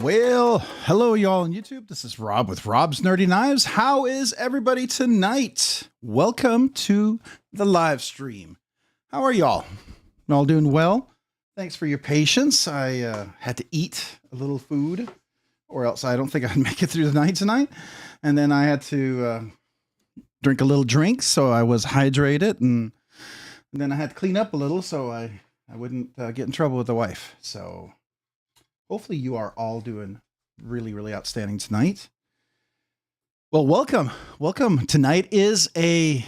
Well, hello y'all on YouTube. This is Rob with Rob's Nerdy Knives. How is everybody tonight? Welcome to the live stream. How are y'all? All doing well? Thanks for your patience. I had to eat a little food or else I don't think I'd make it through the night tonight. And then I had to drink a little drink so I was hydrated, and then I had to clean up a little so I wouldn't get in trouble with the wife. So hopefully you are all doing really, really outstanding tonight. Well, welcome. Tonight is a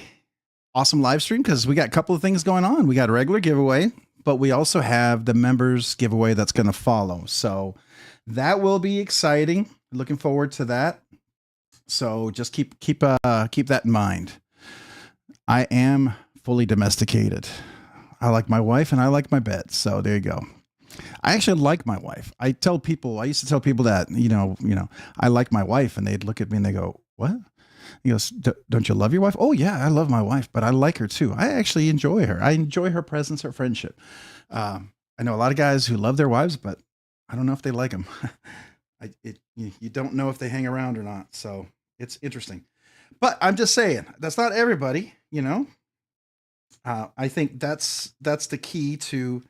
awesome live stream because we got a couple of things going on. We got a regular giveaway, but we also have the members giveaway that's going to follow. So that will be exciting. Looking forward to that. So just keep that in mind. I am fully domesticated. I like my wife and I like my bed. So there you go. I actually like my wife. I used to tell people that, you know, I like my wife, and they'd look at me and they go, "What?" He goes, "Don't you love your wife?" "Oh yeah, I love my wife, but I like her too. I actually enjoy her. I enjoy her presence, her friendship." I know a lot of guys who love their wives, but I don't know if they like them. You don't know if they hang around or not. So it's interesting, but I'm just saying that's not everybody, you know. I think that's the key to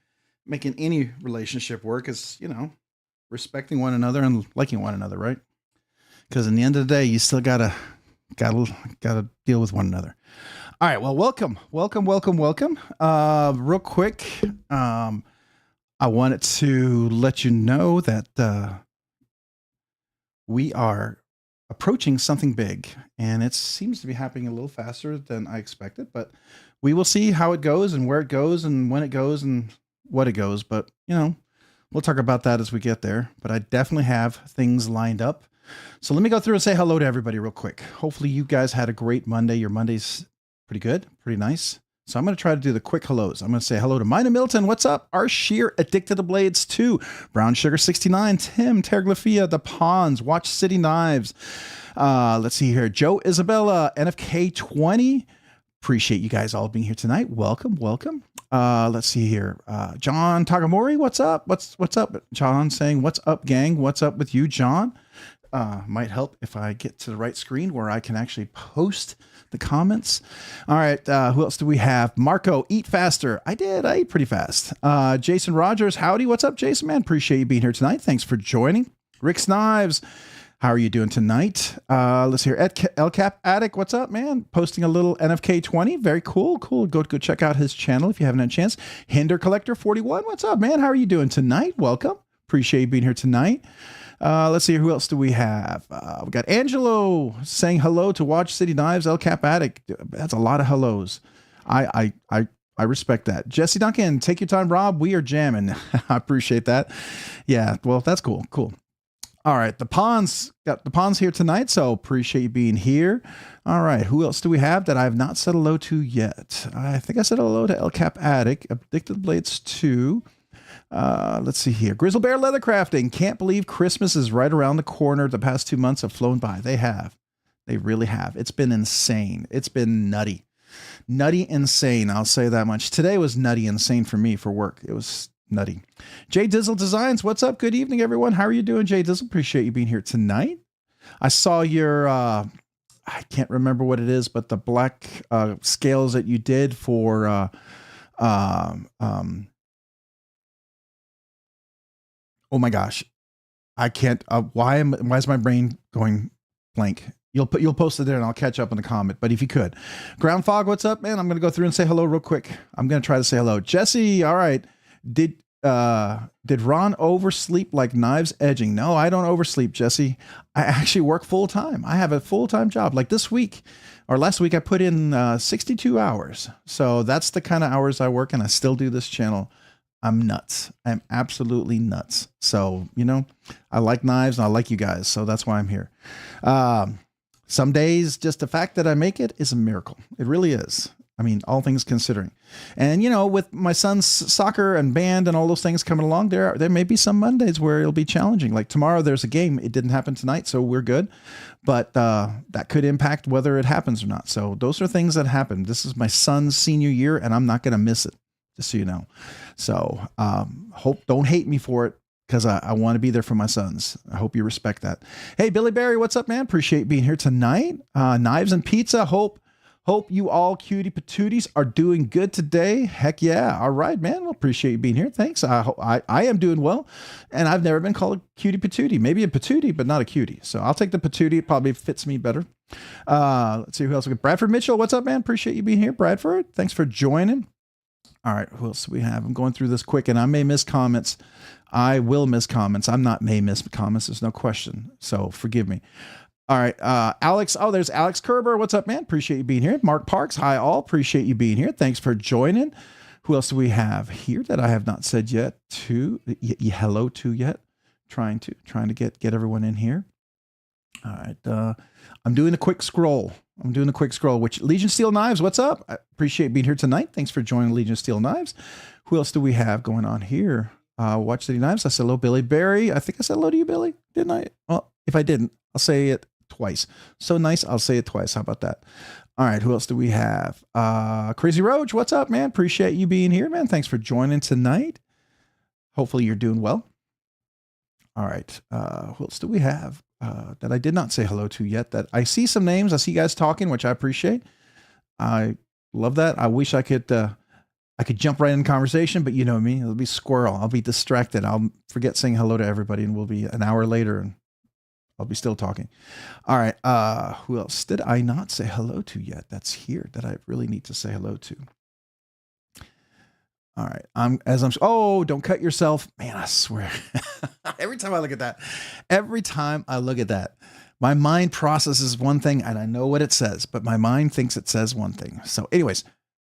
making any relationship work is, you know, respecting one another and liking one another, right? Because in the end of the day, you still gotta deal with one another. All right, well, welcome. Real quick, I wanted to let you know that we are approaching something big, and it seems to be happening a little faster than I expected, but we will see how it goes and where it goes and when it goes and what it goes. But, you know, we'll talk about that as we get there. But I definitely have things lined up. So let me go through and say hello to everybody real quick. Hopefully you guys had a great Monday. Your Monday's pretty good, pretty nice. So I'm going to try to do the quick hellos. I'm going to say hello to Mina Milton. What's up? Our Sheer Addicted to Blades 2, Brown Sugar 69, Tim, Terglafia, The Pawns, Watch City Knives. Let's see here. Joe Isabella, NFK20. Appreciate you guys all being here tonight. Welcome. Let's see here. John Tagamori, what's up? What's up? John saying, "What's up, gang? What's up with you, John?" Might help if I get to the right screen where I can actually post the comments. All right. Who else do we have? Marco, Eat Faster. I ate pretty fast. Jason Rogers, howdy. What's up, Jason, man? Appreciate you being here tonight. Thanks for joining. Rick's Knives. How are you doing tonight? Let's hear El Cap Attic. What's up, man? Posting a little NFK20. Very cool. Go check out his channel if you haven't had a chance. Hinder Collector 41. What's up, man? How are you doing tonight? Welcome. Appreciate you being here tonight. Let's see, who else do we have? We got Angelo saying hello to Watch City Knives. El Cap Attic. That's a lot of hellos. I respect that. Jesse Duncan, take your time, Rob. We are jamming. I appreciate that. Yeah, well, that's cool. All right, the Pawns got the Pawns here tonight, so appreciate you being here. All right, who else do we have that I have not said hello to yet? I think I said hello to El Cap Attic, Addicted Blades 2. Let's see here. Grizzle Bear Leather Crafting. Can't believe Christmas is right around the corner. The past 2 months have flown by. They have. They really have. It's been insane. It's been nutty. Nutty insane. I'll say that much. Today was nutty insane for me for work. It was nutty. Jay Dizzle Designs. What's up? Good evening, everyone. How are you doing, Jay Dizzle? Appreciate you being here tonight. I saw your, I can't remember what it is, but the black scales that you did for, oh my gosh. I can't, why is my brain going blank? You'll post it there and I'll catch up in the comment. But if you could. Ground Fog, what's up, man? I'm going to go through and say hello real quick. I'm going to try to say hello. Jesse, all right. Did Ron oversleep like knives edging? No, I don't oversleep, Jesse. I actually work full time. I have a full-time job. Like this week or last week, I put in 62 hours. So that's the kind of hours I work, and I still do this channel. I'm nuts. I'm absolutely nuts. So, you know, I like knives and I like you guys. So that's why I'm here. Some days, just the fact that I make it is a miracle. It really is. I mean, all things considering. And, you know, with my son's soccer and band and all those things coming along, there may be some Mondays where it'll be challenging. Like tomorrow, there's a game. It didn't happen tonight, so we're good. But that could impact whether it happens or not. So those are things that happen. This is my son's senior year, and I'm not going to miss it, just so you know. So don't hate me for it. because I want to be there for my sons. I hope you respect that. Hey, Billy Barry, what's up, man? Appreciate being here tonight. Knives and Pizza. Hope you all cutie patooties are doing good today. Heck yeah. All right, man. Well, appreciate you being here. Thanks. I am doing well. And I've never been called a cutie patootie. Maybe a patootie, but not a cutie. So I'll take the patootie. It probably fits me better. Let's see who else we got. Bradford Mitchell. What's up, man? Appreciate you being here. Bradford, thanks for joining. All right. Who else do we have? I'm going through this quick and I may miss comments. I will miss comments. I'm not may miss comments. There's no question. So forgive me. All right. Alex. Oh, there's Alex Kerber. What's up, man? Appreciate you being here. Mark Parks. Hi, all. Appreciate you being here. Thanks for joining. Who else do we have here that I have not said yet hello to yet? Trying to get everyone in here. All right. I'm doing a quick scroll. Which Legion Steel Knives. What's up? I appreciate being here tonight. Thanks for joining Legion Steel Knives. Who else do we have going on here? Watch City Knives. I said hello, Billy Barry. I think I said hello to you, Billy. Didn't I? Well, if I didn't, I'll say it twice. So nice. I'll say it twice. How about that? All right. Who else do we have? Crazy Roach. What's up, man? Appreciate you being here, man. Thanks for joining tonight. Hopefully you're doing well. All right. Who else do we have that I did not say hello to yet? That I see some names. I see you guys talking, which I appreciate. I love that. I wish I could jump right in conversation, but you know me, it'll be squirrel. I'll be distracted. I'll forget saying hello to everybody and we'll be an hour later and I'll be still talking. All right. Who else did I not say hello to yet? That's here that I really need to say hello to. All right. Oh, don't cut yourself. Man, I swear. Every time I look at that, my mind processes one thing and I know what it says, but my mind thinks it says one thing. So anyways,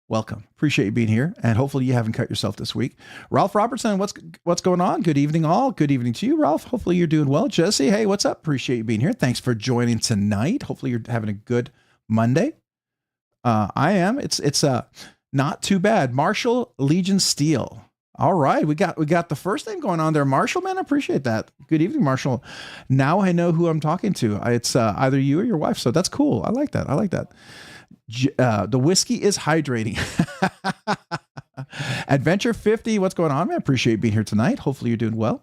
welcome. Appreciate you being here. And hopefully you haven't cut yourself this week. Ralph Robertson, what's going on? Good evening, all. Good evening to you, Ralph. Hopefully you're doing well. Jesse, hey, what's up? Appreciate you being here. Thanks for joining tonight. Hopefully you're having a good Monday. I am. It's not too bad. Marshall Legion Steel. All right. We got the first name going on there. Marshall, man, I appreciate that. Good evening, Marshall. Now I know who I'm talking to. It's either you or your wife. So that's cool. I like that. The whiskey is hydrating. Adventure 50. What's going on, man? Appreciate being here tonight. Hopefully you're doing well.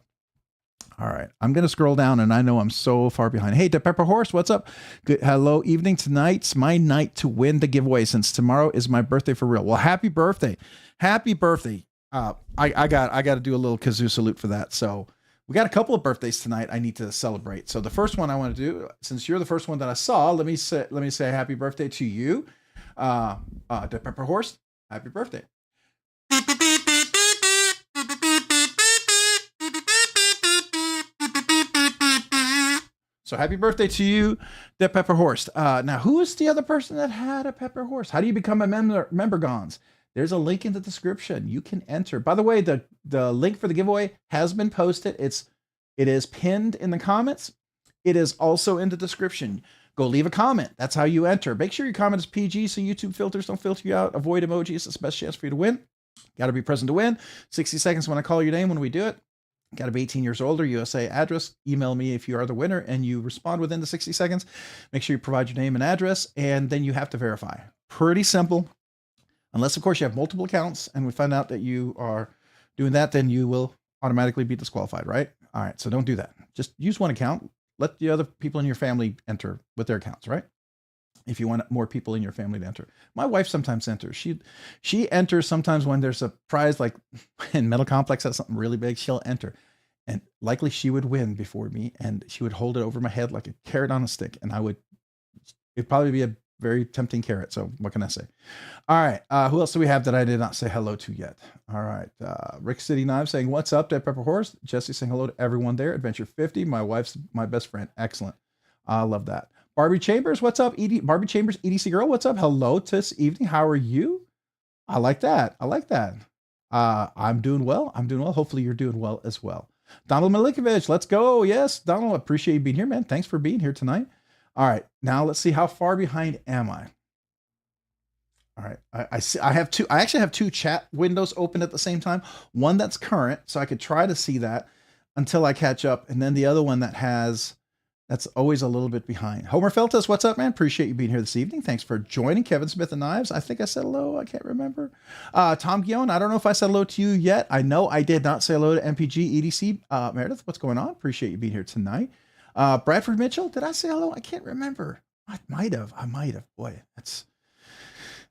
All right. I'm going to scroll down and I know I'm so far behind. Hey, the Pepper Horse. What's up? Good. Hello. Evening. Tonight's my night to win the giveaway since tomorrow is my birthday for real. Well, happy birthday. Happy birthday. I got to do a little kazoo salute for that. So we got a couple of birthdays tonight I need to celebrate. So the first one I want to do, since you're the first one that I saw, let me say happy birthday to you. The Pepper Horse, happy birthday. So happy birthday to you, the Pepper Horse. Now, who is the other person that had a Pepper Horse? How do you become a member, Gons? There's a link in the description. You can enter. By the way, the link for the giveaway has been posted. It is pinned in the comments. It is also in the description. Go leave a comment. That's how you enter. Make sure your comment is PG so YouTube filters don't filter you out. Avoid emojis. It's the best chance for you to win. Got to be present to win. 60 seconds when I call your name when we do it. Got to be 18 years old or USA address. Email me if you are the winner and you respond within the 60 seconds. Make sure you provide your name and address, and then you have to verify. Pretty simple. Unless, of course, you have multiple accounts and we find out that you are doing that, then you will automatically be disqualified, right? All right, so don't do that. Just use one account. Let the other people in your family enter with their accounts, right? If you want more people in your family to enter. My wife sometimes enters. She enters sometimes when there's a prize, like in Metal Complex has something really big, she'll enter. And likely she would win before me, and she would hold it over my head like a carrot on a stick, and it'd probably be a very tempting carrot. So what can I say? All right. Who else do we have that I did not say hello to yet? All right. Rick City Knives saying, what's up, Dead Pepper Horse? Jesse saying hello to everyone there. Adventure 50. My wife's my best friend. Excellent. I love that. Barbie Chambers. What's up? Barbie Chambers, EDC girl. What's up? Hello this evening. How are you? I like that. I'm doing well. Hopefully you're doing well as well. Donald Milikovich. Let's go. Yes. Donald, appreciate you being here, man. Thanks for being here tonight. All right, now let's see how far behind am I. All right, I see. I actually have two chat windows open at the same time. One that's current, so I could try to see that until I catch up, and then the other one that has That's always a little bit behind. Homer Feltus, what's up, man? Appreciate you being here this evening. Thanks for joining. Kevin Smith and Knives. I think I said hello. I can't remember. Tom Guillon, I don't know if I said hello to you yet. I know I did not say hello to MPG EDC. Meredith, what's going on? Appreciate you being here tonight. Bradford Mitchell, did I say hello? I can't remember. I might have. Boy,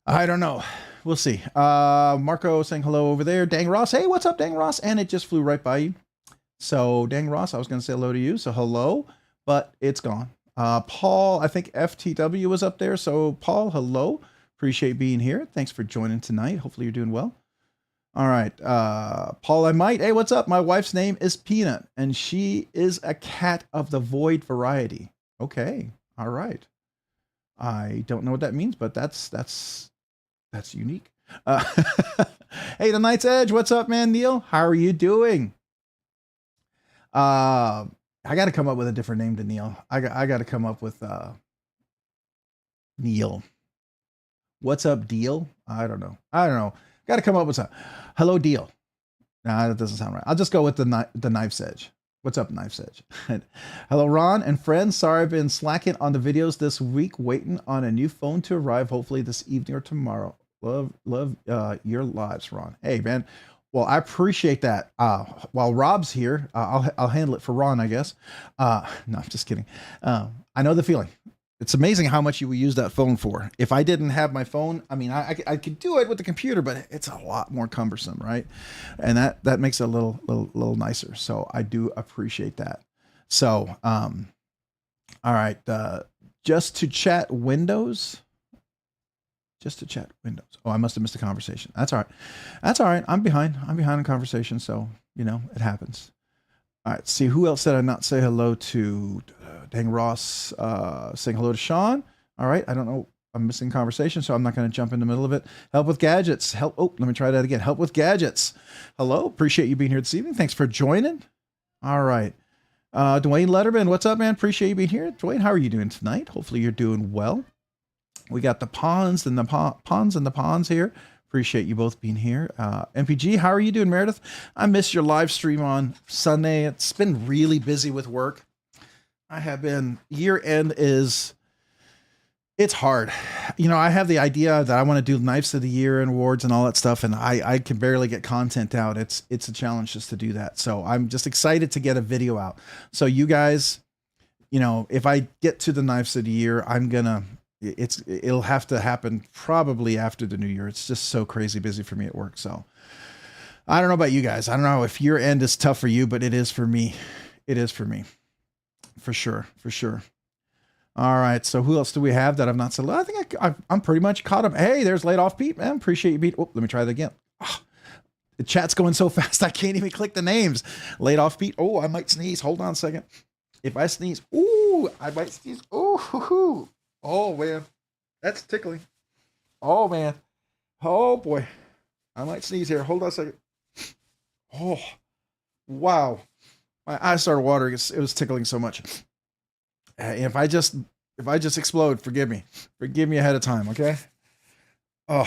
I don't know. We'll see. Marco saying hello over there. Dang Ross. Hey, what's up, Dang Ross? And it just flew right by you. So, Dang Ross, I was going to say hello to you. So, hello. But it's gone. Paul, I think FTW was up there. So Paul, hello. Appreciate being here. Thanks for joining tonight. Hopefully you're doing well. All right. Paul, I might. Hey, what's up? My wife's name is Peanut, and she is a cat of the void variety. Okay. All right. I don't know what that means, but that's unique. Hey, the Night's Edge. What's up, man? Neil, how are you doing? I got to come up with a different name to Neil. I got to come up with Neil. What's up, Deal? I don't know. Got to come up with something. Hello, Deal. Nah, that doesn't sound right. I'll just go with the Knife's Edge. What's up, Knife's Edge? Hello, Ron and friends. Sorry I've been slacking on the videos this week, waiting on a new phone to arrive, hopefully this evening or tomorrow. Love your lives, Ron. Hey, man. Well, I appreciate that. While Rob's here, I'll handle it for Ron, I guess. No, I'm just kidding. I know the feeling. It's amazing how much you will use that phone for. If I didn't have my phone, I mean, I could do it with the computer, but it's a lot more cumbersome, right? And that makes it a little nicer. So I do appreciate that. So, all right, just to chat Windows. Just to chat Windows. Oh, I must have missed a conversation. That's all right. That's all right. I'm behind in conversation, so you know it happens. All right. See, who else did I not say hello to? Dang Ross saying hello to Sean. All right. I don't know. I'm missing conversation, so I'm not going to jump in the middle of it. Help with gadgets. Help. Oh, let me try that again. Help with gadgets. Hello. Appreciate you being here this evening. Thanks for joining. All right. Dwayne Letterman, what's up, man? Appreciate you being here. Dwayne, how are you doing tonight? Hopefully you're doing well. We got the Pawns and the Pawns here. Appreciate you both being here. MPG, how are you doing, Meredith? I missed your live stream on Sunday. It's been really busy with work. I have been, year end it's hard. You know, I have the idea that I want to do Knives of the Year and awards and all that stuff, and I can barely get content out. It's a challenge just to do that. So I'm just excited to get a video out. So you guys, you know, if I get to the Knives of the Year, it'll have to happen probably after the new year. It's just so crazy busy for me at work. So I don't know about you guys. I don't know if your end is tough for you, but it is for me. It is for me. For sure. For sure. All right. So who else do we have that I've not said? I think I'm pretty much caught up. Hey, there's Laid Off Pete, man. Appreciate you, Pete. Oh, let me try that again. Oh, the chat's going so fast. I can't even click the names. Laid Off Pete. Oh, I might sneeze. Hold on a second. If I sneeze, ooh, I might sneeze. Ooh, hoo, hoo. Oh, man. That's tickling. Oh, man. Oh, boy. I might sneeze here. Hold on a second. Oh, wow. My eyes started watering. It was tickling so much. If I just explode, forgive me. Forgive me ahead of time, okay? Oh,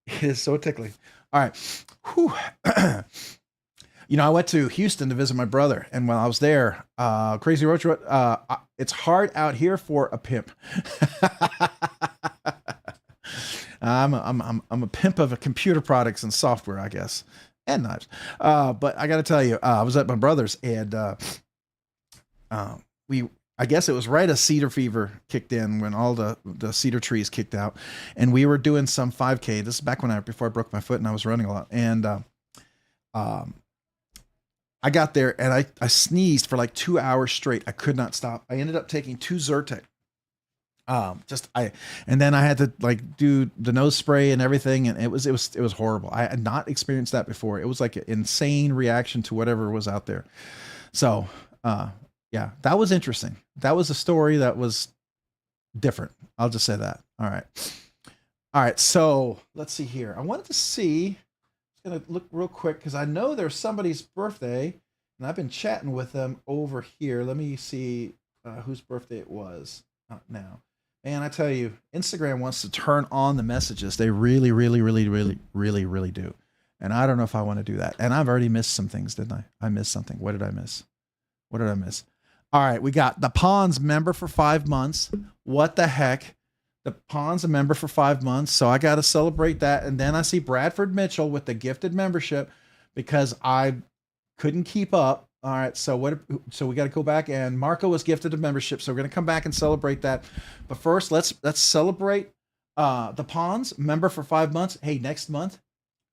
it is so tickling. All right. Whew. You know, I went to Houston to visit my brother, and while I was there, Crazy Roach, it's hard out here for a pimp. I'm a pimp of computer products and software, I guess, and knives. But I got to tell you, I was at my brother's, and I guess it was right as cedar fever kicked in when all the cedar trees kicked out, and we were doing some 5K. This is back before I broke my foot and I was running a lot, and I got there and I sneezed for like 2 hours straight. I could not stop. I ended up taking 2 Zyrtec. And then I had to like do the nose spray and everything. And it was horrible. I had not experienced that before. It was like an insane reaction to whatever was out there. So, yeah, that was interesting. That was a story that was different. I'll just say that. All right. All right. So let's see here. I wanted to see, gonna look real quick because I know there's somebody's birthday and I've been chatting with them over here. Let me see whose birthday it was. Not now. Man, I tell you, Instagram wants to turn on the messages. They really do. And I don't know if I want to do that. And I've already missed some things, didn't I? I missed something. What did I miss? All right, we got the Pawns member for 5 months. What the heck? The Pawns a member for 5 months, so I got to celebrate that. And then I see Bradford Mitchell with the gifted membership because I couldn't keep up. All right, so we got to go back, and Marco was gifted a membership, so we're going to come back and celebrate that. But first, let's celebrate the Pawns member for 5 months. Hey, next month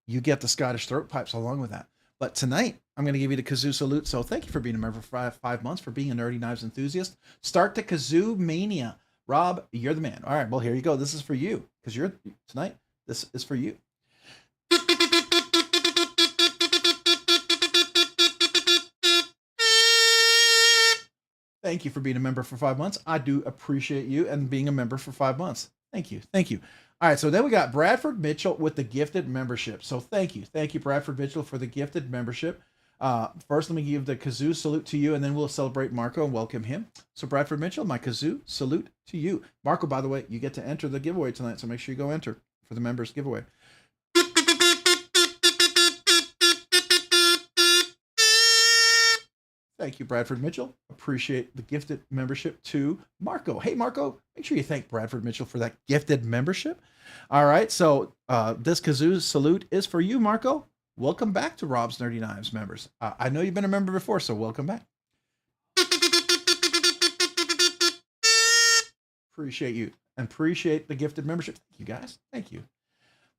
you get the Scottish throat pipes along with that. But tonight, I'm going to give you the kazoo salute. So thank you for being a member for 5 months, for being a nerdy knives enthusiast. Start the kazoo mania. Rob, you're the man. All right, well, here you go. This is for you because you're tonight. This is for you. Thank you for being a member for 5 months. I do appreciate you and being a member for 5 months. Thank you. Thank you. All right, so then we got Bradford Mitchell with the gifted membership. So thank you. Thank you, Bradford Mitchell, for the gifted membership. First, let me give the kazoo salute to you, and then we'll celebrate Marco and welcome him. So Bradford Mitchell, my kazoo salute to you. Marco, by the way, you get to enter the giveaway tonight, so make sure you go enter for the members giveaway. Thank you, Bradford Mitchell. Appreciate the gifted membership to Marco. Hey, Marco, make sure you thank Bradford Mitchell for that gifted membership. All right, so this kazoo salute is for you, Marco. Welcome back to Rob's Nerdy Knives members. I know you've been a member before, so welcome back. Appreciate you and appreciate the gifted membership. Thank you, guys. Thank you.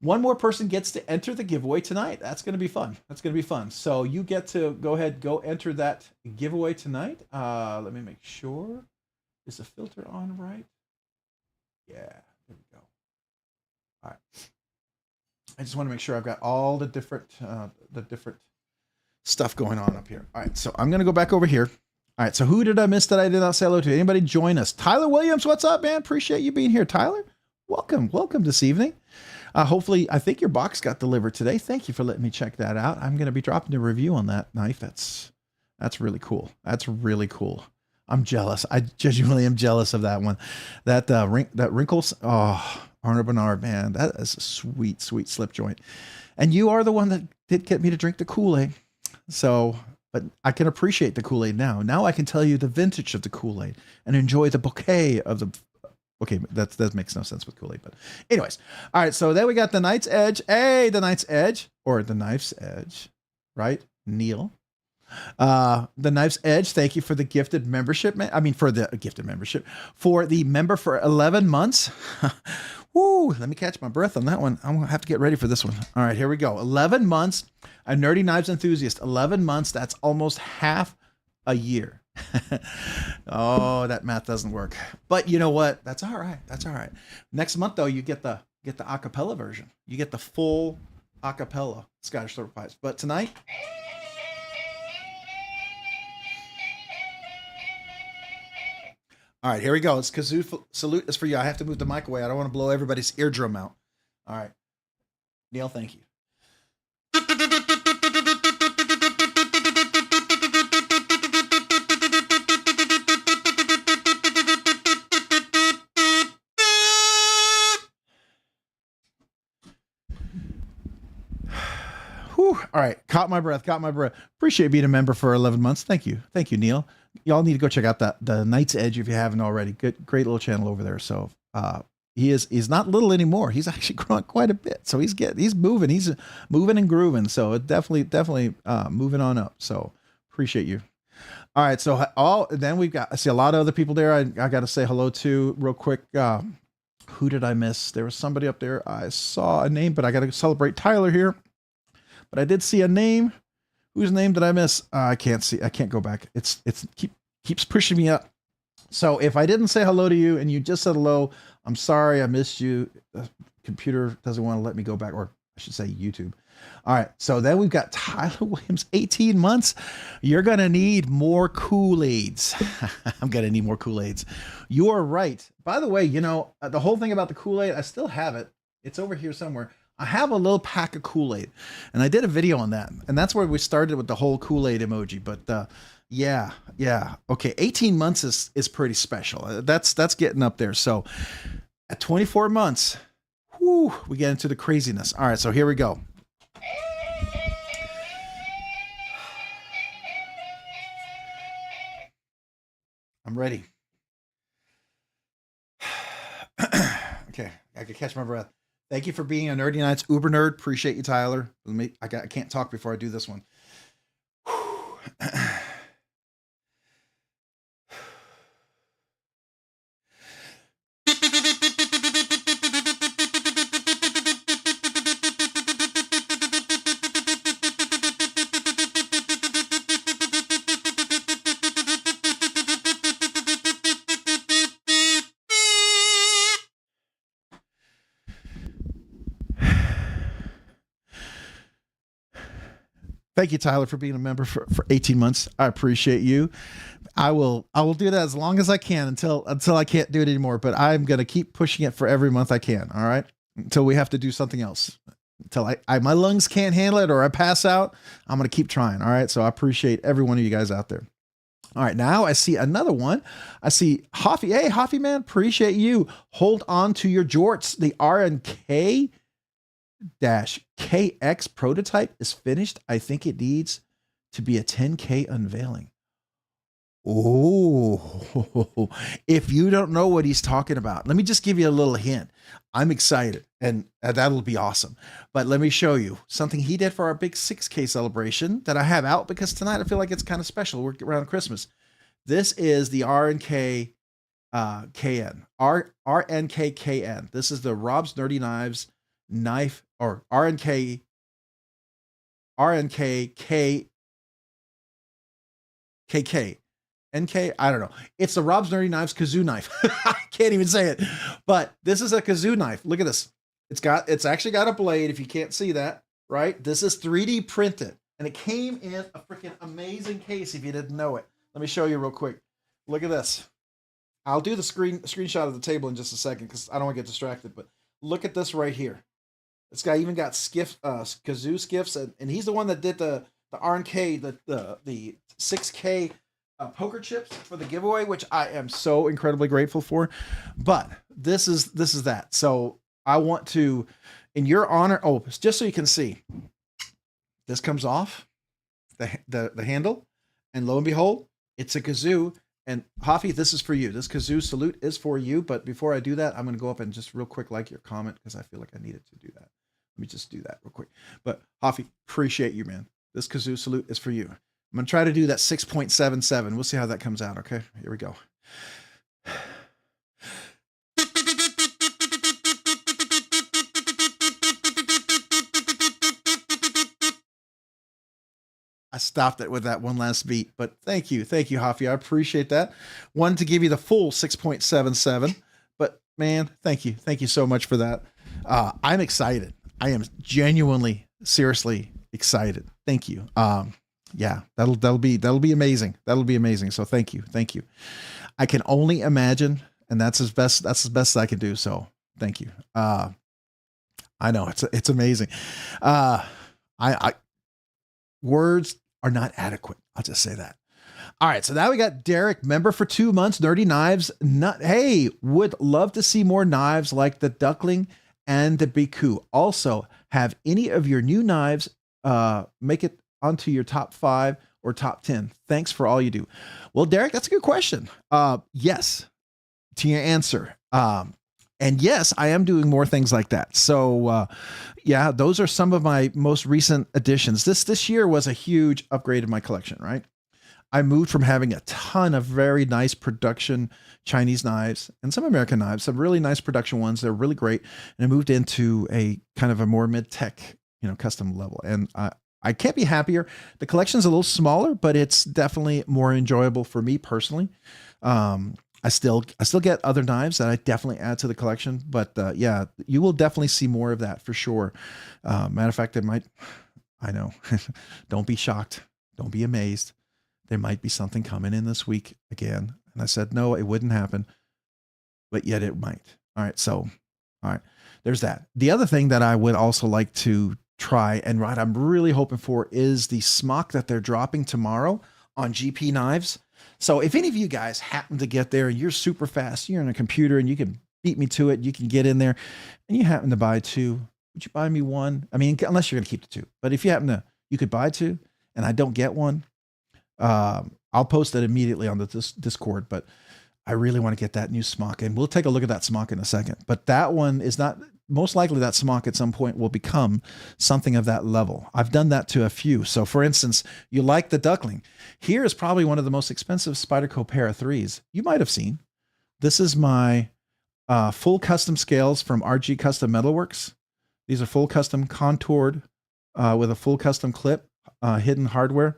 One more person gets to enter the giveaway tonight. That's going to be fun. That's going to be fun. So you get to go enter that giveaway tonight. Let me make sure. Is the filter on right? Yeah, there we go. All right. I just want to make sure I've got all the different stuff going on up here. All right, so I'm going to go back over here. All right, so who did I miss that I did not say hello to? Anybody join us? Tyler Williams, what's up, man? Appreciate you being here. Tyler, welcome this evening. Hopefully, I think your box got delivered today. Thank you for letting me check that out. I'm going to be dropping a review on that knife. That's really cool. That's really cool. I'm jealous. I genuinely am jealous of that one. That wrinkles. Oh, Arnold Bernard, man, that is a sweet, sweet slip joint. And you are the one that did get me to drink the Kool-Aid. So, but I can appreciate the Kool-Aid now. Now I can tell you the vintage of the Kool-Aid and enjoy the bouquet of the. Okay, that makes no sense with Kool-Aid, but anyways. All right, so then we got the Knight's Edge. Hey, the Knight's Edge, or the Knife's Edge, right? Neil. The Knife's Edge, thank you for the gifted membership. For the gifted membership. For the member for 11 months. Woo, let me catch my breath on that one. I'm going to have to get ready for this one. All right, here we go. 11 months, a nerdy knives enthusiast. 11 months, that's almost half a year. Oh, that math doesn't work. But you know what? That's all right. That's all right. Next month, though, you get the acapella version. You get the full acapella Scottish throat pipes. But tonight... All right, here we go. It's kazoo salute is for you. I have to move the mic away. I don't want to blow everybody's eardrum out. All right. Neil, thank you. Whew. All right, caught my breath. Appreciate being a member for 11 months. Thank you, Neil. Y'all need to go check out the Knight's Edge if you haven't already. Great little channel over there. So he's not little anymore. He's actually growing quite a bit. So he's moving. He's moving and grooving. So it definitely moving on up. So appreciate you. All right. So I see a lot of other people there. I got to say hello to real quick. Who did I miss? There was somebody up there. I saw a name, but I got to celebrate Tyler here. But I did see a name. Whose name did I miss? I can't see. I can't go back. It's keeps pushing me up. So if I didn't say hello to you and you just said hello, I'm sorry. I missed you. The computer doesn't want to let me go back, or I should say YouTube. All right. So then we've got Tyler Williams, 18 months. You're going to need more Kool-Aids. I'm going to need more Kool-Aids. You're right. By the way, the whole thing about the Kool-Aid, I still have it. It's over here somewhere. I have a little pack of Kool-Aid, and I did a video on that, and that's where we started with the whole Kool-Aid emoji. But yeah, okay, 18 months is pretty special. That's getting up there. So at 24 months, whoo, we get into the craziness. All right, so here we go. I'm ready. Okay, I can catch my breath. Thank you for being a Nerdy Nights Uber nerd. Appreciate you, Tyler. I can't talk before I do this one. Thank you, Tyler, for being a member for 18 months. I appreciate you. I will do that as long as I can until I can't do it anymore. But I'm gonna keep pushing it for every month I can. All right, until we have to do something else. Until my lungs can't handle it or I pass out, I'm gonna keep trying. All right. So I appreciate every one of you guys out there. All right, now I see another one. I see Hoffy. Hey, Hoffy man, appreciate you. Hold on to your jorts. The RNK KX prototype is finished. I think it needs to be a 10K unveiling. Oh, if you don't know what he's talking about, let me just give you a little hint. I'm excited and that'll be awesome. But let me show you something he did for our big 6K celebration that I have out because tonight I feel like it's kind of special. We're around Christmas. This is the RNK RNK10. This is the Rob's Nerdy Knives knife or RNK KK. NK, I don't know. It's the Rob's Nerdy Knives kazoo knife. I can't even say it. But this is a kazoo knife. Look at this. It's actually got a blade if you can't see that, right? This is 3D printed. And it came in a freaking amazing case if you didn't know it. Let me show you real quick. Look at this. I'll do the screenshot of the table in just a second because I don't want to get distracted. But look at this right here. This guy even got kazoo skiffs, and he's the one that did the RNK, the 6K poker chips for the giveaway, which I am so incredibly grateful for. But this is that. So I want to, in your honor, just so you can see, this comes off the handle, and lo and behold, it's a kazoo. And Hoffy, this is for you. This kazoo salute is for you. But before I do that, I'm going to go up and just real quick like your comment because I feel like I needed to do that. Let me just do that real quick. But Hoffy, appreciate you, man. This kazoo salute is for you. I'm going to try to do that 6.77. We'll see how that comes out. Okay, here we go. I stopped it with that one last beat, but thank you, Hoffy. I appreciate that. Wanted to give you the full 6.77, but man, thank you so much for that. I'm excited. I am genuinely, seriously excited. Thank you. Yeah, that'll be amazing. That'll be amazing. So thank you. I can only imagine, and that's as best as I can do. So thank you. I know it's amazing. Words are not adequate. I'll just say that. All right. So now we got Derek, member for 2 months, Nerdy Knives. Hey, would love to see more knives like the Duckling and the Biku. Also, have any of your new knives make it onto your top 5 or top 10. Thanks for all you do. Well, Derek, that's a good question. Yes, to your answer. And yes, I am doing more things like that. So yeah, those are some of my most recent additions. This year was a huge upgrade in my collection, right? I moved from having a ton of very nice production Chinese knives and some American knives, some really nice production ones. They're really great. And I moved into a kind of a more mid-tech, custom level. And I can't be happier. The collection's a little smaller, but it's definitely more enjoyable for me personally. I still get other knives that I definitely add to the collection, but yeah, you will definitely see more of that for sure. Matter of fact, I know, don't be shocked. Don't be amazed. There might be something coming in this week again. And I said, no, it wouldn't happen, but yet it might. All right. So, all right, there's that. The other thing that I would also like to try and what I'm really hoping for is the smock that they're dropping tomorrow on GP Knives. So if any of you guys happen to get there and you're super fast, you're on a computer and you can beat me to it, you can get in there and you happen to buy 2, would you buy me 1? I mean, unless you're going to keep the 2, but if you happen to, you could buy 2 and I don't get one. I'll post it immediately on the Discord, but I really want to get that new smock, and we'll take a look at that smock in a second. But that one is not, most likely that smock at some point will become something of that level. I've done that to a few. So for instance, you like the duckling. Here is probably one of the most expensive Spyderco Para 3s you might have seen. This is my full custom scales from RG Custom Metalworks. These are full custom contoured with a full custom clip, hidden hardware.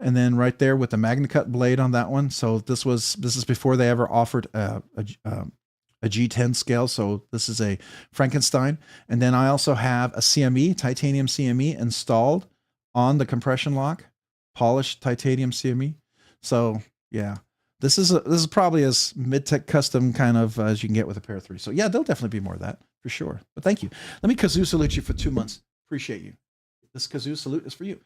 And then right there with the MagnaCut blade on that one. So this is before they ever offered a G10 scale. So this is a Frankenstein. And then I also have a CME, titanium CME installed on the compression lock, polished titanium CME. So yeah, this is probably as mid-tech custom kind of as you can get with a Para 3. So yeah, there'll definitely be more of that for sure. But thank you. Let me kazoo salute you for 2 months. Appreciate you. This kazoo salute is for you.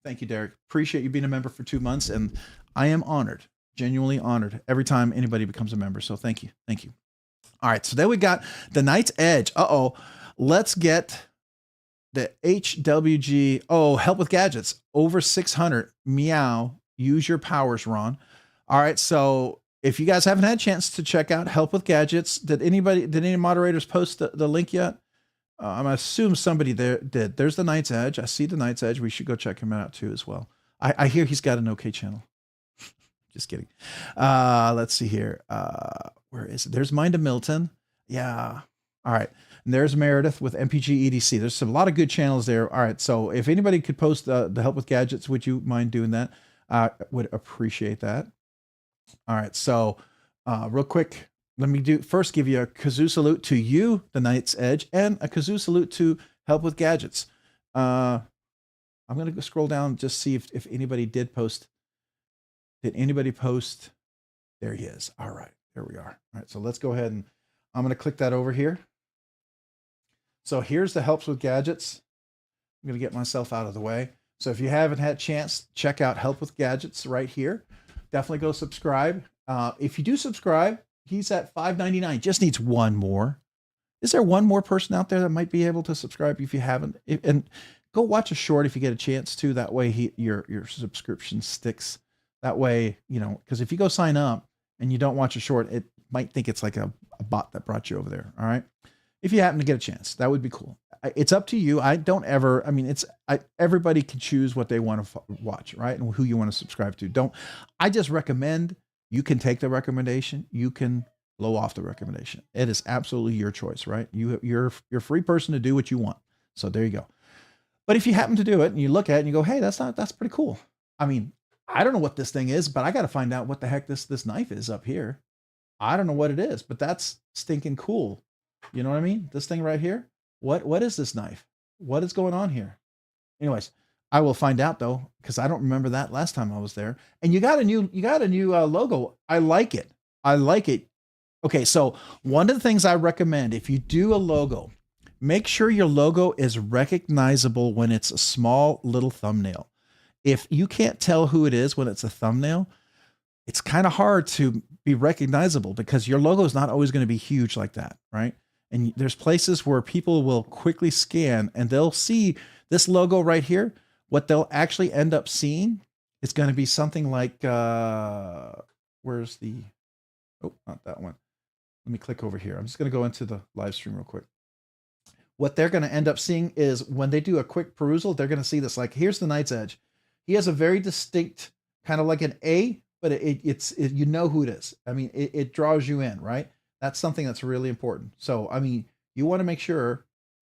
Thank you, Derek. Appreciate you being a member for 2 months. And I am honored, genuinely honored every time anybody becomes a member. So thank you. Thank you. All right. So then we got the Knight's Edge. Uh-oh. Let's get the HWG. Oh, help with gadgets. Over 600. Meow. Use your powers, Ron. All right. So if you guys haven't had a chance to check out Help with Gadgets, did any moderators post the link yet? I'm assume somebody there did. There's the Knight's Edge. I see the Knight's Edge. We should go check him out too as well. I hear he's got an okay channel. Just kidding. Let's see here. Where is it? There's Mind of Milton. Yeah. All right. And there's Meredith with MPG EDC. There's a lot of good channels there. All right. So if anybody could post the Help with Gadgets, would you mind doing that? Would appreciate that. All right. So real quick, let me first give you a kazoo salute to you, the Knight's Edge, and a kazoo salute to Help with Gadgets. I'm going to go scroll down and just see if anybody did post. Did anybody post? There he is. All right, there we are. All right, so let's go ahead and I'm going to click that over here. So here's the Helps with Gadgets. I'm going to get myself out of the way. So if you haven't had a chance, check out Help with Gadgets right here. Definitely go subscribe. If you do subscribe, he's at $5.99. Just needs one more. Is there one more person out there that might be able to subscribe if you haven't? And go watch a short if you get a chance to. That way your subscription sticks. That way, you know, because if you go sign up and you don't watch a short, it might think it's like a bot that brought you over there. All right. If you happen to get a chance, that would be cool. It's up to you. Everybody can choose what they want to watch, right? And who you want to subscribe to. I just recommend you can take the recommendation. You can blow off the recommendation. It is absolutely your choice, right? You're a free person to do what you want. So there you go. But if you happen to do it and you look at it and you go, hey, that's pretty cool. I mean, I don't know what this thing is, but I got to find out what the heck this knife is up here. I don't know what it is, but that's stinking cool. You know what I mean? This thing right here. What is this knife? What is going on here? Anyways, I will find out though, because I don't remember that last time I was there. And you got a new logo. I like it. I like it. Okay, so one of the things I recommend, if you do a logo, make sure your logo is recognizable when it's a small little thumbnail. If you can't tell who it is when it's a thumbnail, it's kind of hard to be recognizable because your logo is not always going to be huge like that, right? And there's places where people will quickly scan and they'll see this logo right here. What they'll actually end up seeing is going to be something like, where's the, oh, not that one. Let me click over here. I'm just going to go into the live stream real quick. What they're going to end up seeing is when they do a quick perusal, they're going to see this, like, here's the Knight's Edge. He has a very distinct kind of like an A, but it's you know who it is. I mean, it draws you in, right? That's something that's really important. So, I mean, you want to make sure,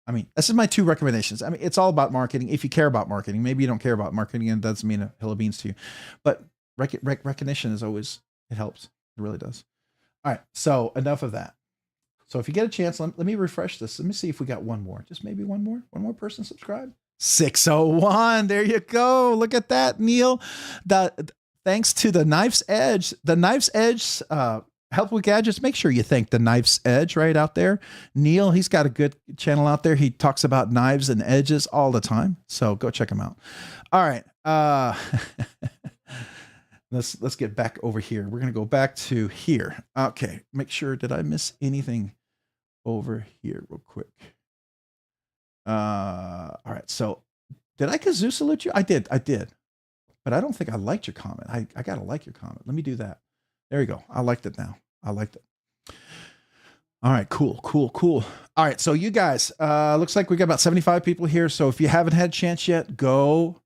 I mean, this is my 2 recommendations. I mean, it's all about marketing. If you care about marketing, maybe you don't care about marketing and it doesn't mean a hill of beans to you, but recognition is always, it helps. It really does. All right. So enough of that. So if you get a chance, let me refresh this. Let me see if we got one more, just maybe one more person subscribe. 601. There you go. Look at that, Neil. Thanks to the Knife's Edge, Help with Gadgets. Make sure you thank the Knife's Edge right out there. Neil, he's got a good channel out there. He talks about knives and edges all the time. So go check him out. All right. Let's get back over here. We're going to go back to here. Okay. Make sure, did I miss anything over here real quick? All right. right. So did I kazoo salute you? I did. But I don't think I liked your comment. I got to like your comment. Let me do that. There you go. I liked it now. I liked it. All right, cool. All right, so you guys, looks like we got about 75 people here. So if you haven't had a chance yet, go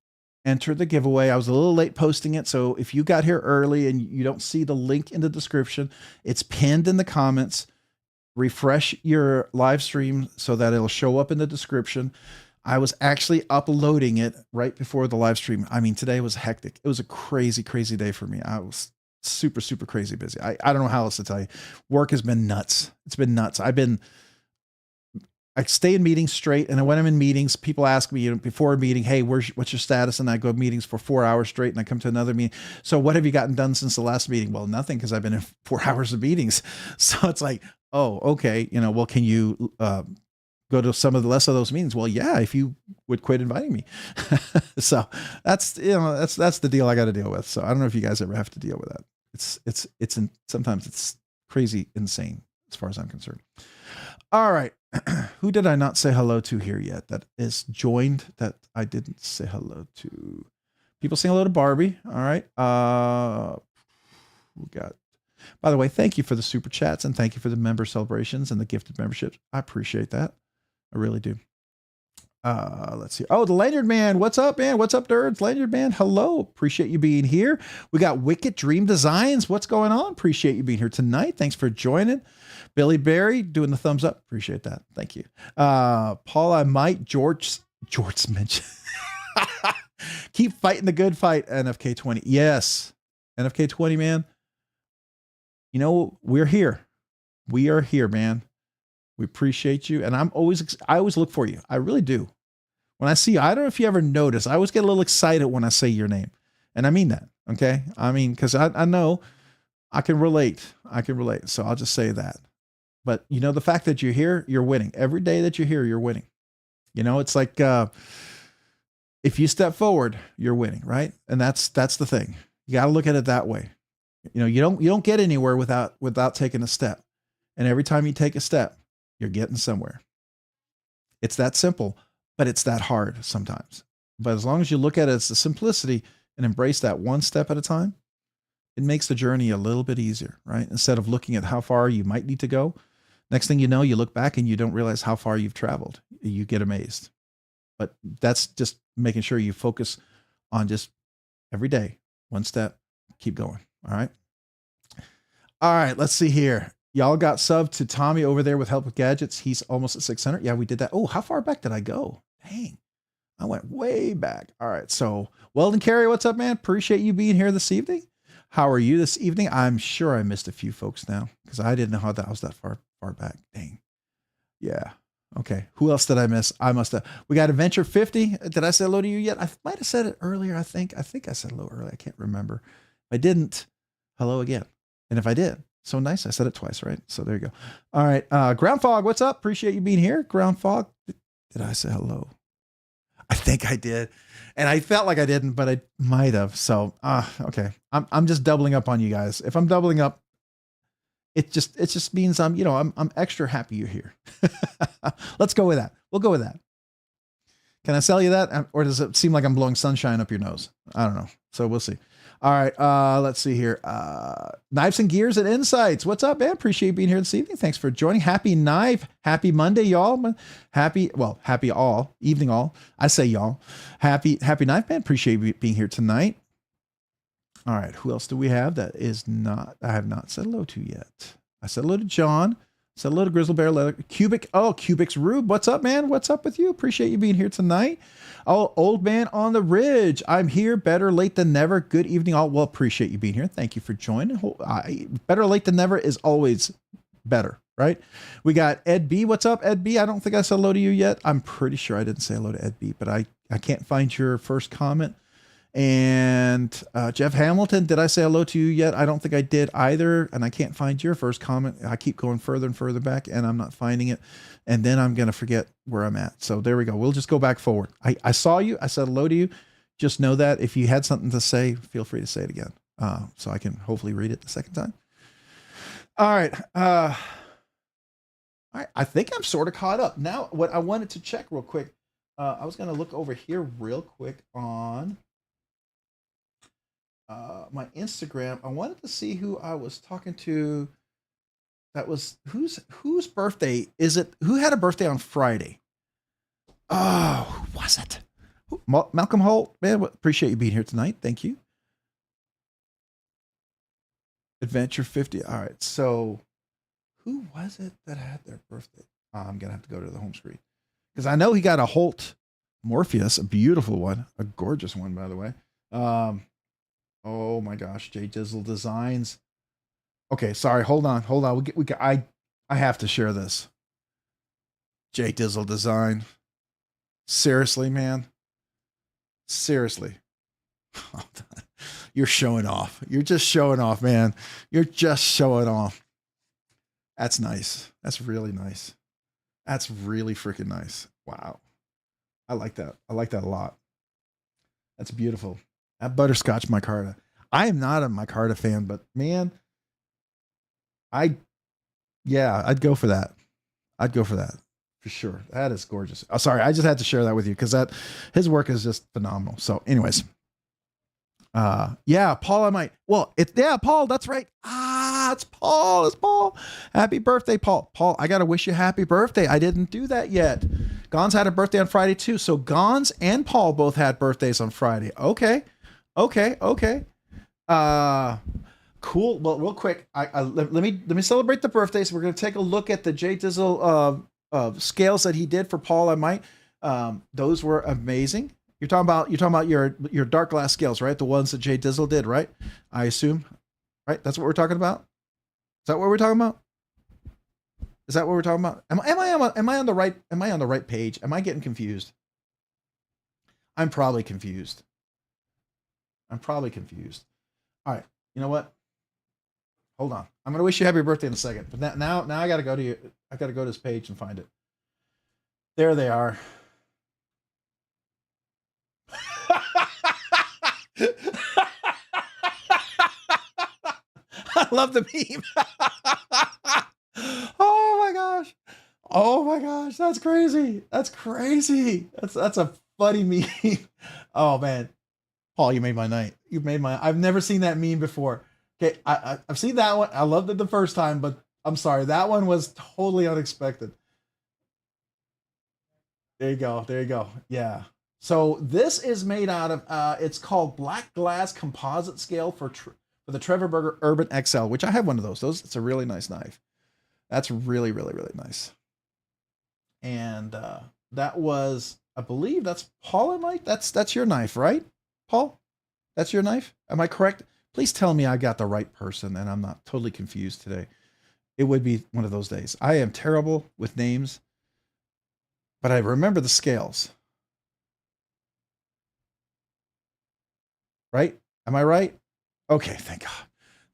enter the giveaway. I was a little late posting it. So if you got here early and you don't see the link in the description, it's pinned in the comments. Refresh your live stream so that it'll show up in the description. I was actually uploading it right before the live stream. I mean, today was hectic. It was a crazy day for me. I was super crazy busy. I don't know how else to tell you. Work has been nuts. It's been nuts. I stay in meetings straight. And when I'm in meetings, people ask me, before a meeting, hey, what's your status? And I go to meetings for 4 hours straight and I come to another meeting. So what have you gotten done since the last meeting? Well, nothing, because I've been in 4 hours of meetings. So it's like, oh, okay. Well, can you, go to some of the less of those meetings? Well, yeah, if you would quit inviting me. So that's the deal I got to deal with. So I don't know if you guys ever have to deal with that. Sometimes it's crazy insane as far as I'm concerned. All right. Who did I not say hello to here yet that is joined that I didn't say hello to? People saying hello to Barbie. All right. We got, by the way, thank you for the super chats and thank you for the member celebrations and the gifted memberships. I appreciate that. I really do. Let's see. Oh, the Lanyard Man. What's up, man? What's up, nerds? Lanyard Man. Hello. Appreciate you being here. We got Wicked Dream Designs. What's going on? Appreciate you being here tonight. Thanks for joining. Billy Barry doing the thumbs up. Appreciate that. Thank you. Paul, I might George mentioned. Keep fighting the good fight. NFK20. Yes. NFK20, man. We're here. We are here, man. We appreciate you. And I always look for you. I really do. When I see you, I don't know if you ever notice, I always get a little excited when I say your name. And I mean that. Okay. I mean, because I know I can relate. So I'll just say that. But the fact that you're here, you're winning. Every day that you're here, you're winning. It's like if you step forward, you're winning, right? And that's the thing. You got to look at it that way. You don't get anywhere without taking a step. And every time you take a step, you're getting somewhere. It's that simple, but it's that hard sometimes. But as long as you look at it as the simplicity and embrace that one step at a time, it makes the journey a little bit easier, right? Instead of looking at how far you might need to go, next thing you know, you look back and you don't realize how far you've traveled. You get amazed. But that's just making sure you focus on just every day, one step, keep going. All right. All right. Let's see here. Y'all got subbed to Tommy over there with Help with Gadgets. He's almost at 600. Yeah, we did that. Oh, how far back did I go? Dang. I went way back. All right. So Weldon Carey, what's up, man? Appreciate you being here this evening. How are you this evening? I'm sure I missed a few folks now because I didn't know how that was that far back. Dang. Yeah. Okay. Who else did I miss? I must have. We got Adventure 50. Did I say hello to you yet? I might have said it earlier. I think I said hello earlier. I can't remember. If I didn't, hello again. And if I did, so nice. I said it twice, right? So there you go. All right. Ground Fog, what's up? Appreciate you being here. Ground Fog. Did I say hello? I think I did. And I felt like I didn't, but I might have. So, okay. I'm just doubling up on you guys. If I'm doubling up, it just means I'm extra happy you're here. Let's go with that. We'll go with that. Can I sell you that? Or does it seem like I'm blowing sunshine up your nose? I don't know. So we'll see. All right. Let's see here. Knives and Gears and Insights. What's up, man? Appreciate you being here this evening. Thanks for joining. Happy knife. Happy Monday, y'all. Happy all. Evening all. I say y'all. Happy knife, man. Appreciate you being here tonight. All right. Who else do we have that is not, I have not said hello to yet. I said hello to John. Said hello to Grizzle Bear Leather. Cubic. Oh, Cubic's Rube. What's up, man? What's up with you? Appreciate you being here tonight. Oh, Old Man on the Ridge. I'm here. Better late than never. Good evening, all. Well, appreciate you being here. Thank you for joining. Better late than never is always better, right? We got Ed B. What's up, Ed B? I don't think I said hello to you yet. I'm pretty sure I didn't say hello to Ed B, but I can't find your first comment. And Jeff Hamilton, did I say hello to you yet? I don't think I did either. And I can't find your first comment. I keep going further and further back and I'm not finding it. And then I'm going to forget where I'm at. So there we go. We'll just go back forward. I saw you. I said hello to you. Just know that if you had something to say, feel free to say it again. So I can hopefully read it the second time. All right. All right. I think I'm sort of caught up. Now, what I wanted to check real quick. I was gonna look over here real quick on my Instagram. I wanted to see who I was talking to. That was whose birthday is it? Who had a birthday on Friday? Oh, who was it? Malcolm Holt, man, appreciate you being here tonight. Thank you. Adventure 50. All right, so who was it that had their birthday? Oh, I'm gonna have to go to the home screen because I know he got a Holt Morpheus, a beautiful one, a gorgeous one, by the way. Oh my gosh, J Dizzle Designs. Okay, sorry, hold on. I have to share this. J Dizzle Design. Seriously, man. Seriously. You're showing off. You're just showing off, man. You're just showing off. That's nice. That's really nice. That's really freaking nice. Wow. I like that. I like that a lot. That's beautiful. That butterscotch micarta. I am not a micarta fan, but man, I'd go for that. I'd go for that for sure. That is gorgeous. Oh, sorry, I just had to share that with you because his work is just phenomenal. So, anyways, yeah, Paul, I might. Well, Paul. That's right. It's Paul. It's Paul. Happy birthday, Paul. Paul, I gotta wish you happy birthday. I didn't do that yet. Gons had a birthday on Friday too. So Gons and Paul both had birthdays on Friday. Okay. Cool. Well, real quick, let me celebrate the birthdays. We're gonna take a look at the J Dizzle scales that he did for Paul. I might. Those were amazing. You're talking about your dark glass scales, right? The ones that J Dizzle did, right? I assume, right? That's what we're talking about. Is that what we're talking about? Is that what we're talking about? Am I on the right page? Am I getting confused? I'm probably confused. All right. You know what? Hold on. I'm gonna wish you happy birthday in a second. But now I gotta go to you. I gotta go to this page and find it. There they are. I love the meme. Oh my gosh. Oh my gosh. That's crazy. That's a funny meme. Oh man. Paul, you made my night. I've never seen that meme before. Okay, I've seen that one. I loved it the first time, but I'm sorry. That one was totally unexpected. There you go. Yeah. So this is made out of, it's called Black Glass Composite Scale for the Trevor Burger Urban XL, which I have one of those. It's a really nice knife. That's really, really, really nice. And that was, I believe that's Paul and Mike. That's your knife, right? Paul, that's your knife? Am I correct? Please tell me I got the right person and I'm not totally confused today. It would be one of those days. I am terrible with names, but I remember the scales. Right? Am I right? Okay, thank God.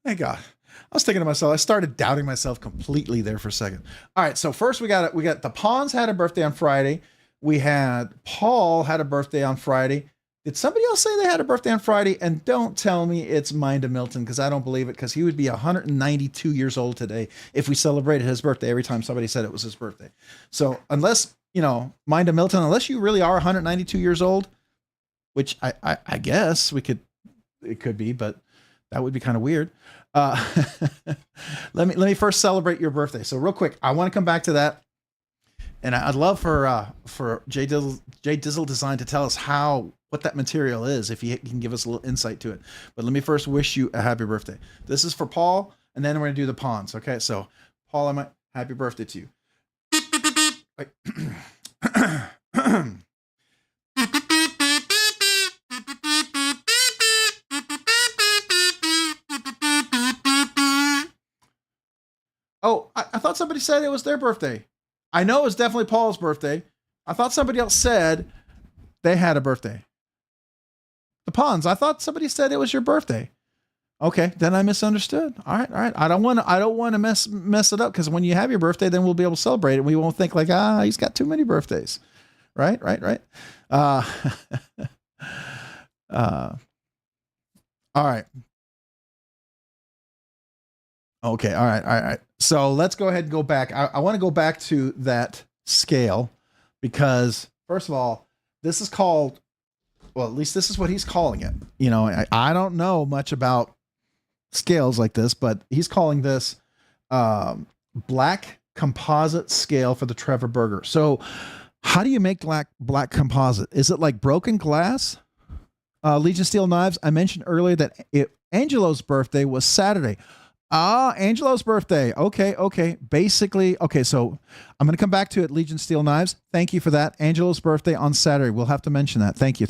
Thank God. I was thinking to myself, I started doubting myself completely there for a second. All right, so first we got the Pawns had a birthday on Friday. We had Paul had a birthday on Friday. Did somebody else say they had a birthday on Friday? And don't tell me it's Minda Milton, because I don't believe it, because he would be 192 years old today if we celebrated his birthday every time somebody said it was his birthday. So unless, Minda Milton, unless you really are 192 years old, which I guess it could be, but that would be kind of weird. Let me first celebrate your birthday. So real quick, I want to come back to that. And I'd love for J Dizzle Design to tell us what that material is, if he can give us a little insight to it. But let me first wish you a happy birthday. This is for Paul, and then we're gonna do the Pawns. Okay, so Paul, happy birthday to you. Oh, I thought somebody said it was their birthday. I know it was definitely Paul's birthday. I thought somebody else said they had a birthday. The Pawns, I thought somebody said it was your birthday. Okay, then I misunderstood. All right. I don't want to mess it up, because when you have your birthday, then we'll be able to celebrate it. We won't think like, he's got too many birthdays. Right. All right. Okay. All right. So let's go ahead and go back. I want to go back to that scale, because first of all, This is called, well, at least this is what he's calling it. You know, I don't know much about scales like this, but he's calling this black composite scale for the Trevor Burger. So how do you make black composite? Is it like broken glass? Legion Steel Knives, I mentioned earlier that Angelo's birthday was Saturday. Angelo's birthday. Okay. Basically, okay, so I'm going to come back to it, Legion Steel Knives. Thank you for that. Angelo's birthday on Saturday. We'll have to mention that. Thank you.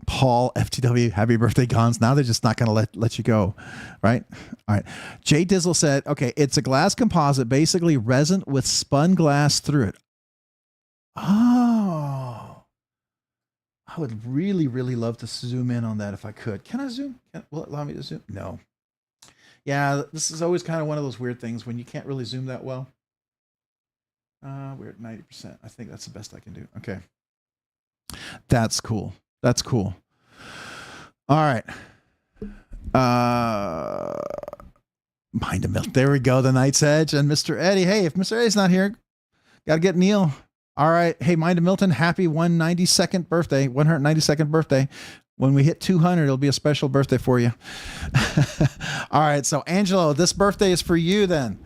Paul, FTW, happy birthday, Gons. Now they're just not going to let you go, right? All right. Jay Dizzle said, okay, it's a glass composite, basically resin with spun glass through it. Oh. I would really, really love to zoom in on that if I could. Can I zoom? Will it allow me to zoom? No. Yeah, this is always kind of one of those weird things when you can't really zoom that well. We're at 90%. I think that's the best I can do. Okay. That's cool. That's cool. All right. Mind a Milk. There we go. The Night's Edge and Mr. Eddie. Hey, if Mr. Eddie's not here, got to get Neil. All right. Hey, Mind of Milton, happy 192nd birthday, 192nd birthday. When we hit 200, it'll be a special birthday for you. All right. So, Angelo, this birthday is for you then.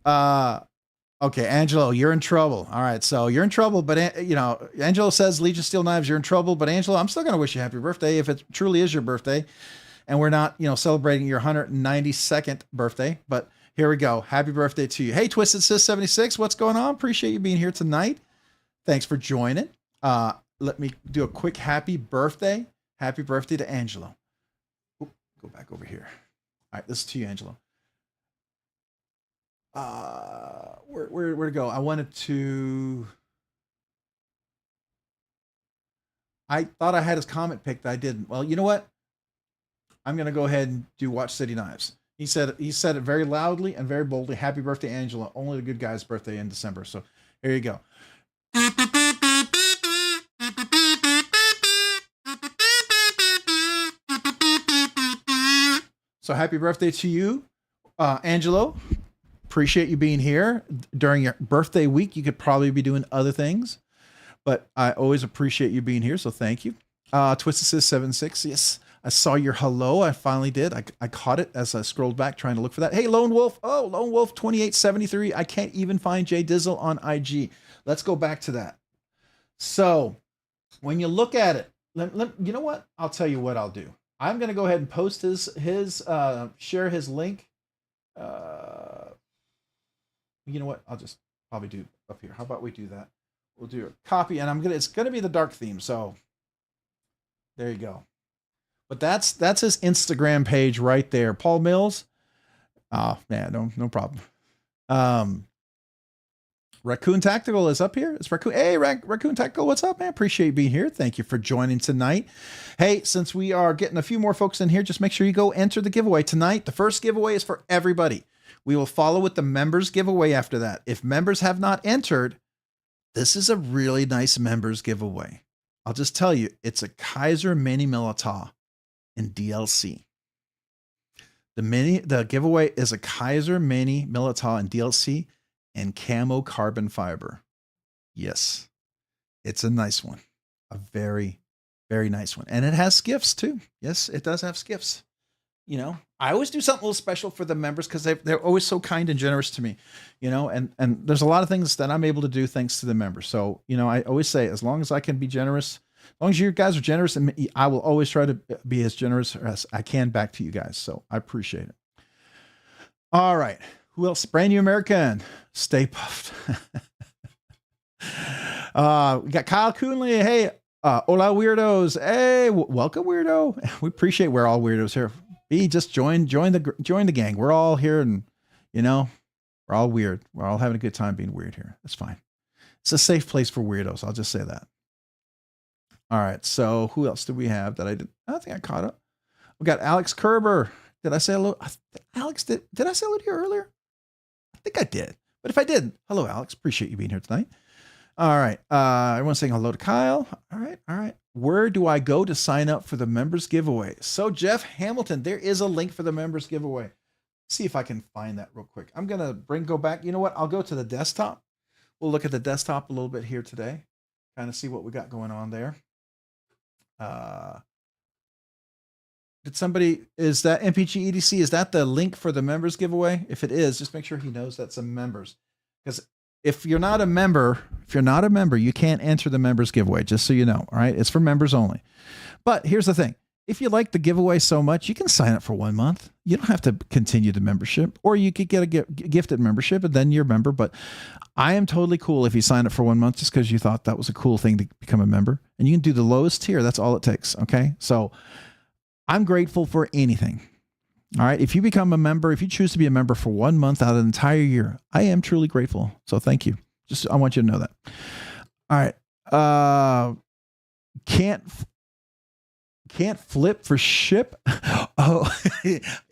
Okay, Angelo, you're in trouble. All right. So, you're in trouble, but, you know, Angelo says Legion Steel Knives, you're in trouble. But, Angelo, I'm still going to wish you a happy birthday if it truly is your birthday. And we're not, you know, celebrating your 192nd birthday. But here we go. Happy birthday to you. Hey, Twisted Sis 76, what's going on? Appreciate you being here tonight. Thanks for joining. Let me do a quick happy birthday. Happy birthday to Angelo. Oop, go back over here. All right, this is to you, Angelo. Where to go? I thought I had his comment picked. I didn't. Well, you know what? I'm going to go ahead and do Watch City Knives. He said it very loudly and very boldly. Happy birthday, Angelo. Only the good guy's birthday in December. So here you go. So happy birthday to you, Angelo. Appreciate you being here during your birthday week. You could probably be doing other things, but I always appreciate you being here. So thank you. Twisted Sis 76. Yes, I saw your hello. I finally did. I caught it as I scrolled back trying to look for that. Hey, Lone Wolf. Oh, Lone Wolf 2873. I can't even find Jay Dizzle on IG. Let's go back to that. So when you look at it, you know what? I'll tell you what I'll do. I'm going to go ahead and post share his link. You know what? I'll just probably do up here. How about we do that? We'll do a copy, and it's going to be the dark theme. So there you go. But that's his Instagram page right there. Paul Mills. Oh, man, no problem. Raccoon Tactical is up here. It's Raccoon. Hey, Raccoon Tactical, what's up, man? Appreciate you being here. Thank you for joining tonight. Hey, since we are getting a few more folks in here, just make sure you go enter the giveaway tonight. The first giveaway is for everybody. We will follow with the members giveaway after that. If members have not entered, this is a really nice members giveaway. I'll just tell you, it's a Kaiser Mini Militao in DLC. The giveaway is a Kaiser Mini Militao in DLC and camo carbon fiber. Yes, it's a nice one. A very, very nice one. And it has skiffs too. Yes, it does have skiffs. You know, I always do something a little special for the members because they're always so kind and generous to me, you know, and there's a lot of things that I'm able to do thanks to the members. So, you know, I always say, as long as I can be generous, as long as you guys are generous, and I will always try to be as generous as I can back to you guys. So I appreciate it. All right. Who else? Brand New American. Stay puffed. We got Kyle Coonley. Hey, hola weirdos. Hey, welcome weirdo. We appreciate we're all weirdos here. Just join the gang. We're all here, and you know, we're all weird. We're all having a good time being weird here. That's fine. It's a safe place for weirdos. I'll just say that. All right. So who else do we have that I think I caught up? We got Alex Kerber. Did I say hello? Alex, did I say hello to you earlier? I think I did. But if I didn't, hello, Alex. Appreciate you being here tonight. All right. Everyone's saying hello to Kyle. All right. Where do I go to sign up for the members giveaway? So Jeff Hamilton, there is a link for the members giveaway. See if I can find that real quick. I'm going to go back. You know what? I'll go to the desktop. We'll look at the desktop a little bit here today. kind of see what we got going on there. Did somebody, is that MPG EDC, is that the link for the members giveaway? If it is, just make sure he knows that's some members. Because if you're not a member, you can't enter the members giveaway, just so you know. All right. It's for members only. But here's the thing. If you like the giveaway so much, you can sign up for 1 month. You don't have to continue the membership, or you could get a gifted membership and then you're a member. But I am totally cool if you sign up for 1 month just because you thought that was a cool thing to become a member. And you can do the lowest tier. That's all it takes. Okay. So I'm grateful for anything. All right. If you become a member, if you choose to be a member for 1 month out of the entire year, I am truly grateful. So thank you. I want you to know that. All right. Can't flip for ship. Oh,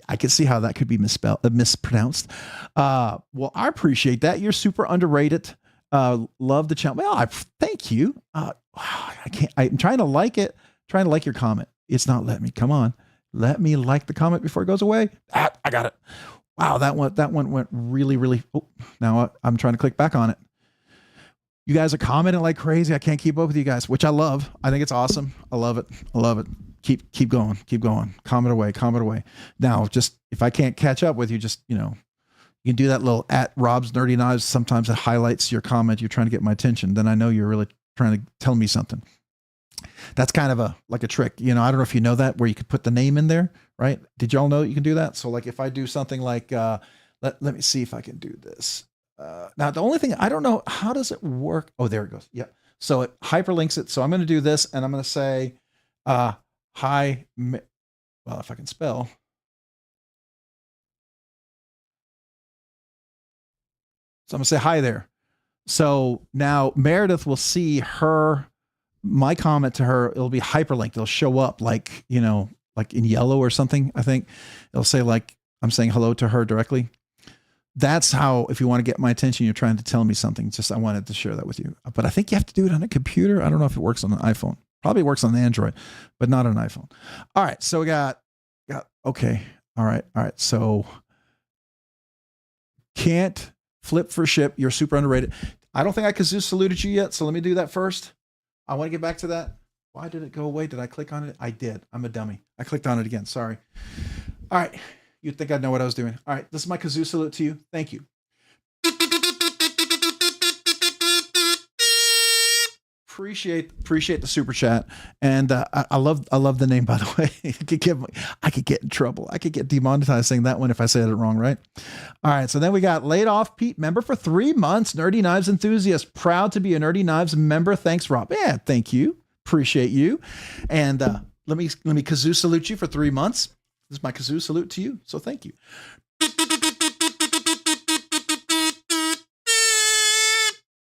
I can see how that could be mispronounced. Well, I appreciate that. You're super underrated. Love the channel. Well, thank you. I'm trying to like it. Trying to like your comment. It's not letting me. Come on. Let me like the comment before it goes away. I got it. Wow. That one went really, really. Oh, now I'm trying to click back on it. You guys are commenting like crazy. I can't keep up with you guys, which I love. I think it's awesome. I love it. I love it. Keep going. Keep going. Comment away. Now, just if I can't catch up with you, just, you can do that little @Rob's Nerdy Knives. Sometimes it highlights your comment. You're trying to get my attention. Then I know you're really trying to tell me something. That's kind of like a trick. I don't know if you know that, where you could put the name in there, right? Did y'all know you can do that? So like if I do something like, let me see if I can do this. Now, the only thing I don't know, how does it work? Oh, there it goes. Yeah. So it hyperlinks it. So I'm going to do this and I'm going to say, hi. Well, if I can spell. So I'm going to say hi there. So now Meredith will see my comment to her. It'll be hyperlinked. It'll show up like in yellow or something. I think it'll say like, I'm saying hello to her directly. That's how, if you want to get my attention, you're trying to tell me something. I wanted to share that with you. But I think you have to do it on a computer. I don't know if it works on an iPhone. Probably works on Android, but not on an iPhone. All right. So we got, okay. All right. So can't flip for ship. You're super underrated. I don't think I kazoo saluted you yet. So let me do that first. I want to get back to that. Why did it go away? Did I click on it? I did. I'm a dummy. I clicked on it again. Sorry. All right. You'd think I'd know what I was doing. All right, this is my kazoo salute to you. Thank you. Appreciate the super chat, and I love the name, by the way. I could get in trouble. I could get demonetized saying that one if I said it wrong, right? All right, so then we got Laid Off Pete, member for 3 months, Nerdy Knives enthusiast, proud to be a Nerdy Knives member. Thanks, Rob. Yeah, thank you. Appreciate you. And let me kazoo salute you for 3 months. This is my kazoo salute to you. So thank you.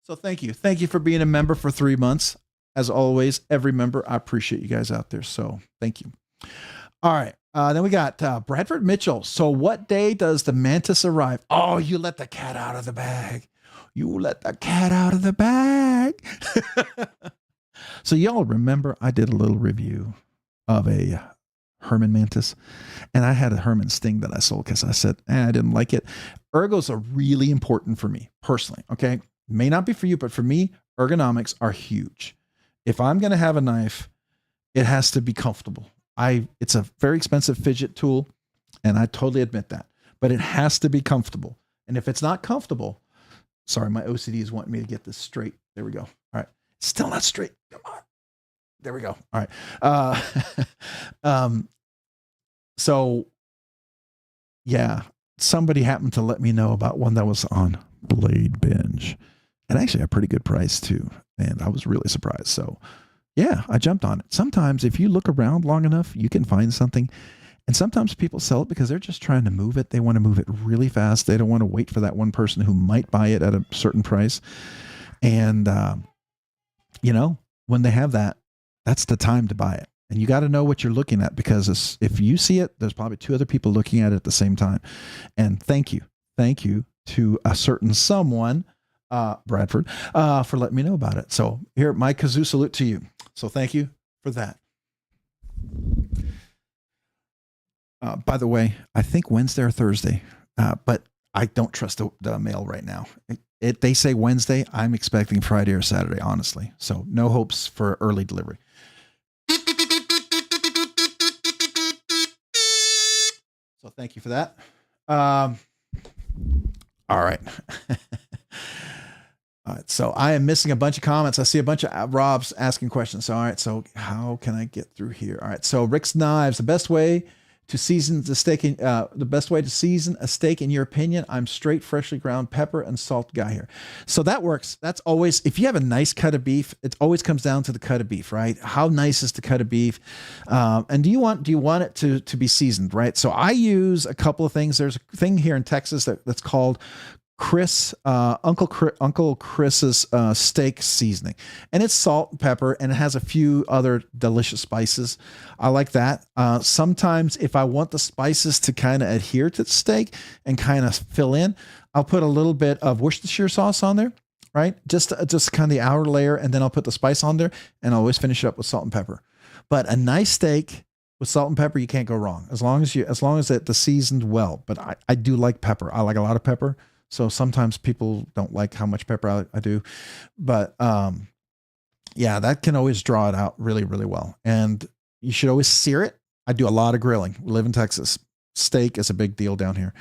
So thank you. Thank you for being a member for 3 months. As always, every member, I appreciate you guys out there. So thank you. All right. Then we got Bradford Mitchell. So what day does the mantis arrive? Oh, you let the cat out of the bag. So y'all remember I did a little review of a Herman mantis, and I had a Herman sting that I sold because I said, I didn't like it. Ergos are really important for me personally. Okay. May not be for you, but for me, ergonomics are huge. If I'm going to have a knife, it has to be comfortable. It's a very expensive fidget tool, and I totally admit that, but it has to be comfortable. And if it's not comfortable, sorry, my OCD is wanting me to get this straight. There we go. All right. Still not straight. Come on. There we go. All right. So yeah, somebody happened to let me know about one that was on BladeBinge, and actually a pretty good price too. And I was really surprised. So yeah, I jumped on it. Sometimes if you look around long enough, you can find something. And sometimes people sell it because they're just trying to move it. They want to move it really fast. They don't want to wait for that one person who might buy it at a certain price. And, when they have that, that's the time to buy it. And you got to know what you're looking at, because if you see it, there's probably 2 other people looking at it at the same time. And thank you to a certain someone, Bradford, for letting me know about it. So here, my kazoo salute to you. So thank you for that. By the way, I think Wednesday or Thursday, but I don't trust the mail right now. They say Wednesday. I'm expecting Friday or Saturday, honestly. So no hopes for early delivery. So thank you for that. All right. All right. So I am missing a bunch of comments. I see a bunch of Rob's asking questions. So, all right. So how can I get through here? All right. So Rick's Knives, the best way to season the steak a steak, in your opinion? I'm straight, freshly ground pepper and salt guy here. So that works. That's always, if you have a nice cut of beef, it always comes down to the cut of beef, right? How nice is the cut of beef? And do you want it to be seasoned, right? So I use a couple of things. There's a thing here in Texas that's called Uncle Chris's steak seasoning, and it's salt and pepper, and it has a few other delicious spices. I like that. Sometimes if I want the spices to kind of adhere to the steak and kind of fill in, I'll put a little bit of Worcestershire sauce on there, right? Just kind of the outer layer, and then I'll put the spice on there, and I'll always finish it up with salt and pepper. But a nice steak with salt and pepper, you can't go wrong as long as it's seasoned well. But I do like pepper. I like a lot of pepper. So sometimes people don't like how much pepper I do, but yeah, that can always draw it out really, really well. And you should always sear it. I do a lot of grilling. We live in Texas. Steak is a big deal down here.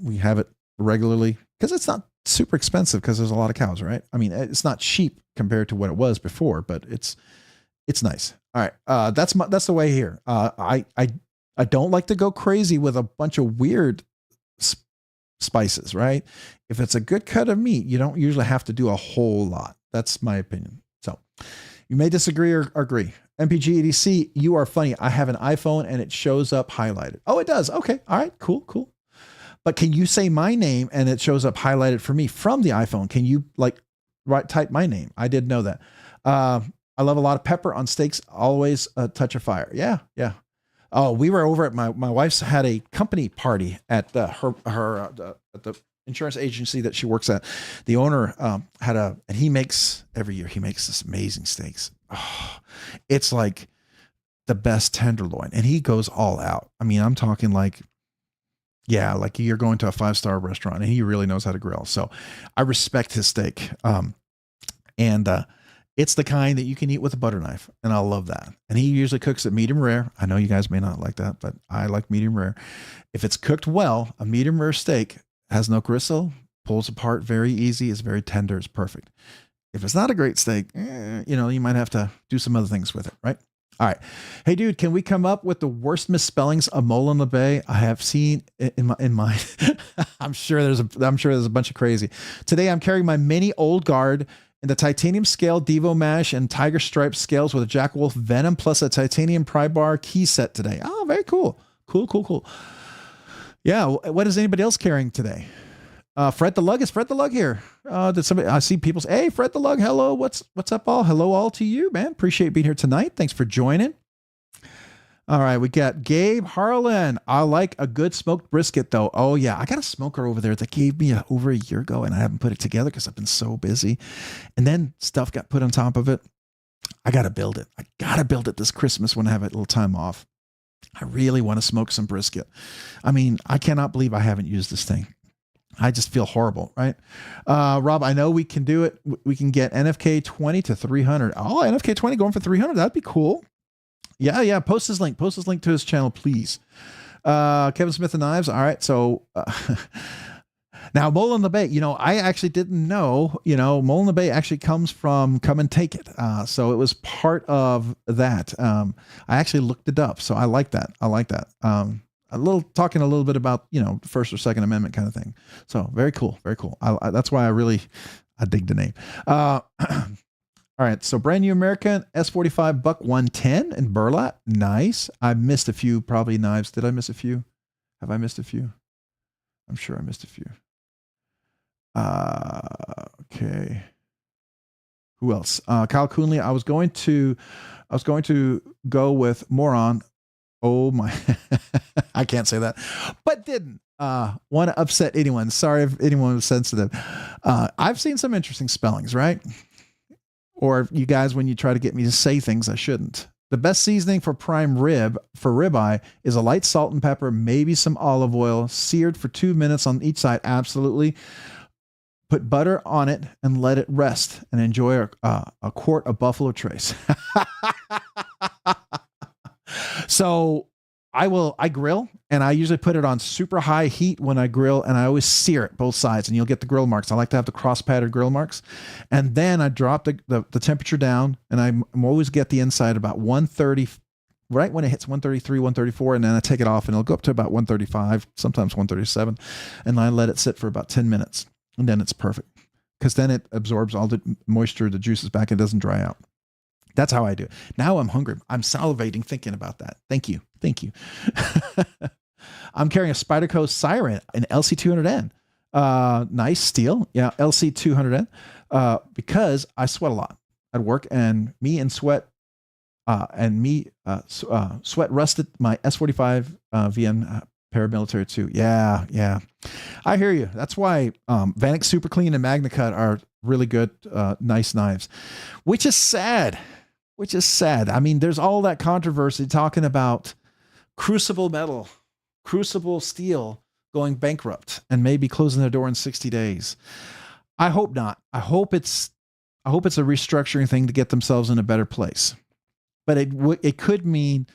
We have it regularly because it's not super expensive because there's a lot of cows, right? I mean, it's not cheap compared to what it was before, but it's nice. All right. That's the way here. I don't like to go crazy with a bunch of weird spices, right? If it's a good cut of meat, you don't usually have to do a whole lot. That's my opinion. So you may disagree or agree. MPG EDC, you are funny. I have an iPhone and it shows up highlighted. Oh, it does. Okay. All right, cool. But can you say my name and it shows up highlighted for me from the iPhone? Can you type my name? I did know that. I love a lot of pepper on steaks. Always a touch of fire. Yeah. Oh, we were over at my wife's had a company party at the insurance agency that she works at. The owner and he makes every year. He makes this amazing steaks. Oh, it's like the best tenderloin, and he goes all out. I mean, I'm talking like you're going to a 5-star restaurant, and he really knows how to grill. So I respect his steak. It's the kind that you can eat with a butter knife, and I love that. And he usually cooks it medium rare. I know you guys may not like that, but I like medium rare. If it's cooked well, a medium rare steak has no gristle, pulls apart very easy, is very tender, it's perfect. If it's not a great steak, you might have to do some other things with it, right? All right. Hey, dude, can we come up with the worst misspellings of Mole in the Bay? I have seen in my I'm sure there's a bunch of crazy. Today I'm carrying my mini Old Guard in the titanium scale Divo Mash and Tiger Stripe scales with a Jack Wolf Venom plus a titanium pry bar key set today. Oh, very cool. Cool. Yeah. What is anybody else carrying today? Fred the Lug. Is Fred the Lug here? I see people say, hey, Fred the Lug. Hello. What's up all? Hello all to you, man. Appreciate being here tonight. Thanks for joining. All right, we got Gabe Harlan. I like a good smoked brisket, though. Oh, yeah. I got a smoker over there that gave me over a year ago, and I haven't put it together because I've been so busy. And then stuff got put on top of it. I got to build it. I got to build it this Christmas when I have a little time off. I really want to smoke some brisket. I mean, I cannot believe I haven't used this thing. I just feel horrible, right? Rob, I know we can do it. We can get NFK 20 to 300. Oh, NFK 20 going for 300. That'd be cool. Yeah. Post his link to his channel, please. Kevin Smith and Knives. All right. So now Mole in the Bay, I actually didn't know, Mole in the Bay actually comes from Come and Take It. So it was part of that. I actually looked it up. So I like that. Talking a little bit about, First or Second Amendment kind of thing. So very cool. That's why I dig the name. All right, so brand new American S45 Buck 110 in burlap. Nice. I missed a few probably knives. Did I miss a few? Have I missed a few? I'm sure I missed a few. Okay. Who else? Kyle Coonley. I was going to go with Moron. Oh my, I can't say that, but didn't want to upset anyone. Sorry if anyone was sensitive. I've seen some interesting spellings, right? Or you guys, when you try to get me to say things I shouldn't. The best seasoning for prime rib for ribeye is a light salt and pepper, maybe some olive oil, seared for 2 minutes on each side. Absolutely. put butter on it and let it rest and enjoy a quart of Buffalo Trace. So I grill, and I usually put it on super high heat when I grill, and I always sear it both sides, and you'll get the grill marks. I like to have the cross patterned grill marks. And then I drop the temperature down, and I'm always get the inside about 130, right when it hits 133, 134, and then I take it off, and it'll go up to about 135, sometimes 137, and I let it sit for about 10 minutes, and then it's perfect, because then it absorbs all the moisture, the juices back, and it doesn't dry out. That's how I do it. Now I'm hungry. I'm salivating thinking about that. Thank you. Thank you. I'm carrying a Spyderco Siren, an LC200N. Nice steel. Yeah, LC200N. Because I sweat a lot at work, and sweat rusted my S45 VN paramilitary too. Yeah. I hear you. That's why Vanek Super Clean and MagnaCut are really good, nice knives, which is sad. I mean, there's all that controversy talking about Crucible Metal, Crucible Steel going bankrupt and maybe closing their door in 60 days. I hope not. I hope it's a restructuring thing to get themselves in a better place. But it could mean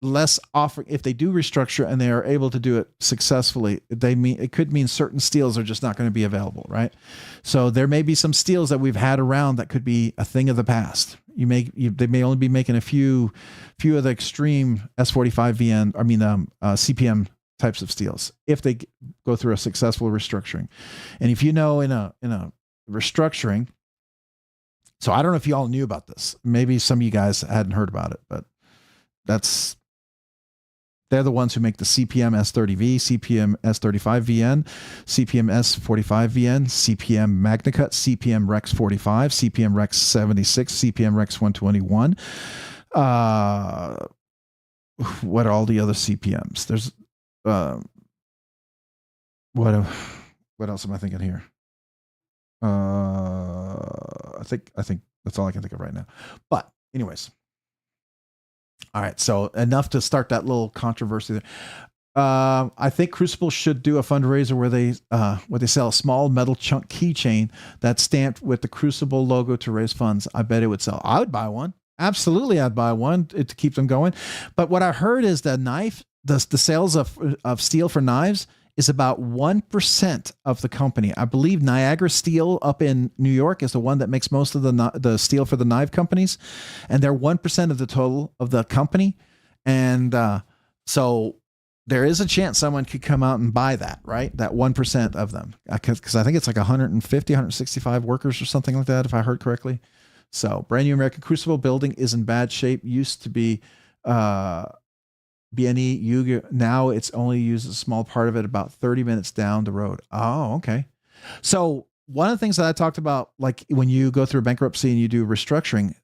less offering if they do restructure and they are able to do it successfully. It could mean certain steels are just not going to be available, right? So there may be some steels that we've had around that could be a thing of the past. They may only be making a few of the extreme S45 CPM types of steels if they go through a successful restructuring. And if you know in a restructuring, so I don't know if you all knew about this. Maybe some of you guys hadn't heard about it, but they're the ones who make the CPM S30V, CPM S35 VN, CPM S45 VN, CPM MagnaCut, CPM Rex 45, CPM Rex 76, CPM Rex 121. What are all the other CPMs? There's what else am I thinking here? I think that's all I can think of right now. But anyways. All right, so enough to start that little controversy there. I think Crucible should do a fundraiser where they sell a small metal chunk keychain that's stamped with the Crucible logo to raise funds. I bet it would sell. I would buy one. Absolutely, I'd buy one to keep them going. But what I heard is the sales of steel for knives is about 1% of the company. I believe Niagara Steel up in New York is the one that makes most of the steel for the knife companies, and they're 1% of the total of the company. And so there is a chance someone could come out and buy that, right? That 1% of them, because I think it's like 150, 165 workers or something like that, if I heard correctly. So brand new American Crucible building is in bad shape. Used to be BNE Yuga. Now it's only used a small part of it, about 30 minutes down the road. Oh, okay. So one of the things that I talked about, like when you go through bankruptcy and you do restructuring,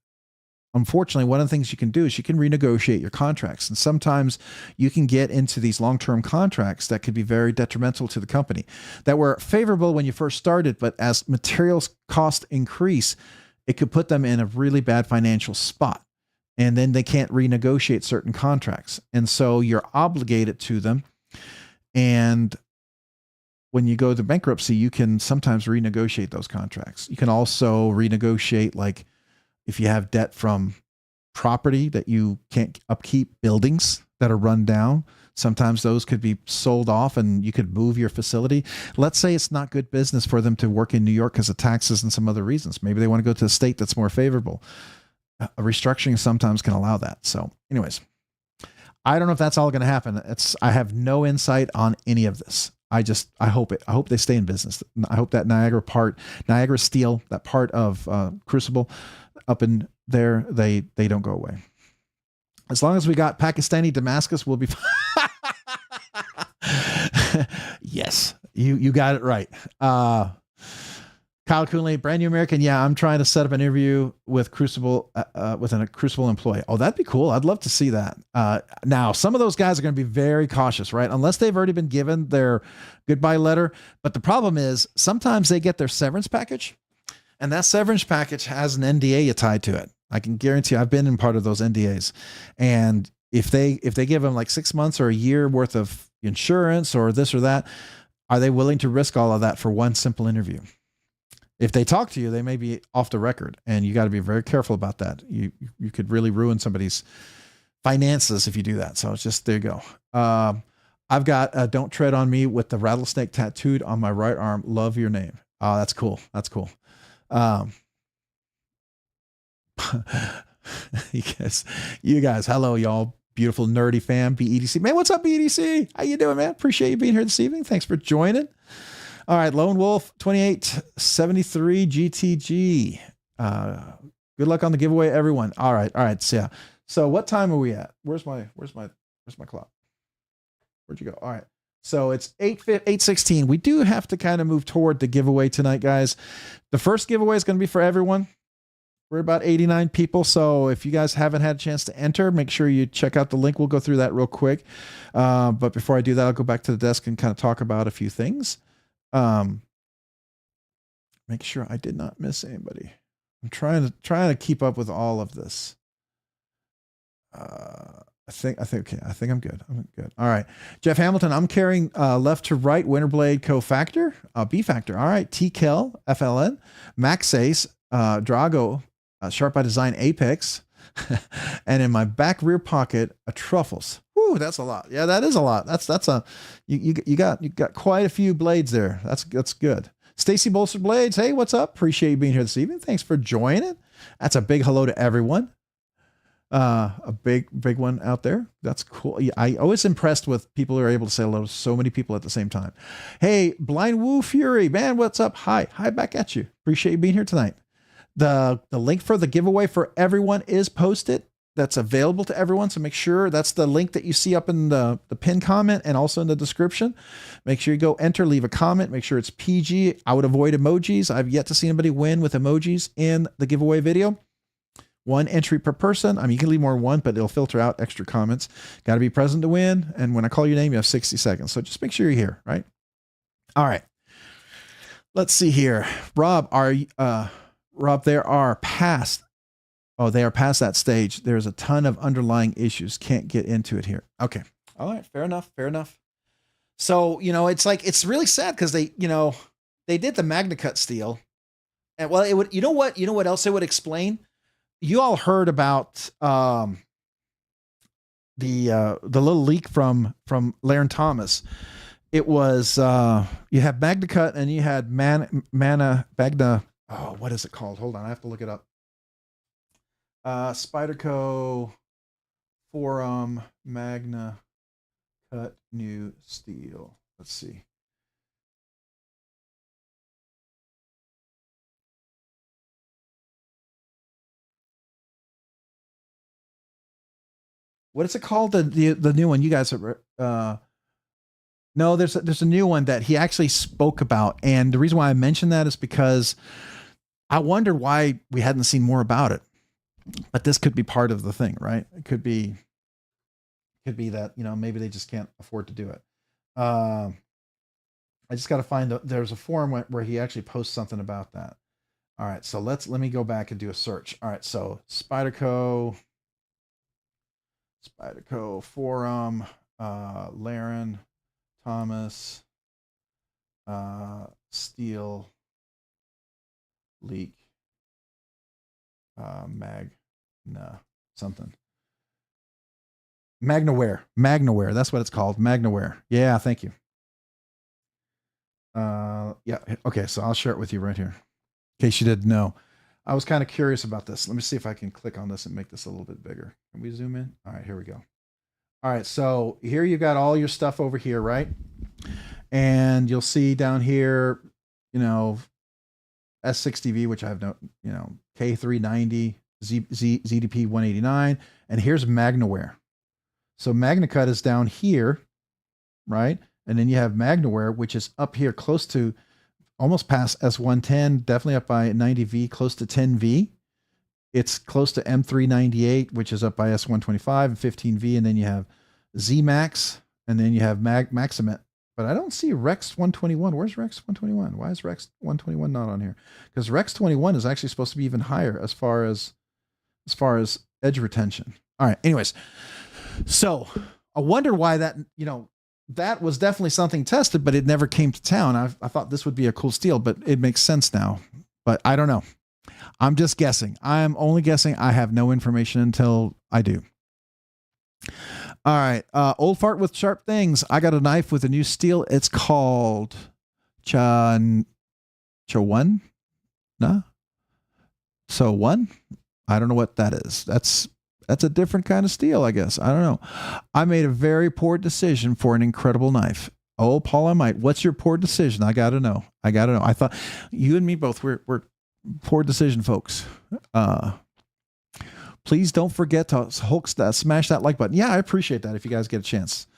unfortunately, one of the things you can do is you can renegotiate your contracts. And sometimes you can get into these long-term contracts that could be very detrimental to the company, that were favorable when you first started, but as materials cost increase, it could put them in a really bad financial spot. And then they can't renegotiate certain contracts. And so you're obligated to them. And when you go to bankruptcy, you can sometimes renegotiate those contracts. You can also renegotiate, like if you have debt from property that you can't upkeep, buildings that are run down, sometimes those could be sold off and you could move your facility. Let's say it's not good business for them to work in New York because of taxes and some other reasons. Maybe they want to go to a state that's more favorable. A restructuring sometimes can allow that. So anyways, I don't know if that's all going to happen. I have no insight on any of this. I hope they stay in business. I hope that Niagara Steel, that part of Crucible up in there, they don't go away. As long as we got Pakistani Damascus, we'll be fine. Yes, you got it right. Kyle Coonley, brand new American. Yeah, I'm trying to set up an interview with Crucible, with a Crucible employee. Oh, that'd be cool. I'd love to see that. Now, some of those guys are going to be very cautious, right? Unless they've already been given their goodbye letter. But the problem is sometimes they get their severance package, and that severance package has an NDA tied to it. I can guarantee I've been in part of those NDAs. And if they give them like 6 months or a year worth of insurance or this or that, are they willing to risk all of that for one simple interview? if they talk to you, they may be off the record, and you got to be very careful about that. You could really ruin somebody's finances if you do that. So it's just, there you go. I've got Don't Tread on Me with the rattlesnake tattooed on my right arm. Love your name. Oh, that's cool. That's cool. You guys, hello, y'all. Beautiful nerdy fam, BEDC. Man, what's up, BEDC? How you doing, man? Appreciate you being here this evening. Thanks for joining. All right, Lone Wolf 2873 GTG. Good luck on the giveaway, everyone. All right. So yeah. So what time are we at? Where's my clock? Where'd you go? All right. So it's 8:16. We do have to kind of move toward the giveaway tonight, guys. The first giveaway is going to be for everyone. We're about 89 people. So if you guys haven't had a chance to enter, make sure you check out the link. We'll go through that real quick. But before I do that, I'll go back to the desk and kind of talk about a few things. Make sure I did not miss anybody. I'm trying to keep up with all of this. I think okay. I think I'm good. I'm good. All right. Jeff Hamilton, I'm carrying left to right Winterblade Co-Factor, B-Factor. All right. T-Kel, FLN, Max Ace, Drago, Sharp by Design Apex, and in my back rear pocket, a Truffles. Woo, that's a lot. Yeah, that is a lot. That's a you got quite a few blades there. That's good. Stacy Bolster Blades, hey, what's up? Appreciate you being here this evening. Thanks for joining. That's a big hello to everyone. A big one out there. That's cool. I always impressed with people who are able to say hello to so many people at the same time. Hey, Blind Woo Fury, man, what's up? Hi back at you. Appreciate you being here tonight. The link for the giveaway for everyone is posted. That's available to everyone. So make sure that's the link that you see up in the pinned comment and also in the description. Make sure you go enter, leave a comment. Make sure it's PG. I would avoid emojis. I've yet to see anybody win with emojis in the giveaway video. 1 entry per person. I mean, you can leave more than one, but it'll filter out extra comments. Got to be present to win. And when I call your name, you have 60 seconds. So just make sure you're here, right? All right. Let's see here. Rob, they are past that stage. There's a ton of underlying issues. Can't get into it here. Okay. All right. Fair enough. So, it's really sad because they did the Magna Cut steel. And well, it would, you know what else it would explain? You all heard about the little leak from Laren Thomas. It was you have Magna Cut and you had Magna. Oh, what is it called? Hold on, I have to look it up. Spyderco Forum Magna Cut new steel. Let's see. What is it called? The new one you guys are. No, there's a new one that he actually spoke about, and the reason why I mentioned that is because I wondered why we hadn't seen more about it. But this could be part of the thing, right? It could be that maybe they just can't afford to do it. I just got to find there's a forum where he actually posts something about that. All right, so let me go back and do a search. All right, so Spyderco Forum, Laren Thomas, steel leak, Magna something. Magnaware. That's what it's called. Magnaware. Yeah, thank you. Yeah. Okay, so I'll share it with you right here. In case you didn't know. I was kind of curious about this. Let me see if I can click on this and make this a little bit bigger. Can we zoom in? All right, here we go. All right, so here you got all your stuff over here, right? And you'll see down here, S60V, which I have no, K390, ZDP 189, and here's Magnaware. So Magna Cut is down here, right? And then you have Magnaware, which is up here close to almost past S110, definitely up by 90V, close to 10V. It's close to M398, which is up by S125 and 15V. And then you have ZMax, and then you have Maximate. But I don't see Rex 121. Where's Rex 121? Why is Rex 121 not on here? Because Rex 21 is actually supposed to be even higher as far as edge retention. All right. Anyways, so I wonder why that, that was definitely something tested, but it never came to town. I thought this would be a cool steel, but it makes sense now. but I don't know. I'm just guessing. I'm only guessing. I have no information until I do. All right. Old fart with sharp things. I got a knife with a new steel. It's called Chawan. No. So one. I don't know what that is. That's a different kind of steel, I guess. I don't know. I made a very poor decision for an incredible knife. Oh, Paul, I might. What's your poor decision? I got to know. I thought you and me both we're poor decision folks. Please don't forget to smash that like button. Yeah, I appreciate that if you guys get a chance.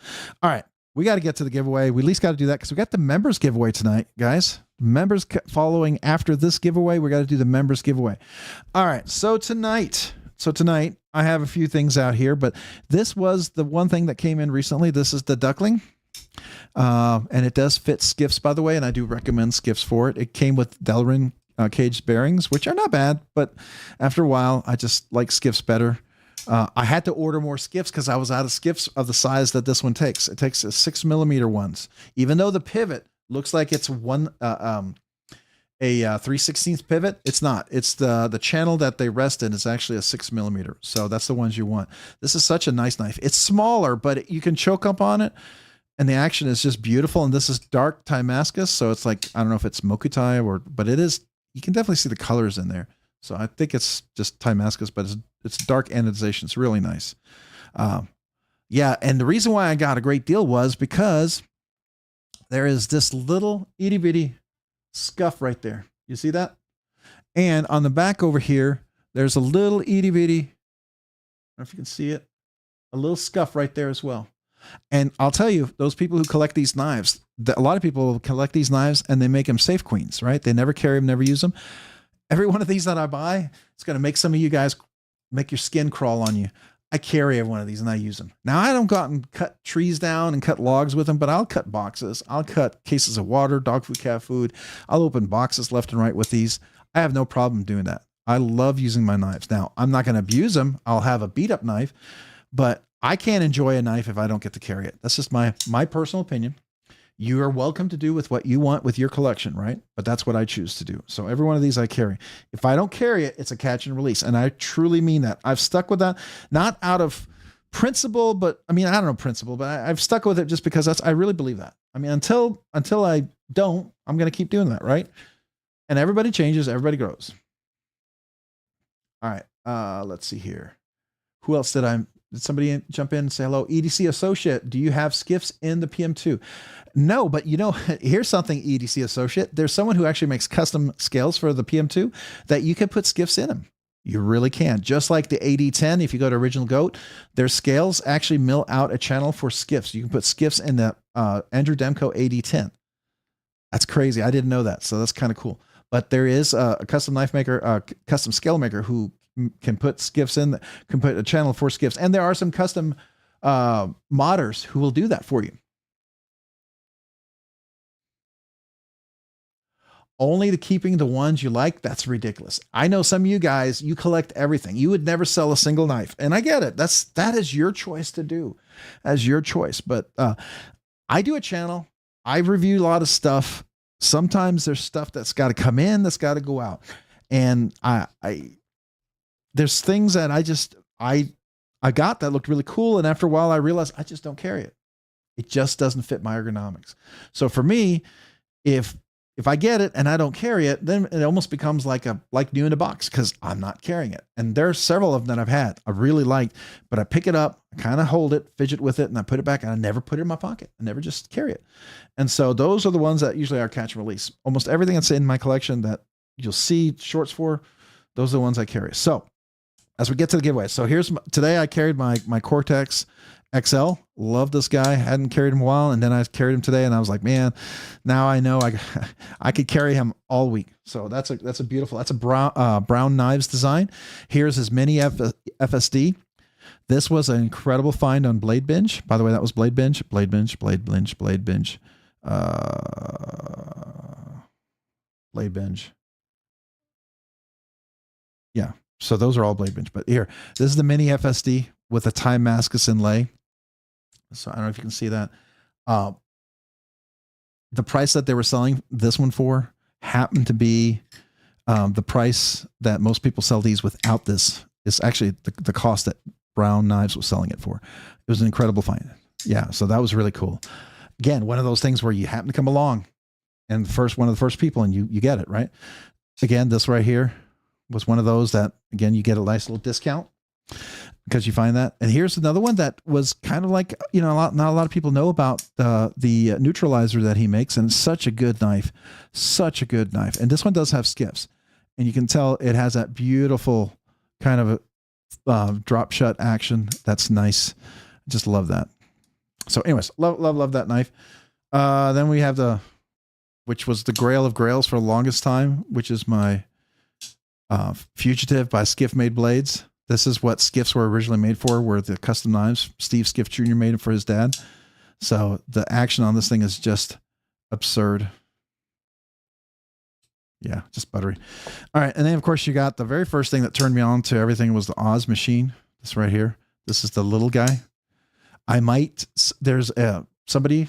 All right. We got to get to the giveaway. We at least got to do that because we got the members giveaway tonight, guys. Members following after this giveaway, we got to do the members giveaway. All right. So tonight, I have a few things out here, but this was the one thing that came in recently. This is the duckling. And it does fit skiffs, by the way, and I do recommend skiffs for it. It came with Delrin caged bearings, which are not bad, but after a while, I just like skiffs better. I had to order more skiffs because I was out of skiffs of the size that this one takes. It takes a 6mm ones, even though the pivot looks like it's a 3/16 pivot. It's not. It's the channel that they rest in is actually a 6mm. So that's the ones you want. This is such a nice knife. It's smaller, but you can choke up on it. And the action is just beautiful. And this is dark Damascus. So it's like, I don't know if it's Mokutai but it is, you can definitely see the colors in there. So I think it's just Damascus, but it's dark anodization. It's really nice. Yeah. And the reason why I got a great deal was because there is this little itty bitty scuff right there. You see that? And on the back over here, there's a little itty bitty, I don't know if you can see it, a little scuff right there as well. And I'll tell you, those people who collect these knives, a lot of people collect these knives and they make them safe queens, right? They never carry them, never use them. Every one of these that I buy, it's going to make some of you guys make your skin crawl on you. I carry every one of these and I use them. Now, I don't go out and cut trees down and cut logs with them, but I'll cut boxes. I'll cut cases of water, dog food, cat food. I'll open boxes left and right with these. I have no problem doing that. I love using my knives. Now, I'm not going to abuse them. I'll have a beat up knife, but I can't enjoy a knife if I don't get to carry it. That's just my personal opinion. You are welcome to do with what you want with your collection, right? But that's what I choose to do. So every one of these I carry. If I don't carry it, it's a catch and release. And I truly mean that. I've stuck with that, not out of principle, but I mean, I don't know principle, but I've stuck with it just because I really believe that. I mean, until I don't, I'm going to keep doing that, right? And everybody changes, everybody grows. All right. Let's see here. Who else did somebody jump in and say hello? EDC Associate, do you have skiffs in the PM2? No, but you know, here's something, EDC Associate. There's someone who actually makes custom scales for the PM2 that you can put skiffs in them. You really can. Just like the AD10, if you go to Original Goat, their scales actually mill out a channel for skiffs. You can put skiffs in the Andrew Demko AD10. That's crazy. I didn't know that. So that's kind of cool. But there is a custom knife maker, custom scale maker who can put skiffs in, can put a channel for skiffs. And there are some custom modders who will do that for you. Only to keeping the ones you like, that's ridiculous. I know some of you guys, you collect everything. You would never sell a single knife. And I get it. That is your choice to do. As your choice. But I do a channel. I review a lot of stuff. Sometimes there's stuff that's got to come in, that's got to go out. And there's things that I got that looked really cool. And after a while, I realized I just don't carry it. It just doesn't fit my ergonomics. So for me, if I get it and I don't carry it, then it almost becomes like new in a box because I'm not carrying it. And there are several of them that I've had, I really liked, but I pick it up, kind of hold it, fidget with it, and I put it back and I never put it in my pocket. I never just carry it. And so those are the ones that usually are catch and release. Almost everything that's in my collection that you'll see shorts for, those are the ones I carry. So as we get to the giveaway. So today I carried my Cortex XL. Love this guy. Hadn't carried him a while. And then I carried him today and I was like, man, now I know I could carry him all week. So that's a beautiful, that's a Brown Knives design. Here's his mini FSD. This was an incredible find on BladeBinge. By the way, that was BladeBinge. BladeBinge. Yeah. So those are all BladeBinge, but here, this is the mini FSD with a Damascus inlay. So I don't know if you can see that. The price that they were selling this one for happened to be the price that most people sell these without this is actually the cost that Brown Knives was selling it for. It was an incredible find. Yeah, so that was really cool. Again, one of those things where you happen to come along and one of the first people and you get it, right? Again, this right here was one of those that, again, you get a nice little discount because you find that. And here's another one that was kind of like, not a lot of people know about the neutralizer that he makes. And it's such a good knife, such a good knife. And this one does have skiffs. And you can tell it has that beautiful kind of a drop shut action. That's nice. Just love that. So anyways, love that knife. Then we have which was the grail of grails for the longest time, which is my Fugitive by Skiff Made Blades. This is what skiffs were originally made for, were the custom knives. Steve Skiff Jr. made them for his dad. So the action on this thing is just absurd. Yeah, just buttery. All right. And then, of course, you got the very first thing that turned me on to everything was the Oz machine. This right here. This is the little guy. There's somebody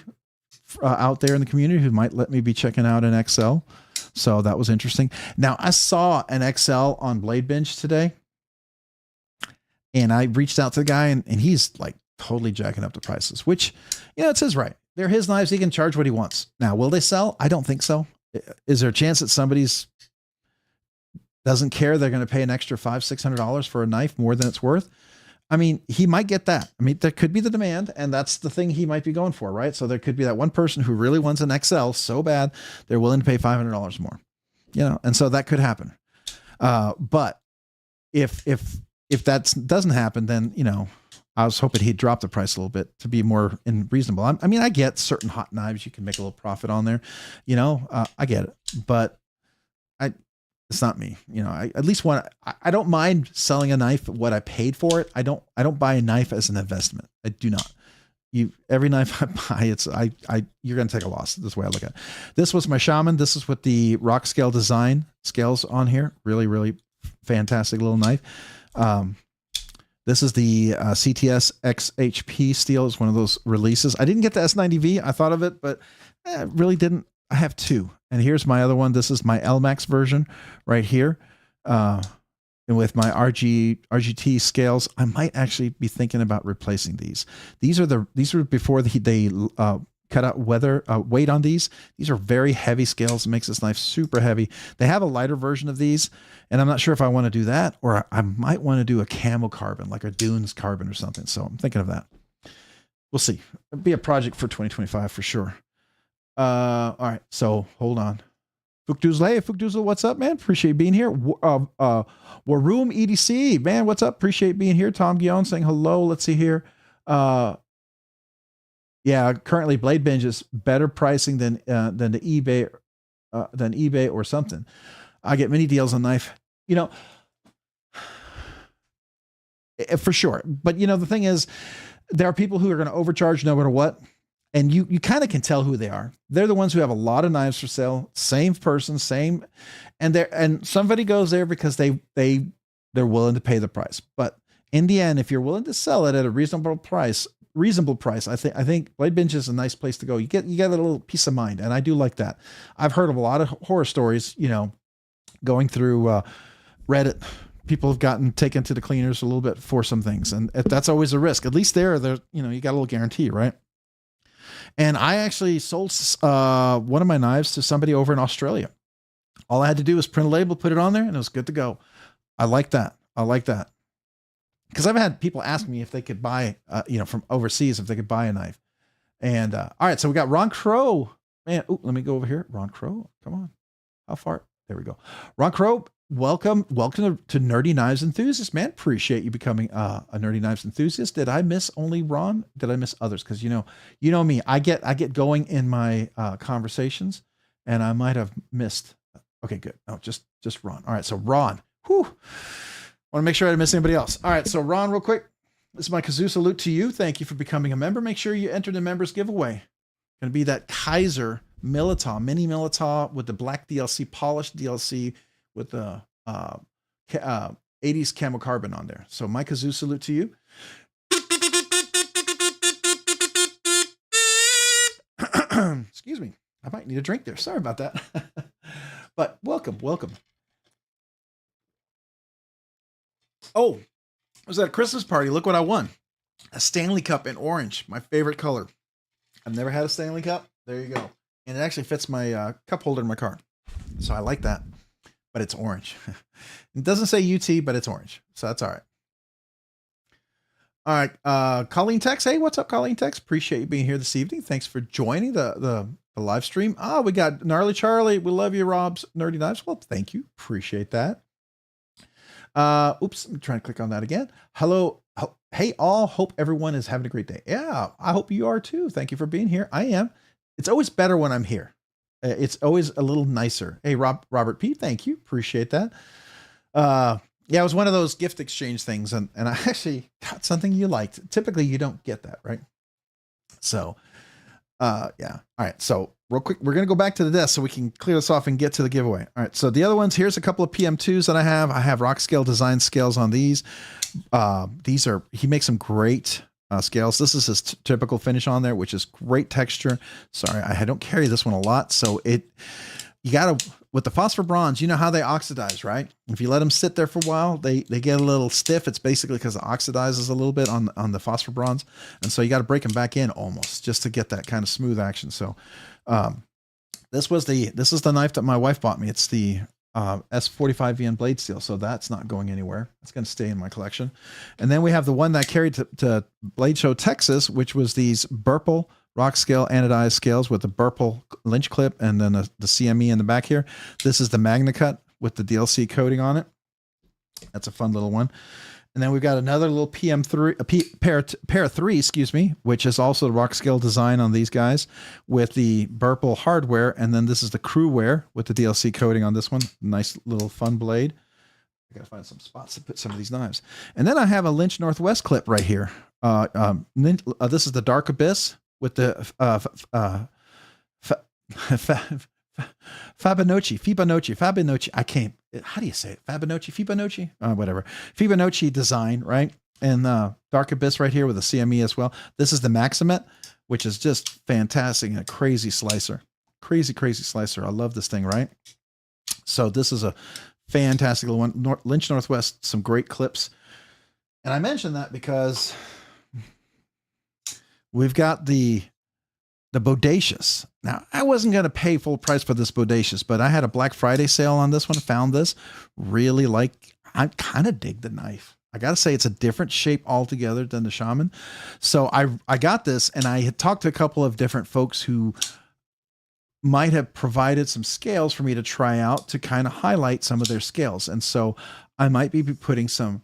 out there in the community who might let me be checking out an XL. So that was interesting. Now, I saw an XL on BladeBinge today. And I reached out to the guy and he's like totally jacking up the prices, which, it's his right. They're his knives. He can charge what he wants. Now, will they sell? I don't think so. Is there a chance that somebody's doesn't care? They're going to pay an extra $500-$600 for a knife more than it's worth. I mean, he might get that. I mean, there could be the demand, and that's the thing he might be going for, right? So there could be that one person who really wants an XL so bad, they're willing to pay $500 more, and so that could happen. But if that doesn't happen, then, I was hoping he'd drop the price a little bit to be more reasonable. I mean, I get certain hot knives you can make a little profit on there, I get it, but it's not me. I at least I don't mind selling a knife what I paid for it. I don't buy a knife as an investment. I do not. Every knife I buy, you're going to take a loss. This is the way I look at it. This was my Shaman. This is with the Rockscale Design scales on here. Really, really fantastic little knife. This is the CTS XHP steel. It's one of those releases. I didn't get the S90V. I thought of it, but I really didn't. I have two. And here's my other one. This is my LMAX version right here. And with my RGT scales, I might actually be thinking about replacing these. These were before they cut out weight on these. These are very heavy scales. It makes this knife super heavy. They have a lighter version of these, and I'm not sure if I want to do that, or I might want to do a camo carbon, like a Dunes carbon or something. So I'm thinking of that. We'll see. It'll be a project for 2025 for sure. All right. So hold on. Fukduzle, hey, Fukduzle, what's up, man? Appreciate being here. Waroom EDC, man, what's up? Appreciate being here. Tom Guillaume saying hello. Let's see here. Yeah, currently BladeBinge is better pricing than eBay or something. I get many deals on knife, for sure. But the thing is, there are people who are going to overcharge no matter what. And you kind of can tell who they are. They're the ones who have a lot of knives for sale. Same person, and somebody goes there because they're willing to pay the price. But in the end, if you're willing to sell it at a reasonable price, I think BladeBinge is a nice place to go. You get a little peace of mind, and I do like that. I've heard of a lot of horror stories, going through Reddit. People have gotten taken to the cleaners a little bit for some things, and that's always a risk. At least there, you got a little guarantee, right? And I actually sold one of my knives to somebody over in Australia. All I had to do was print a label, put it on there, and it was good to go. I like that. Because I've had people ask me if they could buy, from overseas, if they could buy a knife. And all right, so we got Ron Crow. Man, let me go over here. Ron Crow, come on. How far? There we go. Ron Crow, welcome to Nerdy Knives Enthusiast, man. Appreciate you becoming a Nerdy Knives Enthusiast. Did I miss only Ron? Did I miss others? Because you know me. I get going in my conversations, and I might have missed. Okay, good. No, just Ron. All right, so Ron. Whew. Want to make sure I didn't miss anybody else. All right, so Ron, real quick. This is my kazoo salute to you. Thank you for becoming a member. Make sure you enter the members giveaway. Going to be that Kaiser Militaw, mini Militaw with the black DLC, polished DLC with the 80s camo carbon on there. So my kazoo salute to you. Excuse me. I might need a drink there. Sorry about that. But welcome. Oh, I was at a Christmas party. Look what I won. A Stanley Cup in orange, my favorite color. I've never had a Stanley Cup. There you go. And it actually fits my cup holder in my car. So I like that. But it's orange. It doesn't say UT, but it's orange. So that's all right. All right. Colleen Tex. Hey, what's up, Colleen Tex? Appreciate you being here this evening. Thanks for joining the live stream. We got Gnarly Charlie. We love you, Rob's Nerdy Knives. Well, thank you. Appreciate that. Oops, I'm trying to click on that again. Hello. Hey, all. Hope everyone is having a great day. Yeah, I hope you are too. Thank you for being here. I am. It's always better when I'm here. It's always a little nicer. Hey, Robert P. Thank you. Appreciate that. Yeah, it was one of those gift exchange things, and I actually got something you liked. Typically, you don't get that, right? So, yeah. All right. So real quick, we're going to go back to the desk so we can clear this off and get to the giveaway. All right. So the other ones, here's a couple of PM2s that I have. I have Rockscale Design scales on these. He makes some great scales. This is his typical finish on there, which is great texture. Sorry, I don't carry this one a lot. So you got to, with the phosphor bronze, you know how they oxidize, right? If you let them sit there for a while, they get a little stiff. It's basically because it oxidizes a little bit on the phosphor bronze. And so you got to break them back in almost just to get that kind of smooth action. So, this is the knife that my wife bought me. It's the S45VN blade steel. So that's not going anywhere. It's going to stay in my collection. And then we have the one that I carried to Blade Show, Texas, which was these Burple Rockscale anodized scales with the Burple lynch clip and then the CME in the back here. This is the Magna Cut with the DLC coating on it. That's a fun little one. And then we've got another little PM3 pair of three, excuse me, which is also the Rockscale design on these guys with the Burple hardware. And then this is the crew wear with the DLC coating on this one. Nice little fun blade. I gotta find some spots to put some of these knives. And then I have a Lynch Northwest clip right here. This is the Dark Abyss with the Fibonacci. I can't. How do you say it? Fibonacci. Whatever. Fibonacci design, right? And Dark Abyss right here with a CME as well. This is the Maximet, which is just fantastic and a crazy slicer. Crazy slicer. I love this thing, right? So this is a fantastic little one. Lynch Northwest, some great clips. And I mentioned that because we've got the Bodacious. Now, I wasn't going to pay full price for this Bodacious, but I had a Black Friday sale on this one. Found this. Really I kind of dig the knife. I got to say it's a different shape altogether than the Shaman. So I got this, and I had talked to a couple of different folks who might have provided some scales for me to try out to kind of highlight some of their scales. And so I might be putting some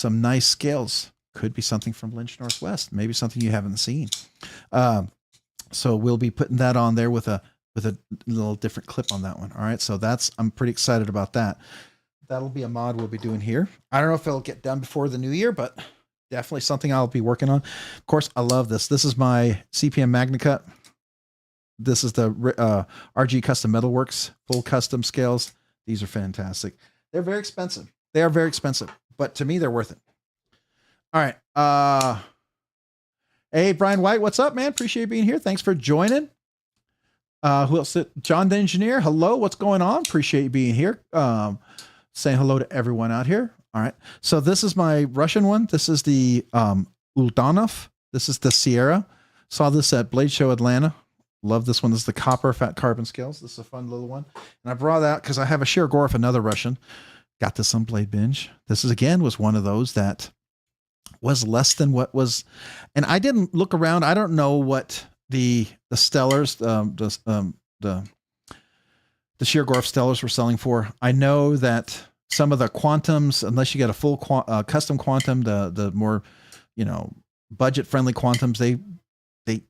nice scales. Could be something from Lynch Northwest, maybe something you haven't seen. So we'll be putting that on there with a little different clip on that one. All right. So I'm pretty excited about that. That'll be a mod we'll be doing here. I don't know if it'll get done before the new year, but definitely something I'll be working on. Of course, I love this. This is my CPM Magna Cut. This is the RG Custom Metalworks full custom scales. These are fantastic. They're very expensive. They are very expensive, but to me, they're worth it. All right. Hey, Brian White, what's up, man? Appreciate you being here. Thanks for joining. Who else? John the Engineer. Hello, what's going on? Appreciate you being here. Saying hello to everyone out here. All right. So this is my Russian one. This is the Uldanov. This is the Sierra. Saw this at Blade Show Atlanta. Love this one. This is the copper fat carbon scales. This is a fun little one. And I brought out because I have a Shirogorov, another Russian. Got this on Blade Binge. This was one of those that was less than what was, and I didn't look around. I don't know what the Stellars, the Shirogorov Stellars were selling for. I know that some of the Quantums, unless you get a full custom Quantum, the more, budget friendly Quantums, they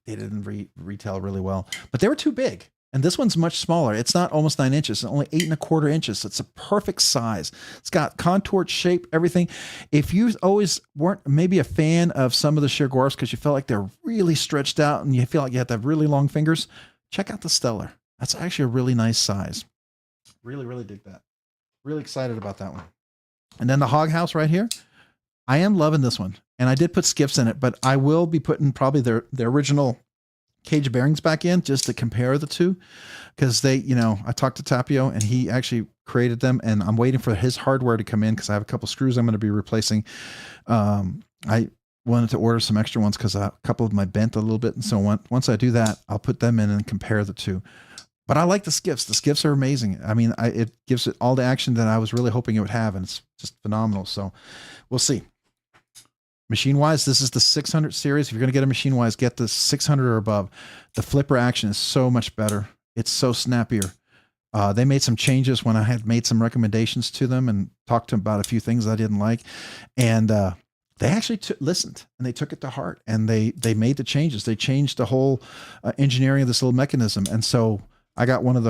didn't retail really well, but they were too big. And this one's much smaller. It's not almost 9 inches. It's only 8¼ inches. It's a perfect size. It's got contoured shape, everything. If you always weren't maybe a fan of some of the Shirogorovs because you felt like they're really stretched out and you feel like you have to have really long fingers, check out the Stellar. That's actually a really nice size. Really dig that. Really excited about that one. And then the Hog House right here. I am loving this one. And I did put skiffs in it, but I will be putting probably their original cage bearings back in just to compare the two, because I talked to Tapio and he actually created them, and I'm waiting for his hardware to come in because I have a couple screws I'm going to be replacing. I wanted to order some extra ones because a couple of them I bent a little bit, and so once I do that, I'll put them in and compare the two. But I like the skiffs. The skiffs are amazing. I mean, it gives it all the action that I was really hoping it would have, and it's just phenomenal. So we'll see. Machine-wise, this is the 600 series. If you're going to get a machine-wise, get the 600 or above. The flipper action is so much better. It's so snappier. They made some changes when I had made some recommendations to them and talked to them about a few things I didn't like. And they actually listened, and they took it to heart, and they made the changes. They changed the whole engineering of this little mechanism. And so I got one of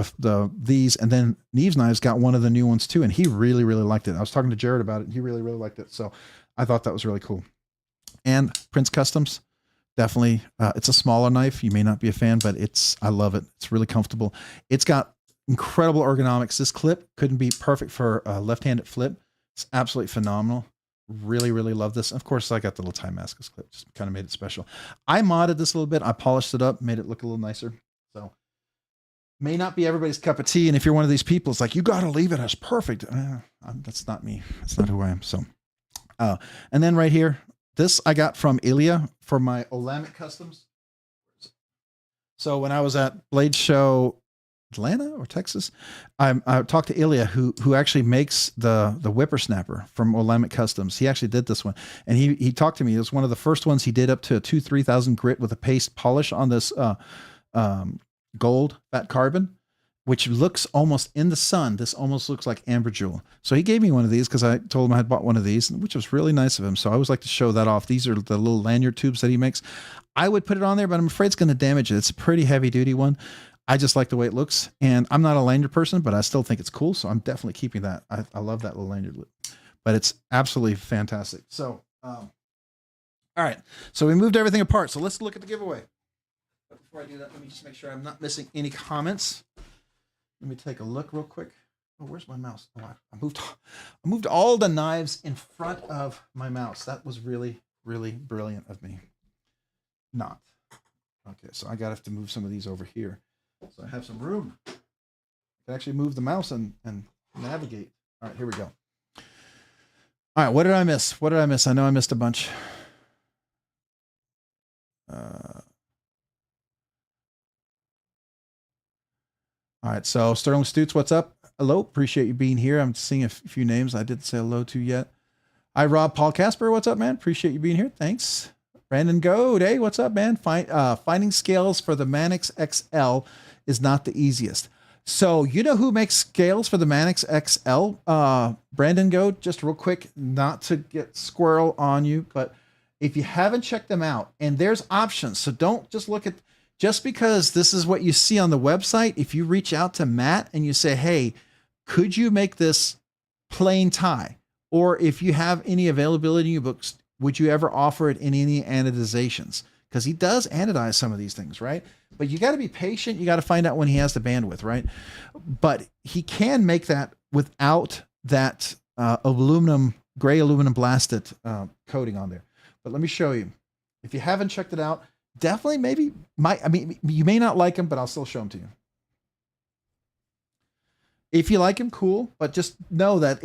these, and then Neves Knives got one of the new ones too, and he really, really liked it. I was talking to Jared about it, and he really, really liked it. So I thought that was really cool. And Prince Customs, definitely. It's a smaller knife. You may not be a fan, but I love it. It's really comfortable. It's got incredible ergonomics. This clip couldn't be perfect for a left-handed flip. It's absolutely phenomenal. Really, really love this. Of course, I got the little Time Mascus clip. Just kind of made it special. I modded this a little bit. I polished it up, made it look a little nicer. So may not be everybody's cup of tea. And if you're one of these people, it's like, you got to leave it as perfect. That's not me. That's not who I am. So, and then right here, this I got from Ilya for my Olamic Customs. So when I was at Blade Show, Atlanta or Texas, I talked to Ilya, who actually makes the whippersnapper from Olamic Customs. He actually did this one, and he talked to me. It was one of the first ones he did, up to a 2-3000 grit with a paste polish on this gold fat carbon, which looks almost in the sun. This almost looks like amber jewel. So he gave me one of these because I told him I had bought one of these, which was really nice of him. So I always like to show that off. These are the little lanyard tubes that he makes. I would put it on there, but I'm afraid it's going to damage it. It's a pretty heavy duty one. I just like the way it looks, and I'm not a lanyard person, but I still think it's cool. So I'm definitely keeping that. I love that little lanyard, but it's absolutely fantastic. So, all right. So we moved everything apart. So let's look at the giveaway. But before I do that, let me just make sure I'm not missing any comments. Let me take a look real quick. Oh, where's my mouse? Oh, I moved all the knives in front of my mouse. That was really, really brilliant of me. Not. Okay, so I got to have to move some of these over here. So I have some room. I can actually move the mouse and navigate. All right, here we go. All right, what did I miss? What did I miss? I know I missed a bunch. All right, so Sterling Stutes, what's up? Hello, appreciate you being here. I'm seeing a few names I didn't say hello to yet. Hi, Rob Paul Casper, what's up, man? Appreciate you being here. Thanks. Brandon Goat, hey, what's up, man? Finding scales for the Manix XL is not the easiest. So you know who makes scales for the Manix XL? Brandon Goat, just real quick, not to get squirrel on you, but if you haven't checked them out, and there's options, so don't just look at, just because this is what you see on the website, if you reach out to Matt and you say, hey, could you make this plain tie? Or if you have any availability in your books, would you ever offer it in any anodizations? Because he does anodize some of these things, right? But you got to be patient. You got to find out when he has the bandwidth, right? But he can make that without that gray aluminum blasted coating on there. But let me show you. If you haven't checked it out, definitely you may not like him, but I'll still show him to you. If you like him, cool, but just know that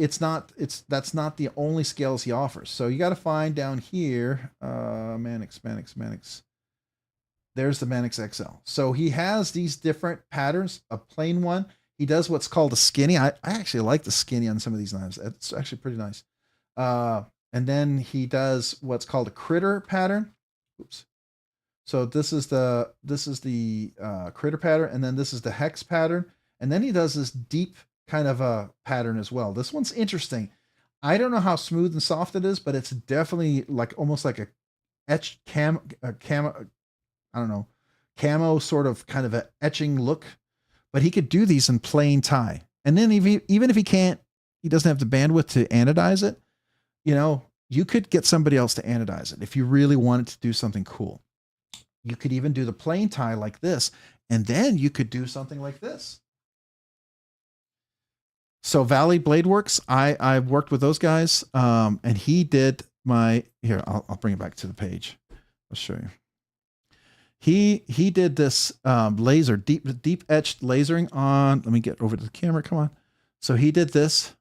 that's not the only scales he offers. So you got to find down here, Manix. There's the Manix XL. So he has these different patterns, a plain one. He does what's called a skinny. I actually like the skinny on some of these knives. It's actually pretty nice. And then he does what's called a critter pattern. Oops. So this is the critter pattern, and then this is the hex pattern. And then he does this deep kind of a pattern as well. This one's interesting. I don't know how smooth and soft it is, but it's definitely like almost like a etched camo, I don't know, camo sort of kind of a etching look. But he could do these in plain tie. And then even if he doesn't have the bandwidth to anodize it, you could get somebody else to anodize it if you really wanted to do something cool. You could even do the plain tie like this, and then you could do something like this. So Valley Blade Works, I've worked with those guys, and he did here, I'll bring it back to the page. I'll show you. He did this laser, deep etched lasering on, let me get over to the camera, come on. So he did this,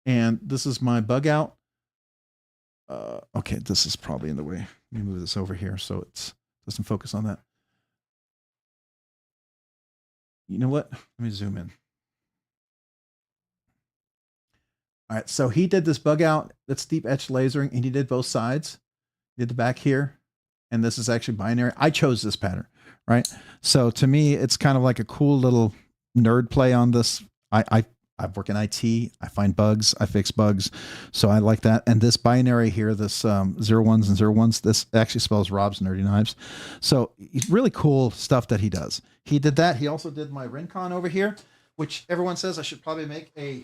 and this is my bug out. Okay, this is probably in the way. Let me move this over here so it doesn't focus on that. You know what? Let me zoom in. All right, so he did this bug out. That's deep etch lasering, and he did both sides. He did the back here, and this is actually binary. I chose this pattern, right? So to me, it's kind of like a cool little nerd play on this. I work in IT. I find bugs. I fix bugs. So I like that. And this binary here, this 01s and 01s, this actually spells Rob's Nerdy Knives. So really cool stuff that he does. He did that. He also did my Rincon over here, which everyone says I should probably make my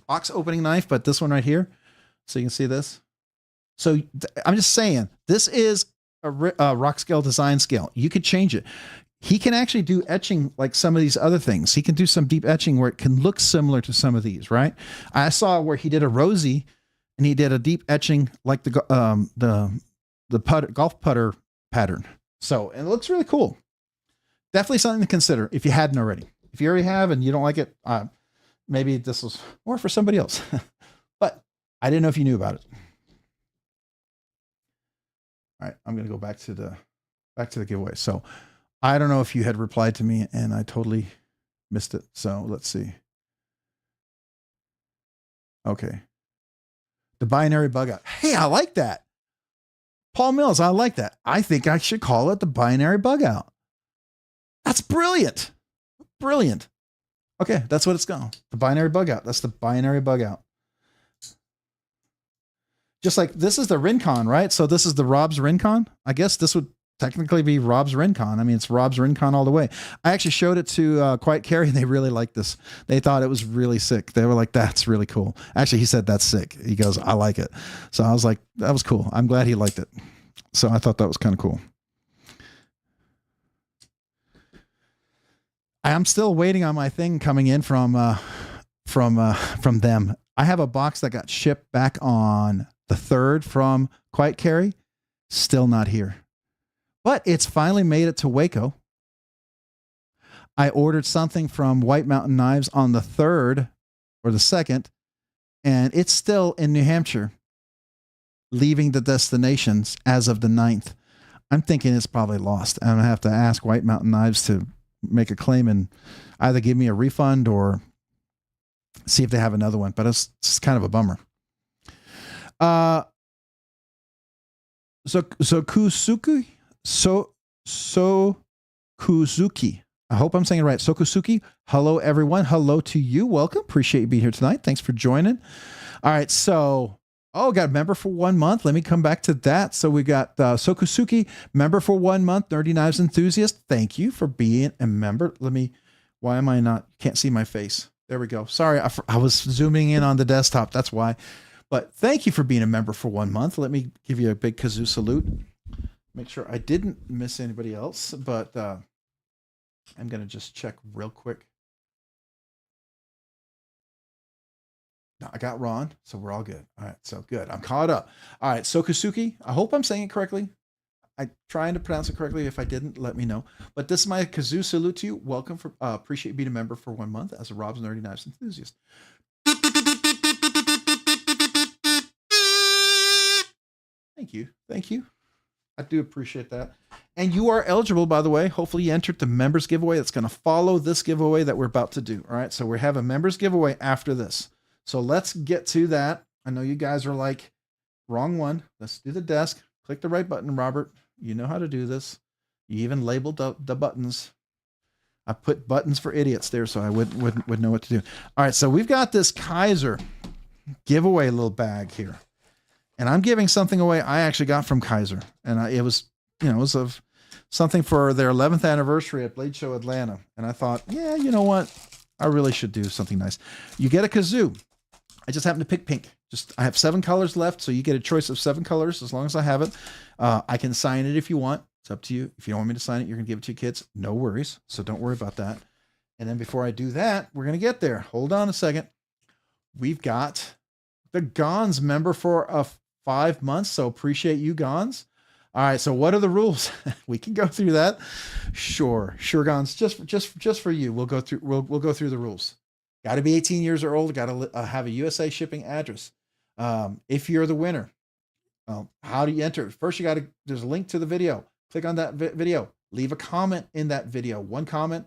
box opening knife, but this one right here. So you can see this. So I'm just saying, this is a Rockscale design scale. You could change it. He can actually do etching like some of these other things. He can do some deep etching where it can look similar to some of these, right? I saw where he did a rosy and he did a deep etching like the golf putter pattern. So, and it looks really cool. Definitely something to consider if you hadn't already. If you already have and you don't like it, maybe this was more for somebody else. But I didn't know if you knew about it. All right, I'm going to go back to the giveaway. So I don't know if you had replied to me and I totally missed it. So let's see. Okay. The binary bug out. Hey, I like that. Paul Mills, I like that. I think I should call it the binary bug out. That's brilliant. Brilliant. Okay, that's what it's called. The binary bug out. That's the binary bug out. Just like this is the Rincon, right? So this is the Rob's Rincon. I guess this would technically be Rob's Rincon. I mean, it's Rob's Rincon all the way. I actually showed it to Quiet Carrie, and they really liked this. They thought it was really sick. They were like, that's really cool. Actually, he said, that's sick. He goes, I like it. So I was like, that was cool. I'm glad he liked it. So I thought that was kind of cool. I'm still waiting on my thing coming in from them. I have a box that got shipped back on the 3rd from Quiet Carrie. Still not here. But it's finally made it to Waco. I ordered something from White Mountain Knives on the 3rd or the 2nd, and it's still in New Hampshire, leaving the destinations as of the 9th. I'm thinking it's probably lost. I'm going to have to ask White Mountain Knives to make a claim and either give me a refund or see if they have another one. But it's just kind of a bummer. Sokuzuki. I hope I'm saying it right. Sokuzuki. Hello, everyone. Hello to you. Welcome. Appreciate you being here tonight. Thanks for joining. All right. So, got a member for 1 month. Let me come back to that. So we got Sokuzuki, member for 1 month, Nerdy Knives enthusiast. Thank you for being a member. Why am I not, can't see my face. There we go. Sorry. I was zooming in on the desktop. That's why. But thank you for being a member for 1 month. Let me give you a big kazoo salute. Make sure I didn't miss anybody else, but I'm going to just check real quick. No, I got Ron, so we're all good. All right, so good. I'm caught up. All right, Sokuzuki. I hope I'm saying it correctly. I'm trying to pronounce it correctly. If I didn't, let me know. But this is my kazoo salute to you. Welcome. Appreciate being a member for 1 month as a Rob's Nerdy Knives enthusiast. Thank you. Thank you. I do appreciate that. And you are eligible, by the way. Hopefully you entered the members giveaway that's going to follow this giveaway that we're about to do. All right. So we have a members giveaway after this. So let's get to that. I know you guys are like, wrong one. Let's do the desk. Click the right button, Robert. You know how to do this. You even labeled the buttons. I put buttons for idiots there so I would know what to do. All right. So we've got this Kaiser giveaway little bag here. And I'm giving something away I actually got from Kaiser. And it was of something for their 11th anniversary at Blade Show Atlanta. And I thought, yeah, you know what? I really should do something nice. You get a kazoo. I just happen to pick pink. I have 7 colors left. So you get a choice of 7 colors as long as I have it. I can sign it if you want. It's up to you. If you don't want me to sign it, you're going to give it to your kids. No worries. So don't worry about that. And then before I do that, we're going to get there. Hold on a second. We've got the Gons member for 5 months. So appreciate you, Gons. All right. So what are the rules? We can go through that. Sure. Sure, Gons. Just for you. We'll go through the rules. Got to be 18 years or older. Got to have a USA shipping address. If you're the winner, how do you enter? First, there's a link to the video. Click on that video. Leave a comment in that video. One comment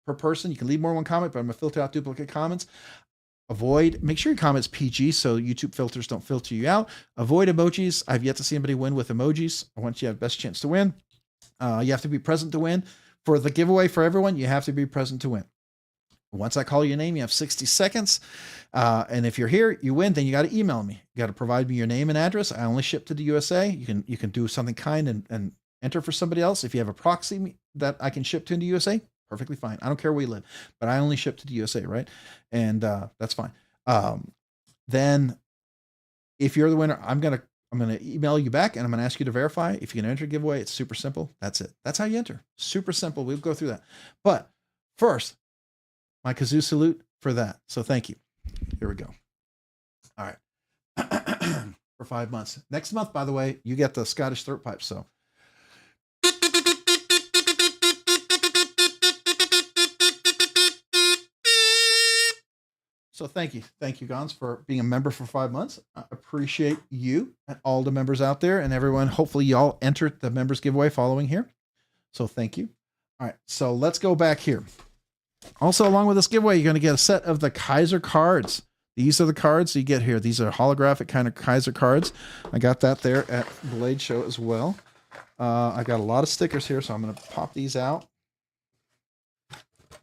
per person. You can leave more than one comment, but I'm going to filter out duplicate comments. Make sure your comment's PG so YouTube filters don't filter you out. Avoid emojis. I've yet to see anybody win with emojis. I want you to have the best chance to win. You have to be present to win. For the giveaway for everyone, you have to be present to win. Once I call your name, you have 60 seconds. And if you're here, you win, then you got to email me. You got to provide me your name and address. I only ship to the USA. You can do something kind and enter for somebody else. If you have a proxy that I can ship to in the USA, perfectly fine. I don't care where you live, but I only ship to the USA, right? And that's fine. Then if you're the winner, I'm gonna email you back and I'm gonna ask you to verify. If you can enter a giveaway, it's super simple. That's it. That's how you enter. Super simple. We'll go through that. But first, my kazoo salute for that. So thank you. Here we go. All right. For 5 months. Next month, by the way, you get the Scottish throat pipe. So thank you. Thank you, Gons, for being a member for 5 months. I appreciate you and all the members out there and everyone. Hopefully y'all entered the members giveaway following here. So thank you. All right. So let's go back here. Also, along with this giveaway, you're going to get a set of the Kaiser cards. These are the cards you get here. These are holographic kind of Kaiser cards. I got that there at Blade Show as well. I got a lot of stickers here, so I'm going to pop these out.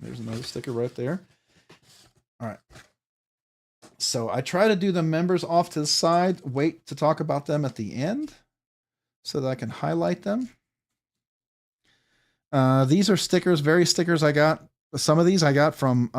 There's another sticker right there. All right. So I try to do the members off to the side, wait to talk about them at the end so that I can highlight them. These are stickers, various stickers I got. Some of these I got from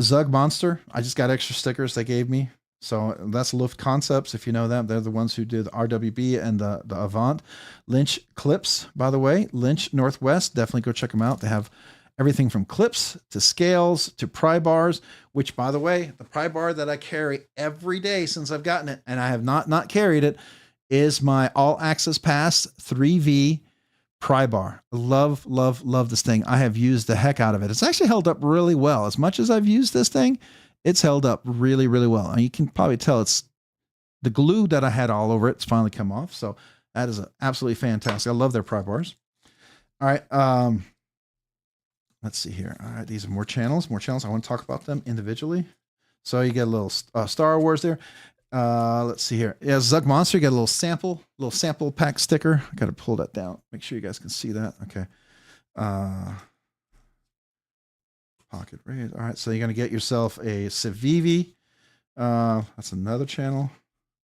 Zug Monster. I just got extra stickers they gave me. So that's Luft Concepts, if you know them. They're the ones who did the RWB and the Avant. Lynch Clips, by the way. Lynch Northwest. Definitely go check them out. They have everything from clips to scales to pry bars, which, by the way, the pry bar that I carry every day since I've gotten it, and I have not carried it, is my All Access Pass 3V pry bar. Love this thing. I have used the heck out of it. It's actually held up really well. As much as I've used this thing, it's held up really, really well. And you can probably tell it's the glue that I had all over it's finally come off. So that is absolutely fantastic. I love their pry bars. All right. Let's see here. All right. These are more channels. I want to talk about them individually. So you get a little Star Wars there. Let's see here. Yeah, Zug Monster, you got a little sample pack sticker. I got to pull that down. Make sure you guys can see that. Okay. Pocket raid. All right. So you're going to get yourself a Civivi. That's another channel.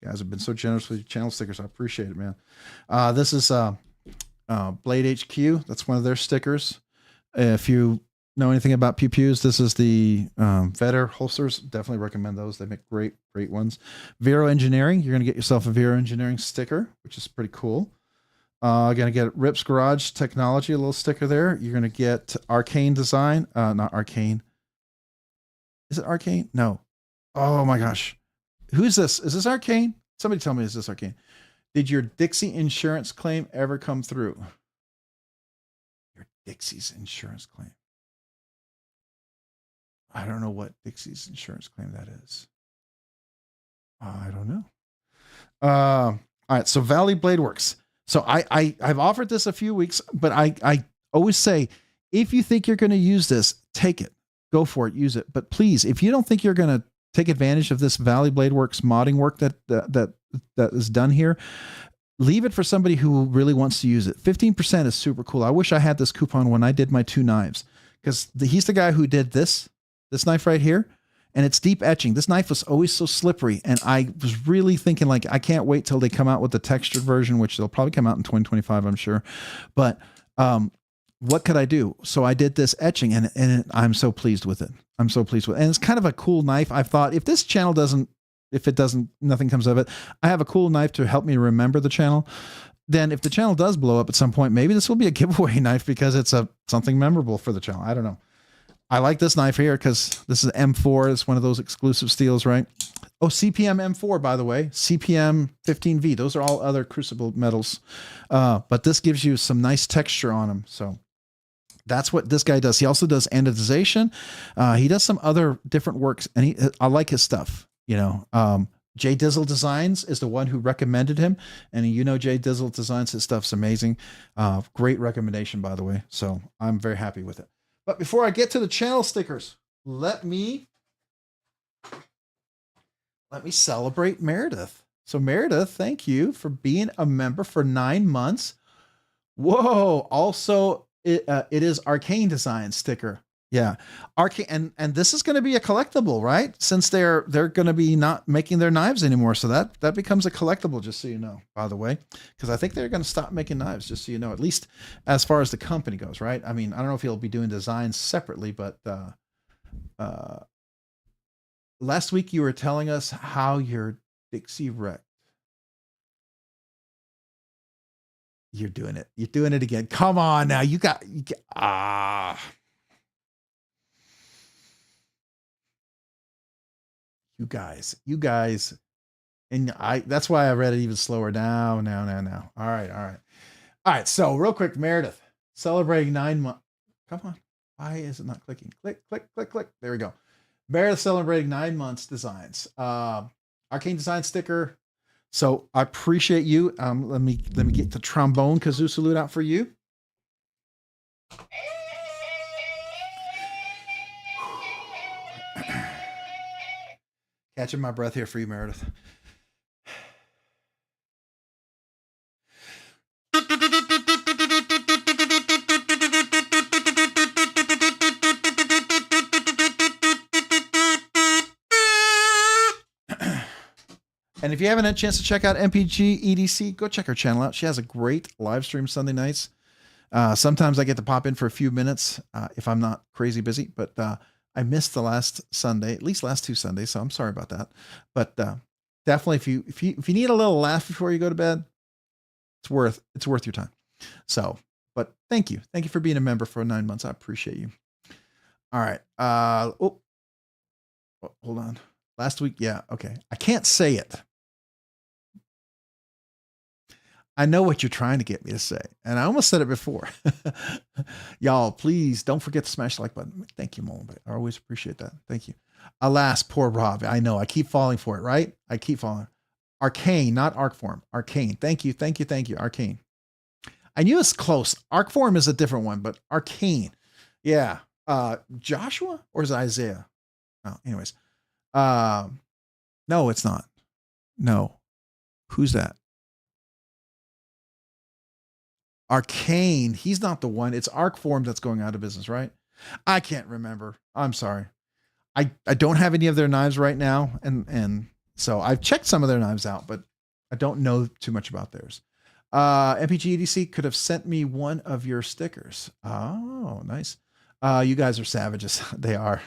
You guys have been so generous with your channel stickers. I appreciate it, man. This is Blade HQ. That's one of their stickers. If you know anything about pew-pews, this is the Vetter holsters. Definitely recommend those. They make great ones. Vero Engineering. You're going to get yourself a Vero Engineering sticker, which is pretty cool. Going to get Rips Garage Technology, a little sticker there. You're going to get Arcane Design. Not Arcane. Is it Arcane? No. Oh my gosh. Who is this? Is this Arcane? Somebody tell me, is this Arcane? Did your Dixie insurance claim ever come through? Your Dixie's insurance claim. I don't know what Dixie's insurance claim that is. I don't know. All right. So Valley Blade Works. So I've offered this a few weeks, but I always say, if you think you're going to use this, take it, go for it, use it. But please, if you don't think you're going to take advantage of this Valley Blade Works modding work that is done here, leave it for somebody who really wants to use it. 15% is super cool. I wish I had this coupon when I did my 2 knives, because he's the guy who did this knife right here. And it's deep etching. This knife was always so slippery. And I was really thinking, like, I can't wait till they come out with the textured version, which they'll probably come out in 2025, I'm sure. But what could I do? So I did this etching, and I'm so pleased with it. I'm so pleased with it. And it's kind of a cool knife. I thought, if this channel nothing comes of it, I have a cool knife to help me remember the channel. Then if the channel does blow up at some point, maybe this will be a giveaway knife because it's something memorable for the channel. I don't know. I like this knife here because this is M4. It's one of those exclusive steels, right? Oh, CPM M4, by the way, CPM 15V. Those are all other crucible metals. But this gives you some nice texture on them. So that's what this guy does. He also does anodization. He does some other different works, and I like his stuff. You know, Jay Dizzle Designs is the one who recommended him, and you know Jay Dizzle Designs, his stuff's amazing. Great recommendation, by the way. So I'm very happy with it. But before I get to the channel stickers, let me celebrate Meredith. So Meredith, thank you for being a member for 9 months. Whoa! Also, it is Arcane Design sticker. Yeah, Arcane, and this is going to be a collectible, right? Since they're going to be not making their knives anymore, so that becomes a collectible. Just so you know, by the way, because I think they're going to stop making knives. Just so you know, at least as far as the company goes, right? I mean, I don't know if he'll be doing designs separately, but last week you were telling us how your Dixie wrecked. You're doing it. You're doing it again. Come on now. You guys. And that's why I read it even slower. Now. All right. So real quick, Meredith, celebrating 9 months. Come on. Why is it not clicking? Click. There we go. Meredith celebrating 9 months designs. Arcane Design sticker. So I appreciate you. Let me get the trombone kazoo salute out for you. Catching my breath here for you, Meredith. And if you haven't had a chance to check out MPG EDC, go check her channel out. She has a great live stream Sunday nights. Sometimes I get to pop in for a few minutes if I'm not crazy busy, but I missed the last Sunday, at least last 2 Sundays, so I'm sorry about that. But definitely, if you need a little laugh before you go to bed, it's worth your time. So, but thank you for being a member for 9 months. I appreciate you. All right. Hold on. Last week, yeah, okay. I can't say it. I know what you're trying to get me to say, and I almost said it before. Y'all, please don't forget to smash the like button. Thank you, Mullen. I always appreciate that. Thank you. Alas, poor Rob. I know. I keep falling for it, right? I keep falling. Arcane, not Arcform. Arcane. Thank you. Arcane. I knew it's close. Arcform is a different one, but Arcane. Yeah. Joshua or is it Isaiah? Oh, anyways. No, it's not. No. Who's that? Arcane. He's not the one. It's Arcform that's going out of business, right? I can't remember. I'm sorry. I don't have any of their knives right now. And so I've checked some of their knives out, but I don't know too much about theirs. MPG EDC could have sent me one of your stickers. Oh, nice. You guys are savages. They are.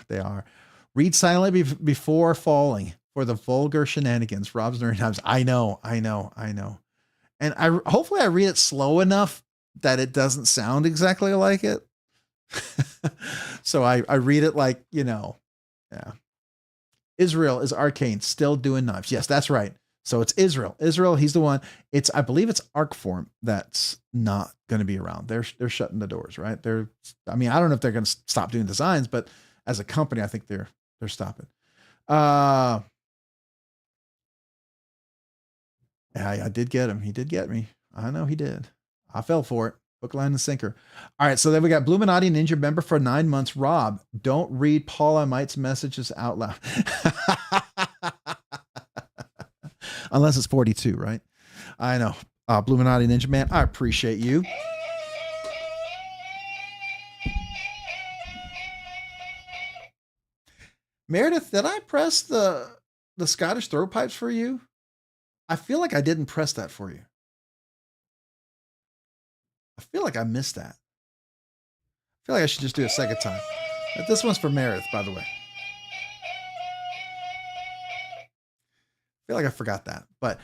Read silently before falling for the vulgar shenanigans. Rob's Nerdy Knives. I know. And hopefully I read it slow enough that it doesn't sound exactly like it. So I read it like, yeah. Israel is Arcane, still doing knives. Yes, that's right. So it's Israel. He's the one. I believe it's Arcform that's not going to be around. They're shutting the doors, right? I don't know if they're going to stop doing designs, but as a company, I think they're stopping. Yeah, I did get him. He did get me. I know he did. I fell for it. Hook, line, and sinker. All right, so then we got Bluminati Ninja member for 9 months. Rob, don't read Paula Mite's messages out loud. Unless it's 42, right? I know. Bluminati Ninja Man, I appreciate you. Meredith, did I press the Scottish throat pipes for you? I feel like I didn't press that for you. I feel like I missed that. I feel like I should just do a second time. But this one's for Meredith, by the way. I feel like I forgot that. But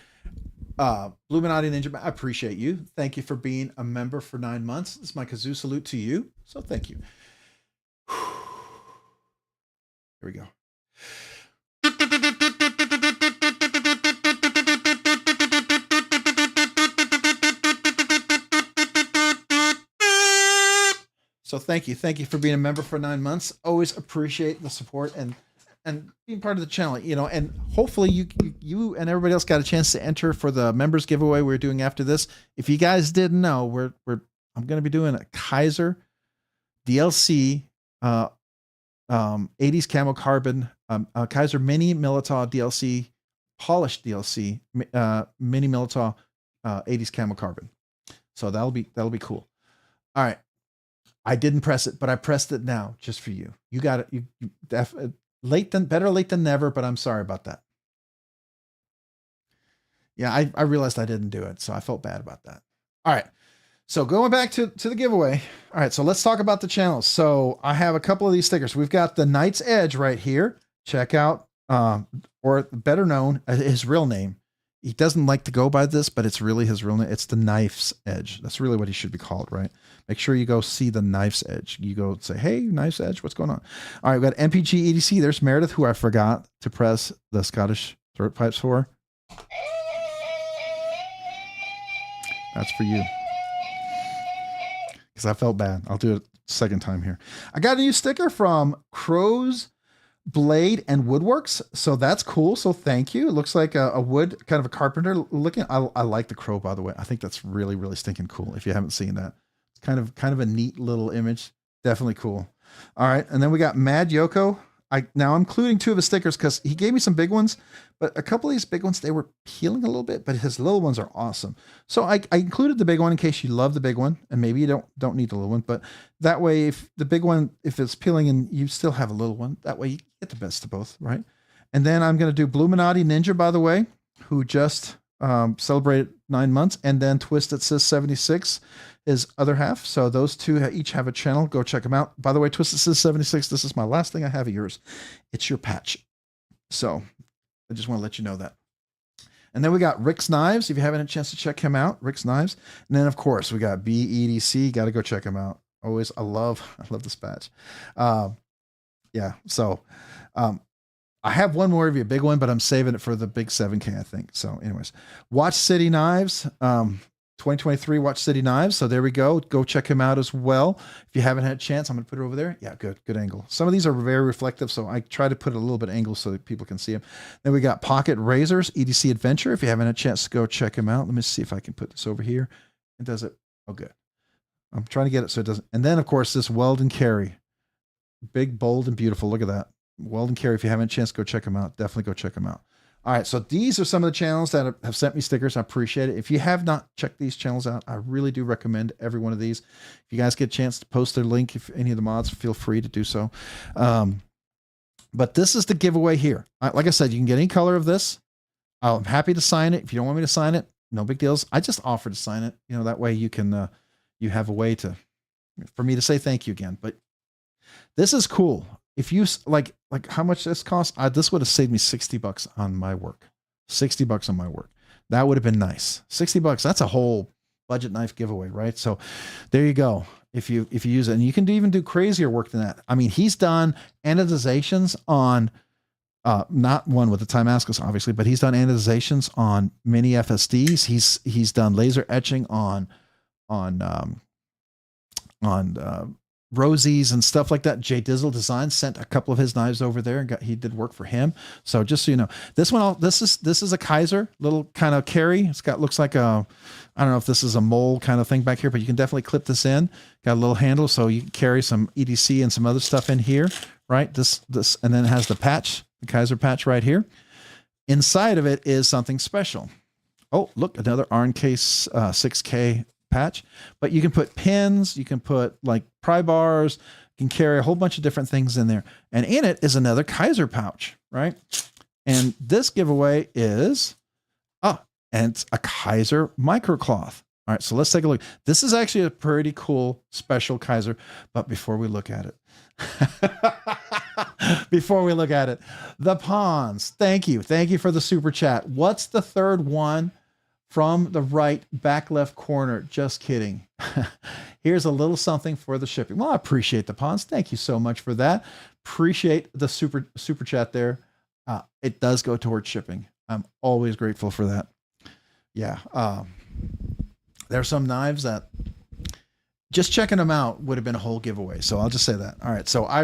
Bluminati Ninja, I appreciate you. Thank you for being a member for 9 months. This is my kazoo salute to you. So thank you. Here we go. So thank you. Thank you for being a member for 9 months. Always appreciate the support and being part of the channel, you know, and hopefully you and everybody else got a chance to enter for the members giveaway we're doing after this. If you guys didn't know, I'm going to be doing a Kaiser DLC 80s camo carbon Kaiser mini Militaw DLC polished DLC mini Militaw 80s camo carbon. So that'll be cool. All right. I didn't press it, but I pressed it now just for you. You got it. Better late than never, but I'm sorry about that. Yeah, I realized I didn't do it, so I felt bad about that. All right. So going back to the giveaway. All right, so let's talk about the channels. So I have a couple of these stickers. We've got the Knight's Edge right here. Check out, or better known, his real name. He doesn't like to go by this, but it's really his real name. It's the Knife's Edge. That's really what he should be called, right? Make sure you go see the Knife's Edge. You go say, hey, Knife's Edge, what's going on? All right, we've got MPG EDC. There's Meredith, who I forgot to press the Scottish throat pipes for. That's for you. Because I felt bad. I'll do it second time here. I got a new sticker from Crow's Blade and Woodworks. So that's cool. So thank you. It looks like a wood, kind of a carpenter looking. I like the crow, by the way. I think that's really, really stinking cool. If you haven't seen that, it's kind of a neat little image. Definitely cool. All right. And then we got Mad Yoko. Now I'm including 2 of his stickers because he gave me some big ones, but a couple of these big ones, they were peeling a little bit, but his little ones are awesome. So I included the big one in case you love the big one, and maybe you don't need the little one, but that way, if the big one, if it's peeling and you still have a little one, that way you get the best of both, right? And then I'm going to do Bluminati Ninja, by the way, who just celebrated 9 months, and then Twisted Sis 76 is other half. So those 2 each have a channel. Go check them out. By the way, Twisted Sis 76, this is my last thing I have of yours. It's your patch. So I just want to let you know that. And then we got Rick's Knives. If you haven't had a chance to check him out, Rick's Knives. And then of course we got BEDC. Got to go check him out. Always, I love this patch. Yeah. So I have one more of you, a big one, but I'm saving it for the big 7K, I think. So anyways, Watch City Knives, 2023 Watch City Knives. So there we go. Go check him out as well. If you haven't had a chance, I'm going to put it over there. Yeah, good angle. Some of these are very reflective, so I try to put it a little bit angle so that people can see them. Then we got Pocket Razors, EDC Adventure. If you haven't had a chance to go check him out, let me see if I can put this over here. It does it. Oh, good. I'm trying to get it so it doesn't. And then, of course, this Weld and Carry. Big, bold, and beautiful. Look at that. Weld and Carry. If you haven't had a chance, go check them out. Definitely go check them out. All right, so these are some of the channels that have sent me stickers. I appreciate it. If you have not checked these channels out, I really do recommend every one of these. If you guys get a chance to post their link, if any of the mods, feel free to do so. But this is the giveaway here. Like I said, you can get any color of this. I'm happy to sign it. If you don't want me to sign it, no big deals. I just offer to sign it. You know, that way you can, you have a way for me to say thank you again. But this is cool. If you like how much this costs, this would have saved me $60 on my work. $60 on my work. That would have been nice. $60. That's a whole budget knife giveaway, right? So there you go. If you use it, and you can even do crazier work than that. I mean, he's done anodizations on, not one with the Timascus, obviously, but he's done anodizations on mini FSDs. He's done laser etching on Rosie's and stuff like that. Jay Dizzle Design sent a couple of his knives over there and he did work for him. So just so you know, this is a Kaiser little kind of carry. It's got, looks like I don't know if this is a mole kind of thing back here, but you can definitely clip this in. Got a little handle so you can carry some EDC and some other stuff in here, right? This, and then it has the patch, the Kaiser patch right here. Inside of it is something special. Oh, look, another RNK 6K patch, but you can put pins, you can put like pry bars, you can carry a whole bunch of different things in there. And in it is another Kaiser pouch, right? And this giveaway is, and it's a Kaiser microcloth. All right, so let's take a look. This is actually a pretty cool special Kaiser, but before we look at it, the Pawns, thank you for the super chat. What's the third one from the right back left corner? Just kidding. Here's a little something for the shipping. Well, I appreciate the Pawns. Thank you so much for that. Appreciate the super chat there. It does go towards shipping. I'm always grateful for that. Yeah. There's some knives that just checking them out would have been a whole giveaway. So I'll just say that. All right. So I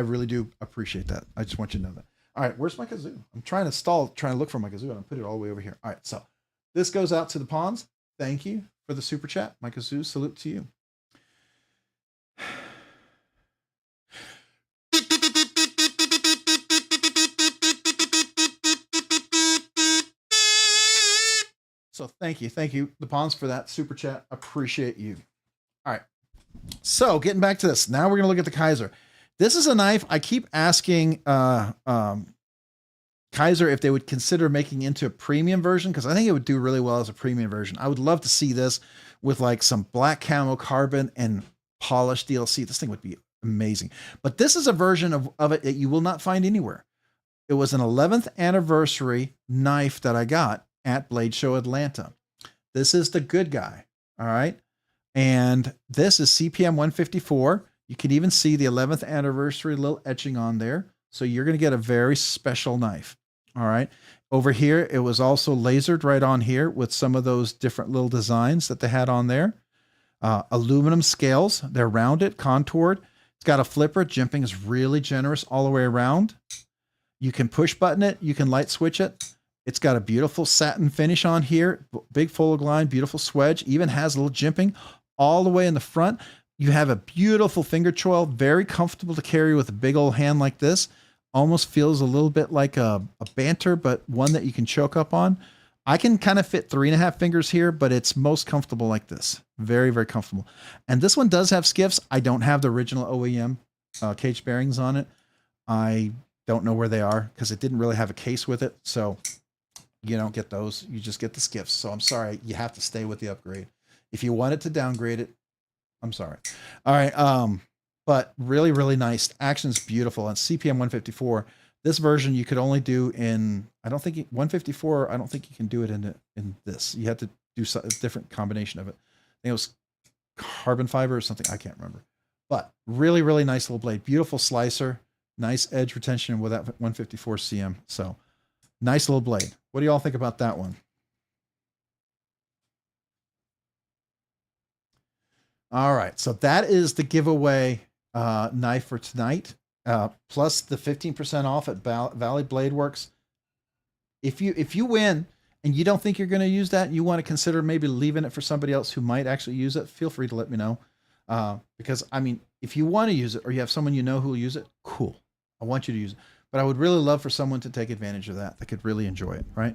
really do appreciate that. I just want you to know that. All right. Where's my kazoo? I'm trying to look for my kazoo and I put it all the way over here. All right. So this goes out to the pawns. Thank you for the super chat. My kazoo, salute to you. So thank you, the pawns, for that super chat. Appreciate you. All right. So getting back to this, now we're gonna look at the Kaiser. This is a knife I keep asking Kaiser if they would consider making into a premium version, because I think it would do really well as a premium version. I would love to see this with like some black camo carbon and polished DLC. This thing would be amazing. But this is a version of it that you will not find anywhere. It was an 11th anniversary knife that I got at Blade Show Atlanta. This is the good guy. All right. And this is CPM 154. You can even see the 11th anniversary little etching on there. So you're going to get a very special knife. All right. Over here, it was also lasered right on here with some of those different little designs that they had on there. Aluminum scales. They're rounded, contoured. It's got a flipper. Jimping is really generous all the way around. You can push button it. You can light switch it. It's got a beautiful satin finish on here. Big fold line, beautiful swedge. Even has a little jimping all the way in the front. You have a beautiful finger choil. Very comfortable to carry with a big old hand like this. Almost feels a little bit like a banter, but one that you can choke up on. I can kind of fit 3.5 fingers here, but it's most comfortable like this. Very, very comfortable. And this one does have skiffs. I don't have the original OEM cage bearings on it. I don't know where they are because it didn't really have a case with it. So you don't get those. You just get the skiffs. So I'm sorry. You have to stay with the upgrade. If you wanted to downgrade it, I'm sorry. All right. But really, really nice. Action's beautiful. On CPM 154, this version you could only do in, 154, I don't think you can do it in this. You have to do a different combination of it. I think it was carbon fiber or something. I can't remember. But really, really nice little blade. Beautiful slicer. Nice edge retention with that 154 CM. So nice little blade. What do y'all think about that one? All right. So that is the giveaway knife for tonight, plus the 15% off at Valley Blade Works. If you win and you don't think you're going to use that, and you want to consider maybe leaving it for somebody else who might actually use it, feel free to let me know. Because I mean, if you want to use it or you have someone you know who will use it, cool. I want you to use it. But I would really love for someone to take advantage of that could really enjoy it, right?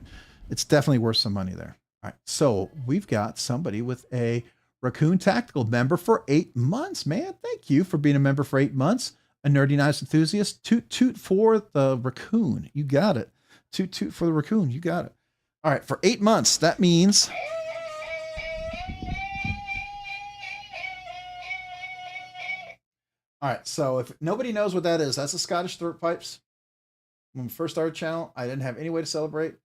It's definitely worth some money there. All right. So we've got somebody with a Raccoon Tactical member for 8 months, man. Thank you for being a member for 8 months. A Nerdy Knives enthusiast. Toot toot for the Raccoon. You got it. Toot toot for the Raccoon. You got it. All right. For 8 months, that means... All right. So if nobody knows what that is, that's the Scottish throat pipes. When we first started the channel, I didn't have any way to celebrate.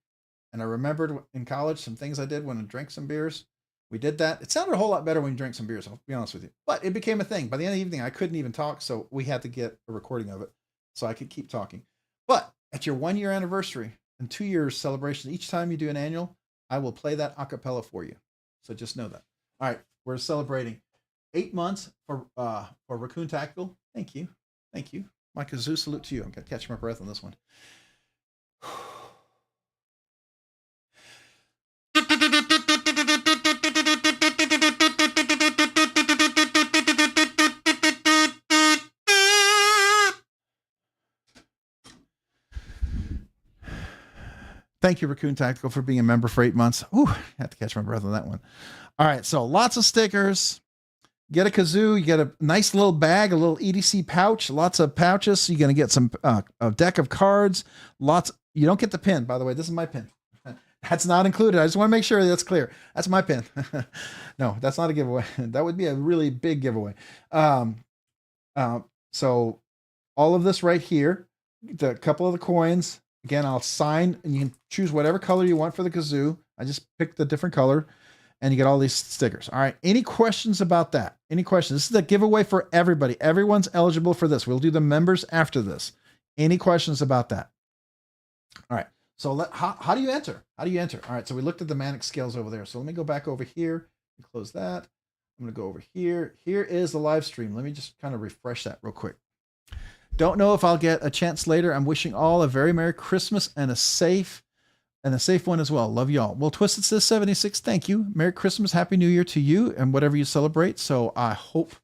And I remembered in college some things I did when I drank some beers. We did that. It sounded a whole lot better when you drank some beers, I'll be honest with you. But it became a thing. By the end of the evening, I couldn't even talk, so we had to get a recording of it so I could keep talking. But at your 1-year anniversary and 2 years celebration, each time you do an annual, I will play that a cappella for you. So just know that. All right, we're celebrating 8 months for Raccoon Tactical. Thank you. Thank you. My kazoo salute to you. I'm going to catch my breath on this one. Thank you, Raccoon Tactical, for being a member for 8 months. Ooh, I had to catch my breath on that one. All right, so lots of stickers. Get a kazoo. You get a nice little bag, a little EDC pouch, lots of pouches. You're going to get some a deck of cards. Lots. You don't get the pin, by the way. This is my pin. That's not included. I just want to make sure that's clear. That's my pin. No, that's not a giveaway. That would be a really big giveaway. So all of this right here, a couple of the coins. Again, I'll sign, and you can choose whatever color you want for the kazoo. I just picked the different color, and you get all these stickers. All right. Any questions about that? Any questions? This is a giveaway for everybody. Everyone's eligible for this. We'll do the members after this. Any questions about that? All right. So how do you enter? How do you enter? All right. So we looked at the Manic scales over there. So let me go back over here and close that. I'm going to go over here. Here is the live stream. Let me just kind of refresh that real quick. Don't know if I'll get a chance later. I'm wishing all a very Merry Christmas and a safe one as well. Love y'all. Well, Twisted Sis 76, thank you. Merry Christmas, Happy New Year to you and whatever you celebrate. So I hope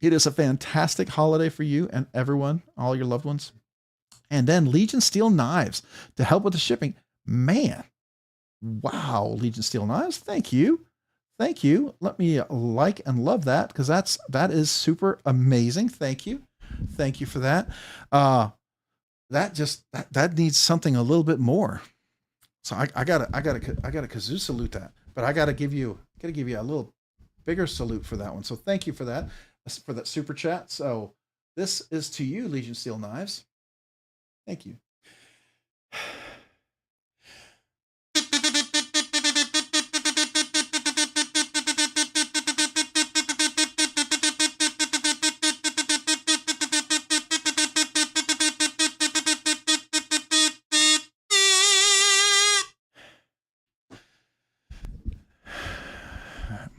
it is a fantastic holiday for you and everyone, all your loved ones. And then Legion Steel Knives to help with the shipping. Man, wow, Legion Steel Knives. Thank you. Thank you. Let me like and love that because that is super amazing. Thank you. Thank you for that. That needs something a little bit more. So I gotta kazoo salute that, but I gotta give you a little bigger salute for that one. So thank you for that super chat. So this is to you, Legion Steel Knives. Thank you.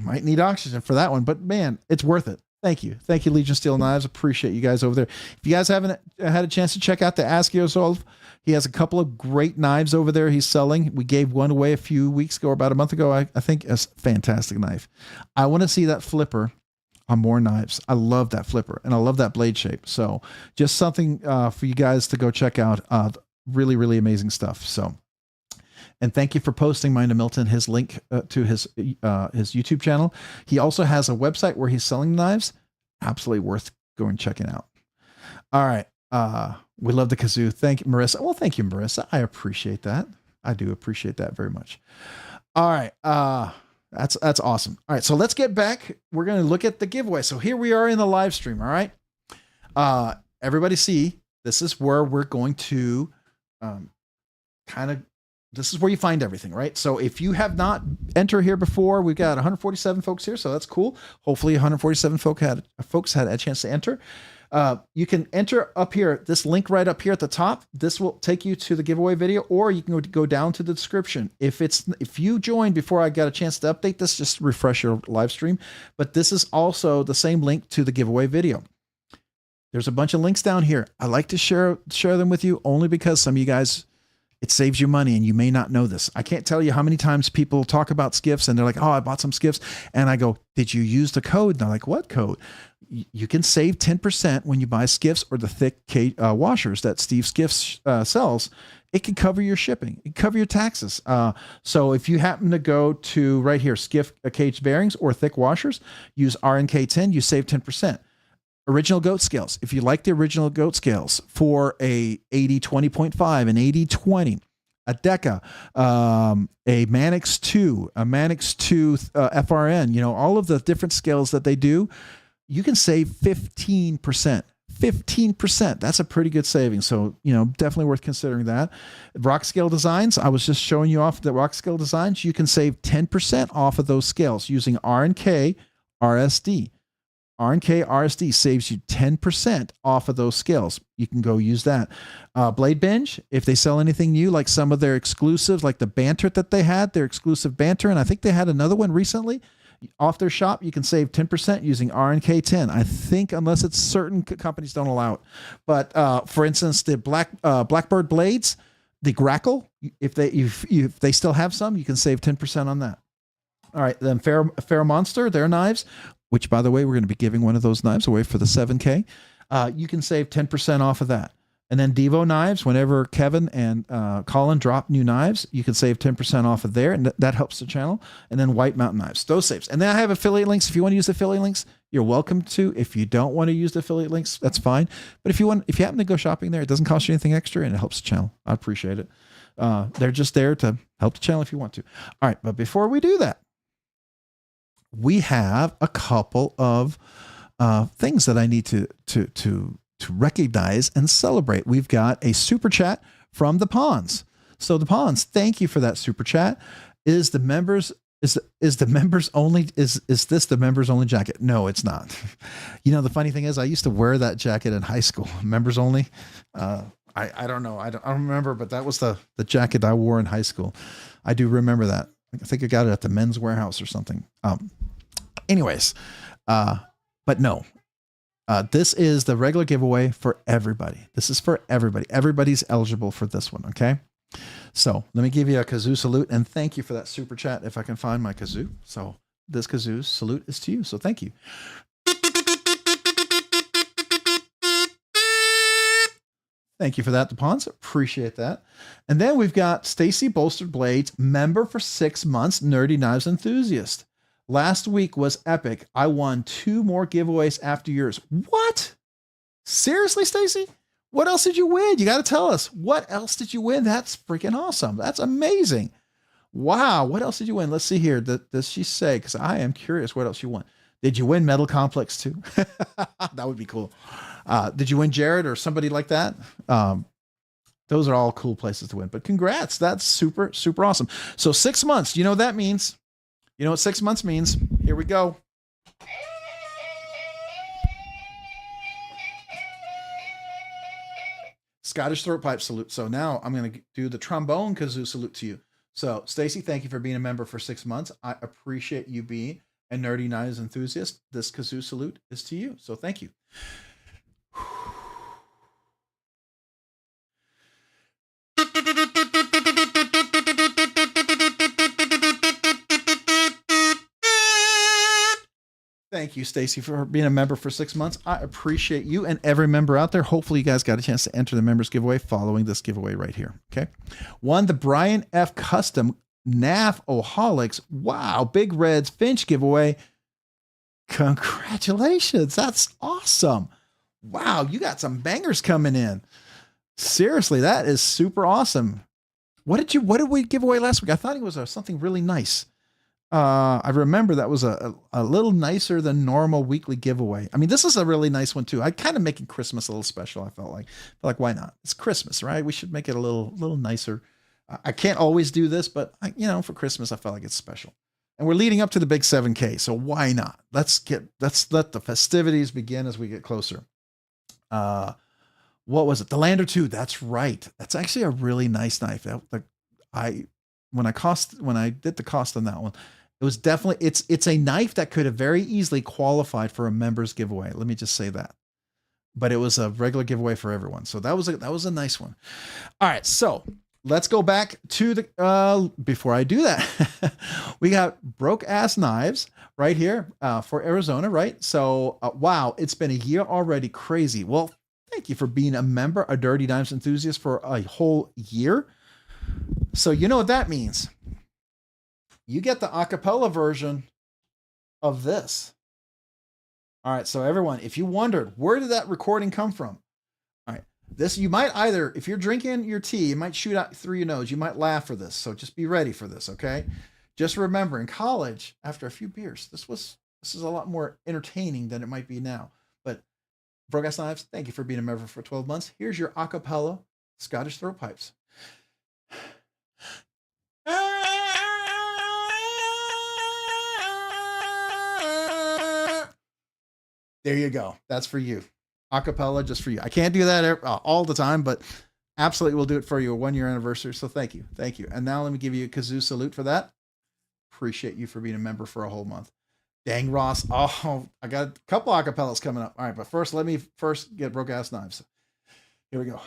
Might need oxygen for that one, but man, it's worth it. Thank you. Thank you, Legion Steel Knives. Appreciate you guys over there. If you guys haven't had a chance to check out the Ask Yourself, he has a couple of great knives over there he's selling. We gave one away a few weeks ago, or about a month ago. I think it's a fantastic knife. I want to see that flipper on more knives. I love that flipper and I love that blade shape. So just something for you guys to go check out. Really, really amazing stuff. So, and thank you for posting, Mind of Milton, his link to his YouTube channel. He also has a website where he's selling knives. Absolutely worth going checking out. All right. We love the kazoo. Thank you, Marissa. Well, thank you, Marissa. I appreciate that. I do appreciate that very much. All right. That's awesome. All right. So let's get back. We're going to look at the giveaway. So here we are in the live stream. All right. Everybody see, this is where we're going to this is where you find everything, right? So if you have not entered here before, we've got 147 folks here, so that's cool. Hopefully 147 folks had a chance to enter. You can enter up here, this link right up here at the top. This will take you to the giveaway video, or you can go down to the description. If you joined before I got a chance to update this, just refresh your live stream. But this is also the same link to the giveaway video. There's a bunch of links down here. I like to share them with you only because some of you guys, it saves you money and you may not know this. I can't tell you how many times people talk about skiffs and they're like, oh, I bought some skiffs. And I go, did you use the code? And they're like, what code? You can save 10% when you buy skiffs or the thick washers that Steve Skiffs sells. It can cover your shipping. It can cover your taxes. So if you happen to go to right here, Skiff Caged Bearings or thick washers, use RNK10, you save 10%. Original goat scales. If you like the original goat scales for a 80-20.5, an 80-20, a Deca, a Manix 2, a Manix 2 FRN, all of the different scales that they do, you can save 15%. 15%. That's a pretty good saving. So, definitely worth considering that. Rockscale Designs. I was just showing you off the Rockscale Designs. You can save 10% off of those scales using RNKRSD. RNKRSD saves you 10% off of those scales. You can go use that. BladeBinge, if they sell anything new, like some of their exclusives, like the banter that they had, their exclusive banter, and I think they had another one recently off their shop, you can save 10% using RNK10. I think unless it's certain companies don't allow it. But for instance, the Blackbird blades, the Grackle, if they still have some, you can save 10% on that. All right, then Fair Monster, their knives, which, by the way, we're going to be giving one of those knives away for the 7K. You can save 10% off of that. And then Divo Knives, whenever Kevin and Colin drop new knives, you can save 10% off of there, and that helps the channel. And then White Mountain Knives, those saves. And then I have affiliate links. If you want to use affiliate links, you're welcome to. If you don't want to use the affiliate links, that's fine. But if you happen to go shopping there, it doesn't cost you anything extra, and it helps the channel. I appreciate it. They're just there to help the channel if you want to. All right, but before we do that, we have a couple of things that I need to recognize and celebrate. We've got a super chat from the Pawns. So the Pawns, thank you for that super chat. Is this the members only jacket? No, it's not. The funny thing is I used to wear that jacket in high school, members only. I don't know. I don't remember, but that was the jacket I wore in high school. I do remember that. I think I got it at the Men's Warehouse or something. Anyways, but no, this is the regular giveaway for everybody. This is for everybody. Everybody's eligible for this one. Okay. So let me give you a kazoo salute and thank you for that super chat. If I can find my kazoo. So this kazoo salute is to you. So thank you. Thank you for that, DePons. Appreciate that. And then we've got Stacy Bolstered Blades, member for 6 months, Nerdy Knives Enthusiast. Last week was epic. I won 2 more giveaways after yours. What? Seriously, Stacy? What else did you win? You got to tell us. What else did you win? That's freaking awesome. That's amazing. Wow. What else did you win? Let's see here. Does she say? Because I am curious what else you won. Did you win Metal Complex too? That would be cool. Did you win Jared or somebody like that? Those are all cool places to win. But congrats. That's super, super awesome. So 6 months. You know what that means? You know what 6 months means? Here we go. Scottish throat pipe salute. So now I'm going to do the trombone kazoo salute to you. So Stacy, thank you for being a member for 6 months. I appreciate you being a Nerdy Knives enthusiast. This kazoo salute is to you. So thank you. Thank you, Stacy, for being a member for 6 months. I appreciate you and every member out there. Hopefully you guys got a chance to enter the members giveaway following this giveaway right here. Okay. Won the Brian F. Custom NAF Oholics. Wow. Big Reds Finch giveaway. Congratulations. That's awesome. Wow. You got some bangers coming in. Seriously, that is super awesome. What did we give away last week? I thought it was something really nice. I remember that was a little nicer than normal weekly giveaway. I mean, this is a really nice one too. I kind of making Christmas a little special. I felt like why not? It's Christmas, right? We should make it a little nicer. I can't always do this, but for Christmas, I felt like it's special. And we're leading up to the big 7K. So why not? Let's let the festivities begin as we get closer. What was it? The Lander 2. That's right. That's actually a really nice knife. When I did the cost on that one, it was definitely, it's a knife that could have very easily qualified for a members giveaway. Let me just say that, but it was a regular giveaway for everyone. So that was a nice one. All right. So let's go back to the, before I do that, we got Broke Ass Knives right here for Arizona, right? So, wow, it's been a year already. Crazy. Well, thank you for being a member, a Dirty Knives enthusiast for a whole year. So you know what that means. You get the acapella version of this. All right. So everyone, if you wondered, where did that recording come from? All right. This, you might either, if you're drinking your tea, you might shoot out through your nose. You might laugh for this. So just be ready for this. Okay. Just remember in college, after a few beers, this is a lot more entertaining than it might be now. But Broke Ass Knives, thank you for being a member for 12 months. Here's your acapella Scottish throat pipes. There you go. That's for you. Acapella just for you. I can't do that all the time, but absolutely we'll do it for you. A 1-year anniversary. So thank you. Thank you. And now let me give you a kazoo salute for that. Appreciate you for being a member for a whole month. Dang, Ross. Oh, I got a couple acapellas coming up. All right, but first, let me get Broke Ass Knives. Here we go.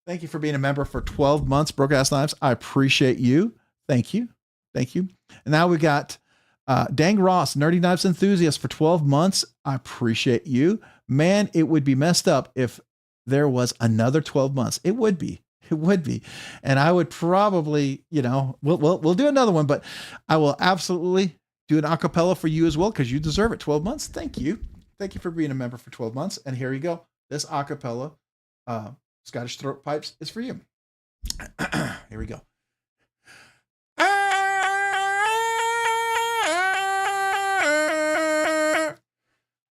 Thank you for being a member for 12 months, Broke Ass Knives. I appreciate you. Thank you. Thank you. And now we got Dang Ross, Nerdy Knives enthusiast for 12 months. I appreciate you. Man, it would be messed up if there was another 12 months. It would be. It would be. And I would probably, we'll do another one, but I will absolutely do an acapella for you as well because you deserve it. 12 months. Thank you. Thank you for being a member for 12 months. And here you go. This acapella Scottish throat pipes is for you. Here we go.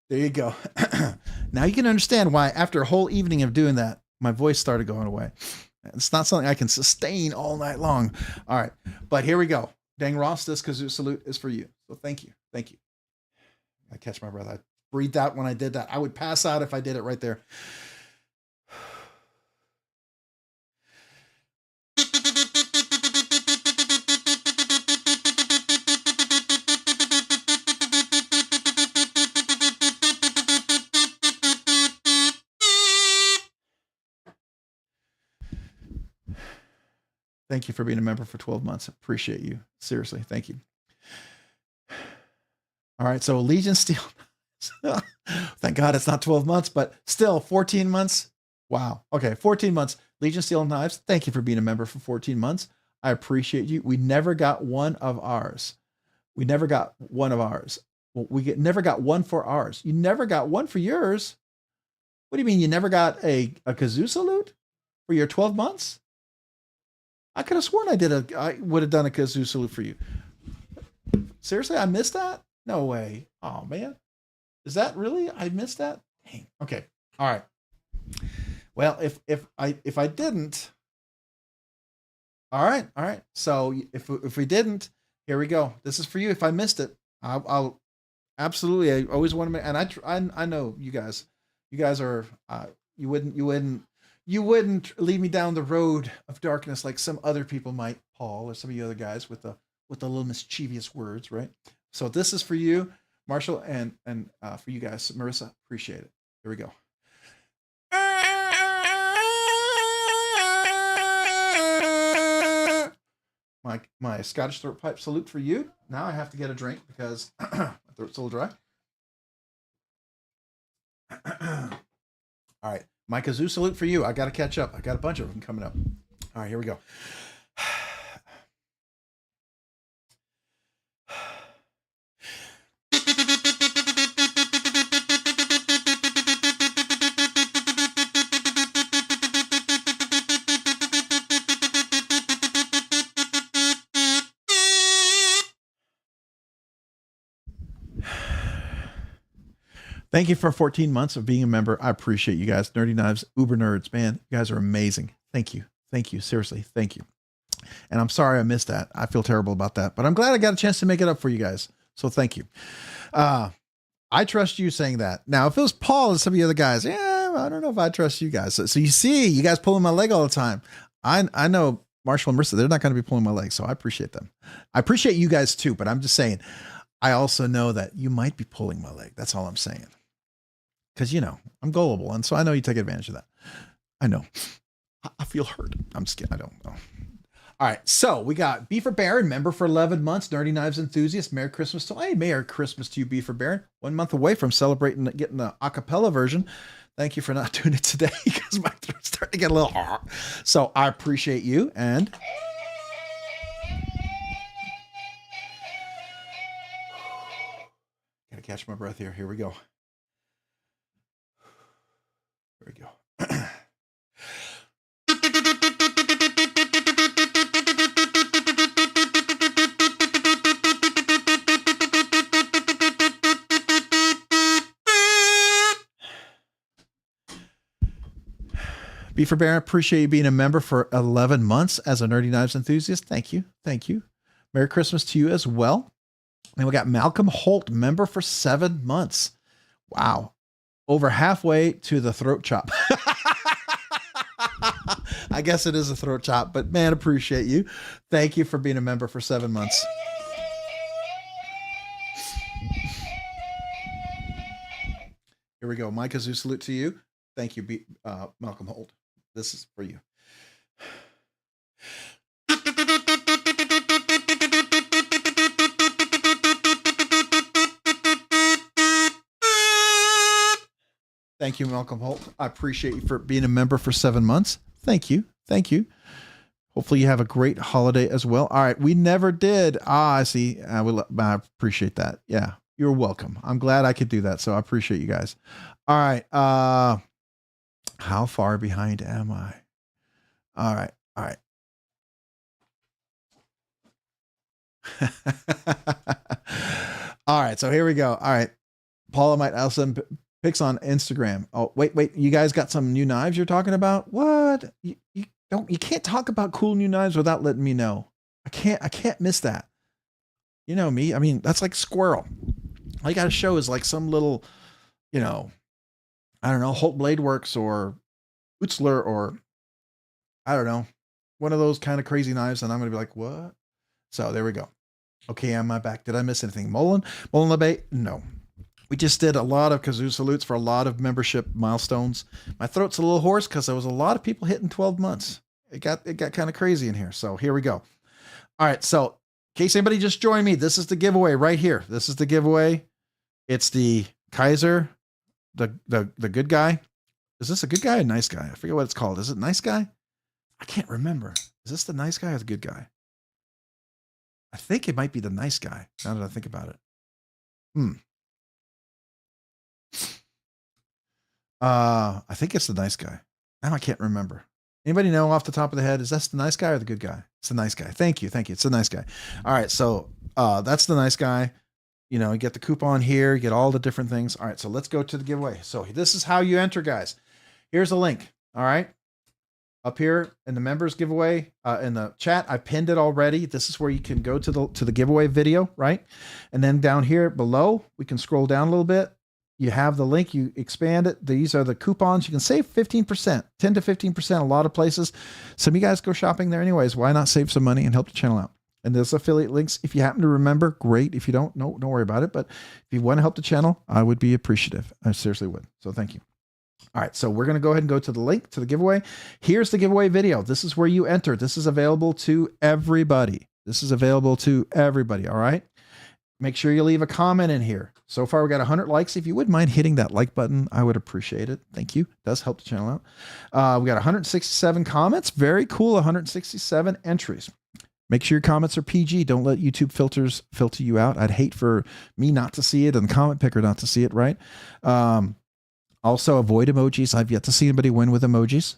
There you go. Now you can understand why after a whole evening of doing that, my voice started going away. It's not something I can sustain all night long. All right. But here we go. Dang Ross, this kazoo salute is for you. So thank you. Thank you. I catch my breath. I breathed out when I did that. I would pass out if I did it right there. Thank you for being a member for 12 months. Appreciate you. Seriously. Thank you. All right. So Legion Steel. Thank God it's not 12 months, but still 14 months. Wow. Okay. 14 months. Legion Steel Knives. Thank you for being a member for 14 months. I appreciate you. We never got one of ours. We never got one of ours. Well, never got one for ours. You never got one for yours. What do you mean? You never got a kazoo salute for your 12 months? I could have sworn I would have done a kazoo salute for you. Seriously, I missed that? No way. Oh man. Is that really? I missed that? Dang. Okay. All right. Well, if I didn't. All right. All right. So if we didn't, here we go. This is for you. If I missed it, I'll absolutely. I always want to make, and I know you guys are, you wouldn't lead me down the road of darkness like some other people might, Paul, or some of you other guys with the little mischievous words, right? So this is for you, Marshall, and for you guys, Marissa. Appreciate it. Here we go. My Scottish throat pipe salute for you. Now I have to get a drink because my throat's a little dry. All right. My kazoo salute for you. I got to catch up. I got a bunch of them coming up. All right, here we go. Thank you for 14 months of being a member. I appreciate you guys. Nerdy Knives, Uber Nerds, man. You guys are amazing. Thank you. Thank you. Seriously. Thank you. And I'm sorry I missed that. I feel terrible about that, but I'm glad I got a chance to make it up for you guys. So thank you. I trust you saying that. Now, if it was Paul and some of the other guys, yeah, I don't know if I trust you guys. So you see, you guys pulling my leg all the time. I know Marshall and Marissa, they're not going to be pulling my leg. So I appreciate them. I appreciate you guys too, but I'm just saying, I also know that you might be pulling my leg. That's all I'm saying. Because, you know, I'm gullible. And so I know you take advantage of that. I know. I feel hurt. I'm just kidding. I don't know. All right. So we got Beaver Baron, member for 11 months. Nerdy Knives enthusiast. Merry Christmas to, hey, Merry Christmas to you, Beaver Baron. 1 month away from celebrating getting the acapella version. Thank you for not doing it today because my throat's starting to get a little. So I appreciate you. And gotta catch my breath here. Here we go. There we go. Beaver Baron, appreciate you being a member for 11 months as a Nerdy Knives enthusiast. Thank you. Thank you. Merry Christmas to you as well. And we got Malcolm Holt, member for 7 months. Wow. Over halfway to the throat chop. I guess it is a throat chop, but man, appreciate you. Thank you for being a member for 7 months. Here we go. My kazoo salute to you. Thank you, Malcolm Holt. This is for you. Thank you, Malcolm Holt. I appreciate you for being a member for 7 months. Thank you. Thank you. Hopefully you have a great holiday as well. All right. We never did. I see. I appreciate that. Yeah. You're welcome. I'm glad I could do that. So I appreciate you guys. All right. How far behind am I? All right. All right. All right. So here we go. All right. Paula might also pics on Instagram. Oh, wait. You guys got some new knives you're talking about? What? You can't talk about cool new knives without letting me know. I can't miss that. You know me. I mean, that's like squirrel. All you got to show is like some little, you know, I don't know, Holt Blade Works or Utzler or I don't know, one of those kind of crazy knives. And I'm going to be like, what? So there we go. Okay, on my back. Did I miss anything? Mullen LeBay? No. We just did a lot of kazoo salutes for a lot of membership milestones. My throat's a little hoarse because there was a lot of people hitting 12 months. It got kind of crazy in here. So here we go. All right. So in case anybody just joined me, this is the giveaway right here. This is the giveaway. It's the Kaiser, the good guy. Is this a good guy or a nice guy? I forget what it's called. Is it nice guy? I can't remember. Is this the nice guy or the good guy? I think it might be the nice guy. Now that I think about it. I think it's the nice guy. Now I can't remember. Anybody know off the top of the head? Is that the nice guy or the good guy? It's the nice guy. Thank you. It's the nice guy. All right. So that's the nice guy. You know, you get the coupon here, you get all the different things. All right. So let's go to the giveaway. So this is how you enter, guys. Here's a link. All right. Up here in the members giveaway, in the chat, I pinned it already. This is where you can go to the giveaway video, right? And then down here below, we can scroll down a little bit. You have the link, you expand it. These are the coupons. You can save 15%, 10 to 15%, a lot of places. Some of you guys go shopping there anyways. Why not save some money and help the channel out? And there's affiliate links. If you happen to remember, great. If you don't, no, don't worry about it. But if you want to help the channel, I would be appreciative. I seriously would. So thank you. All right, so we're going to go ahead and go to the link to the giveaway. Here's the giveaway video. This is where you enter. This is available to everybody. All right. Make sure you leave a comment in here. So far, we got 100 likes. If you wouldn't mind hitting that like button, I would appreciate it. Thank you. It does help the channel out. We got 167 comments. Very cool. 167 entries. Make sure your comments are PG. Don't let YouTube filters filter you out. I'd hate for me not to see it and the comment picker not to see it, right? Also, avoid emojis. I've yet to see anybody win with emojis.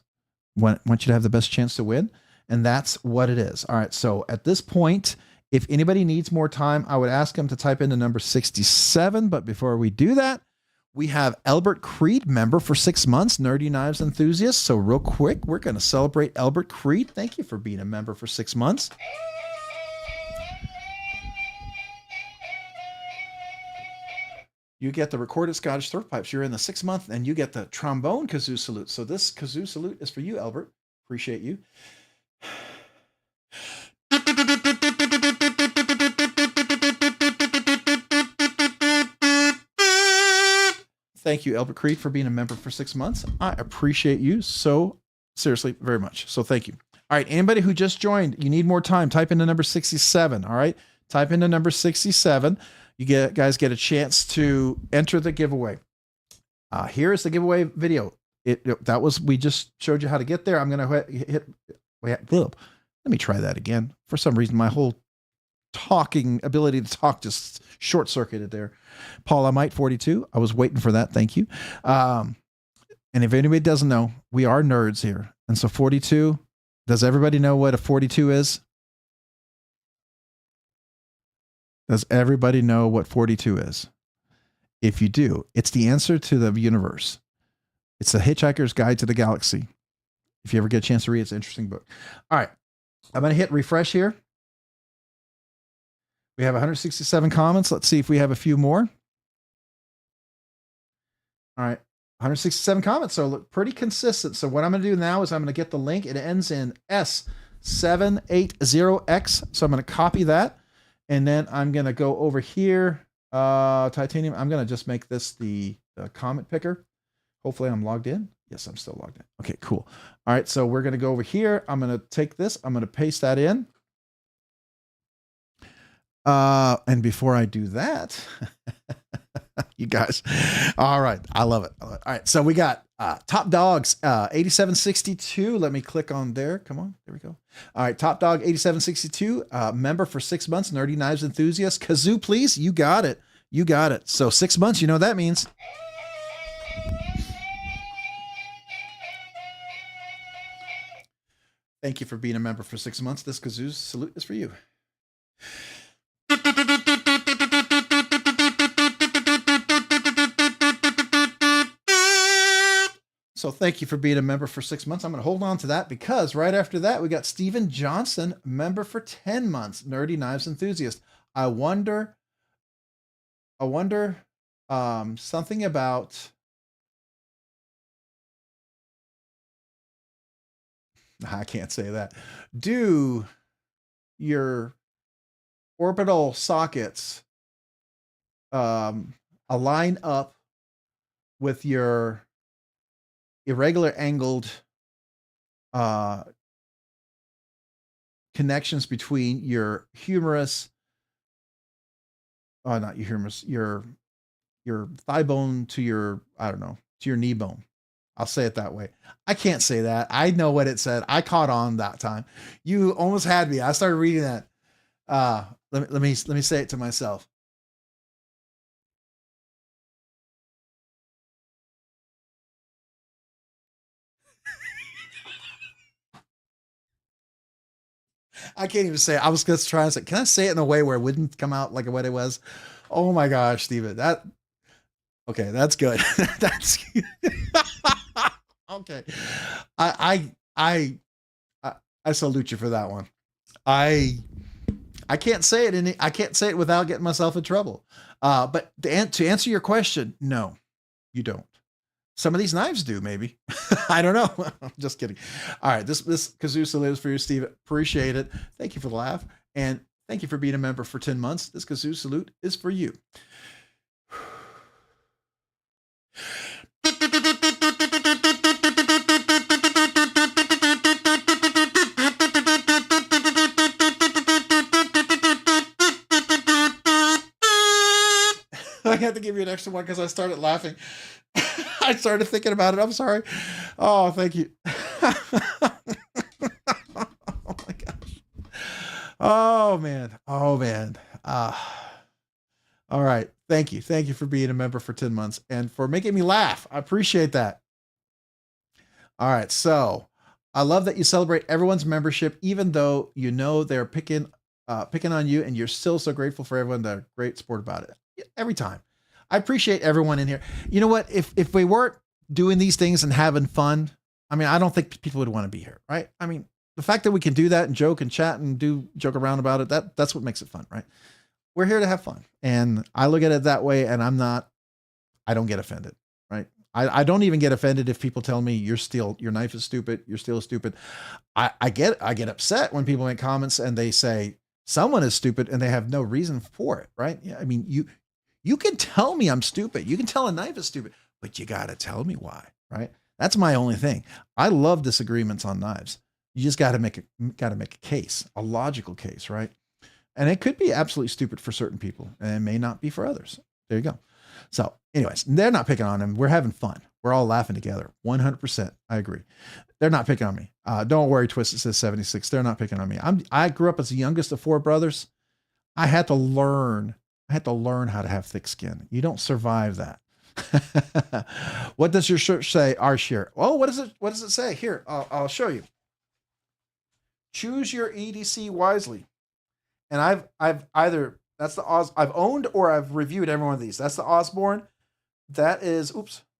Want you to have the best chance to win. And that's what it is. All right. So at this point, if anybody needs more time, I would ask them to type in the number 67. But before we do that, we have Albert Creed, member for 6 months, Nerdy Knives Enthusiast. So real quick, we're going to celebrate Albert Creed. Thank you for being a member for 6 months. You get the recorded Scottish throat pipes. You're in the 6 month, and you get the trombone kazoo salute. So this kazoo salute is for you, Albert. Appreciate you. Thank you, Albert Creed, for being a member for 6 months. I appreciate you so seriously very much. So thank you. All right, anybody who just joined, you need more time. Type in the number 67. All right, type in the number 67. You guys get a chance to enter the giveaway. Here is the giveaway video. We just showed you how to get there. I'm going to hit. Let me try that again. For some reason, my whole ability to talk just short circuited there. Paul, I'm 42. I was waiting for that. Thank you. And if anybody doesn't know, we are nerds here. And so 42, does everybody know what a 42 is? Does everybody know what 42 is? If you do, it's the answer to the universe. It's the Hitchhiker's Guide to the Galaxy. If you ever get a chance to read it, it's an interesting book. All right. I'm going to hit refresh here. We have 167 comments. Let's see if we have a few more. All right. 167 comments. So look pretty consistent. So what I'm going to do now is I'm going to get the link. It ends in S780X. So I'm going to copy that. And then I'm going to go over here, titanium. I'm going to just make this the comment picker. Hopefully I'm logged in. Yes, I'm still logged in. Okay, cool. All right, so we're going to go over here. I'm going to take this. I'm going to paste that in. And before I do that, you guys, all right, I love it. All right, so we got Top Dogs 8762. Let me click on there. Come on, there we go. All right, Top Dog 8762, member for 6 months, Nerdy Knives Enthusiast. Kazoo, please. You got it. You got it. So 6 months, you know what that means. Thank you for being a member for 6 months. This kazoo salute is for you. So thank you for being a member for 6 months. I'm going to hold on to that because right after that, we got Steven Johnson, member for 10 months, Nerdy Knives Enthusiast. I wonder, something about, I can't say that. Do your orbital sockets align up with your irregular angled connections between your humerus, not your humerus, your thigh bone to your, I don't know, to your knee bone. I'll say it that way. I can't say that. I know what it said. I caught on that time. You almost had me. I started reading that. Let me say it to myself. I can't even say it. I was just trying to say, can I say it in a way where it wouldn't come out like what it was? Oh my gosh, Steven. Okay, that's good. That's okay. I salute you for that one. I can't say it I can't say it without getting myself in trouble. But to answer your question, no, you don't. Some of these knives do, maybe. I don't know. I'm just kidding. All right, this kazoo salute is for you, Steve. Appreciate it. Thank you for the laugh, and thank you for being a member for 10 months. This kazoo salute is for you. I had to give you an extra one because I started laughing. I started thinking about it. I'm sorry. Oh, thank you. Oh my gosh. Oh man. Oh man. All right. Thank you. Thank you for being a member for 10 months and for making me laugh. I appreciate that. All right. So I love that you celebrate everyone's membership, even though you know they're picking on you, and you're still so grateful for everyone that are great sport about it. Every time. I appreciate everyone in here. You know what? If we weren't doing these things and having fun, I mean, I don't think people would want to be here, right? I mean, the fact that we can do that and joke and chat and joke around about it, that's what makes it fun, right? We're here to have fun. And I look at it that way, and I don't get offended, right? I don't even get offended if people tell me your knife is stupid, your steel is stupid. I get upset when people make comments and they say someone is stupid and they have no reason for it, right? Yeah, I mean, you can tell me I'm stupid. You can tell a knife is stupid, but you got to tell me why, right? That's my only thing. I love disagreements on knives. You just got to make a case, a logical case, right? And it could be absolutely stupid for certain people, and it may not be for others. There you go. So anyways, they're not picking on him. We're having fun. We're all laughing together. 100%. I agree. They're not picking on me. Don't worry, Twisted says 76. They're not picking on me. I grew up as the youngest of 4 brothers. I had to learn how to have thick skin. You don't survive that. What does your shirt say? Our shirt. Oh, what does it say? Here, I'll show you. Choose your EDC wisely. And I've either, that's the I've owned or I've reviewed every one of these. That's the Osborne. That is,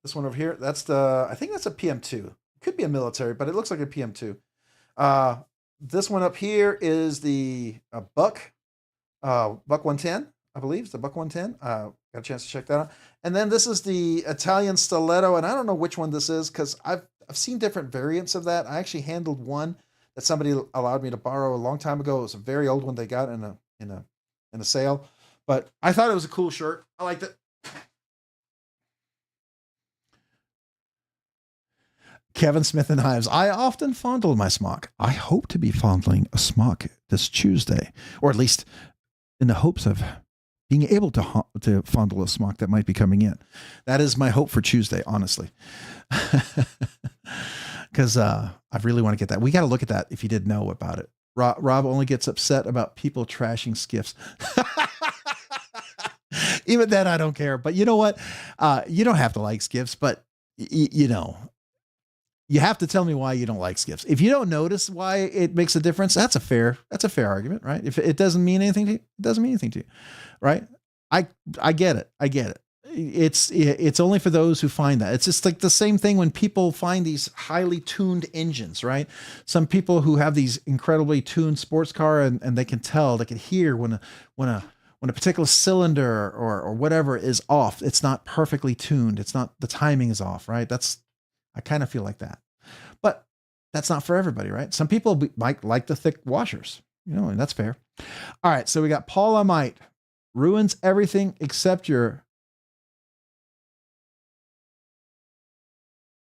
this one over here. That's I think that's a PM2. It could be a military, but it looks like a PM2. This one up here is the Buck 110, I believe. It's the Buck 110. Got a chance to check that out. And then this is the Italian Stiletto, and I don't know which one this is because I've seen different variants of that. I actually handled one that somebody allowed me to borrow a long time ago. It was a very old one they got in a sale, but I thought it was a cool shirt. I liked it. Kevin Smith and Hives. I often fondle my smock. I hope to be fondling a smock this Tuesday, or at least in the hopes of being able to fondle a smock that might be coming in. That is my hope for Tuesday, honestly. Because I really want to get that. We got to look at that if you didn't know about it. Rob only gets upset about people trashing skiffs. Even then, I don't care. But you know what? You don't have to like skiffs, but you know, you have to tell me why you don't like skiffs. If you don't notice why it makes a difference, that's a fair argument, right? If it doesn't mean anything to you, it doesn't mean anything to you, right? I get it. I get it. It's only for those who find that. It's just like the same thing when people find these highly tuned engines, right? Some people who have these incredibly tuned sports car and they can hear when when a particular cylinder or whatever is off, it's not perfectly tuned. It's not, the timing is off, right? I kind of feel like that, but that's not for everybody, right? Some people might like the thick washers, and that's fair. All right. So we got Paulamite ruins everything except your,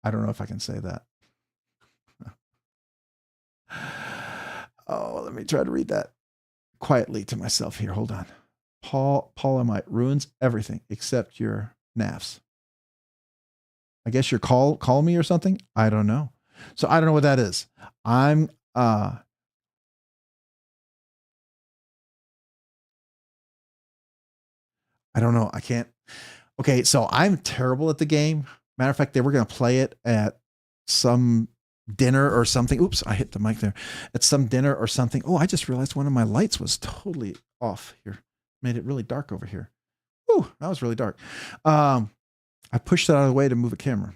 I don't know if I can say that. Oh, let me try to read that quietly to myself here. Hold on. Paulamite ruins everything except your NAFs. I guess your call me or something. I don't know. So I don't know what that is. I don't know. I can't. Okay. So I'm terrible at the game. Matter of fact, they were going to play it at some dinner or something. Oops, I hit the mic there. At some dinner or something. Oh, I just realized one of my lights was totally off here. Made it really dark over here. Ooh, that was really dark. I pushed it out of the way to move a camera.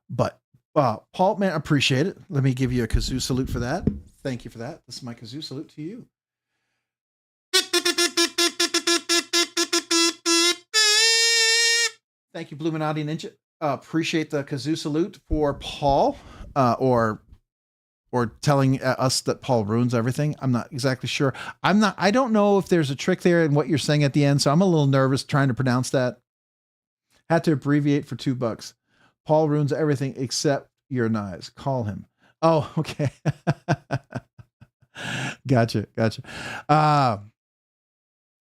But Paul, man, I appreciate it. Let me give you a kazoo salute for that. Thank you for that. This is my kazoo salute to you. Thank you, Bluminati Ninja. Appreciate the kazoo salute for Paul, or telling us that Paul ruins everything. I'm not exactly sure. I don't know if there's a trick there in what you're saying at the end. So I'm a little nervous trying to pronounce that. Had to abbreviate for $2. Paul ruins everything except your knives. Call him. Oh, okay. Gotcha.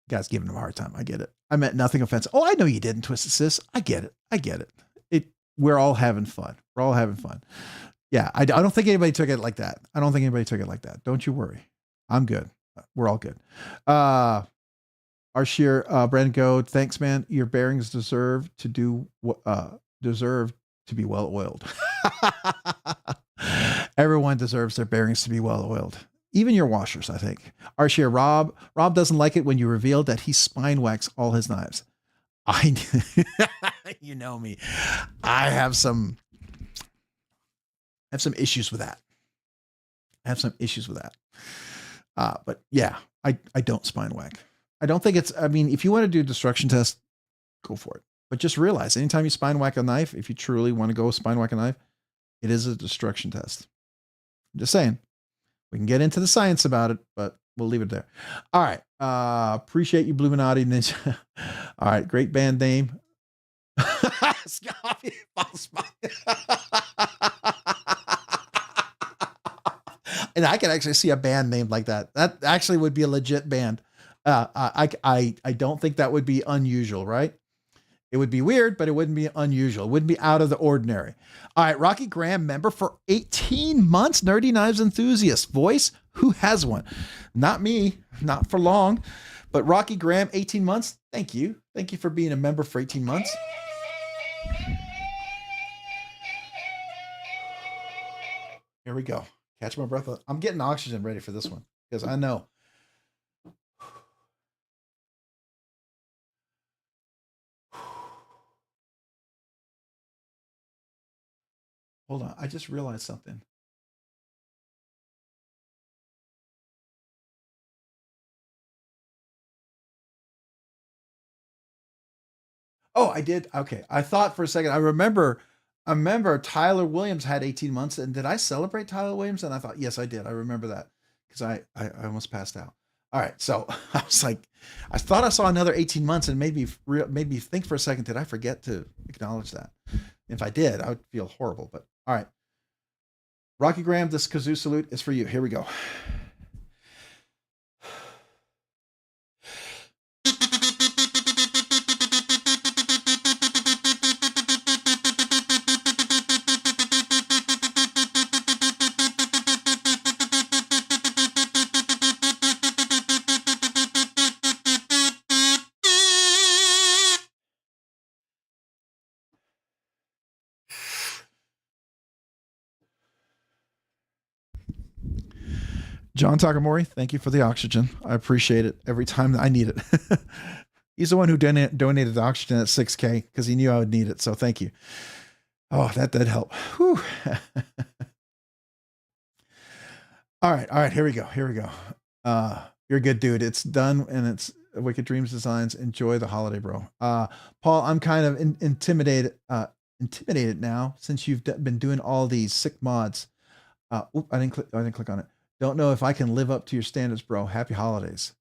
Guys giving him a hard time. I get it. I meant nothing offensive. Oh, I know you didn't, Twisted Sis. I get it. We're all having fun. Yeah, I don't think anybody took it like that. Don't you worry. I'm good. We're all good. Arshir, Brandon Goad, thanks, man. Your bearings deserve to be well oiled. Everyone deserves their bearings to be well oiled. Even your washers, I think. Arshir, Rob doesn't like it when you revealed that he spine whacks all his knives. You know me. I have some issues with that. But yeah, I don't spine whack. I don't think if you want to do destruction test, go for it. But just realize anytime you spine whack a knife, if you truly want to go spine whack a knife, it is a destruction test. I'm just saying. We can get into the science about it, but we'll leave it there. All right. Appreciate you, Bluminati Ninja. All right. Great band name. And I can actually see a band named like that. That actually would be a legit band. I don't think that would be unusual, right? It would be weird, but it wouldn't be unusual. It wouldn't be out of the ordinary. All right. Rocky Graham, member for 18 months. Nerdy Knives enthusiast. Voice? Who has one? Not me. Not for long. But Rocky Graham, 18 months. Thank you. Thank you for being a member for 18 months. Here we go. Catch my breath. I'm getting oxygen ready for this one because I know. Hold on. I just realized something. Oh, I did. Okay. I thought for a second, I remember Tyler Williams had 18 months. And did I celebrate Tyler Williams? And I thought, yes, I did. I remember that because I almost passed out. All right. So I was like, I thought I saw another 18 months and made me think for a second, did I forget to acknowledge that? If I did, I would feel horrible. But all right. Rocky Graham, this kazoo salute is for you. Here we go. John Takamori, thank you for the oxygen. I appreciate it every time that I need it. He's the one who donated the oxygen at 6K because he knew I would need it. So thank you. Oh, that did help. Whew. All right. Here we go. You're a good dude. It's done and Wicked Dreams Designs. Enjoy the holiday, bro. Paul, I'm kind of intimidated now since you've been doing all these sick mods. I didn't click on it. Don't know if I can live up to your standards, bro. Happy holidays.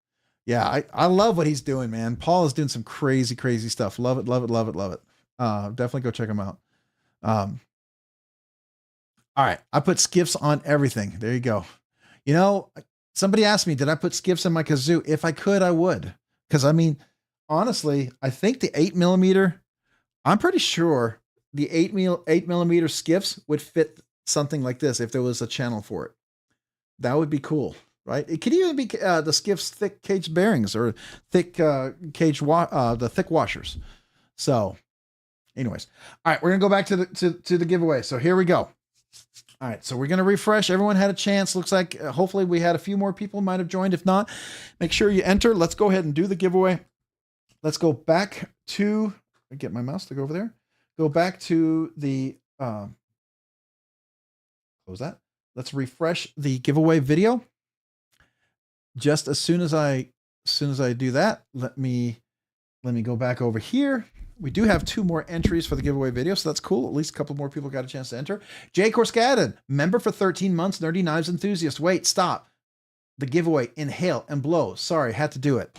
Yeah, I love what he's doing, man. Paul is doing some crazy, crazy stuff. Love it, love it, love it, love it. Definitely go check him out. All right, I put skiffs on everything. There you go. You know, somebody asked me, did I put skiffs in my kazoo? If I could, I would. Because I mean, honestly, I think the 8mm, I'm pretty sure the 8mm skiffs would fit something like this if there was a channel for it. That would be cool, right? It could even be the skiff's thick caged bearings or thick the thick washers. So, anyways, all right, we're gonna go back to the giveaway. So here we go. All right, so we're going to refresh. Everyone had a chance. Looks like hopefully we had a few more people might have joined. If not, make sure you enter. Let's go ahead and do the giveaway. Let's go back to, get my mouse to go over there. Go back to the, close that. Let's refresh the giveaway video. Just as soon as I do that, let me go back over here. We do have 2 more entries for the giveaway video, so that's cool. At least a couple more people got a chance to enter. Jay Korskadin, member for 13 months, Nerdy Knives Enthusiast. Wait, stop. The giveaway, inhale and blow. Sorry, had to do it.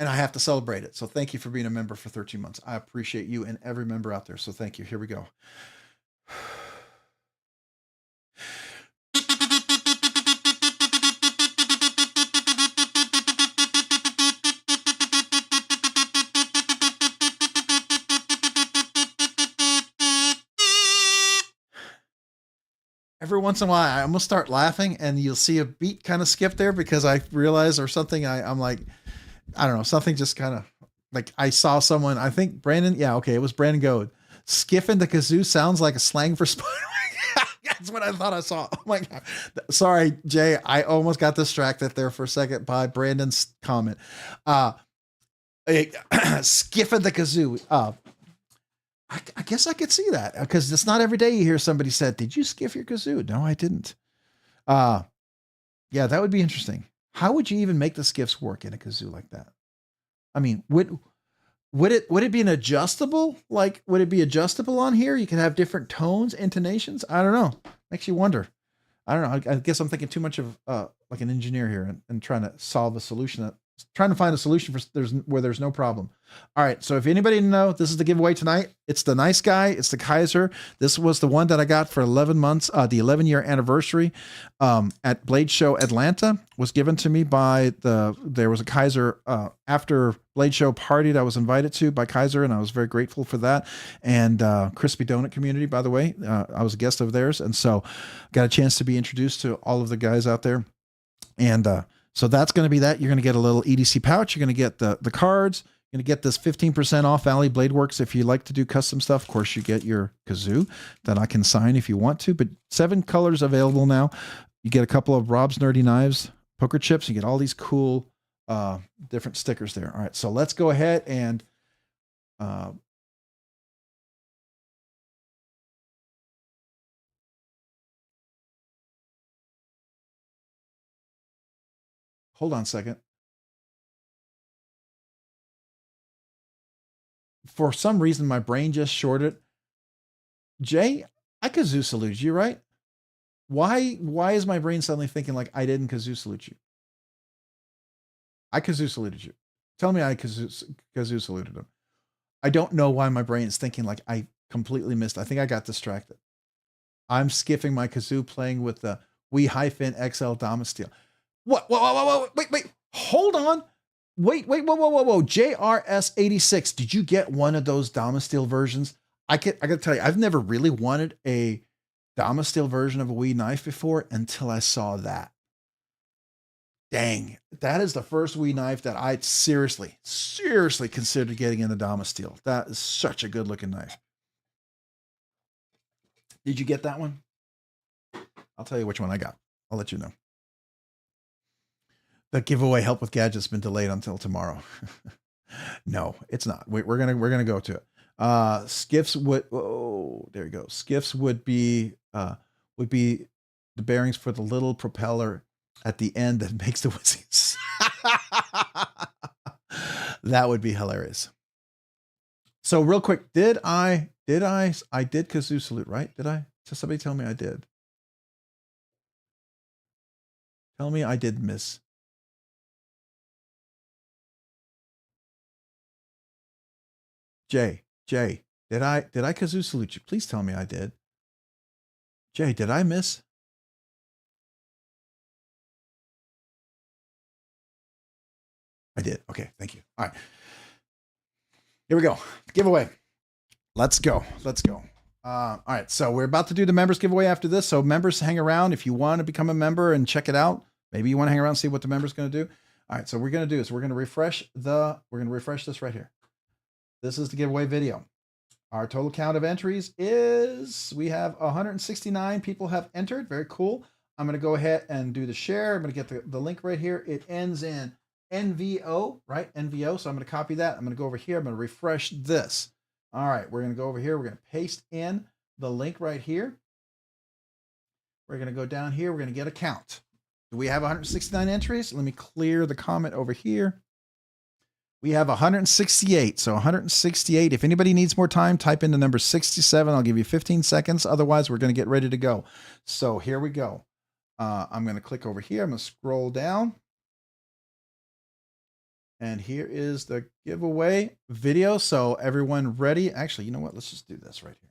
And I have to celebrate it. So thank you for being a member for 13 months. I appreciate you and every member out there. So thank you. Here we go. Every once in a while, I'm gonna start laughing, and you'll see a beat kind of skip there because I realize or something. I'm like, I don't know, something just kind of like I saw someone. I think Brandon. Yeah, okay, it was Brandon Goad. Skiffing the kazoo sounds like a slang for spider. That's what I thought I saw. Oh my god! Sorry, Jay. I almost got distracted there for a second by Brandon's comment. Skiffing the kazoo. I guess I could see that because it's not every day you hear somebody said, "Did you skiff your kazoo?" No, I didn't. Yeah, that would be interesting. How would you even make the skiffs work in a kazoo like that? I mean, would it be an adjustable? Like, would it be adjustable on here? You can have different tones, intonations. I don't know. Makes you wonder. I don't know. I guess I'm thinking too much of like an engineer here and trying to solve a solution trying to find a solution for where there's no problem. All right. So if anybody didn't know, this is the giveaway tonight. It's the nice guy. It's the Kaiser. This was the one that I got for 11 months. The 11-year anniversary at Blade Show Atlanta was given to me by there was a Kaiser after Blade Show party that I was invited to by Kaiser, and I was very grateful for that. And Crispy Donut Community, by the way, I was a guest of theirs. And so got a chance to be introduced to all of the guys out there. And so that's going to be that. You're going to get a little EDC pouch. You're going to get the cards. You're going to get this 15% off Valley Blade Works if you like to do custom stuff. Of course, you get your kazoo that I can sign if you want to, but 7 colors available now. You get a couple of Rob's Nerdy Knives poker chips. You get all these cool different stickers there. All right, so let's go ahead and hold on a second. For some reason, my brain just shorted. Jay, I kazoo salute you, right? Why is my brain suddenly thinking like I didn't kazoo salute you? I kazoo saluted you. Tell me I kazoo saluted him. I don't know why my brain is thinking like I completely missed. I think I got distracted. I'm skiffing my kazoo playing with the We-XL Dama Steel. What? Whoa, wait. Hold on. Wait, whoa. JRS86. Did you get one of those Dama Steel versions? I got to tell you, I've never really wanted a Dama Steel version of a Wee knife before until I saw that. Dang, that is the first Wee knife that I seriously considered getting in the Dama Steel. That is such a good looking knife. Did you get that one? I'll tell you which one I got. I'll let you know. The giveaway help with gadgets has been delayed until tomorrow. No, it's not. We're gonna go to it. Skiffs would. Oh, there you go. Skiffs would be the bearings for the little propeller at the end that makes the whizzing. That would be hilarious. So real quick, I did kazoo salute, right? Did I? So somebody tell me I did. Tell me I did miss. Jay, did I kazoo salute you? Please tell me I did. Jay, did I miss? I did. Okay, thank you. All right. Here we go. Giveaway. Let's go. Let's go. All right. So we're about to do the members giveaway after this. So members, hang around if you want to become a member and check it out. Maybe you want to hang around and see what the member's going to do. All right. So we're going to do is we're going to refresh this right here. This is the giveaway video. Our total count of entries is we have 169 people have entered. Very cool. I'm going to go ahead and do the share. I'm going to get the link right here. It ends in NVO, right? NVO. So I'm going to copy that. I'm going to go over here. I'm going to refresh this. All right. We're going to go over here. We're going to paste in the link right here. We're going to go down here. We're going to get a count. Do we have 169 entries? Let me clear the comment over here. We have 168. So 168. If anybody needs more time, type in the number 67. I'll give you 15 seconds. Otherwise, we're going to get ready to go. So here we go. I'm going to click over here. I'm going to scroll down. And here is the giveaway video. So everyone ready? Actually, you know what? Let's just do this right here.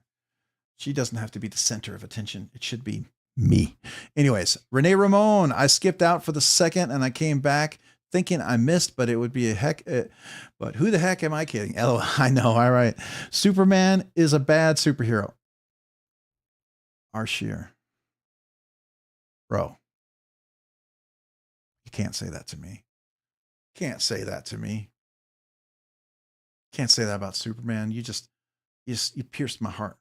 She doesn't have to be the center of attention. It should be me. Anyways, Renee Ramon, I skipped out for the second and I came back thinking I missed, but it would be a heck. But who the heck am I kidding? LOL, I know. All right. Superman is a bad superhero. Arsheer. Bro. You can't say that to me. Can't say that to me. Can't say that about Superman. You pierced my heart.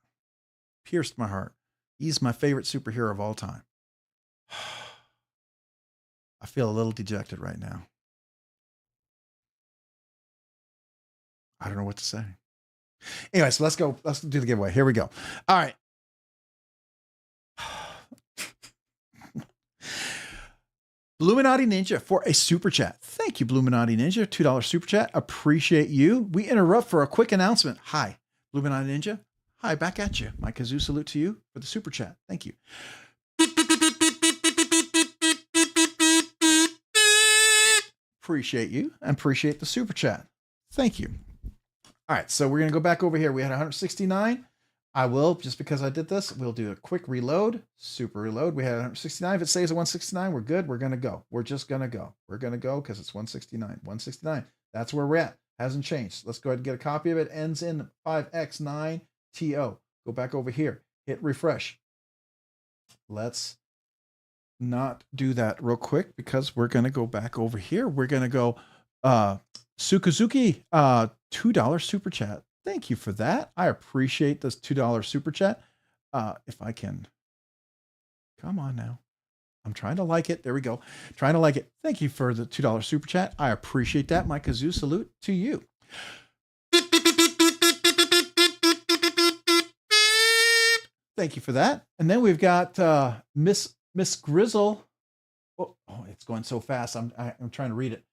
Pierced my heart. He's my favorite superhero of all time. I feel a little dejected right now. I don't know what to say. Anyway, so let's go. Let's do the giveaway. Here we go. All right. Bluminati Ninja for a super chat. Thank you, Bluminati Ninja. $2 super chat. Appreciate you. We interrupt for a quick announcement. Hi, Bluminati Ninja. Hi, back at you. My kazoo salute to you for the super chat. Thank you. Appreciate you and appreciate the super chat. Thank you. All right, so we're going to go back over here. We had 169. I will, just because I did this, we'll do a quick reload, super reload. We had 169. If it stays at 169, we're good. We're going to go. We're just going to go. We're going to go because it's 169. 169. That's where we're at. Hasn't changed. Let's go ahead and get a copy of it. Ends in 5X9TO. Go back over here. Hit refresh. Let's not do that real quick because we're going to go back over here. We're going to go Sukazuki, $2 super chat. Thank you for that. I appreciate this $2 super chat. If I can, come on now. I'm trying to like it. There we go. Trying to like it. Thank you for the $2 super chat. I appreciate that. My kazoo salute to you. Thank you for that. And then we've got Miss Grizzle. Oh, it's going so fast. I'm trying to read it.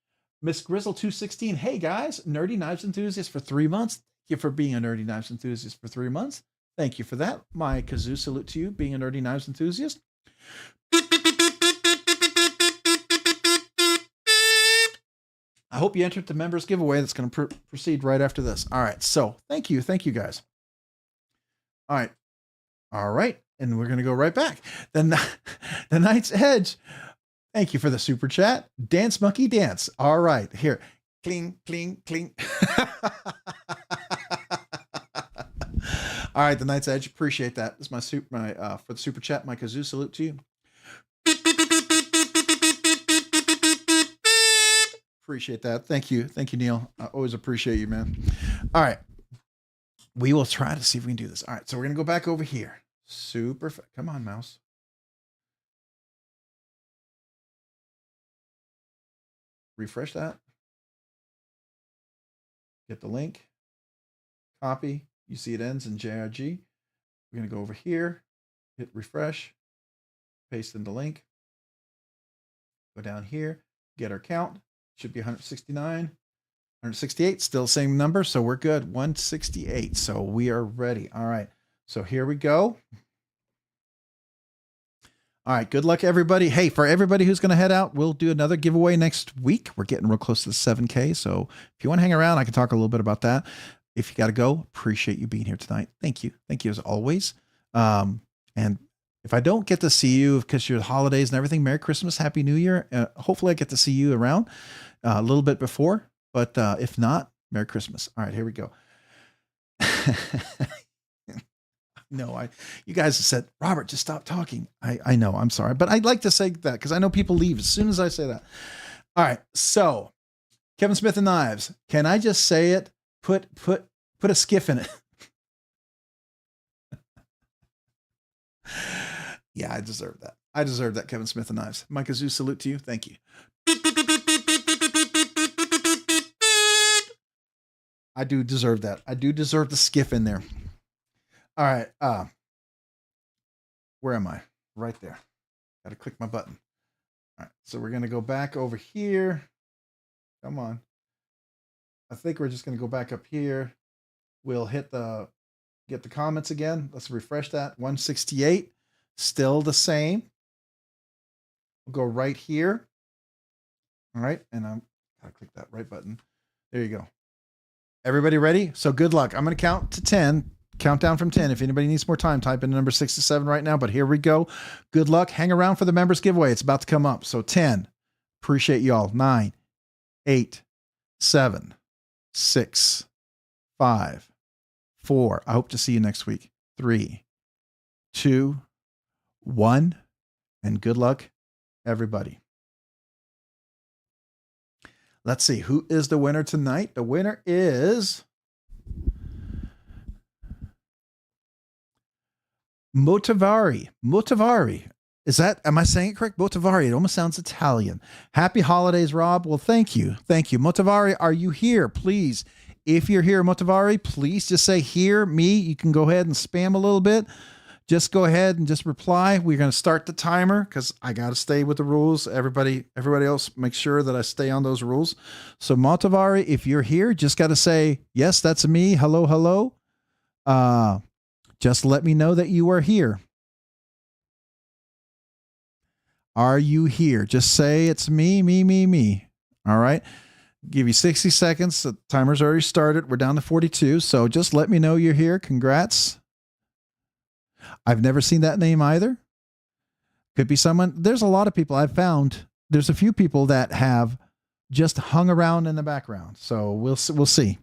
Miss Grizzle 216. Hey guys, nerdy knives enthusiast for 3 months. Thank you for being a nerdy knives enthusiast for 3 months. Thank you for that. My kazoo salute to you, being a nerdy knives enthusiast. I hope you entered the members giveaway that's going to proceed right after this. All right. So thank you guys. All right. And we're going to go right back. Then the Knight's Edge. Thank you for the super chat. Dance Monkey Dance. All right, here. Cling, cling, cling. All right, the Knight's Edge. Appreciate that. This is for the super chat. My kazoo salute to you. Appreciate that. Thank you, Neil. I always appreciate you, man. All right, we will try to see if we can do this. All right, so we're gonna go back over here. Come on, mouse. Refresh that. Get the link. Copy. You see it ends in JRG. We're going to go over here. Hit refresh. paste in the link. Go down here, get our count. Should be 169, 168, still same number. So we're good. 168. So we are ready. All right. So here we go. All right. Good luck, everybody. Hey, for everybody who's going to head out, we'll do another giveaway next week. We're getting real close to the 7K. So if you want to hang around, I can talk a little bit about that. If you got to go, appreciate you being here tonight. Thank you. Thank you as always. And if I don't get to see you because you're the holidays and everything, Merry Christmas, Happy New Year. Hopefully I get to see you around a little bit before, but if not, Merry Christmas. All right, here we go. No, you guys have said, Robert, just stop talking. I know, I'm sorry, but I'd like to say that because I know people leave as soon as I say that. All right, so Kevin Smith and Knives. Can I just say it? Put a skiff in it. Yeah, I deserve that. I deserve that, Kevin Smith and Knives. Mike Azoo, salute to you. Thank you. I do deserve that. I do deserve the skiff in there. All right. Where am I? Right there. Got to click my button. All right. So we're going to go back over here. Come on. I think we're just going to go back up here. We'll get the comments again. Let's refresh that. 168. Still the same. We'll go right here. All right. And I'm going to click that right button. There you go. Everybody ready? So good luck. I'm going to count to 10. Countdown from 10. If anybody needs more time, type in number 6 to 7 right now. But here we go. Good luck. Hang around for the members giveaway. It's about to come up. So 10. Appreciate y'all. 9, 8, 7, 6, 5, 4. I hope to see you next week. 3, 2, 1. And good luck, everybody. Let's see. Who is the winner tonight? The winner is Motivari. Is that, am I saying it correct? Motivari. It almost sounds Italian. Happy holidays, Rob. Well, thank you. Thank you. Motivari, are you here? Please. If you're here, Motivari, please just say here, me. You can go ahead and spam a little bit. Just go ahead and just reply. We're going to start the timer because I got to stay with the rules. Everybody else, make sure that I stay on those rules. So Motivari, if you're here, just got to say, yes, that's me. Hello, hello. Just let me know that you are here. Are you here? Just say it's me, me, me, me. All right. Give you 60 seconds. The timer's already started. We're down to 42. So just let me know you're here. Congrats. I've never seen that name either. Could be someone. There's a lot of people I've found. There's a few people that have just hung around in the background. So we'll see.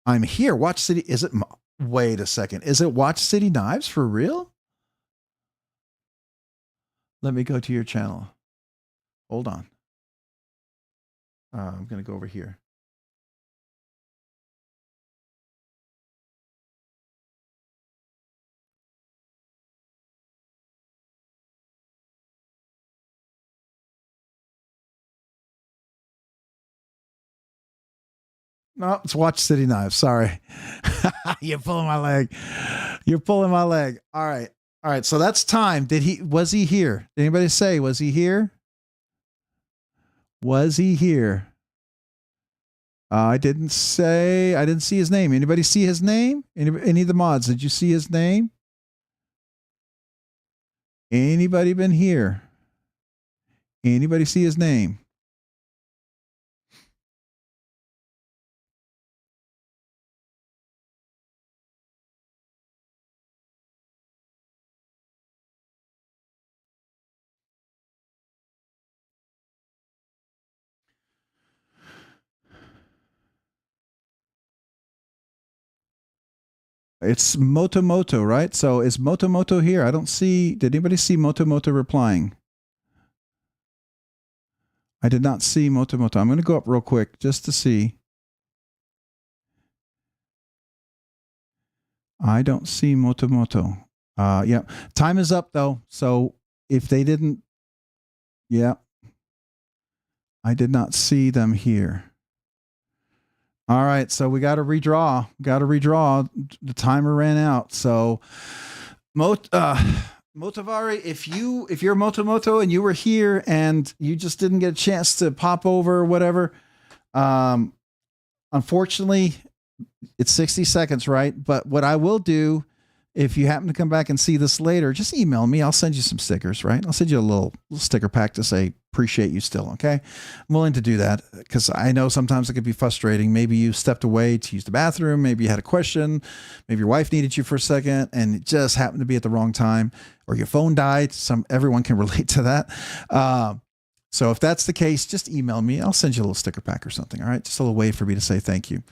I'm here. Watch City. Is it? Wait a second. Is it Watch City Knives for real? Let me go to your channel. Hold on. I'm going to go over here. No, it's Watch City Knives. Sorry. You're pulling my leg. You're pulling my leg. All right. All right. So that's time. Was he here? Did anybody say, was he here? Was he here? I didn't see his name. Anybody see his name? Any of the mods? Did you see his name? Anybody been here? Anybody see his name? It's Motomoto, right? So is Motomoto here? I don't see. Did anybody see Motomoto replying? I did not see Motomoto. I'm going to go up real quick just to see. I don't see Motomoto. Yeah. Time is up though. So if they didn't, yeah. I did not see them here. All right, so we got to redraw. Got to redraw. The timer ran out. So, Motovari, if you're Motomoto and you were here and you just didn't get a chance to pop over or whatever, unfortunately, it's 60 seconds, right? But what I will do, if you happen to come back and see this later, just email me. I'll send you some stickers, right? I'll send you a little sticker pack to say, appreciate you still, okay? I'm willing to do that because I know sometimes it could be frustrating. Maybe you stepped away to use the bathroom. Maybe you had a question. Maybe your wife needed you for a second and it just happened to be at the wrong time, or your phone died. Everyone can relate to that. So if that's the case, just email me. I'll send you a little sticker pack or something. All right. Just a little way for me to say thank you.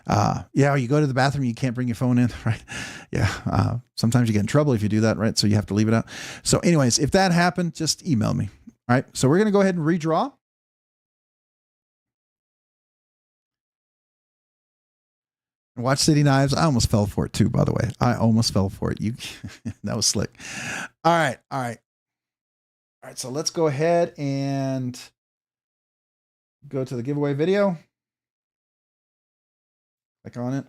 Yeah. You go to the bathroom, you can't bring your phone in, right? Yeah. Sometimes you get in trouble if you do that, right? So you have to leave it out. So anyways, if that happened, just email me. All right. So we're going to go ahead and redraw. Watch City Knives. I almost fell for it too, by the way. I almost fell for it. That was slick. All right. All right. All right, so let's go ahead and go to the giveaway video. Click on it.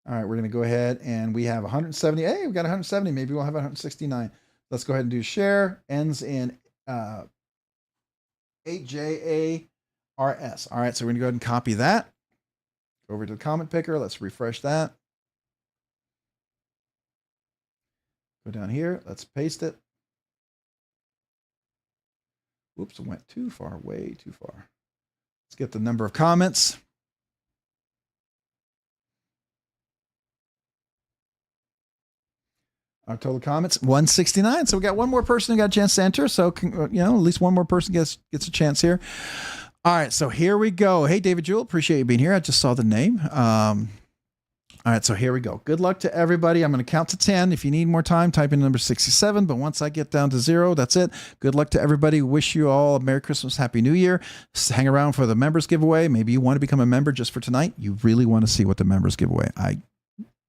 All right, we're going to go ahead and we have 170. Hey, we got 170. Maybe we'll have 169. Let's go ahead and do share. Ends in 8JARS. All right, so we're going to go ahead and copy that. Go over to the comment picker. Let's refresh that. Go down here. Let's paste it. Whoops, it went too far, way too far. Let's get the number of comments. Our total comments, 169. So we got one more person who got a chance to enter. So, at least one more person gets a chance here. All right, so here we go. Hey, David Jewell, appreciate you being here. I just saw the name. All right, so here we go. Good luck to everybody. I'm going to count to 10. If you need more time, type in number 67. But once I get down to 0, that's it. Good luck to everybody. Wish you all a Merry Christmas, Happy New Year. Hang around for the members giveaway. Maybe you want to become a member just for tonight. You really want to see what the members giveaway. I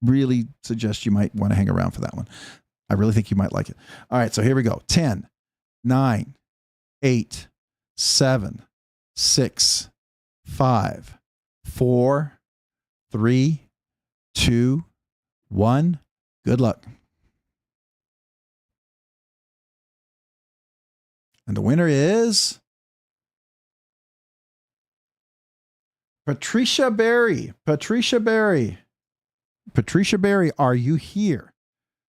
really suggest you might want to hang around for that one. I really think you might like it. All right, so here we go. 10, 9, 8, 7, 6, 5, 4, 3, 2, 1. Good luck. And the winner is Patricia Berry. Patricia Berry. Patricia Berry, are you here?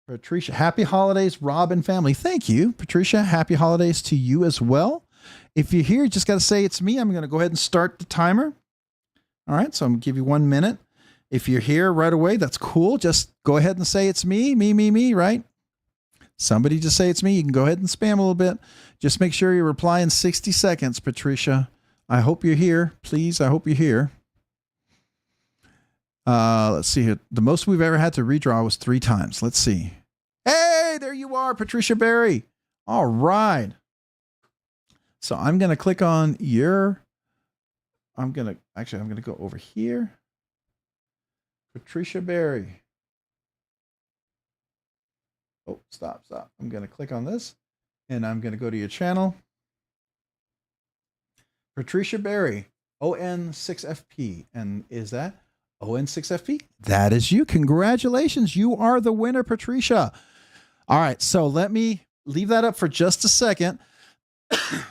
Patricia, happy holidays, Rob and family. Thank you, Patricia. Happy holidays to you as well. If you're here, you just got to say it's me. I'm going to go ahead and start the timer. All right, so I'm going to give you 1 minute. If you're here right away, that's cool. Just go ahead and say it's me, right? Somebody just say it's me. You can go ahead and spam a little bit. Just make sure you reply in 60 seconds, Patricia. I hope you're here. Please, I hope you're here. Let's see here. The most we've ever had to redraw was 3 times. Let's see. Hey, there you are, Patricia Berry. All right. So I'm going to click on your, I'm going to go over here. Patricia Berry. Oh, stop. I'm going to click on this and I'm going to go to your channel. Patricia Berry, ON6FP. And is that ON6FP? That is you. Congratulations. You are the winner, Patricia. All right. So let me leave that up for just a second.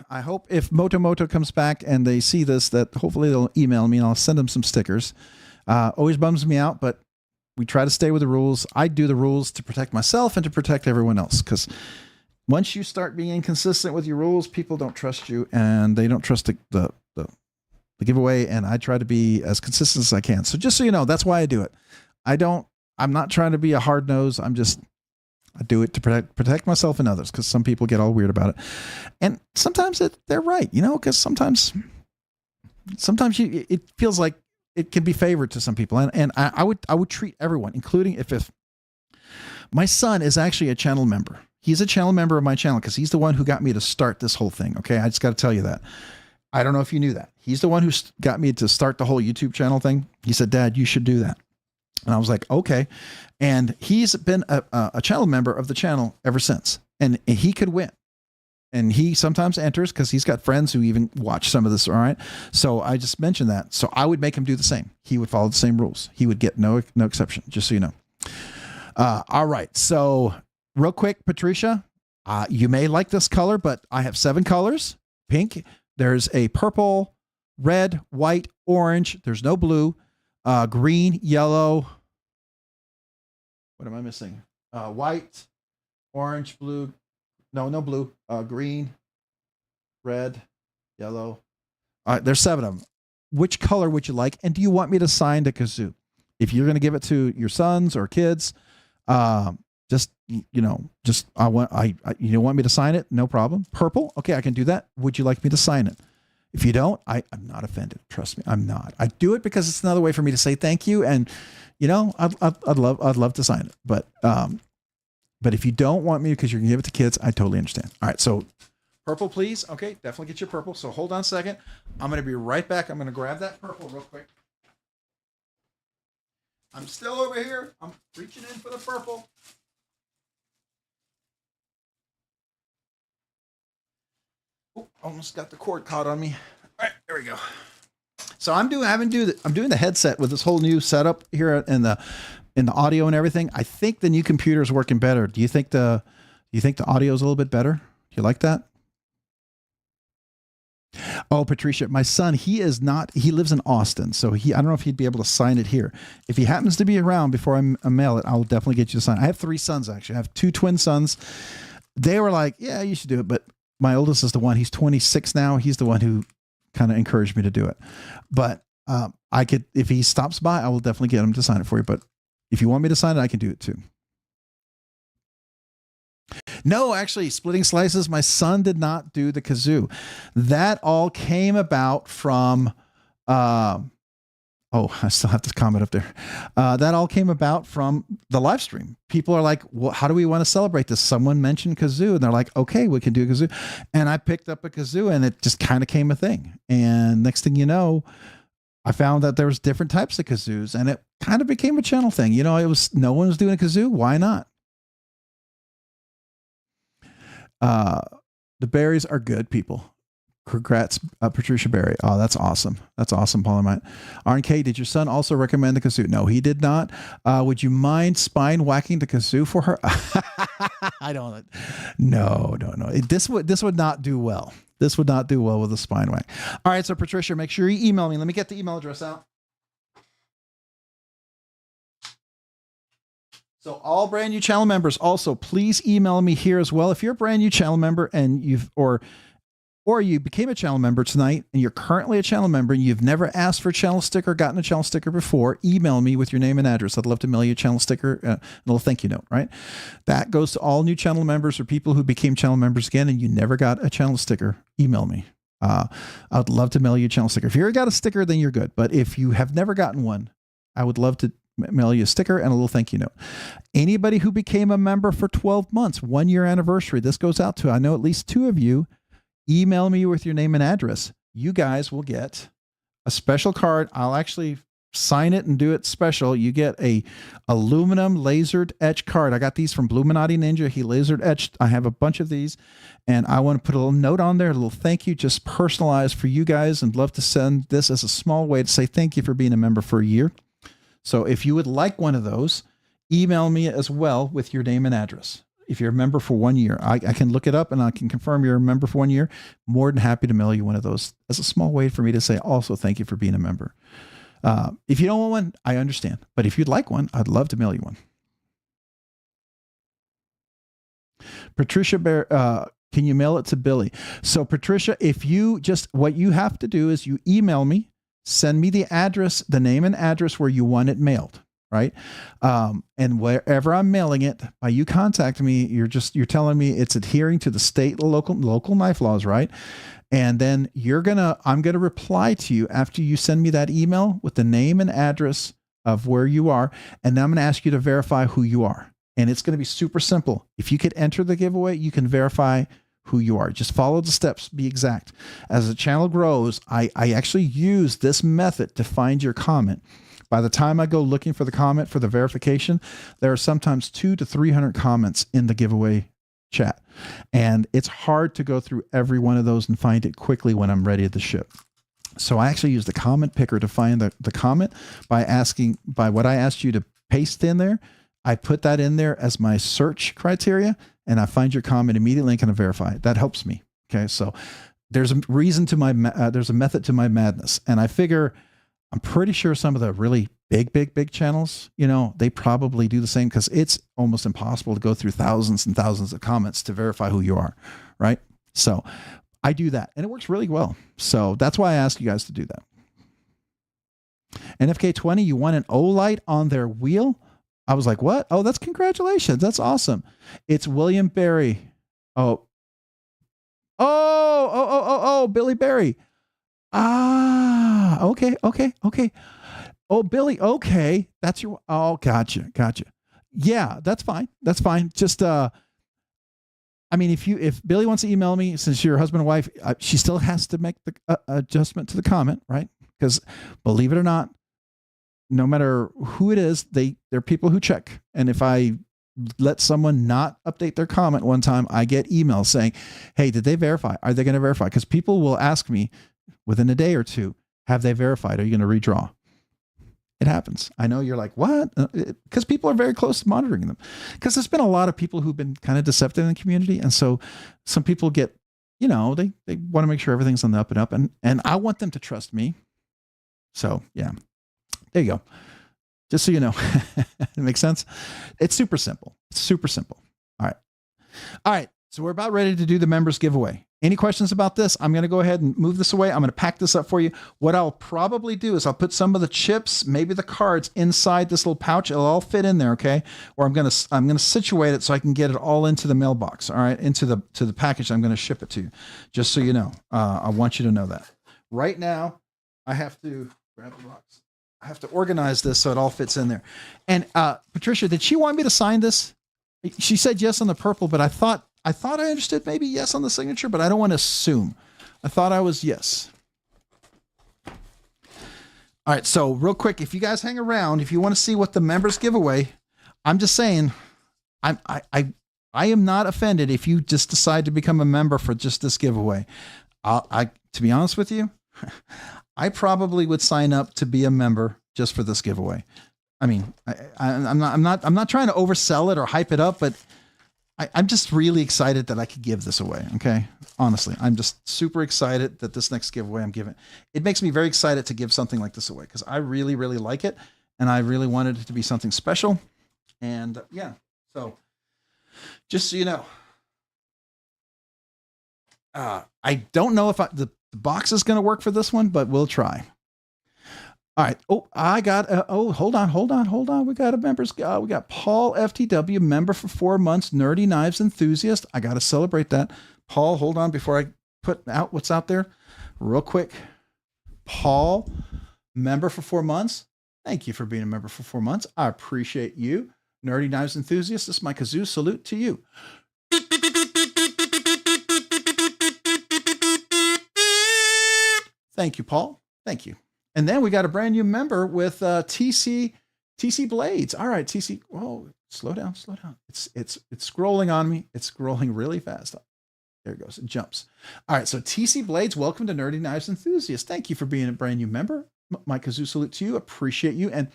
I hope if Motomoto comes back and they see this, that hopefully they'll email me and I'll send them some stickers. Always bums me out, but we try to stay with the rules. I do the rules to protect myself and to protect everyone else. Because once you start being inconsistent with your rules, people don't trust you and they don't trust the giveaway. And I try to be as consistent as I can. So just so you know, that's why I do it. I'm not trying to be a hard nose. I do it to protect myself and others, because some people get all weird about it. And sometimes they're right, because sometimes it feels like it can be favored to some people. And I would treat everyone, including if my son is actually a channel member. He's a channel member of my channel because he's the one who got me to start this whole thing. Okay. I just got to tell you that. I don't know if you knew that. He's the one who got me to start the whole YouTube channel thing. He said, Dad, you should do that. And I was like, okay. And he's been a channel member of the channel ever since. And he could win. and he sometimes enters because he's got friends who even watch some of this. All right. So I just mentioned that. So I would make him do the same. He would follow the same rules. He would get no exception, just so you know. All right. So real quick, Patricia, you may like this color, but I have 7 colors. Pink. There's a purple, red, white, orange. There's no blue, green, yellow. What am I missing? White, orange, blue. No blue. Green, red, yellow. All right, there's 7 of them. Which color would you like? And do you want me to sign the kazoo? If you're going to give it to your sons or kids, I want you want me to sign it? No problem. Purple? Okay, I can do that. Would you like me to sign it? If you don't, I'm not offended. Trust me, I'm not. I do it because it's another way for me to say thank you, and I'd love to sign it. But if you don't want me because you're gonna give it to kids, I totally understand. All right, so purple, please. Okay, definitely get your purple. So hold on a second. I'm gonna be right back. I'm gonna grab that purple real quick. I'm still over here. I'm reaching in for the purple. Oh, almost got the cord caught on me. All right, there we go. So I'm doing the headset with this whole new setup here in the audio and everything. I think the new computer is working better. Do you think the audio is a little bit better? Do you like that? Oh, Patricia, my son, he lives in Austin. So I don't know if he'd be able to sign it here. If he happens to be around before I mail it, I'll definitely get you to sign. I have 3 sons, actually. I have 2 twin sons. They were like, yeah, you should do it. But my oldest is the one, he's 26 now. He's the one who kind of encouraged me to do it. But if he stops by, I will definitely get him to sign it for you. But if you want me to sign it, I can do it too. No, actually, splitting slices, my son did not do the kazoo. That all came about from, I still have this comment up there. That all came about from the live stream. People are like, well, how do we want to celebrate this? Someone mentioned kazoo, and they're like, okay, we can do a kazoo. And I picked up a kazoo, and it just kind of came a thing. And next thing you know, I found that there was different types of kazoos, and it kind of became a channel thing. It was no one was doing a kazoo. Why not? The berries are good, people. Congrats, Patricia Berry. Oh, that's awesome. That's awesome, Polymite. RNK, did your son also recommend the kazoo? No, he did not. Would you mind spine whacking the kazoo for her? I don't. No. This would not do well. This would not do well with a spine whack. All right, so Patricia, make sure you email me. Let me get the email address out. So all brand new channel members, also please email me here as well. If you're a brand new channel member and or you became a channel member tonight and you're currently a channel member and you've never asked for a channel sticker, gotten a channel sticker before, email me with your name and address. I'd love to mail you a channel sticker, a little thank you note, right? That goes to all new channel members or people who became channel members again and you never got a channel sticker, email me. I'd love to mail you a channel sticker. If you already got a sticker, then you're good. But if you have never gotten one, I would love to mail you a sticker and a little thank you note. Anybody who became a member for 12 months, 1 year anniversary, this goes out to, I know at least 2 of you. Email me with your name and address. You guys will get a special card. I'll actually sign it and do it special. You get a aluminum lasered etch card. I got these from Bluminati Ninja. He lasered etched. I have a bunch of these, and I want to put a little note on there, a little thank you, just personalized for you guys, and love to send this as a small way to say thank you for being a member for a year. So if you would like one of those, email me as well with your name and address. If you're a member for 1 year, I can look it up and I can confirm you're a member for 1 year. More than happy to mail you one of those as a small way for me to say also thank you for being a member. If you don't want one, I understand. But if you'd like one, I'd love to mail you one. Patricia Bear, can you mail it to Billy? So Patricia, what you have to do is you email me, send me the address, the name and address where you want it mailed. Right. And wherever I'm mailing it, by you contacting me, you're telling me it's adhering to the state local knife laws. Right. And then I'm going to reply to you after you send me that email with the name and address of where you are. And then I'm going to ask you to verify who you are. And it's going to be super simple. If you could enter the giveaway, you can verify who you are. Just follow the steps, be exact. As the channel grows, I actually use this method to find your comment. By the time I go looking for the comment for the verification, there are sometimes 200 to 300 comments in the giveaway chat. And it's hard to go through every one of those and find it quickly when I'm ready to ship. So I actually use the comment picker to find the comment by what I asked you to paste in there. I put that in there as my search criteria, and I find your comment immediately and can verify it. That helps me. Okay. So there's a reason to there's a method to my madness. And I figure I'm pretty sure some of the really big channels, they probably do the same, because it's almost impossible to go through thousands and thousands of comments to verify who you are. Right. So I do that, and it works really well. So that's why I ask you guys to do that. NFK20, you want an O-light on their wheel? I was like, what? Oh, that's congratulations. That's awesome. It's William Berry. Oh, Billy Berry. Ah, okay. Oh, Billy. Okay. That's your, gotcha. Yeah, that's fine. Just, I mean, if Billy wants to email me, since you're husband and wife, she still has to make the adjustment to the comment, right? Because believe it or not, no matter who it is, they're people who check. And if I let someone not update their comment one time, I get emails saying, hey, did they verify? Are they going to verify? Because people will ask me within a day or two, have they verified? Are you going to redraw? It happens. I know you're like, what? Because people are very close to monitoring them. Because there's been a lot of people who've been kind of deceptive in the community. And so some people get, they want to make sure everything's on the up and up. And I want them to trust me. So yeah, there you go. Just so you know, it makes sense. It's super simple. All right. So we're about ready to do the members giveaway. Any questions about this? I'm going to go ahead and move this away. I'm going to pack this up for you. What I'll probably do is I'll put some of the chips, maybe the cards, inside this little pouch. It'll all fit in there, okay? Or I'm going to situate it so I can get it all into the mailbox. All right, into the package. I'm going to ship it to you, just so you know. I want you to know that. Right now, I have to grab the box. I have to organize this so it all fits in there. And Patricia, did she want me to sign this? She said yes on the purple, but I thought I understood maybe yes on the signature, but I don't want to assume. I thought I was yes. All right. So real quick, if you guys hang around, if you want to see what the members giveaway, I'm just saying, I am not offended if you just decide to become a member for just this giveaway. To be honest with you, I probably would sign up to be a member just for this giveaway. I mean, I'm not trying to oversell it or hype it up, but I'm just really excited that I could give this away. Okay. Honestly, I'm just super excited that this next giveaway I'm giving. It makes me very excited to give something like this away, because I really, really like it. And I really wanted it to be something special. And yeah, so just so you know, I don't know if the box is going to work for this one, but we'll try. All right. Oh, I got, hold on. We got a members. We got Paul FTW, member for 4 months, nerdy knives enthusiast. I got to celebrate that. Paul, hold on before I put out what's out there real quick. Paul, member for 4 months. Thank you for being a member for 4 months. I appreciate you. Nerdy knives enthusiast. This is my kazoo salute to you. Thank you, Paul. Thank you. And then we got a brand new member with TC Blades. All right, TC. Oh, slow down. It's scrolling on me. It's scrolling really fast. There it goes. It jumps. All right, so TC Blades, welcome to Nerdy Knives Enthusiast. Thank you for being a brand new member. My kazoo salute to you. Appreciate you. And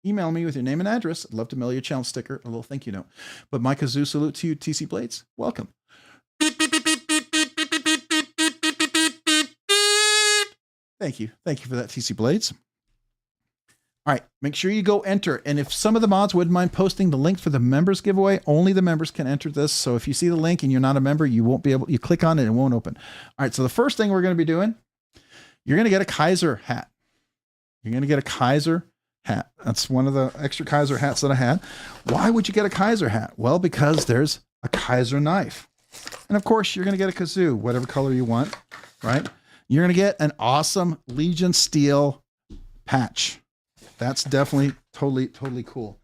email me with your name and address. I'd love to mail you a challenge sticker, a little thank you note. But my kazoo salute to you, TC Blades. Welcome. Thank you. Thank you for that, TC Blades. All right. Make sure you go enter. And if some of the mods wouldn't mind posting the link for the members giveaway, only the members can enter this. So if you see the link and you're not a member, you won't be able, you click on it, it won't open. All right. So the first thing we're going to be doing, you're going to get a Kaiser hat. You're going to get a Kaiser hat. That's one of the extra Kaiser hats that I had. Why would you get a Kaiser hat? Well, because there's a Kaiser knife. And of course, you're going to get a kazoo, whatever color you want, right? You're going to get an awesome Legion Steel patch. That's definitely totally cool.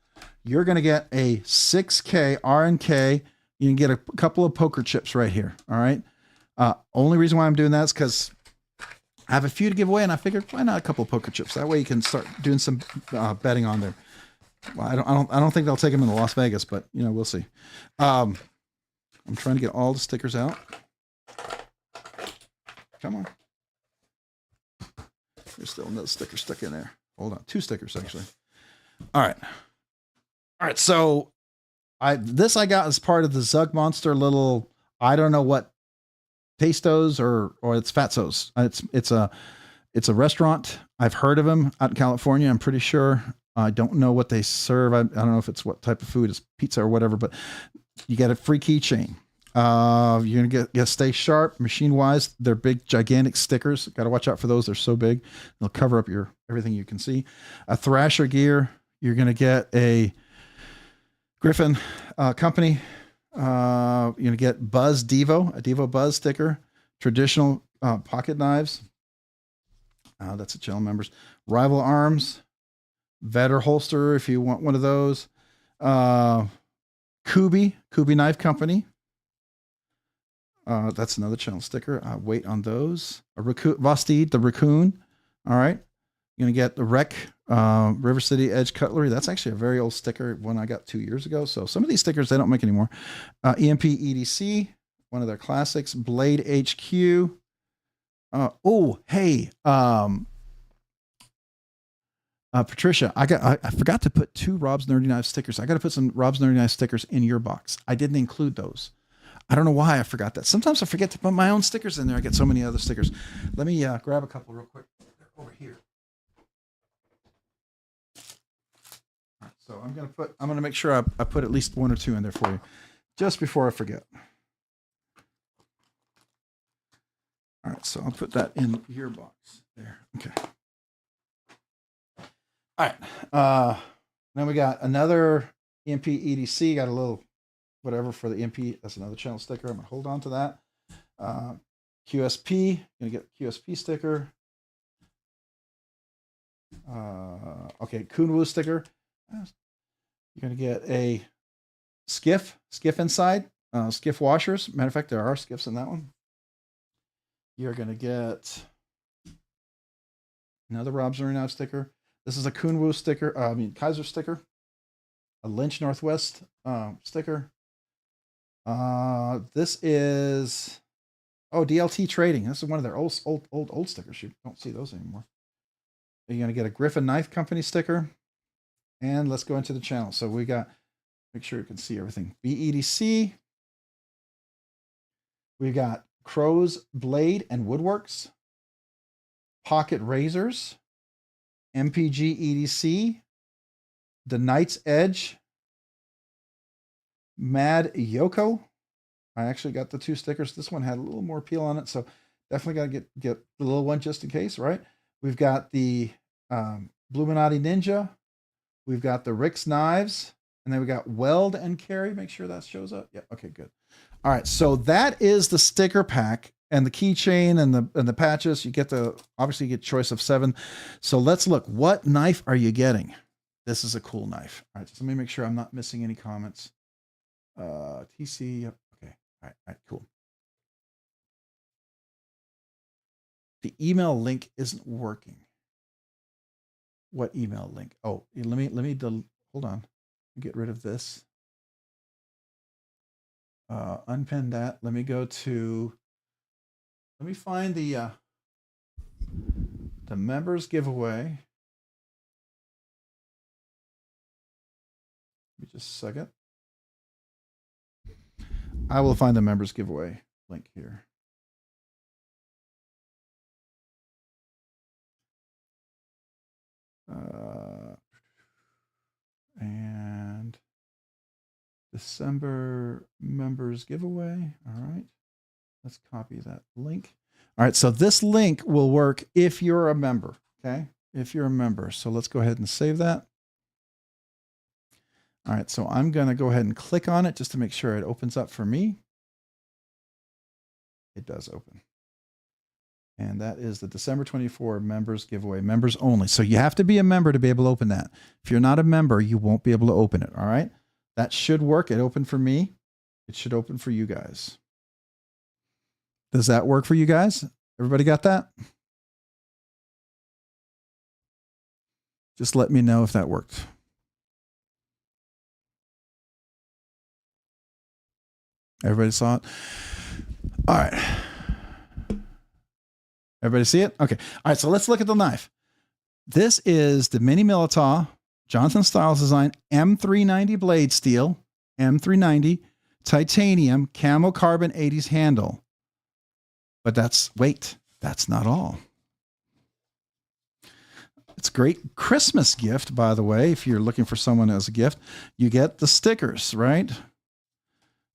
You're going to get a 6K RNK. You can get a couple of poker chips right here. All right. Only reason why I'm doing that is because I have a few to give away, and I figured why not a couple of poker chips? That way you can start doing some betting on there. Well, I don't think they'll take them in Las Vegas, but we'll see. I'm trying to get all the stickers out. Come on. There's still another sticker stuck in there. Hold on. 2 stickers, actually. All right. All right. So this I got as part of the Zug Monster little, I don't know what, Tastos or it's Fatso's. It's a restaurant. I've heard of them out in California. I'm pretty sure. I don't know what they serve. I don't know if it's what type of food. It's pizza or whatever, but you get a free keychain. You're going to stay sharp machine wise. They're big, gigantic stickers. Got to watch out for those. They're so big. They'll cover up everything you can see. A Thrasher gear. You're going to get a Griffin company. You're going to get Buzz Divo, a Divo Buzz sticker. Traditional pocket knives. That's a channel members. Rival Arms. Vetter holster if you want one of those. Kubi Knife Company. That's another channel sticker. Wait on those. Vostid, the raccoon. All right. You're going to get the Rec River City Edge Cutlery. That's actually a very old sticker, one I got 2 years ago. So some of these stickers they don't make anymore. EMP EDC, one of their classics. Blade HQ. Oh, hey. Patricia, I forgot to put 2 Rob's Nerdy Knives stickers. I got to put some Rob's Nerdy Knives stickers in your box. I didn't include those. I don't know why I forgot that. Sometimes I forget to put my own stickers in there. I get so many other stickers. Let me grab a couple real quick. They're over here. All right, so I'm gonna make sure I put at least 1 or 2 in there for you, just before I forget. All right, so I'll put that in your box there. Okay. All right. Then we got another EMP EDC. Got a little whatever for the EMP. That's another channel sticker. I'm gonna hold on to that. QSP. Gonna get a QSP sticker. Okay, Kunwu sticker. You're gonna get a Skiff inside. Skiff washers. Matter of fact, there are Skiffs in that one. You're gonna get another Rob's Nerdy Knives sticker. This is a Kunwu sticker. Kaiser sticker. A Lynch Northwest sticker. This is DLT Trading. This is one of their old stickers. You don't see those anymore. You're gonna get a Griffin Knife Company sticker. And let's go into the channel. So we got, make sure you can see everything. BEDC. We got Crow's Blade and Woodworks. Pocket Razors. MPG EDC. The Knight's Edge. Mad Yoko. I actually got the 2 stickers. This one had a little more peel on it, so definitely got to get the little one just in case, right? We've got the Bluminati Ninja. We've got the Rick's Knives, and then we got Weld and Carry. Make sure that shows up. Yeah, okay, good. All right, so that is the sticker pack and the keychain and the patches. You get obviously you get choice of 7. So let's look. What knife are you getting? This is a cool knife. All right, so let me make sure I'm not missing any comments. TC, yep, okay. All right, cool. The email link isn't working. What email link? Oh, let me hold on. Get rid of this. Unpin that. Let me find the members giveaway. Give me just a second. I will find the members giveaway link here. And December members giveaway. All right. Let's copy that link. All right. So this link will work if you're a member. Okay. If you're a member. So let's go ahead and save that. All right. So I'm going to go ahead and click on it just to make sure it opens up for me. It does open. And that is the December 24 members giveaway, members only. So you have to be a member to be able to open that. If you're not a member, you won't be able to open it. All right. That should work. It opened for me. It should open for you guys. Does that work for you guys? Everybody got that? Just let me know if that worked. Everybody saw it? All right. Everybody see it? Okay. All right, so let's look at the knife. This is the Mini Militaw, Jonathan Styles design, M390 blade steel, M390, titanium, camo carbon 80s handle. But that's not all. It's a great Christmas gift, by the way. If you're looking for someone as a gift, you get the stickers, right?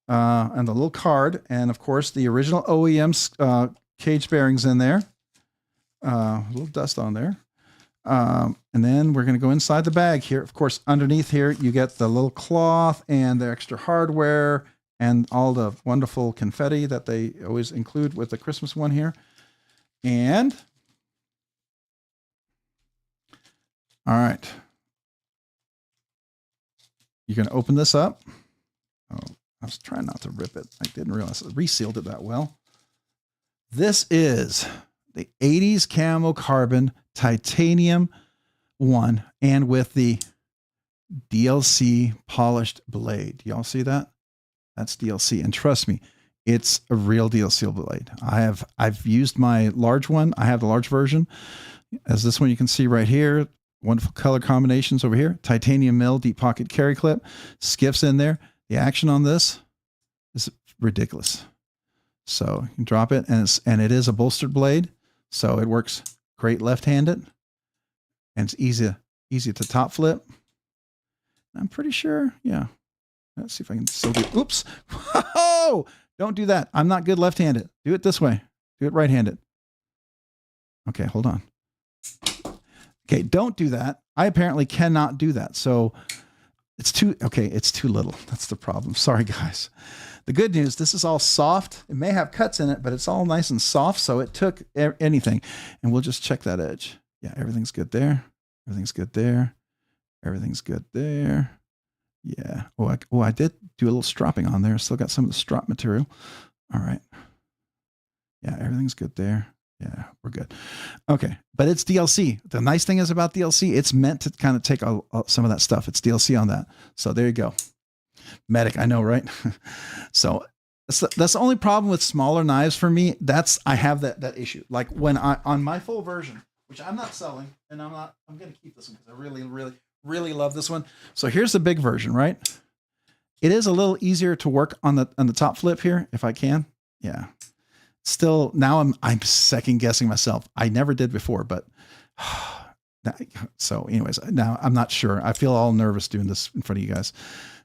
And the little card, and of course the original OEM cage bearings in there. A little dust on there. And then we're going to go inside the bag here. Of course, underneath here, you get the little cloth and the extra hardware and all the wonderful confetti that they always include with the Christmas one here. And all right, you're going to open this up. Oh, I was trying not to rip it. I didn't realize I resealed it that well. This is the 80s camo carbon titanium one, and with the DLC polished blade. Y'all see that? That's DLC, and trust me, it's a real DLC blade. I've used my large one. I have the large version, as this one you can see right here. Wonderful color combinations over here. Titanium mill, deep pocket carry clip, skiffs in there. The action on this is ridiculous. So you can drop it, and it is a bolstered blade, so it works great left-handed, and it's easy to top flip. I'm pretty sure, yeah. Let's see if I can still do. Oops! Whoa! Don't do that. I'm not good left-handed. Do it this way. Do it right-handed. Okay, hold on. Okay, don't do that. I apparently cannot do that. So it's too little. That's the problem. Sorry, guys. The good news, this is all soft. It may have cuts in it, but it's all nice and soft. So it took anything. And we'll just check that edge. Yeah, everything's good there. Everything's good there. Everything's good there. Yeah. I did do a little stropping on there. Still got some of the strop material. All right. Yeah, everything's good there. Yeah, we're good. Okay, but it's DLC. The nice thing is about DLC, it's meant to kind of take some of that stuff. It's DLC on that. So there you go. Medic, I know, right? So that's the only problem with smaller knives for me. I have that issue. Like when on my full version, which I'm not selling, and I'm going to keep this one because I really, really, really love this one. So here's the big version, right? It is a little easier to work on the top flip here if I can. Yeah. Still, now I'm second guessing myself. I never did before, but so anyways, now I'm not sure. I feel all nervous doing this in front of you guys.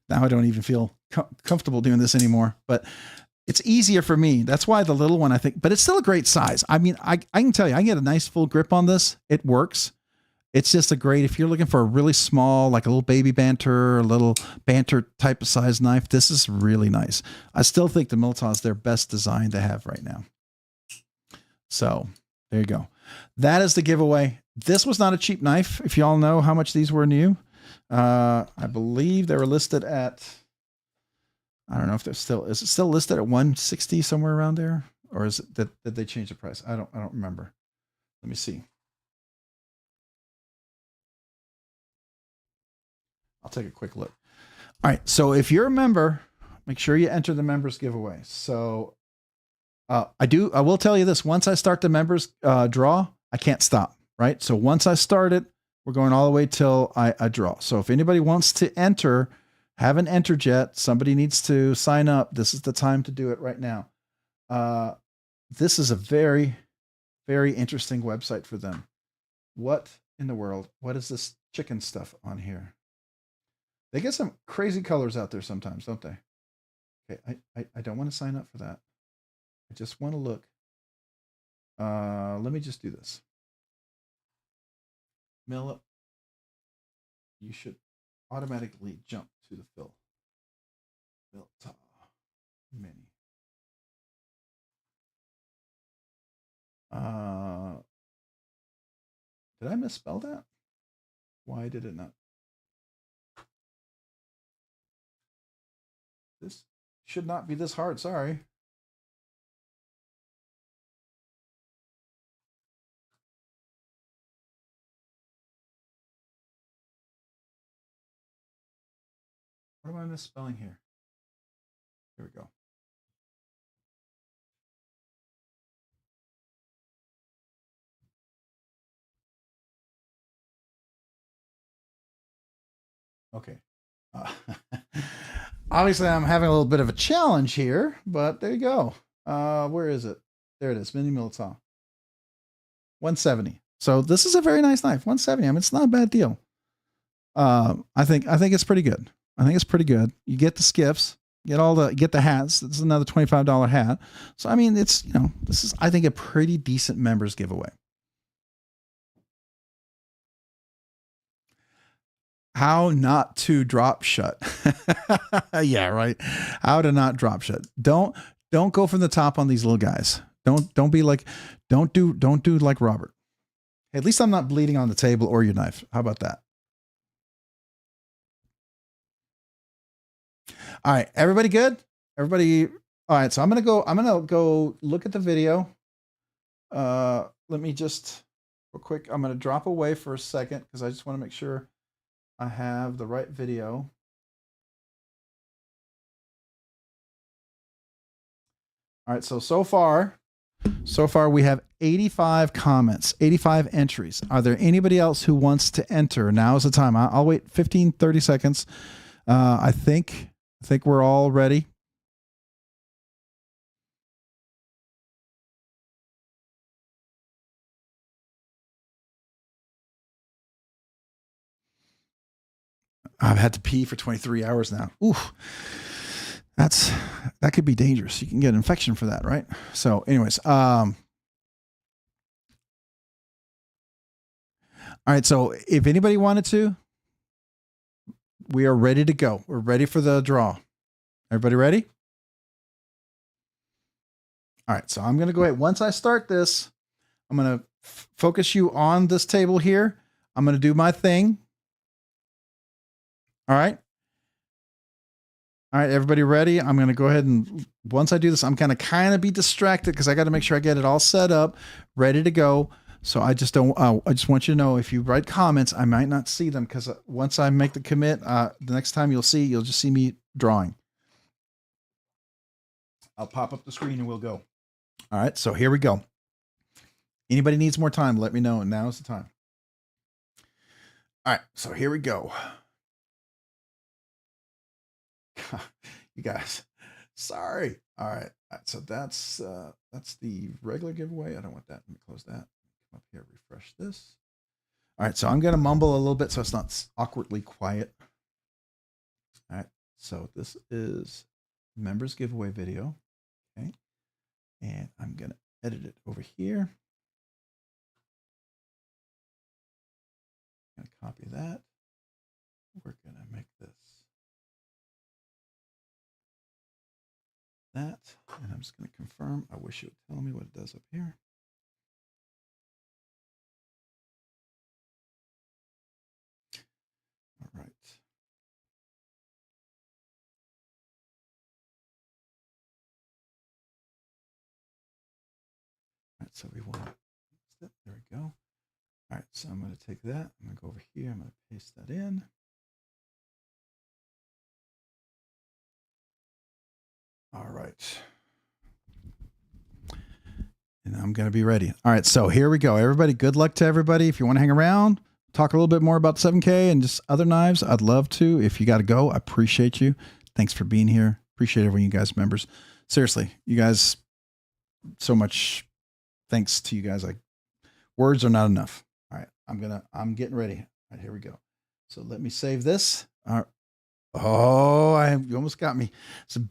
Now I don't even feel comfortable doing this anymore, but it's easier for me. That's why the little one, I think, but it's still a great size. I mean, I can tell you, I can get a nice full grip on this. It works. It's just if you're looking for a really small, like a little baby banter, a little banter type of size knife, this is really nice. I still think the Militaw is their best design to have right now. So there you go. That is the giveaway. This was not a cheap knife. If y'all know how much these were new, I believe they were listed at, I don't know if they're is it still listed at 160 somewhere around there? Or is it did they change the price? I don't remember. Let me see. I'll take a quick look. All right. So if you're a member, make sure you enter the members giveaway. So I will tell you this. Once I start the members draw, I can't stop. Right. So once I start it, we're going all the way till I draw. So if anybody wants to enter, haven't entered yet, somebody needs to sign up. This is the time to do it right now. This is a very, very interesting website for them. What in the world? What is this chicken stuff on here? They get some crazy colors out there sometimes, don't they? Okay, I don't want to sign up for that. I just want to look. Let me just do this. Mill up. You should automatically jump to the fill. Militaw Mini. Did I misspell that? Why did it not? This should not be this hard. Sorry. What am I misspelling here? Here we go. Okay. Obviously, I'm having a little bit of a challenge here, but there you go. Where is it? There it is. Mini Militao. 170. So this is a very nice knife. 170. I mean, it's not a bad deal. I think it's pretty good. I think it's pretty good. You get the skiffs, get the hats. This is another $25 hat. So I mean, it's, you know, this is, I think, a pretty decent members giveaway. How not to drop shut. Yeah, right. How to not drop shut. Don't go from the top on these little guys. Don't be like, don't do like Robert. At least I'm not bleeding on the table or your knife. How about that? All right, everybody good? Everybody. All right, so I'm gonna go look at the video. Let me just real quick. I'm gonna drop away for a second because I just want to make sure I have the right video. All right, so far we have 85 comments, 85 entries. Are there anybody else who wants to enter? Now is the time. I'll wait 15, 30 seconds. I think we're all ready. I've had to pee for 23 hours now. Ooh, that could be dangerous. You can get an infection for that, right? So anyways, all right. So if anybody wanted to, we are ready to go. We're ready for the draw. Everybody ready? All right. So I'm going to go ahead. Once I start this, I'm going to focus you on this table here. I'm going to do my thing. All right. All right, everybody ready? I'm going to go ahead and once I do this, I'm going to kind of be distracted because I got to make sure I get it all set up, ready to go. So I just don't, I just want you to know if you write comments, I might not see them because once I make the commit, the next time you'll just see me drawing. I'll pop up the screen and we'll go. All right, so here we go. Anybody needs more time, let me know. And now is the time. All right, so here we go. You guys, sorry. All right, so that's the regular giveaway. I don't want that. Let me close that. Come up here, refresh this. All right, so I'm gonna mumble a little bit so it's not awkwardly quiet. All right, so this is members giveaway video. Okay, and I'm gonna edit it over here. I'm gonna copy that. We're gonna make this that, and I'm just going to confirm. I wish it would tell me what it does up here. All right. All right, so we want there we go. All right, so I'm going to take that. I'm going to go over here. I'm going to paste that in. All right. And I'm going to be ready. All right, so here we go. Everybody, good luck to everybody. If you want to hang around, talk a little bit more about 7K and just other knives, I'd love to. If you got to go, I appreciate you. Thanks for being here. Appreciate everyone, you guys members. Seriously, you guys, so much thanks to you guys. Like, words are not enough. All right, I'm getting ready. All right, here we go. So let me save this. All right. Oh, you almost got me.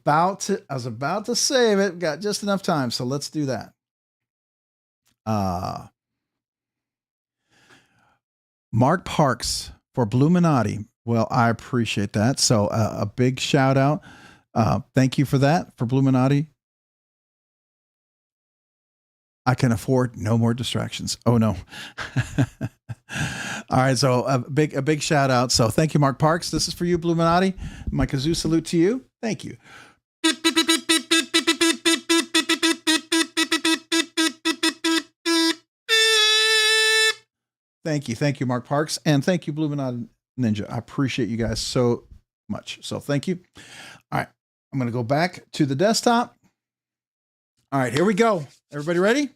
I was about to save it. Got just enough time. So let's do that. Mark Parks for Bluminati. Well, I appreciate that. So a big shout out. Thank you for that, for Bluminati. I can afford no more distractions. Oh no. All right, so a big shout out. So thank you, Mark Parks. This is for you, Bluminati. My kazoo salute to you. Thank you. Thank you, Mark Parks, and thank you, Bluminati Ninja. I appreciate you guys so much. So thank you. All right, I'm gonna go back to the desktop. All right, here we go. Everybody ready?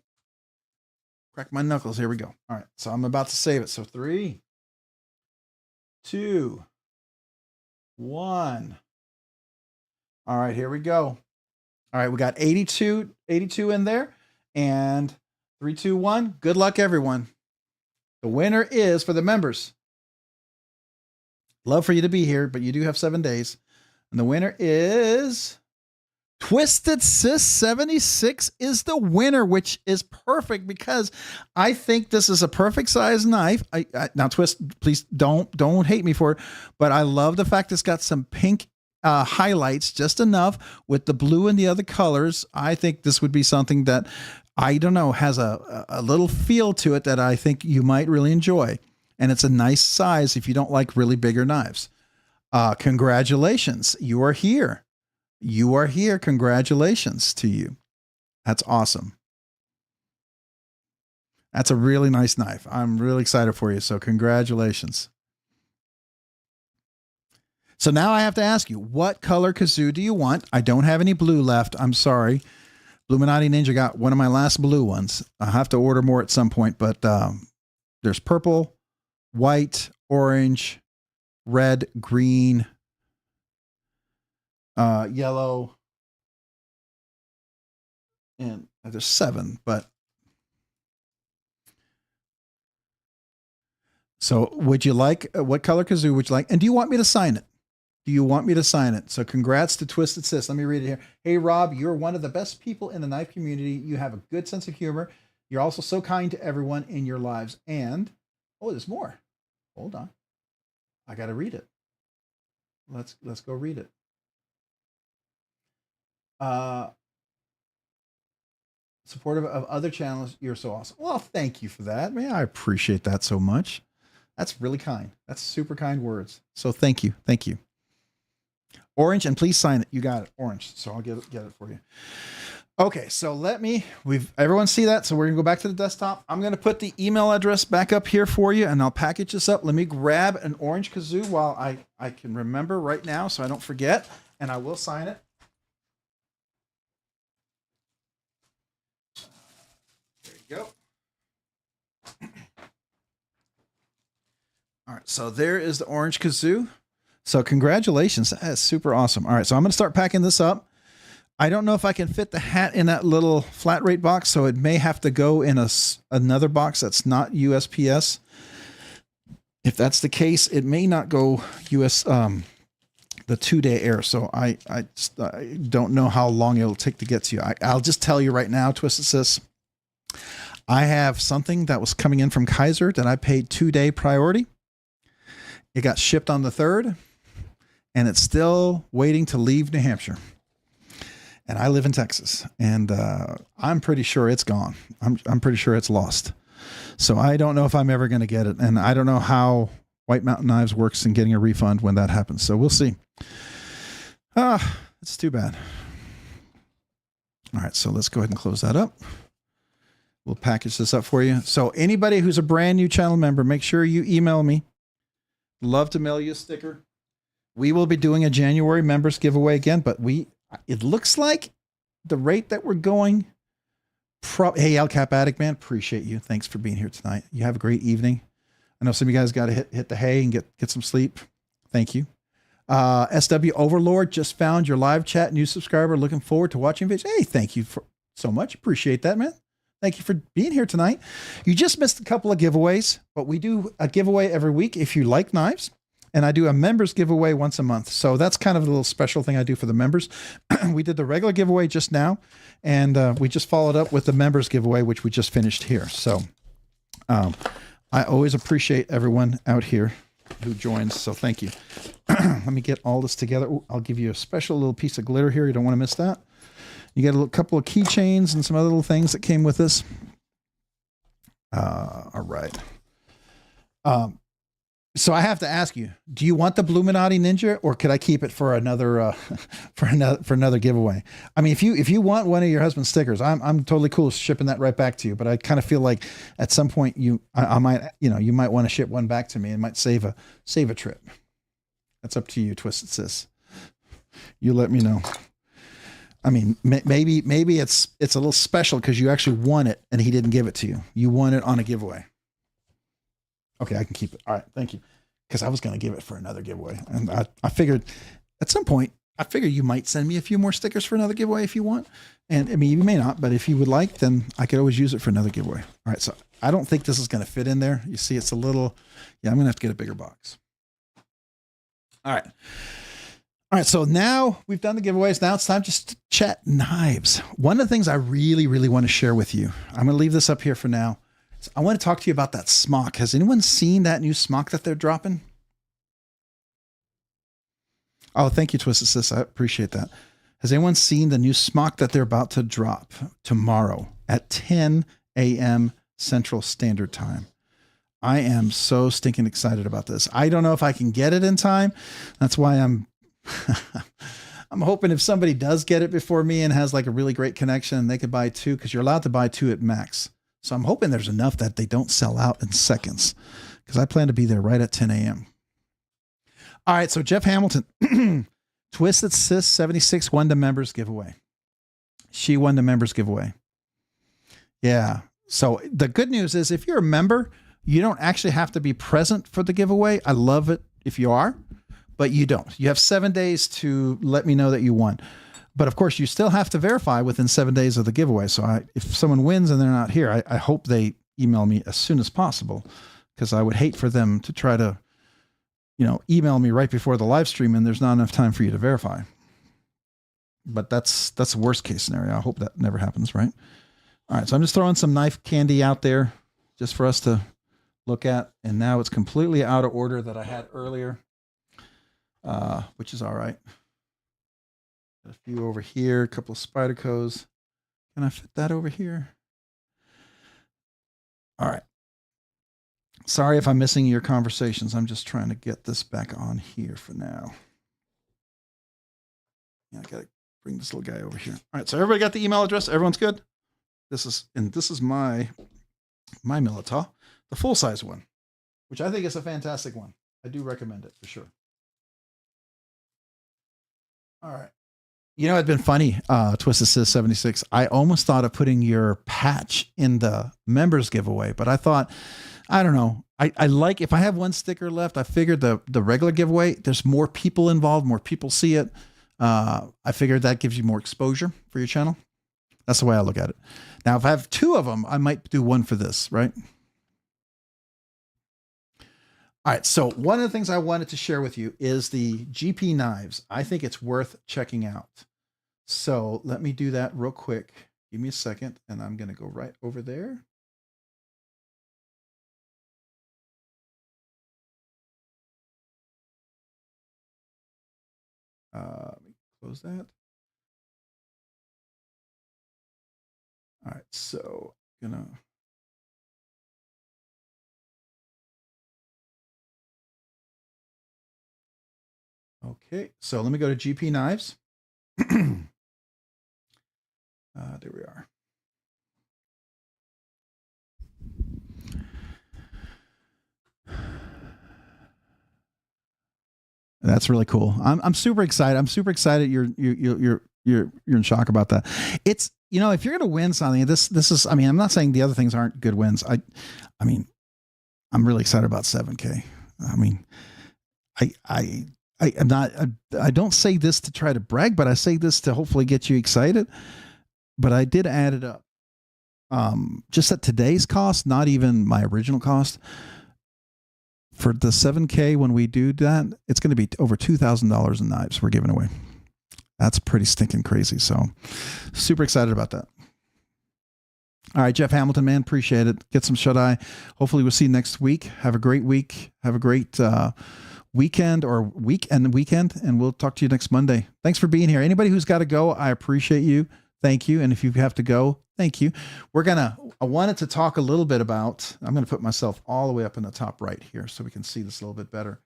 Crack my knuckles. Here we go. All right, so I'm about to save it. So 3, 2, 1. All right, here we go. All right, we got 82 in there, and 3, 2, 1. Good luck, everyone. The winner is, for the members, love for you to be here, but you do have 7 days. And the winner is Twisted Sis 76 is the winner, which is perfect because I think this is a perfect size knife. Now, Twist, please don't hate me for it, but I love the fact it's got some pink highlights, just enough with the blue and the other colors. I think this would be something that, I don't know, has a little feel to it that I think you might really enjoy. And it's a nice size if you don't like really bigger knives. Congratulations. You are here. You are here. Congratulations to you. That's awesome. That's a really nice knife. I'm really excited for you. So congratulations. So now I have to ask you, what color kazoo do you want? I don't have any blue left. I'm sorry. Bluminati Ninja got one of my last blue ones. I'll have to order more at some point, but there's purple, white, orange, red, green, yellow, and there's 7, but so would you like, what color kazoo would you like? And do you want me to sign it? Do you want me to sign it? So congrats to Twisted Sis. Let me read it here. Hey, Rob, you're one of the best people in the knife community. You have a good sense of humor. You're also so kind to everyone in your lives. And, oh, there's more. Hold on. I got to read it. Let's go read it. Supportive of other channels. You're so awesome. Well, thank you for that, man. I appreciate that so much. That's really kind. That's super kind words. So thank you. Thank you. Orange, and please sign it. You got it. Orange. So I'll get it for you. Okay. So everyone see that. So we're going to go back to the desktop. I'm going to put the email address back up here for you, and I'll package this up. Let me grab an orange kazoo while I can remember right now, so I don't forget, and I will sign it. There you go. All right, so there is the orange kazoo. So congratulations. That is super awesome. All right, so I'm going to start packing this up. I don't know if I can fit the hat in that little flat rate box, so it may have to go in another box that's not USPS. If that's the case, it may not go US the 2-day air. So I don't know how long it'll take to get to you. I'll just tell you right now, Twisted Sis, I have something that was coming in from Kaiser that I paid 2-day priority. It got shipped on the 3rd, and it's still waiting to leave New Hampshire. And I live in Texas, and I'm pretty sure it's gone. I'm pretty sure it's lost. So I don't know if I'm ever going to get it, and I don't know how White Mountain Knives works in getting a refund when that happens. So we'll see. It's too bad. All right, so let's go ahead and close that up. We'll package this up for you. So anybody who's a brand new channel member, make sure you email me. Love to mail you a sticker. We will be doing a January members giveaway again, but it looks like the rate that we're going. Hey, El Cap Addict, man, appreciate you. Thanks for being here tonight. You have a great evening. I know some of you guys got to hit the hay and get some sleep. Thank you. SW Overlord just found your live chat, new subscriber. Looking forward to watching videos. Hey, thank you so much. Appreciate that, man. Thank you for being here tonight. You just missed a couple of giveaways, but we do a giveaway every week if you like knives. And I do a members giveaway once a month. So that's kind of a little special thing I do for the members. We did the regular giveaway just now, and we just followed up with the members giveaway, which we just finished here. So I always appreciate everyone out here who joins. So thank you. Let me get all this together. Ooh, I'll give you a special little piece of glitter here. You don't want to miss that. You get a couple of keychains and some other little things that came with this. All right. So I have to ask you, do you want the Bluminati Ninja, or could I keep it for another for another giveaway? I mean, if you want one of your husband's stickers, I'm totally cool shipping that right back to you. But I kind of feel like at some point I might, you might want to ship one back to me and might save a trip. That's up to you, Twisted Sis. You let me know. I mean, maybe it's a little special because you actually won it and he didn't give it to you. You won it on a giveaway. Okay, I can keep it. All right, thank you. because I was going to give it for another giveaway. And I figured at some point, I figured you might send me a few more stickers for another giveaway if you want. And I mean, you may not, but if you would like, then I could always use it for another giveaway. All right. So I don't think this is going to fit in there. You see, it's a little, yeah, I'm going to have to get a bigger box. All right. All right. So now we've done the giveaways. Now it's time just to chat knives. One of the things I really, really want to share with you, I'm going to leave this up here for now. I want to talk to you about that smock. Has anyone seen that new smock that they're dropping? Oh, thank you, Twisted Sis. I appreciate that. Has anyone seen the new smock that they're about to drop tomorrow at 10 a.m. Central Standard Time? I am so stinking excited about this. I don't know if I can get it in time. That's why I'm I'm hoping if somebody does get it before me and has like a really great connection, they could buy two, because you're allowed to buy two at max. So I'm hoping there's enough that they don't sell out in seconds, because I plan to be there right at 10 a.m. All right. So Jeff Hamilton, Twisted Sis 76 won the members giveaway. She won the members giveaway. Yeah. So the good news is if you're a member, you don't actually have to be present for the giveaway. I love it if you are, but you don't. You have 7 days to let me know that you won. But of course, you still have to verify within 7 days of the giveaway. So if someone wins and they're not here, I hope they email me as soon as possible, because I would hate for them to try to, email me right before the live stream and there's not enough time for you to verify. But that's the worst case scenario. I hope that never happens, right? All right. So I'm just throwing some knife candy out there just for us to look at. And now it's completely out of order that I had earlier, which is all right. Got a few over here, a couple of Spydercos. Can I fit that over here? All right. Sorry if I'm missing your conversations. I'm just trying to get this back on here for now. Yeah, I got to bring this little guy over here. All right. So everybody got the email address. Everyone's good. This is my Militao, the full size one, which I think is a fantastic one. I do recommend it for sure. All right. It'd been funny, Twisted Sis 76. I almost thought of putting your patch in the members giveaway, but I thought, I don't know. I like, if I have one sticker left, I figured the regular giveaway, there's more people involved, more people see it. I figured that gives you more exposure for your channel. That's the way I look at it. Now, if I have two of them, I might do one for this, right? All right. So one of the things I wanted to share with you is the GP knives. I think it's worth checking out. So let me do that real quick. Give me a second, and I'm going to go right over there. Let me close that. All right. So I'm going to. Okay. So let me go to GP Knives. There we are. That's really cool. I'm super excited. I'm super excited. You're in shock about that. It's, if you're going to win something, this is, I'm not saying the other things aren't good wins. I mean, I'm really excited about 7K. I mean, I'm not, I don't say this to try to brag, but I say this to hopefully get you excited. But I did add it up. Just at today's cost, not even my original cost. For the 7K, when we do that, it's going to be over $2,000 in knives we're giving away. That's pretty stinking crazy. So super excited about that. All right, Jeff Hamilton, man, appreciate it. Get some shut-eye. Hopefully we'll see you next week. Have a great week. Have a great weekend, and we'll talk to you next Monday. Thanks for being here. Anybody who's got to go, I appreciate you. Thank you. And if you have to go, thank you. I wanted to talk a little bit about, I'm going to put myself all the way up in the top right here so we can see this a little bit better.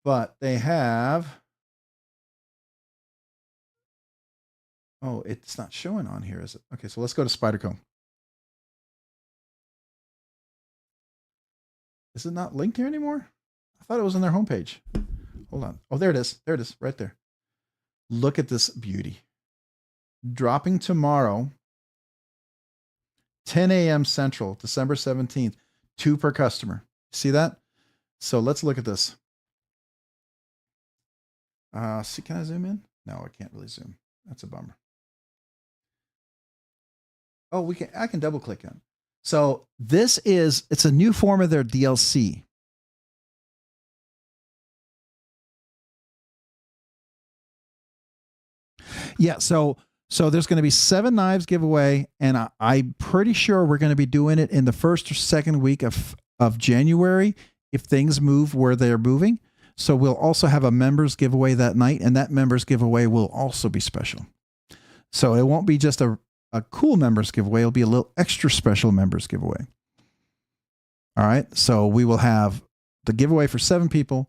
But they have, oh, it's not showing on here, is it? Okay, so let's go to Spyderco. Is it not linked here anymore? I thought it was on their homepage. Hold on. Oh, there it is. There it is, right there. Look at this beauty. Dropping tomorrow, 10 a.m. Central, December 17th, 2 per customer. See that? So let's look at this. See, can I zoom in? No, I can't really zoom. That's a bummer. Oh, I can double click on. So it's a new form of their DLC. Yeah, so there's going to be 7 knives giveaway, and I'm pretty sure we're going to be doing it in the first or second week of January if things move where they're moving. So we'll also have a members giveaway that night, and that members giveaway will also be special. So it won't be just a cool members giveaway. It'll be a little extra special members giveaway. All right. So we will have the giveaway for 7 people,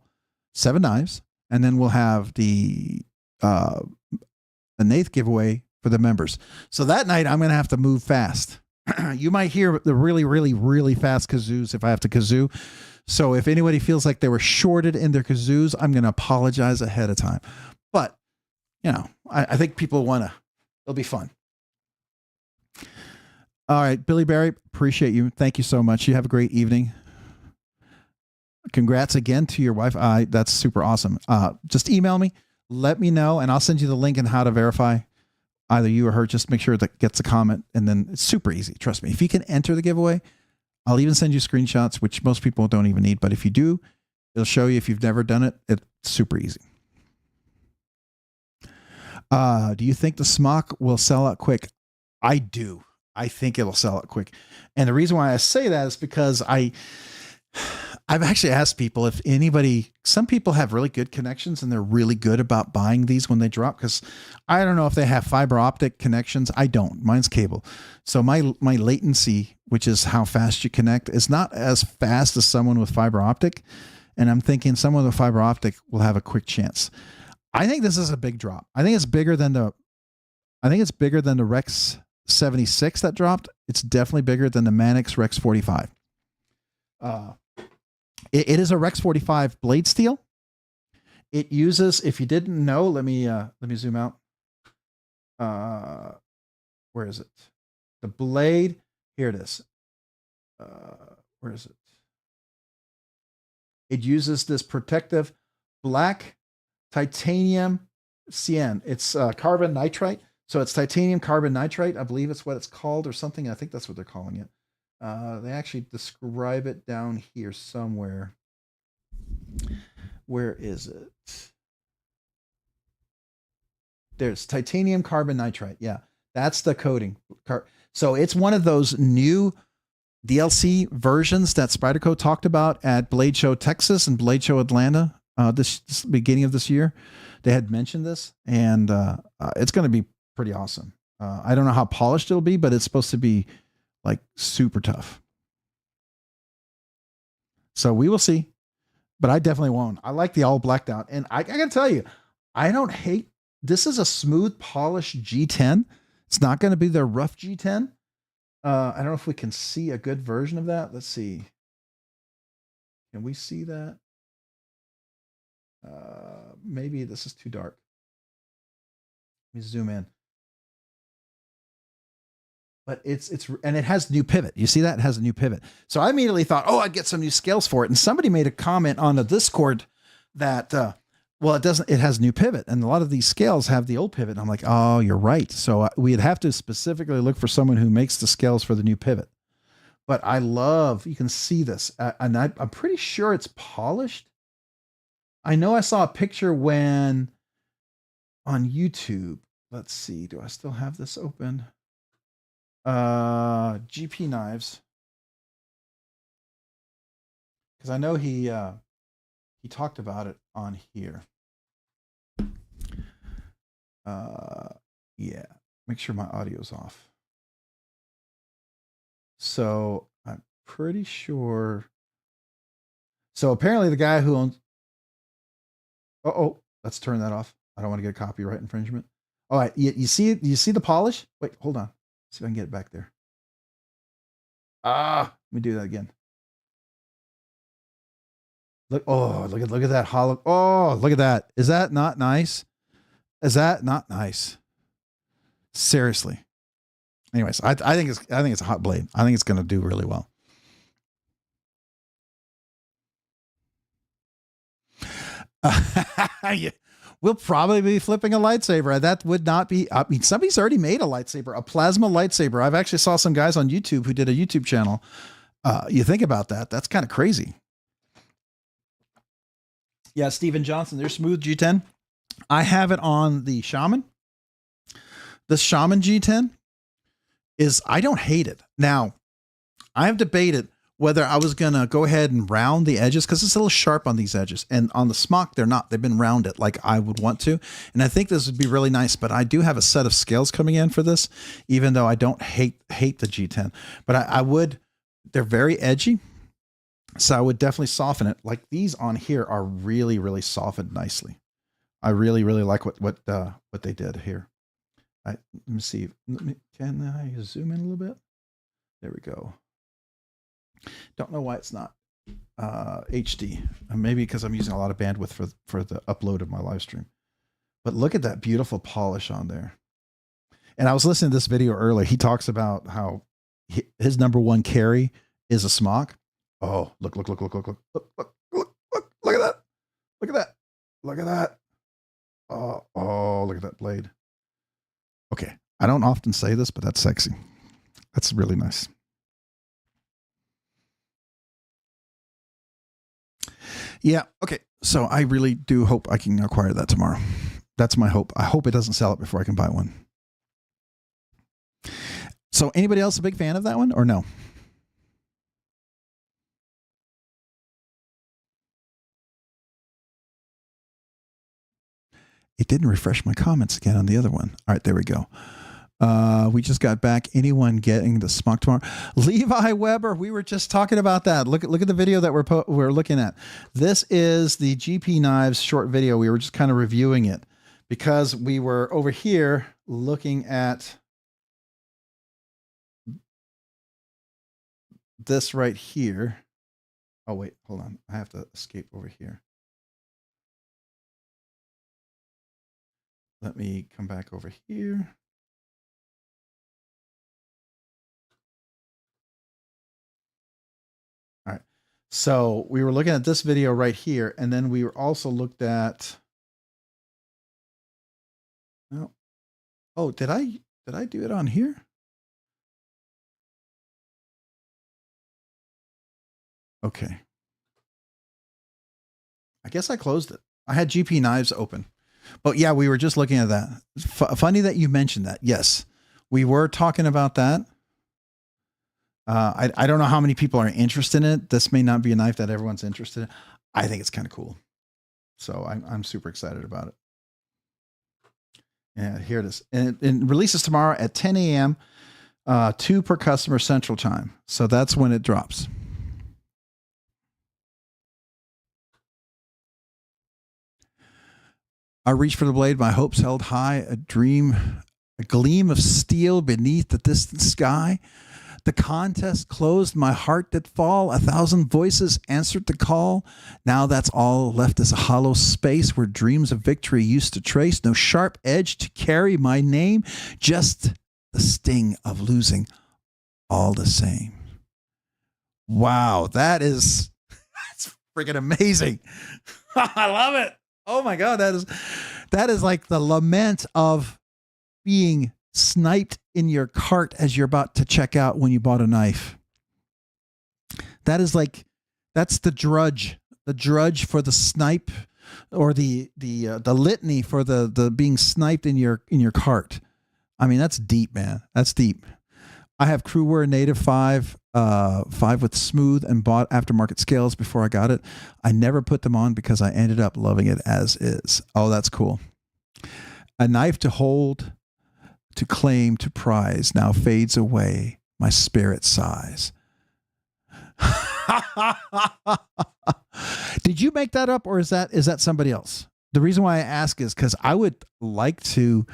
7 knives, and then we'll have the 8th giveaway for the members. So that night I'm going to have to move fast. You might hear the really, really, really fast kazoos if I have to kazoo. So if anybody feels like they were shorted in their kazoos, I'm going to apologize ahead of time. But, you know, I think people it'll be fun. All right, Billy Barry, appreciate you. Thank you so much. You have a great evening. Congrats again to your wife. That's super awesome. Just email me, let me know, and I'll send you the link on how to verify either you or her. Just make sure that gets a comment, and then it's super easy. Trust me. If you can enter the giveaway, I'll even send you screenshots, which most people don't even need. But if you do, it'll show you if you've never done it. It's super easy. Do you think the smock will sell out quick? I do. I think it'll sell out quick. And the reason why I say that is because I've actually asked people if some people have really good connections and they're really good about buying these when they drop. Cause I don't know if they have fiber optic connections. I don't. Mine's cable. So my latency, which is how fast you connect, is not as fast as someone with fiber optic. And I'm thinking someone with fiber optic will have a quick chance. I think this is a big drop. I think it's bigger than the Rex 76 that dropped. It's definitely bigger than the Manix Rex 45. It is a Rex 45 blade steel. It uses, if you didn't know, let me zoom out. Where is it? The blade. Here it is. Where is it? It uses this protective black titanium CN. It's carbon nitride. So it's titanium carbon nitride. I believe it's what it's called or something. I think that's what they're calling it. They actually describe it down here somewhere. Where is it? There's titanium carbon nitride. Yeah, that's the coating. So it's one of those new DLC versions that Spyderco talked about at Blade Show Texas and Blade Show Atlanta this beginning of this year. They had mentioned this, and it's going to be pretty awesome. I don't know how polished it'll be, but it's supposed to be like super tough. So we will see, but I definitely won't. I like the all blacked out. And I got to tell you, I don't hate, this is a smooth polished G10. It's not going to be the rough G10. I don't know if we can see a good version of that. Let's see. Can we see that? Maybe this is too dark. Let me zoom in. But and it has new pivot. You see that? It has a new pivot. So I immediately thought, oh, I'd get some new scales for it. And somebody made a comment on the Discord that, well, it has new pivot. And a lot of these scales have the old pivot. And I'm like, oh, you're right. So we'd have to specifically look for someone who makes the scales for the new pivot. But you can see this. And I'm pretty sure it's polished. I know I saw a picture on YouTube. Let's see. Do I still have this open? GP Knives, because I know he talked about it on here. Yeah, make sure my audio's off. So I'm pretty sure. So apparently the guy who owns. Oh, let's turn that off. I don't want to get a copyright infringement. All right, you see the polish? Wait, hold on. See if I can get it back there. Let me do that again. Look at that hollow. Oh, look at that. Is that not nice? Is that not nice? Seriously. Anyways, I think it's a hot blade. I think it's going to do really well. Yeah. We'll probably be flipping a lightsaber. That would not be, I mean, somebody's already made a lightsaber, a plasma lightsaber. I've actually saw some guys on YouTube who did a YouTube channel. You think about that. That's kind of crazy. Yeah, Steven Johnson, there's Smooth G10. I have it on the Shaman. The Shaman G10 is, I don't hate it. Now, I have debated whether I was going to go ahead and round the edges because it's a little sharp on these edges. And on the smock, they're not. They've been rounded like I would want to. And I think this would be really nice, but I do have a set of scales coming in for this, even though I don't hate the G10. But I would, they're very edgy. So I would definitely soften it. Like these on here are really, really softened nicely. I really, really like what they did here. Let me see. Can I zoom in a little bit? There we go. Don't know why it's not HD. Maybe because I'm using a lot of bandwidth for the upload of my live stream. But look at that beautiful polish on there. And I was listening to this video earlier. He talks about how his number one carry is a smock. Oh, look at that. Look at that. Look at that. Oh, look at that blade. Okay. I don't often say this, but that's sexy. That's really nice. Yeah. Okay. So I really do hope I can acquire that tomorrow. That's my hope. I hope it doesn't sell it before I can buy one. So anybody else a big fan of that one or no? It didn't refresh my comments again on the other one. All right, there we go. We just got back. Anyone getting the smock tomorrow? Levi Weber. We were just talking about that. Look at the video that we're looking at. This is the GP Knives short video. We were just kind of reviewing it because we were over here looking at this right here. Oh wait, hold on. I have to escape over here. Let me come back over here. All right. So we were looking at this video right here, and then we were also looked at. Oh, did I do it on here? Okay. I guess I closed it. I had GP Knives open. But yeah, we were just looking at that. Funny that you mentioned that. Yes, we were talking about that. I don't know how many people are interested in it. This may not be a knife that everyone's interested in. I think it's kind of cool. So I'm super excited about it. Yeah, here it is. And it releases tomorrow at 10 a.m., 2 per customer Central Time. So that's when it drops. I reached for the blade, my hopes held high, a dream, a gleam of steel beneath the distant sky. The contest closed, my heart did fall, 1,000 voices answered the call. Now that's all left is a hollow space where dreams of victory used to trace. No sharp edge to carry my name, just the sting of losing all the same. Wow, that's freaking amazing. I love it. Oh my God, that is like the lament of being sniped in your cart as you're about to check out when you bought a knife. That's the drudge for the snipe, or the litany for the being sniped in your cart. I mean, that's deep, man. That's deep. I have Crewwear Native 5 with smooth and bought aftermarket scales before I got it. I never put them on because I ended up loving it as is. Oh, that's cool. A knife to hold, to claim, to prize now fades away. My spirit sighs. Did you make that up, or is that somebody else? The reason why I ask is because I would like to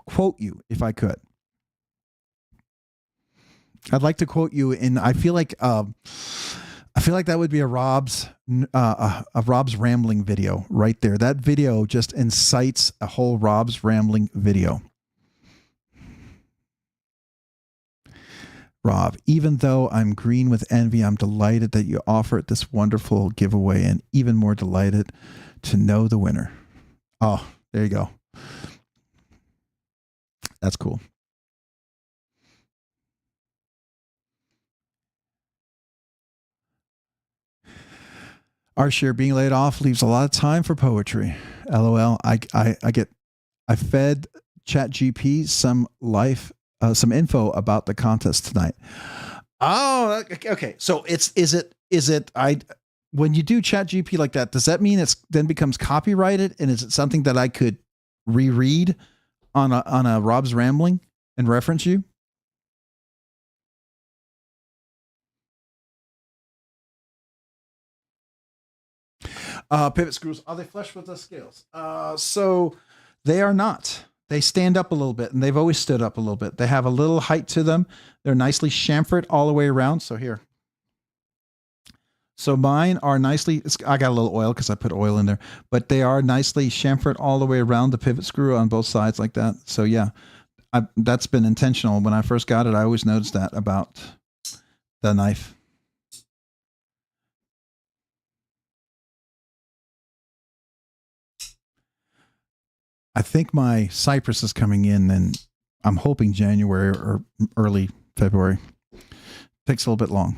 quote you if I could. I'd like to quote you, and I feel like that would be a Rob's rambling video right there. That video just incites a whole Rob's rambling video. Rob. Even though I'm green with envy, I'm delighted that you offered this wonderful giveaway, and even more delighted to know the winner. Oh, there you go. That's cool. Our share being laid off leaves a lot of time for poetry. LOL. I fed ChatGPT some info about the contest tonight. Oh, okay. So when you do ChatGPT like that, does that mean it's then becomes copyrighted? And is it something that I could reread on a Rob's Rambling and reference you? Pivot screws, are they flush with the scales? So they are not. They stand up a little bit, and they've always stood up a little bit. They have a little height to them. They're nicely chamfered all the way around. So here. So mine are nicely, I got a little oil because I put oil in there, but they are nicely chamfered all the way around the pivot screw on both sides like that. So yeah, that's been intentional. When I first got it, I always noticed that about the knife. I think my Cypress is coming in, and I'm hoping January or early February. Takes a little bit long.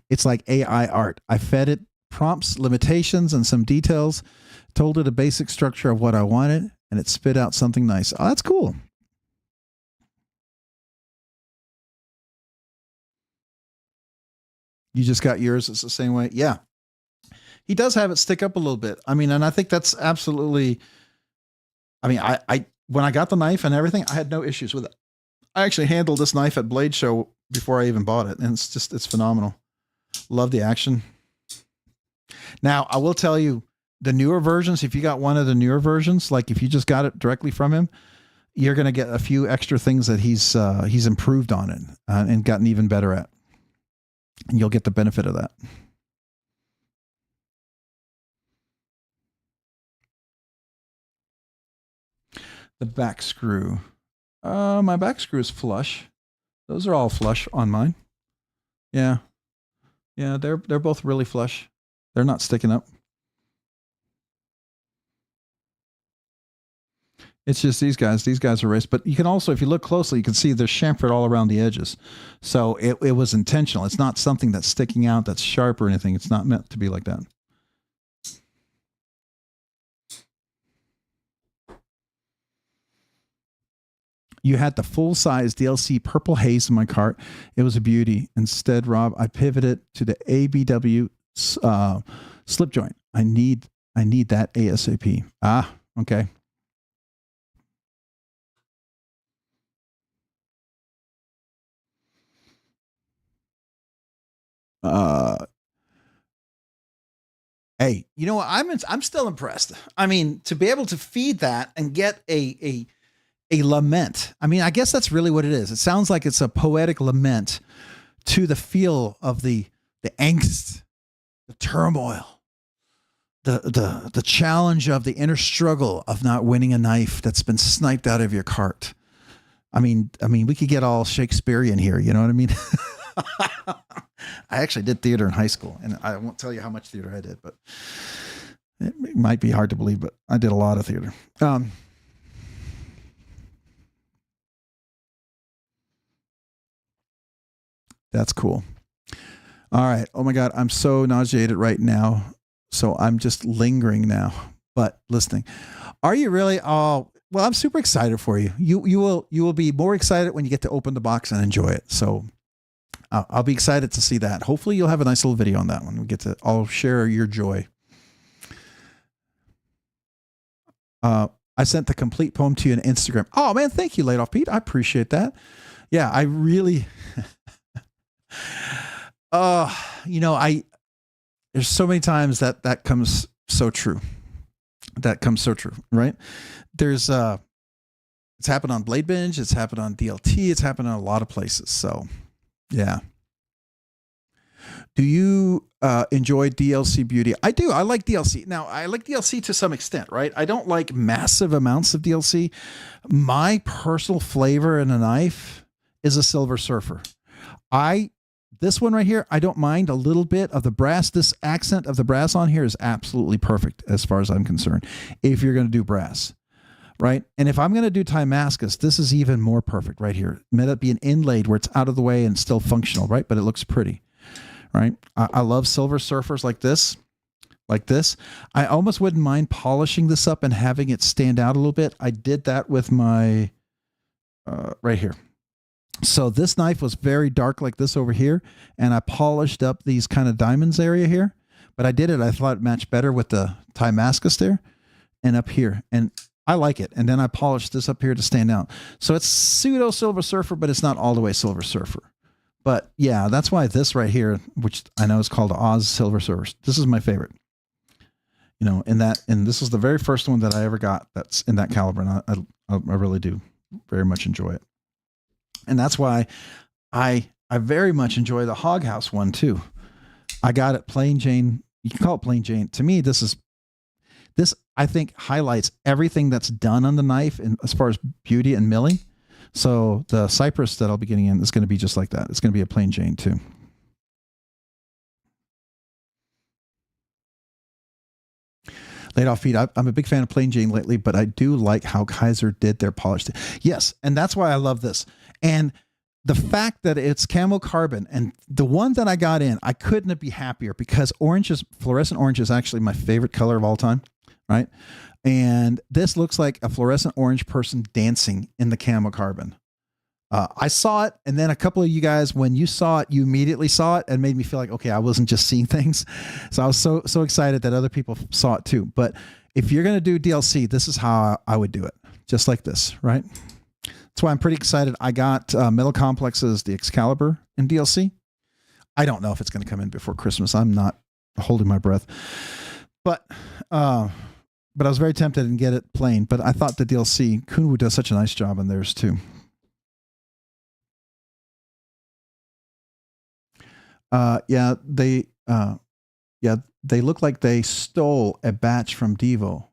It's like AI art. I fed it prompts, limitations, and some details, told it a basic structure of what I wanted, and it spit out something nice. Oh, that's cool. You just got yours. It's the same way. Yeah. He does have it stick up a little bit. I mean, and I think that's absolutely, I mean, I when I got the knife and everything, I had no issues with it. I actually handled this knife at Blade Show before I even bought it. And it's phenomenal. Love the action. Now, I will tell you, the newer versions, if you got one of the newer versions, like if you just got it directly from him, you're going to get a few extra things that he's improved on it and gotten even better at. And you'll get the benefit of that. The back screw. My back screw is flush. Those are all flush on mine. Yeah. Yeah, they're both really flush. They're not sticking up. It's just these guys. These guys are raised. But you can also, if you look closely, you can see they're chamfered all around the edges. So it was intentional. It's not something that's sticking out, that's sharp or anything. It's not meant to be like that. You had the full-size DLC Purple Haze in my cart. It was a beauty. Instead, Rob, I pivoted to the ABW slip joint. I need that ASAP. Ah, okay. Hey, you know what? I'm still impressed. I mean, to be able to feed that and get a lament. I mean, I guess that's really what it is. It sounds like it's a poetic lament to the feel of the angst, the turmoil, the challenge of the inner struggle of not winning a knife that's been sniped out of your cart. I mean, we could get all Shakespearean here. You know what I mean? I actually did theater in high school, and I won't tell you how much theater I did, but it might be hard to believe, but I did a lot of theater. That's cool. All right. Oh my God. I'm so nauseated right now. So I'm just lingering now, but listening. Are you really? Oh, well, I'm super excited for you. You will be more excited when you get to open the box and enjoy it. So I'll be excited to see that. Hopefully you'll have a nice little video on that one. We get to all share your joy. I sent the complete poem to you on Instagram. Oh man, thank you, Laid Off Pete. I appreciate that. Yeah, I really, you know, there's so many times that comes so true. That comes so true, right? There's, it's happened on BladeBinge. It's happened on DLT. It's happened in a lot of places. So yeah. Do you enjoy DLC beauty? I do. I like DLC. Now, I like DLC to some extent, right? I don't like massive amounts of DLC. My personal flavor in a knife is a Silver Surfer. This one right here, I don't mind a little bit of the brass. This accent of the brass on here is absolutely perfect as far as I'm concerned. If you're going to do brass, right? And if I'm going to do Timascus, this is even more perfect right here. It may not be an inlaid where it's out of the way and still functional, right? But it looks pretty, right? I love Silver Surfers like this. Like this. I almost wouldn't mind polishing this up and having it stand out a little bit. I did that with my right here. So this knife was very dark like this over here, and I polished up these kind of diamonds area here, but I thought it matched better with the Timascus there and up here, and I like it. And then I polished this up here to stand out. So it's pseudo Silver Surfer, but it's not all the way Silver Surfer. But yeah, that's why this right here, which I know is called Oz Silver Surfer, this is my favorite. You know, and this is the very first one that I ever got that's in that caliber, and I really do very much enjoy it. And that's why I very much enjoy the Hog House one too. I got it plain Jane. You can call it plain Jane. To me, this I think highlights everything that's done on the knife and as far as beauty and milling. So the Cypress that I'll be getting in is going to be just like that. It's going to be a plain Jane too. Laid off feet. I'm a big fan of plain Jane lately, but I do like how Kaiser did their polished. Yes, and that's why I love this. And the fact that it's camo carbon, and the one that I got in, I couldn't be happier because fluorescent orange is actually my favorite color of all time, right? And this looks like a fluorescent orange person dancing in the camo carbon. I saw it, and then a couple of you guys, when you saw it, you immediately saw it and made me feel like, okay, I wasn't just seeing things. So I was so excited that other people saw it too. But if you're going to do DLC, this is how I would do it, just like this, right? That's why I'm pretty excited. I got Metal Complex's the Excalibur in DLC. I don't know if it's going to come in before Christmas. I'm not holding my breath, but I was very tempted to get it plain. But I thought the DLC, Kunwu does such a nice job on theirs too. They look like they stole a batch from Divo.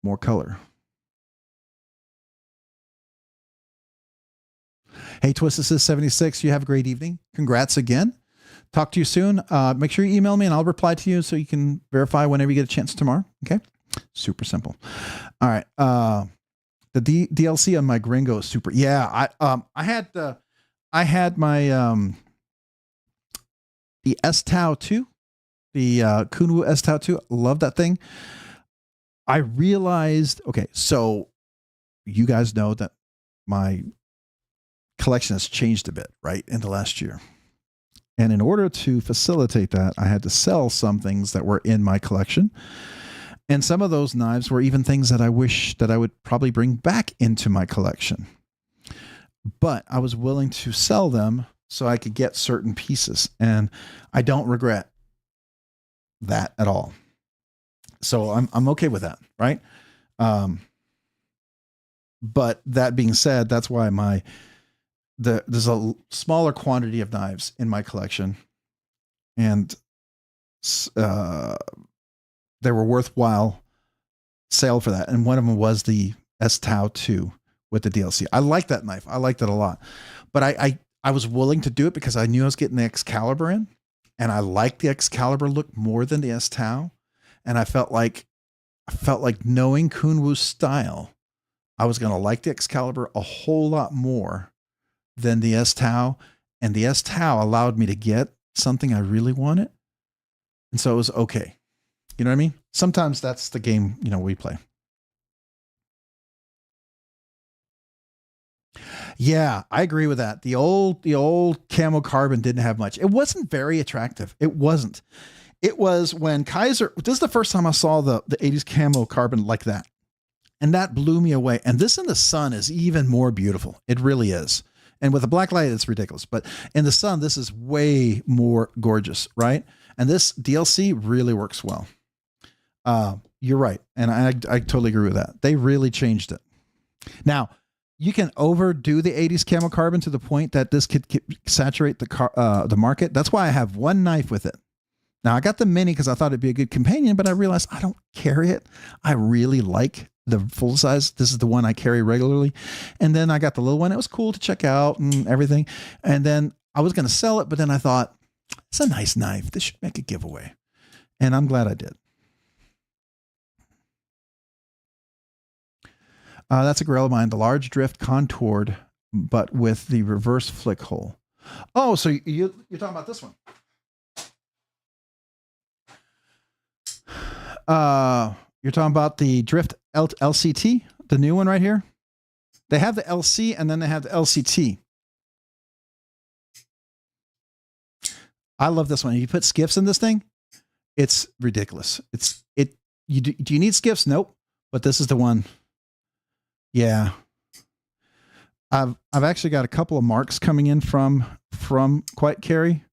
More color. Hey, Twisted76, you have a great evening. Congrats again. Talk to you soon. Make sure you email me and I'll reply to you so you can verify whenever you get a chance tomorrow. Okay. Super simple. All right. The DLC on my Gringo is super. Yeah. I had my, the S-Tau 2, the Kunwu S-Tau 2. Love that thing. I realized, okay, so you guys know that my collection has changed a bit, right, in the last year. And in order to facilitate that, I had to sell some things that were in my collection. And some of those knives were even things that I wish that I would probably bring back into my collection. But I was willing to sell them so I could get certain pieces. And I don't regret that at all. So I'm okay with that, right? But that being said, that's why there's a smaller quantity of knives in my collection, and they were worthwhile sale for that. And one of them was the S-Tau 2 with the DLC. I like that knife. I liked it a lot, but I was willing to do it because I knew I was getting the Excalibur in, and I liked the Excalibur look more than the S-Tau. And I felt like knowing Kunwu's style, I was going to like the Excalibur a whole lot more than the S-Tau. And the S-Tau allowed me to get something I really wanted. And so it was okay. You know what I mean? Sometimes that's the game, we play. Yeah, I agree with that. The old camo carbon didn't have much. It wasn't very attractive. It wasn't. It was when Kaiser, this is the first time I saw the 80s camo carbon like that. And that blew me away. And this in the sun is even more beautiful. It really is. And with a black light, it's ridiculous. But in the sun, this is way more gorgeous, right? And this DLC really works well. You're right. And I totally agree with that. They really changed it. Now, you can overdo the 80s camo carbon to the point that this could saturate the market. That's why I have one knife with it. Now, I got the mini because I thought it'd be a good companion, but I realized I don't carry it. I really like the full size. This is the one I carry regularly. And then I got the little one. It was cool to check out and everything. And then I was going to sell it, but then I thought, it's a nice knife. This should make a giveaway. And I'm glad I did. That's a grill of mine, the large drift contoured, but with the reverse flick hole. Oh, so you're talking about this one. You're talking about the drift LCT, the new one right here. They have the LC and then they have the LCT. I love this one. If you put skiffs in this thing, it's ridiculous. Do you need skiffs? Nope. But this is the one. Yeah. I've actually got a couple of marks coming in from Quiet Carry.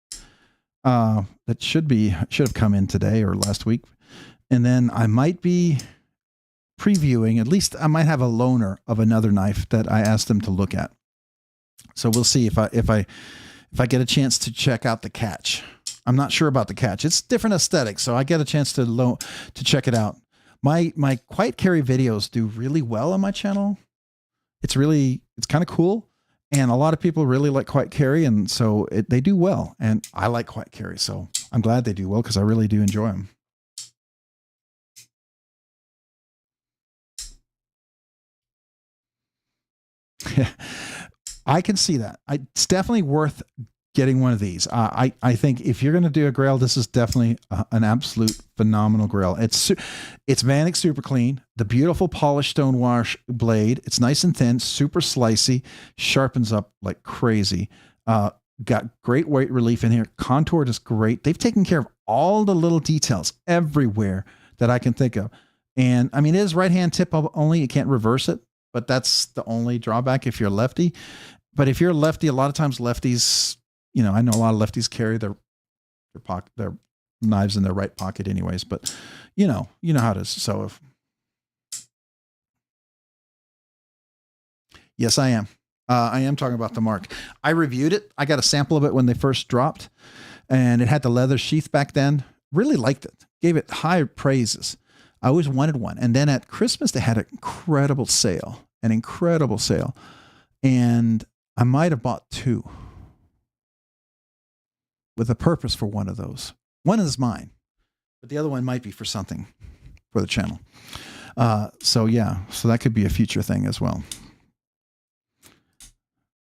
That should have come in today or last week. And then I might be previewing, at least I might have a loaner of another knife that I asked them to look at. So we'll see if I get a chance to check out the catch. I'm not sure about the catch. It's different aesthetics, so I get a chance to check it out. My Quiet Carry videos do really well on my channel. It's kind of cool. And a lot of people really like Quiet Carry, and so they do well. And I like Quiet Carry, so I'm glad they do well because I really do enjoy them. I can see that. It's definitely worth getting one of these. I think if you're going to do a grill, this is definitely an absolute phenomenal grill. It's Vanek Super Clean, the beautiful polished stone wash blade. It's nice and thin, super slicey, sharpens up like crazy. Got great weight relief in here. Contoured is great. They've taken care of all the little details everywhere that I can think of. And I mean, it is right-hand tip only. You can't reverse it, but that's the only drawback if you're lefty. But if you're a lefty, a lot of times lefties, I know a lot of lefties carry their knives in their right pocket anyways, but you know how it is. So yes, I am. I am talking about the Mark. I reviewed it. I got a sample of it when they first dropped, and it had the leather sheath back then. Really liked it. Gave it high praises. I always wanted one. And then at Christmas, they had an incredible sale. And I might have bought two with a purpose for one of those. One is mine, but the other one might be for something for the channel. So that could be a future thing as well.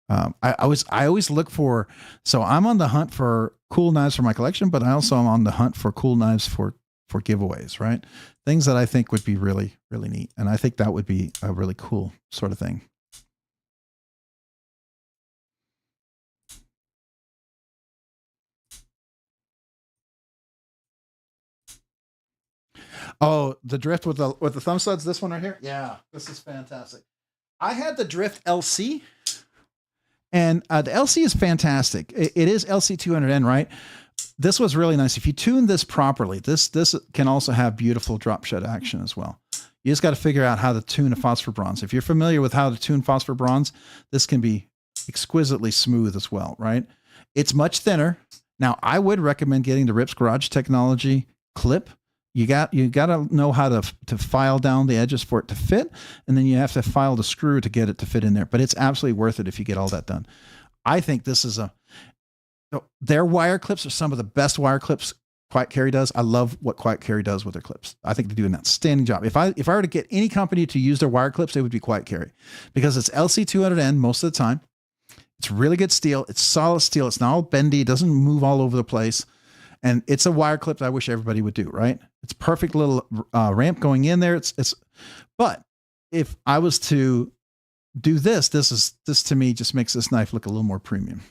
I always look for, so I'm on the hunt for cool knives for my collection, but I also am on the hunt for cool knives for giveaways, right? Things that I think would be really, really neat. And I think that would be a really cool sort of thing. Oh, the drift with the thumb studs, this one right here. Yeah, this is fantastic. I had the drift LC, and the LC is fantastic. It is LC 200N, right? This was really nice. If you tune this properly, this can also have beautiful drop shed action as well. You just got to figure out how to tune a phosphor bronze. If you're familiar with how to tune phosphor bronze, this can be exquisitely smooth as well, right? It's much thinner. Now, I would recommend getting the Rips Garage Technology clip. You got to know how to file down the edges for it to fit, and then you have to file the screw to get it to fit in there. But it's absolutely worth it if you get all that done. I think this is their wire clips are some of the best wire clips Quiet Carry does. I love what Quiet Carry does with their clips. I think they do an outstanding job. If I were to get any company to use their wire clips, it would be Quiet Carry, because it's LC 200N most of the time. It's really good steel. It's solid steel. It's not all bendy. It doesn't move all over the place. And it's a wire clip that I wish everybody would do, right? It's perfect little ramp going in there. But if I was to do this to me just makes this knife look a little more premium.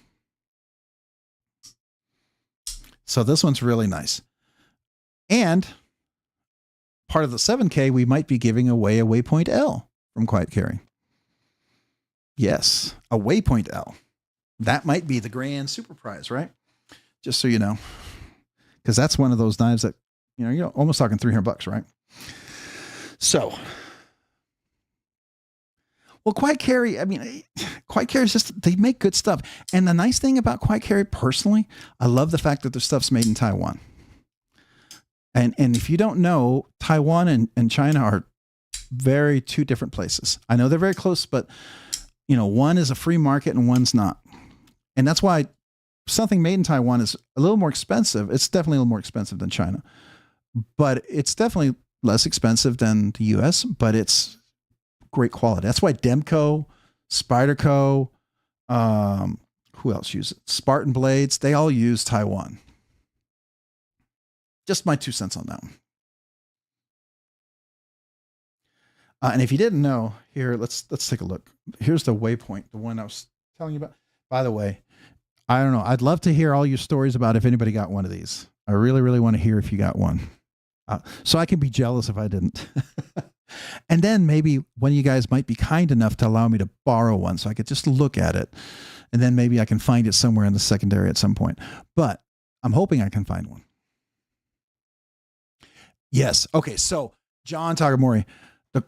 So this one's really nice. And part of the 7K, we might be giving away a Waypoint L from Quiet Carry. Yes, a Waypoint L. That might be the grand super prize, right? Just so you know. Because that's one of those knives that, you're almost talking $300, right? So, well, Quiet Carry, Quiet Carry is just, they make good stuff. And the nice thing about Quiet Carry, personally, I love the fact that their stuff's made in Taiwan. And if you don't know, Taiwan and China are very two different places. I know they're very close, but you know, one is a free market and one's not. And that's why something made in Taiwan is a little more expensive. It's definitely a little more expensive than China, but it's definitely less expensive than the US, but it's great quality. That's why Demco, Spyderco, who else uses it? Spartan Blades. They all use Taiwan. Just my 2 cents on that one. And if you didn't know, here, let's take a look. Here's the Waypoint, the one I was telling you about. By the way, I don't know. I'd love to hear all your stories about if anybody got one of these. I really, really want to hear if you got one. So I can be jealous if I didn't. And then maybe one of you guys might be kind enough to allow me to borrow one so I could just look at it. And then maybe I can find it somewhere in the secondary at some point. But I'm hoping I can find one. Yes. Okay. So John Tagamori, the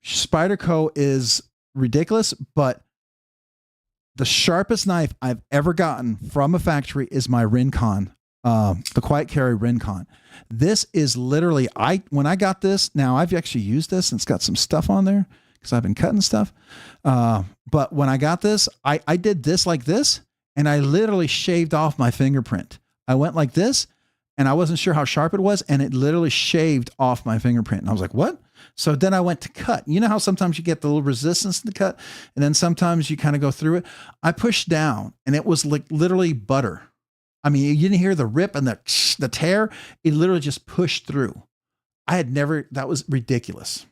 Spyderco is ridiculous, but the sharpest knife I've ever gotten from a factory is my Rincon, the Quiet Carry Rincon. This is literally, when I got this, now I've actually used this and it's got some stuff on there because I've been cutting stuff. But when I got this, I did this like this, and I literally shaved off my fingerprint. I went like this, and I wasn't sure how sharp it was, and it literally shaved off my fingerprint. And I was like, what? So then I went to cut. You know how sometimes you get the little resistance in the cut, and then sometimes you kind of go through it? I pushed down, and it was like literally butter. I mean, you didn't hear the rip and the tear. It literally just pushed through. That was ridiculous.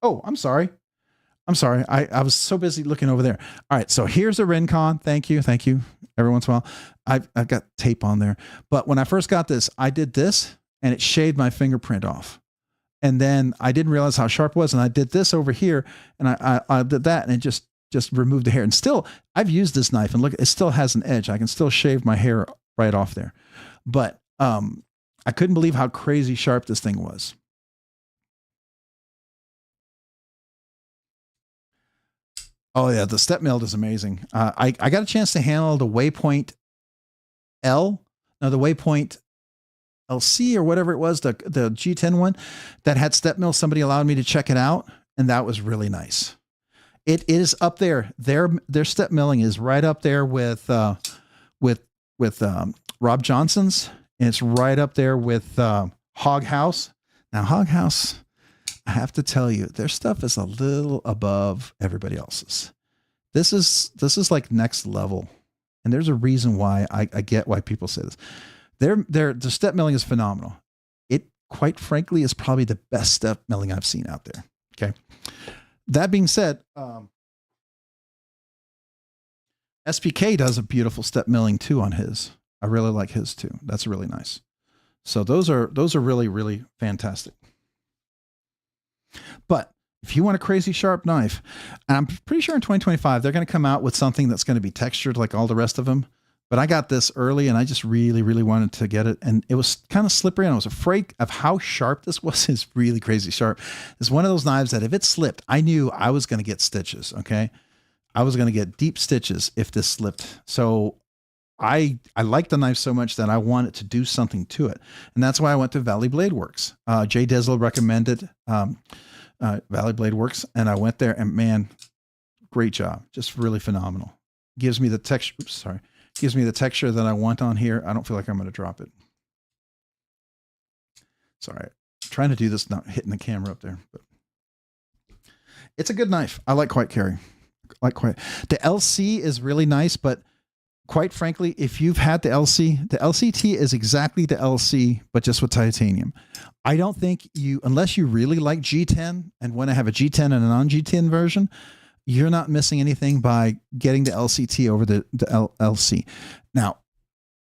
Oh, I'm sorry. I was so busy looking over there. All right. So here's a Rincon. Thank you. Every once in a while, I've got tape on there. But when I first got this, I did this and it shaved my fingerprint off. And then I didn't realize how sharp it was. And I did this over here, and I did that, and it just removed the hair. And still, I've used this knife, and look, it still has an edge. I can still shave my hair right off there. But I couldn't believe how crazy sharp this thing was. Oh yeah, the step milled is amazing. I got a chance to handle the Waypoint the Waypoint LC or whatever it was, the G10 one that had step mill. Somebody allowed me to check it out, and that was really nice. It is up there. Their step milling is right up there with Rob Johnson's, and it's right up there with Hog House. Now Hog House, I have to tell you, their stuff is a little above everybody else's. This is like next level, and there's a reason why I get why people say this. The step milling is phenomenal. It, quite frankly, is probably the best step milling I've seen out there. Okay. That being said, SPK does a beautiful step milling too on his. I really like his too. That's really nice. So those are really, really fantastic. But if you want a crazy sharp knife, and I'm pretty sure in 2025, they're going to come out with something that's going to be textured like all the rest of them. But I got this early, and I just really, really wanted to get it. And it was kind of slippery, and I was afraid of how sharp this was. It's really crazy sharp. It's one of those knives that if it slipped, I knew I was going to get stitches. Okay. I was going to get deep stitches if this slipped. So I like the knife so much that I wanted to do something to it. And that's why I went to Valley Blade Works. Jay Deslow recommended Valley Blade Works, and I went there, and man, great job. Just really phenomenal. Gives me the texture. Oops, sorry. Gives me the texture that I want on here. I don't feel like I'm going to drop it. Sorry. I'm trying to do this, not hitting the camera up there, but it's a good knife. I like Quiet Carry. The LC is really nice, but quite frankly, if you've had the LCT is exactly the LC, but just with titanium. I don't think unless you really like G10 and want to have a G10 and a non-G10 version, you're not missing anything by getting the LCT over the LC. Now,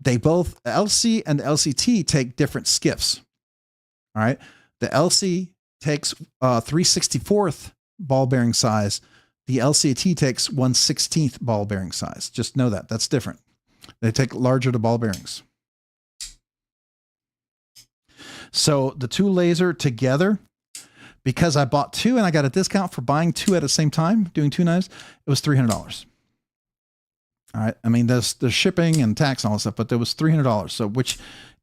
they both, LC and LCT, take different skiffs. All right. The LC takes 3/64th ball bearing size. The LCT takes 1/16th ball bearing size. Just know that. That's different. They take larger to ball bearings. So the two laser together, because I bought two and I got a discount for buying two at the same time, doing two knives, it was $300. All right. I mean, there's shipping and tax and all that stuff, but there was $300. So, which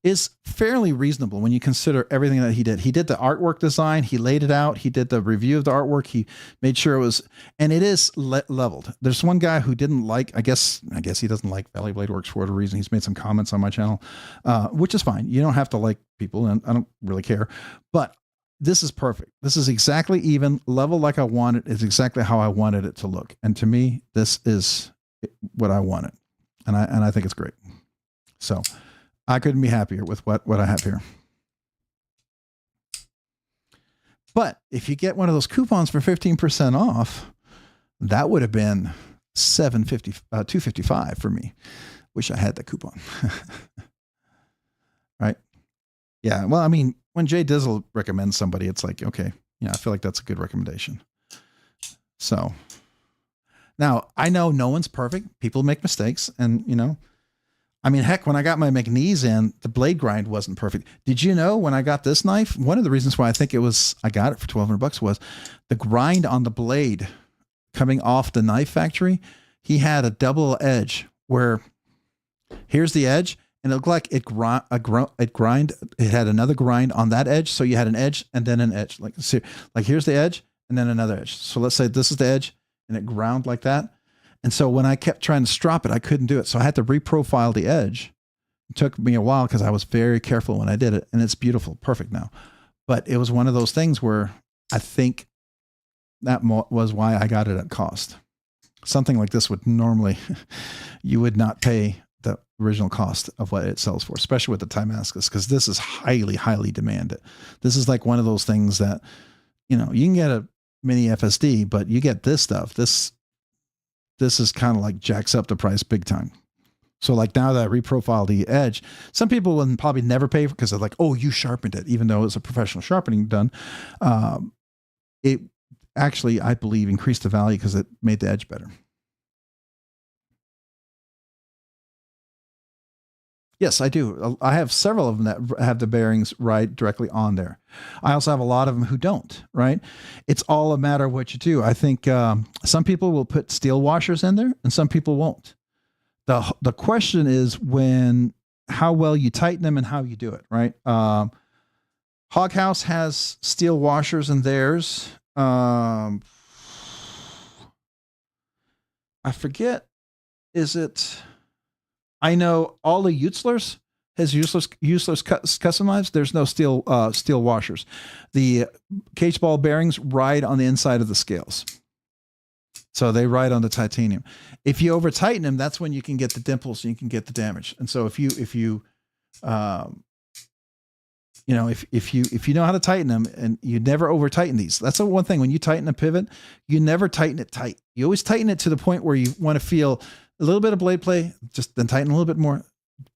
is fairly reasonable when you consider everything that he did. He did the artwork design, he laid it out, he did the review of the artwork, he made sure it was, and it is leveled. There's one guy who didn't like, I guess he doesn't like Valley Blade Works for whatever reason. He's made some comments on my channel, which is fine. You don't have to like people, and I don't really care, but this is perfect. This is exactly even, level like I want it. It's exactly how I wanted it to look. And to me, this is what I wanted. And I think it's great. So I couldn't be happier with what I have here. But if you get one of those coupons for 15% off, that would have been $255 for me. Wish I had the coupon. Right? Yeah. Well, I mean, when Jay Dizzle recommends somebody, it's like, okay, yeah, I feel like that's a good recommendation. So now I know no one's perfect. People make mistakes, and you know, I mean, heck, when I got my McNees in, the blade grind wasn't perfect. Did you know when I got this knife, one of the reasons why I think I got it for $1,200 was the grind on the blade coming off the knife factory. He had a double edge where here's the edge, and it looked like it had another grind on that edge. So you had an edge and then an edge. Like here's the edge and then another edge. So let's say this is the edge and it ground like that. And so when I kept trying to strop it, I couldn't do it. So I had to reprofile the edge. It took me a while because I was very careful when I did it, and it's beautiful, perfect now. But it was one of those things where I think that was why I got it at cost. Something like this would normally, you would not pay the original cost of what it sells for, especially with the Timascus, because this is highly, highly demanded. This is like one of those things that, you know, you can get a mini FSD, but you get this stuff. This is kind of like jacks up the price big time. So like now that I reprofiled the edge, some people would probably never pay because they're like, oh, you sharpened it, even though it's a professional sharpening done. It actually, I believe, increased the value because it made the edge better. Yes, I do. I have several of them that have the bearings right directly on there. I also have a lot of them who don't, right? It's all a matter of what you do. I think some people will put steel washers in there and some people won't. The question is how well you tighten them and how you do it, right? Hog House has steel washers in theirs. I forget, I know all the Utzlers has useless custom knives. There's no steel washers. The cage ball bearings ride on the inside of the scales. So they ride on the titanium. If you over tighten them, that's when you can get the dimples and you can get the damage. And so if you know how to tighten them, and you never over tighten these, that's the one thing. When you tighten a pivot, you never tighten it tight. You always tighten it to the point where you want to feel a little bit of blade play, just then tighten a little bit more,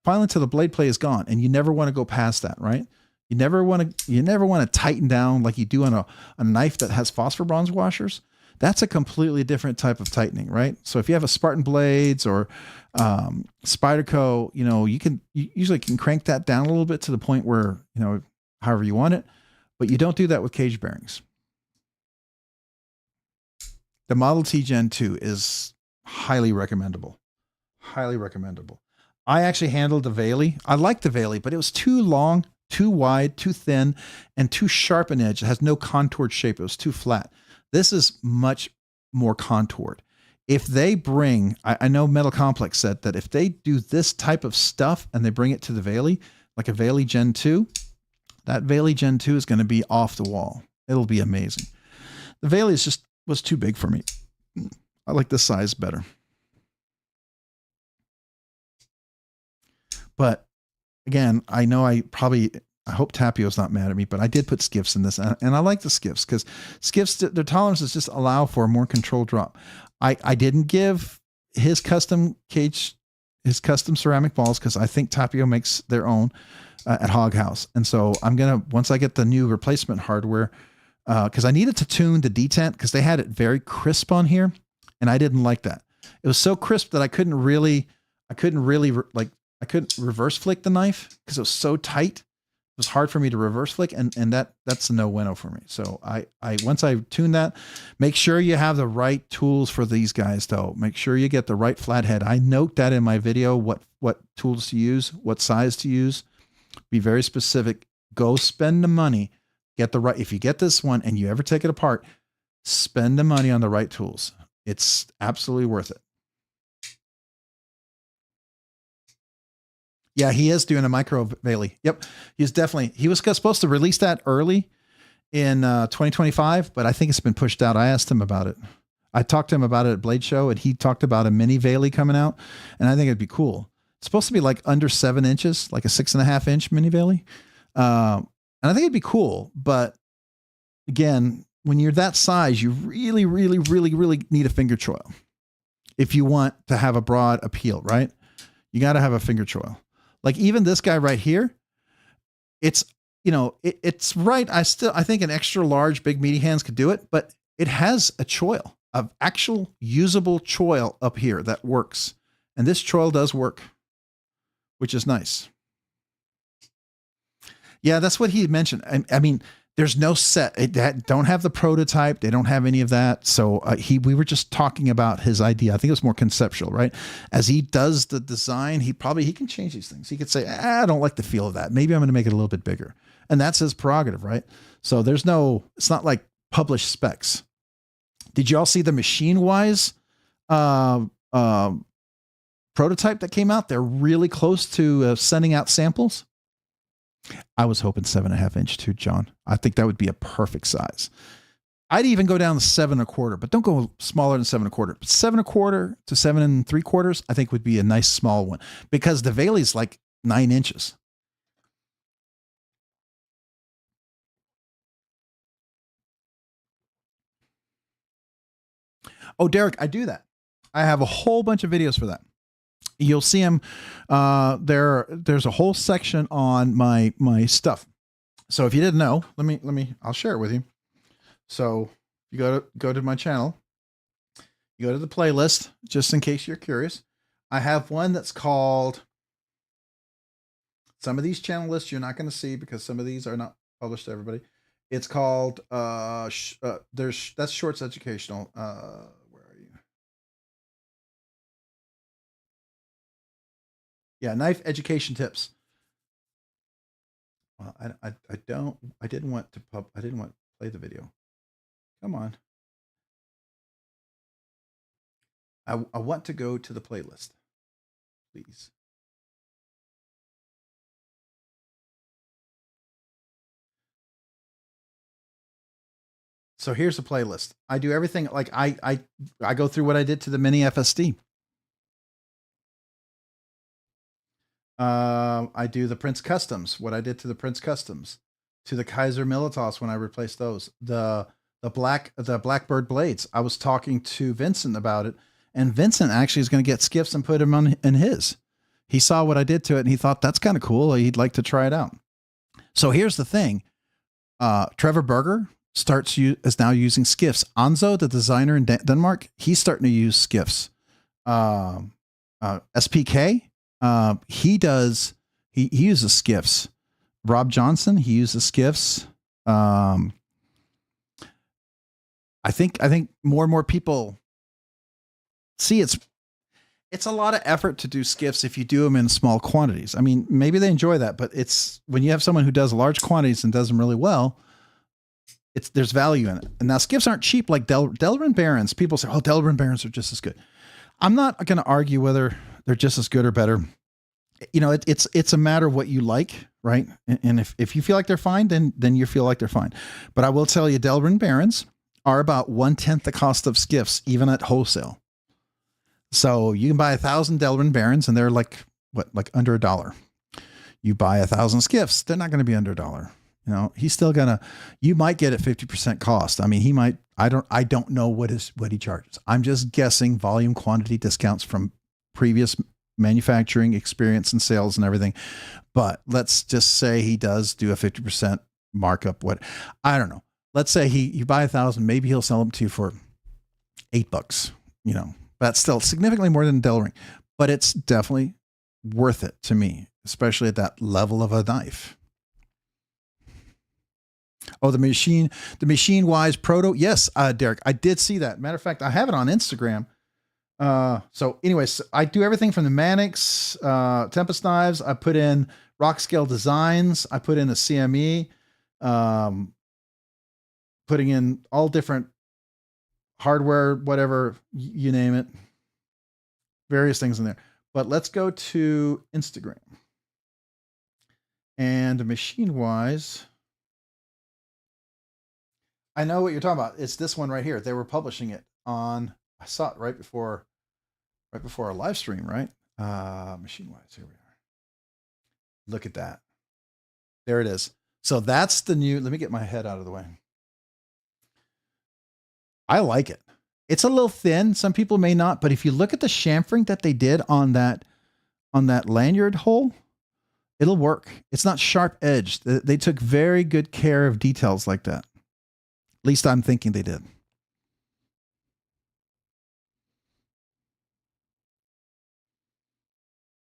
finally until the blade play is gone. And you never want to go past that, right? You never want to tighten down like you do on a knife that has phosphor bronze washers. That's a completely different type of tightening, right? So if you have a Spartan Blades or Spyderco, you usually can crank that down a little bit to the point where, however you want it, but you don't do that with cage bearings. The Model T Gen 2 is highly recommendable. Highly recommendable. I actually handled the Valley. I liked the Valley, but it was too long, too wide, too thin, and too sharp an edge. It has no contoured shape. It was too flat. This is much more contoured. If they bring, I know Metal Complex said that if they do this type of stuff and they bring it to the Valley, like a Valley Gen 2, that Valley Gen 2 is going to be off the wall. It'll be amazing. The Valley was too big for me. I like this size better. But again, I know I hope Tapio's not mad at me, but I did put skiffs in this, and I like the skiffs because skiffs, their tolerances just allow for a more controlled drop. I didn't give his custom ceramic balls because I think Tapio makes their own at Hog House. And so once I get the new replacement hardware, because I needed to tune the detent because they had it very crisp on here. And I didn't like that. It was so crisp that I couldn't reverse flick the knife because it was so tight. It was hard for me to reverse flick, and that's a no-winner for me. So once I tune that, make sure you have the right tools for these guys though. Make sure you get the right flathead. I note that in my video, what tools to use, what size to use. Be very specific. Go spend the money. Get the right. If you get this one and you ever take it apart, spend the money on the right tools. It's absolutely worth it. Yeah, he is doing a micro Bailey. Yep. He was supposed to release that early in 2025, but I think it's been pushed out. I asked him about it. I talked to him about it at Blade Show, and he talked about a mini Bailey coming out, and I think it'd be cool. It's supposed to be like under 7 inches, like a 6.5 inch mini Bailey. And I think it'd be cool, but again, when you're that size, you really, really, really, really need a finger choil. If you want to have a broad appeal, right? You got to have a finger choil. Like even this guy right here, it's, you know, it's right. I think an extra large, big meaty hands could do it, but it has a choil, of actual usable choil up here that works. And this choil does work, which is nice. Yeah, that's what he mentioned. I mean, there's no set. Don't have the prototype. They don't have any of that. So we were just talking about his idea. I think it was more conceptual, right? As he does the design, he can change these things. He could say, I don't like the feel of that. Maybe I'm going to make it a little bit bigger. And that's his prerogative, right? So it's not like published specs. Did you all see the machine-wise prototype that came out? They're really close to sending out samples. I was hoping 7.5 inch too, John. I think that would be a perfect size. I'd even go down to 7.25, but don't go smaller than 7.25. 7.25 to 7.75, I think would be a nice small one because the Bailey's like 9 inches. Oh, Derek, I do that. I have a whole bunch of videos for that. You'll see them. There's a whole section on my stuff. So if you didn't know, I'll share it with you. So you go to my channel, you go to the playlist, just in case you're curious. I have one that's called, some of these channel lists you're not going to see because some of these are not published to everybody. It's called, that's Shorts Educational. Yeah, knife education tips. Well, I didn't want to play the video. Come on. I want to go to the playlist, please. So here's a playlist. I do everything like I go through what I did to the mini FSD. I do the Prince Customs, what I did to the Prince Customs, to the Kaiser Militos when I replaced those. The Blackbird blades. I was talking to Vincent about it, and Vincent actually is going to get Skiffs and put him on in his. He saw what I did to it, and he thought that's kind of cool. He'd like to try it out. So here's the thing. Trevor Berger is now using Skiffs. Anzo, the designer in Denmark, he's starting to use Skiffs. SPK, he uses Skiffs. Rob Johnson, he uses Skiffs. I think more and more people see it's a lot of effort to do Skiffs if you do them in small quantities. I mean, maybe they enjoy that, but it's when you have someone who does large quantities and does them really well, there's value in it. And now Skiffs aren't cheap like Delrin Barons. People say, oh, Delrin Barons are just as good. I'm not going to argue whether they're just as good or better. You know, it's a matter of what you like, right? And if you feel like they're fine, then you feel like they're fine. But I will tell you, Delrin Barons are about 1/10 the cost of Skiffs, even at wholesale. So you can buy 1,000 Delrin Barons and they're like under $1. You buy 1,000 Skiffs, they're not going to be under $1. You know, he's still you might get it 50% cost. I mean, he might, I don't know what he charges. I'm just guessing volume quantity discounts from previous manufacturing experience and sales and everything. But let's just say he does do a 50% markup. I don't know. Let's say you buy 1,000, maybe he'll sell them to you for $8, you know, that's still significantly more than Delring, but it's definitely worth it to me, especially at that level of a knife. Oh, the machine wise proto. Yes. Derek, I did see that. Matter of fact, I have it on Instagram. So anyways, I do everything from the Mannix, Tempest knives. I put in Rockscale Designs. I put in a CME, putting in all different hardware, whatever, you name it, various things in there. But let's go to Instagram. And machine wise, I know what you're talking about. It's this one right here. They were publishing it on, I saw it right before our live stream, right? Machine wise, here we are. Look at that. There it is. So that's the new, let me get my head out of the way. I like it. It's a little thin. Some people may not, but if you look at the chamfering that they did on that lanyard hole, it'll work. It's not sharp edged. They took very good care of details like that. At least I'm thinking they did.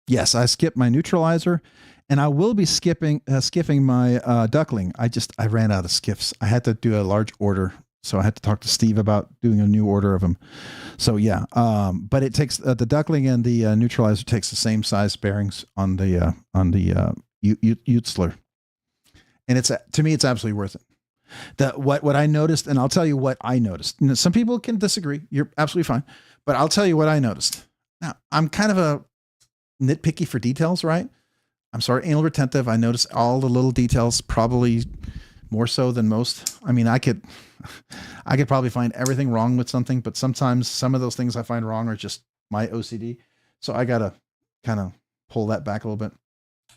Yes, I skipped my neutralizer, and I will be skipping my duckling. I ran out of skiffs. I had to do a large order, so I had to talk to Steve about doing a new order of them. So yeah, but it takes the duckling and the neutralizer takes the same size bearings on the Utzler, and to me it's absolutely worth it. What I noticed, and I'll tell you what I noticed. You know, some people can disagree. You're absolutely fine, but I'll tell you what I noticed. Now I'm kind of a nitpicky for details, right? I'm sorry, anal retentive. I notice all the little details, probably more so than most. I mean, I could probably find everything wrong with something, but sometimes some of those things I find wrong are just my OCD. So I got to kind of pull that back a little bit.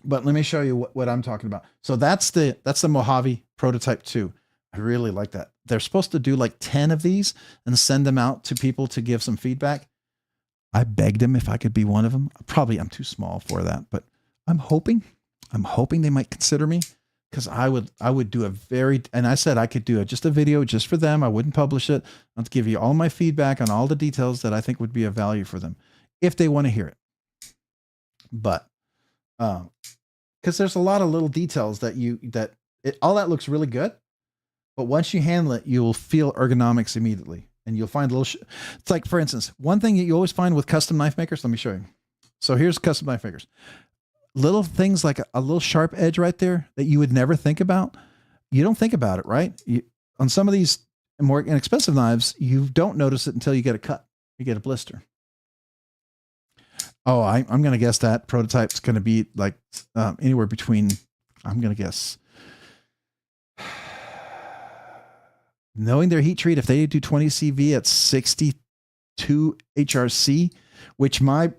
But let me show you what I'm talking about. So that's the Mojave Prototype 2. I really like that. They're supposed to do like 10 of these and send them out to people to give some feedback. I begged him if I could be one of them. Probably I'm too small for that, but I'm hoping they might consider me, because I would do and I said I could do just a video just for them. I wouldn't publish it. I'll give you all my feedback on all the details that I think would be of value for them if they want to hear it. But, because there's a lot of little details all that looks really good, but once you handle it, you'll feel ergonomics immediately. And you'll find it's like, for instance, one thing that you always find with custom knife makers, let me show you. So here's custom knife makers. Little things like a little sharp edge right there that you would never think about. You don't think about it, right? On some of these more inexpensive knives, you don't notice it until you get a cut. You get a blister. Oh, I'm going to guess that prototype's going to be like anywhere between, I'm going to guess, knowing their heat treat, if they do 20 CV at 62 HRC, which my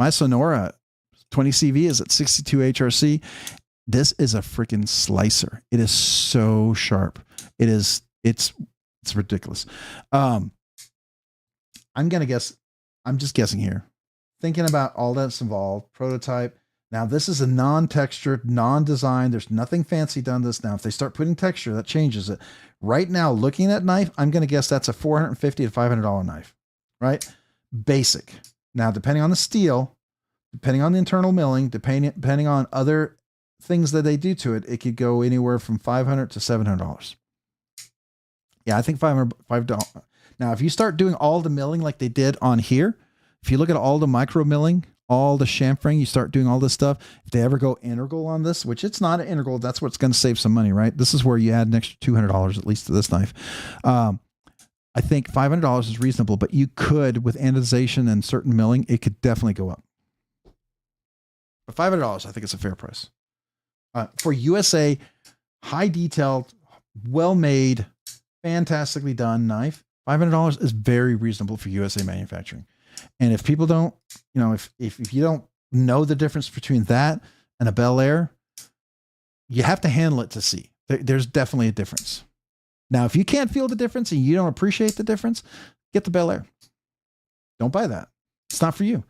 Sonora 20 CV is at 62 HRC. This is a freaking slicer. It is so sharp. It's ridiculous. I'm just guessing here, thinking about all that's involved. Prototype. Now this is a non-textured, non-designed. There's nothing fancy done this. Now, if they start putting texture, that changes it. Right now, looking at knife, I'm going to guess that's a $450 to $500 knife, right? Basic. Now, depending on the steel, depending on the internal milling, depending on other things that they do to it, it could go anywhere from $500 to $700. Yeah, I think $500. Now, if you start doing all the milling like they did on here, if you look at all the micro milling, all the chamfering, you start doing all this stuff. If they ever go integral on this, which it's not an integral, that's what's going to save some money, right? This is where you add an extra $200 at least to this knife. I think $500 is reasonable, but you could, with anodization and certain milling, it could definitely go up. But $500, I think it's a fair price. For USA, high detailed, well-made, fantastically done knife, $500 is very reasonable for USA manufacturing. And if people don't, if you don't know the difference between that and a Bel Air, you have to handle it to see. There's definitely a difference. Now, if you can't feel the difference and you don't appreciate the difference, get the Bel Air. Don't buy that. It's not for you.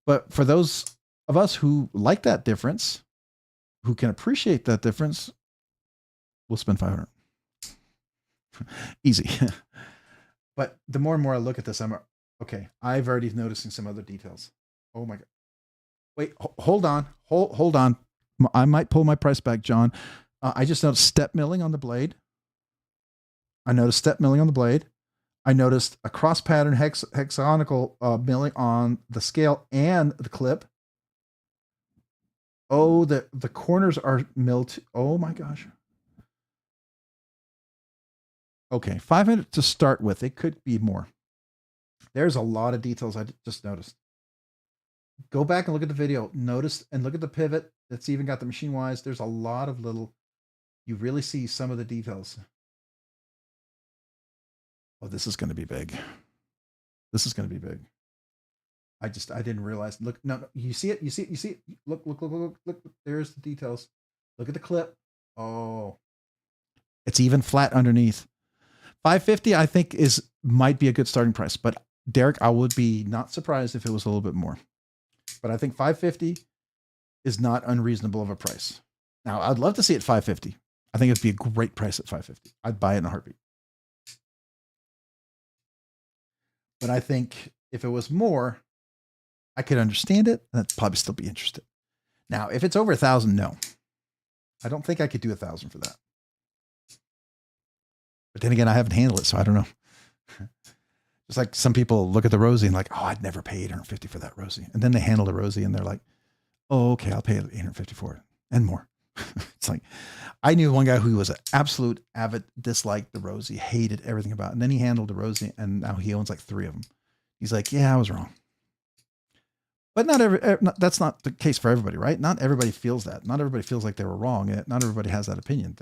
But for those of us who like that difference, who can appreciate that difference, we'll spend $500. Easy. But the more and more I look at this, okay, I've already noticing some other details. Oh my God. Wait, hold on. Hold on. I might pull my price back, John. I just noticed step milling on the blade. I I noticed a cross pattern hexagonal milling on the scale and the clip. Oh, the corners are milled. Oh my gosh. Okay, 500 to start with. It could be more. There's a lot of details I just noticed. Go back and look at the video. Notice and look at the pivot. That's even got the machine wise. There's a lot of little, you really see some of the details. Oh, this is going to be big. This is going to be big. I didn't realize. Look, no, you see it? You see it? You see it? Look. There's the details. Look at the clip. Oh, it's even flat underneath. 550, I think might be a good starting price, but Derek, I would be not surprised if it was a little bit more, but I think 550 is not unreasonable of a price. Now I'd love to see it 550. I think it'd be a great price at 550. I'd buy it in a heartbeat. But I think if it was more, I could understand it, and I'd probably still be interested. Now, if it's over 1,000, no. I don't think I could do 1,000 for that. But then again, I haven't handled it, so I don't know. Just like some people look at the Rosie and like, oh, I'd never pay 850 for that Rosie. And then they handle the Rosie and they're like, oh, okay, I'll pay 850 for it and more. It's like, I knew one guy who was an absolute avid, disliked the Rosie, hated everything about it. And then he handled the Rosie and now he owns like 3 of them. He's like, yeah, I was wrong. But that's not the case for everybody, right? Not everybody feels that. Not everybody feels like they were wrong. Not everybody has that opinion.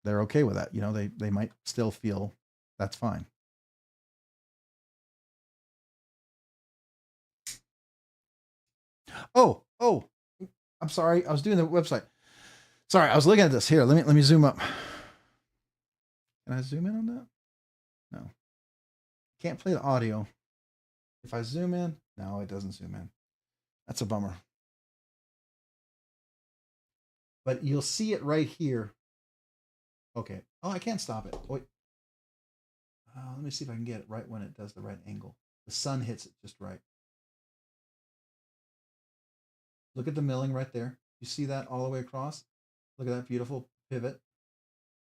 They're okay with that. You know, they might still feel that's fine. Oh, I'm sorry. I was doing the website. Sorry, I was looking at this. Here, let me zoom up. Can I zoom in on that? No. Can't play the audio. If I zoom in, no, it doesn't zoom in. That's a bummer. But you'll see it right here. Okay. Oh, I can't stop it. Wait. Let me see if I can get it right when it does the right angle. The sun hits it just right. Look at the milling right there. You see that all the way across? Look at that beautiful pivot.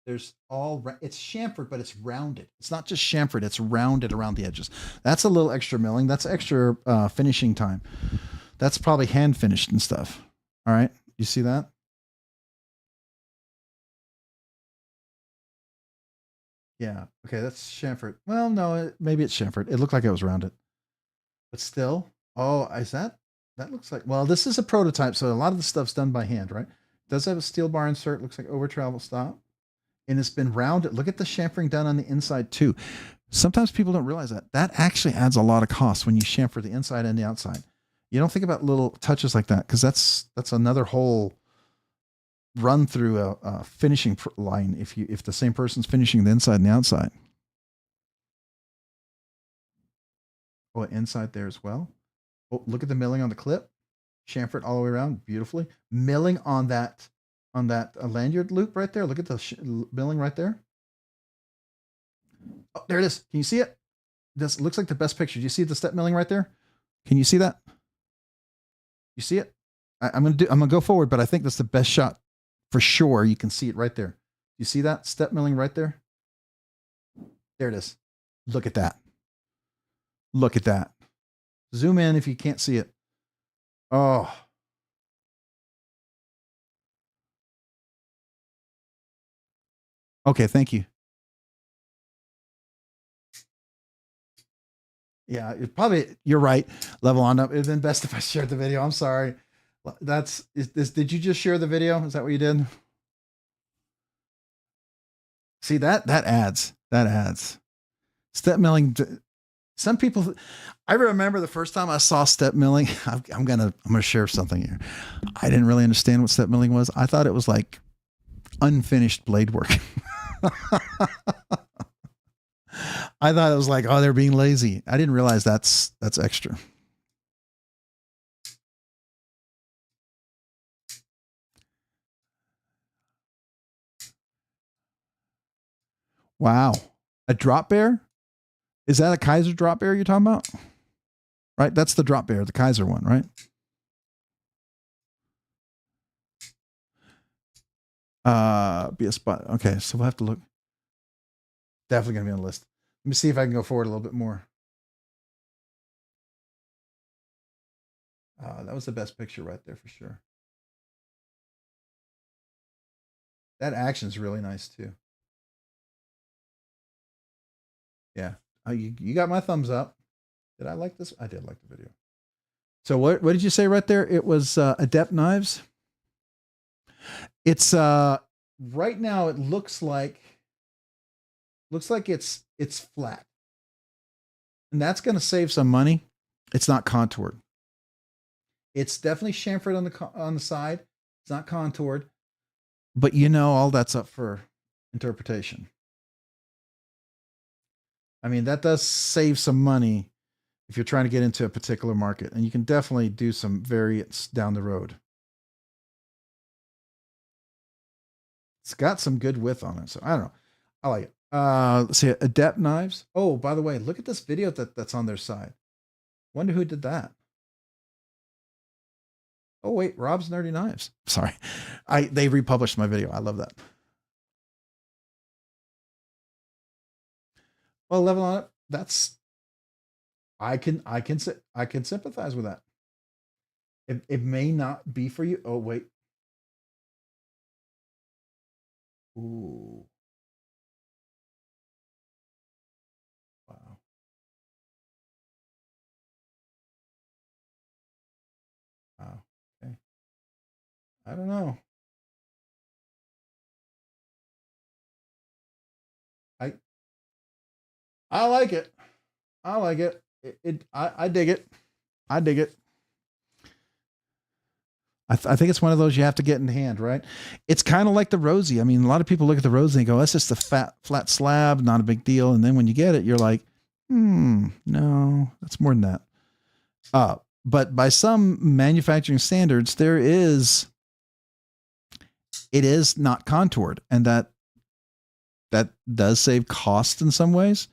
It's chamfered, but it's rounded. It's not just chamfered, it's rounded around the edges. That's a little extra milling. That's extra finishing time. That's probably hand finished and stuff. All right. You see that? Yeah. Okay. That's chamfered. Well, no, maybe it's chamfered. It looked like it was rounded, but still. Oh, that looks like, well, this is a prototype. So a lot of the stuff's done by hand, right? It does have a steel bar insert. Looks like over travel stop. And it's been rounded. Look at the chamfering done on the inside too. Sometimes people don't realize that. That actually adds a lot of cost when you chamfer the inside and the outside. You don't think about little touches like that because that's another whole run through a finishing line if the same person's finishing the inside and the outside. Oh, inside there as well. Oh, look at the milling on the clip. Chamfered all the way around beautifully. Milling on that lanyard loop right there. Look at the milling right there. Oh, there it is. Can you see it? This looks like the best picture. Do you see the step milling right there? Can you see that? You see it? I'm gonna go forward, but I think that's the best shot for sure. You can see it right there. You see that step milling right there? There it is. Look at that. Look at that. Zoom in if you can't see it. Oh. Okay, thank you. Yeah, you're right. Level on up. It'd been best if I shared the video. I'm sorry. Did you just share the video? Is that what you did? See that adds. Step milling. Some people, I remember the first time I saw step milling. I'm gonna share something here. I didn't really understand what step milling was. I thought it was like unfinished blade work. I thought it was like, oh, they're being lazy. I didn't realize that's extra. Wow. A drop bear? Is that a Kaiser drop bear you're talking about? Right? That's the drop bear, the Kaiser one, right? Be a spot. Okay, so we'll have to look. Definitely going to be on the list. me see if I can go forward a little bit more. That was the best picture right there for sure. That action's really nice too. Yeah. You got my thumbs up. Did I like this? I did like the video. So what did you say right there? It was Adept Knives. It's right now it looks like it's flat. And that's going to save some money. It's not contoured. It's definitely chamfered on the side. It's not contoured. But you know, all that's up for interpretation. I mean, that does save some money if you're trying to get into a particular market, and you can definitely do some variants down the road. It's got some good width on it, so I don't know. I like it. Let's see, Adept Knives. Oh, by the way, look at this video that's on their side. Wonder who did that. Oh wait, Rob's Nerdy Knives. Sorry, they republished my video. I love that. Well, level on it. That's I can sympathize with that. It may not be for you. Oh wait. Ooh. Wow. Wow. Okay. I don't know. I like it. I like it. I dig it. I dig it. I think it's one of those you have to get in hand, right? It's kind of like the Rosie. I mean, a lot of people look at the Rosie and go, that's just a flat slab, not a big deal. And then when you get it, you're like, no, that's more than that. But by some manufacturing standards, it is not contoured, and that does save cost in some ways.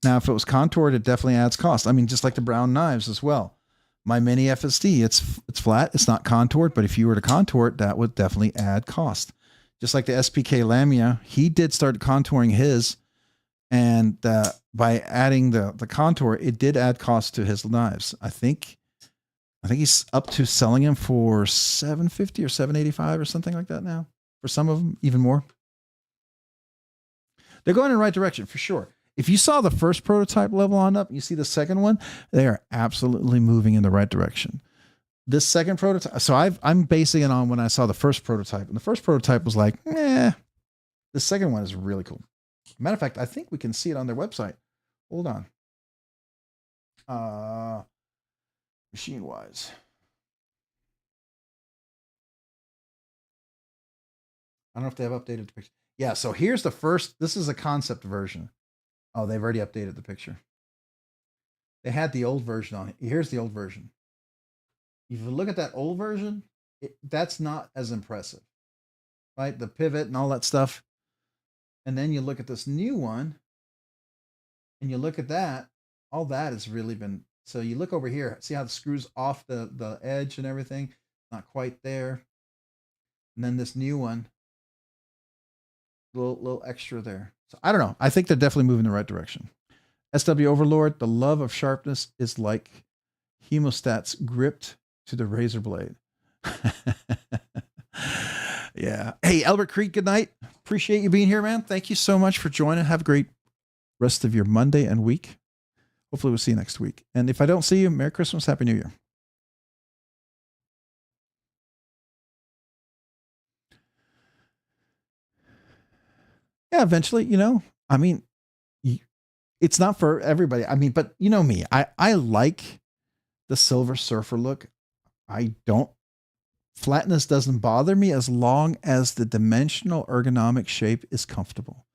Now, if it was contoured, it definitely adds cost. I mean, just like the brown knives as well. My mini FSD, it's flat, it's not contoured, but if you were to contour it, that would definitely add cost. Just like the SPK Lamia, he did start contouring his, and by adding the contour, it did add cost to his knives. I think he's up to selling them for $750 or $785 or something like that now. For some of them, even more. They're going in the right direction for sure. If you saw the first prototype level on up, you see the second one, they are absolutely moving in the right direction. This second prototype, so I'm basing it on when I saw the first prototype, and the first prototype was like, the second one is really cool. Matter of fact, I think we can see it on their website. Hold on. Machine Wise. I don't know if they have updated the picture. Yeah, so here's the first. This is a concept version. Oh, they've already updated the picture. They had the old version on it. Here's the old version. If you look at that old version, that's not as impressive, right? The pivot and all that stuff. And then you look at this new one, and you look at that. All that has really been. So you look over here. See how the screws off the edge and everything? Not quite there. And then this new one. Little extra there. So I don't know. I think they're definitely moving in the right direction. SW Overlord, the love of sharpness is like hemostats gripped to the razor blade. Yeah. Hey, Albert Creek, good night. Appreciate you being here, man. Thank you so much for joining. Have a great rest of your Monday and week. Hopefully we'll see you next week. And if I don't see you, Merry Christmas, Happy New Year. Yeah, eventually, I mean, it's not for everybody. I mean, but you know me, I like the Silver Surfer look. Flatness doesn't bother me as long as the dimensional ergonomic shape is comfortable.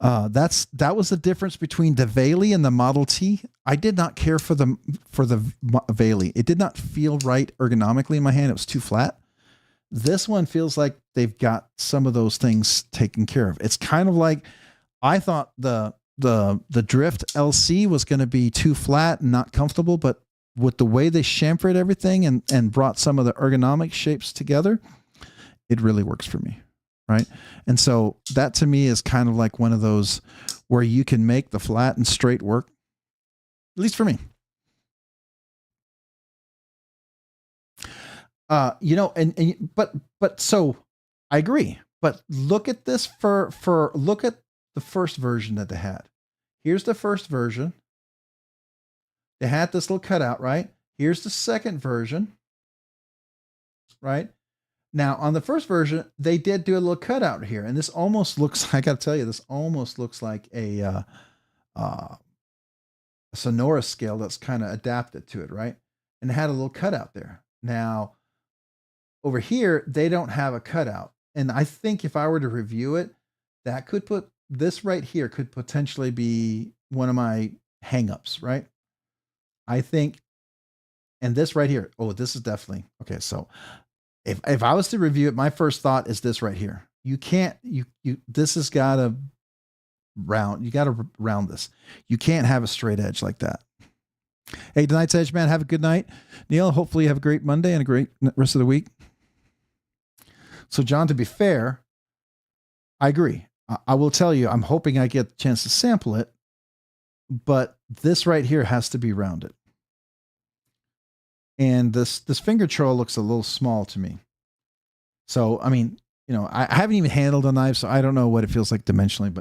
That was the difference between the Vayli and the Model T. I did not care for the Vayli. It did not feel right ergonomically in my hand. It was too flat. This one feels like they've got some of those things taken care of. It's kind of like, I thought the Drift LC was going to be too flat and not comfortable, but with the way they chamfered everything and brought some of the ergonomic shapes together, it really works for me. Right. And so that to me is kind of like one of those where you can make the flat and straight work. At least for me. But so I agree. But look at this look at the first version that they had. Here's the first version. They had this little cutout, right? Here's the second version, right? Now, on the first version, they did do a little cutout here. And this almost looks, I got to tell you, this almost looks like a sonora scale that's kind of adapted to it, right? And it had a little cutout there. Now, over here, they don't have a cutout. And I think if I were to review it, that could put this right here could potentially be one of my hangups, right? I think, and this right here, oh, this is definitely, okay. So if I was to review it, my first thought is this right here. You can't, this has got to round, you got to round this. You can't have a straight edge like that. Hey, tonight's Edge Man, have a good night. Neil, hopefully you have a great Monday and a great rest of the week. So John, to be fair, I agree. I will tell you, I'm hoping I get the chance to sample it, but this right here has to be rounded. And this finger troll looks a little small to me. So, I mean, you know, I haven't even handled a knife, so I don't know what it feels like dimensionally,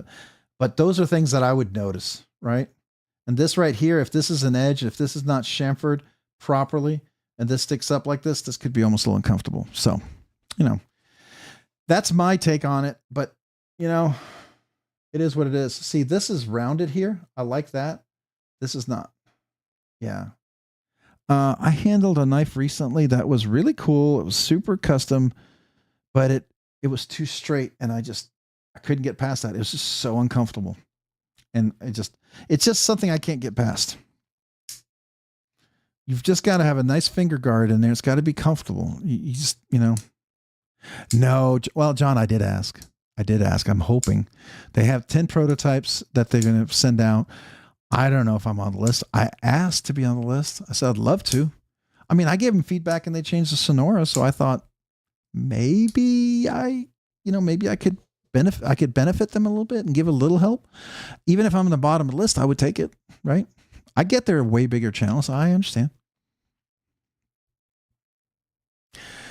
but those are things that I would notice, right? And this right here, if this is an edge, if this is not chamfered properly, and this sticks up like this could be almost a little uncomfortable. So, you know, that's my take on it, but you know, it is what it is. See, this is rounded here. I like that. This is not. Yeah. I handled a knife recently that was really cool. It was super custom, but it was too straight and I couldn't get past that. It was just so uncomfortable. And it's just something I can't get past. You've just got to have a nice finger guard in there. It's got to be comfortable. You just, you know, no. Well, John, I did ask. I'm hoping they have 10 prototypes that they're going to send out. I don't know if I'm on the list. I asked to be on the list. I said, I'd love to. I mean, I gave them feedback and they changed the Sonora. So I thought maybe I could benefit them a little bit and give a little help. Even if I'm on the bottom of the list, I would take it. Right. I get they're way bigger channels. I understand.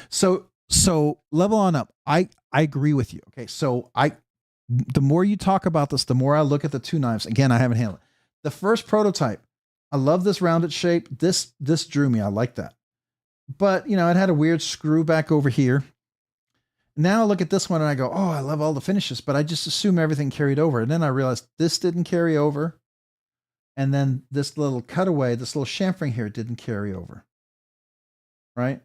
So level on up. I agree with you. Okay. So the more you talk about this, the more I look at the two knives. Again, I haven't handled it. The first prototype, I love this rounded shape. This drew me. I like that. But, you know, it had a weird screw back over here. Now I look at this one and I go, oh, I love all the finishes, but I just assume everything carried over. And then I realized this didn't carry over. And then this little cutaway, this little chamfering here didn't carry over. Right.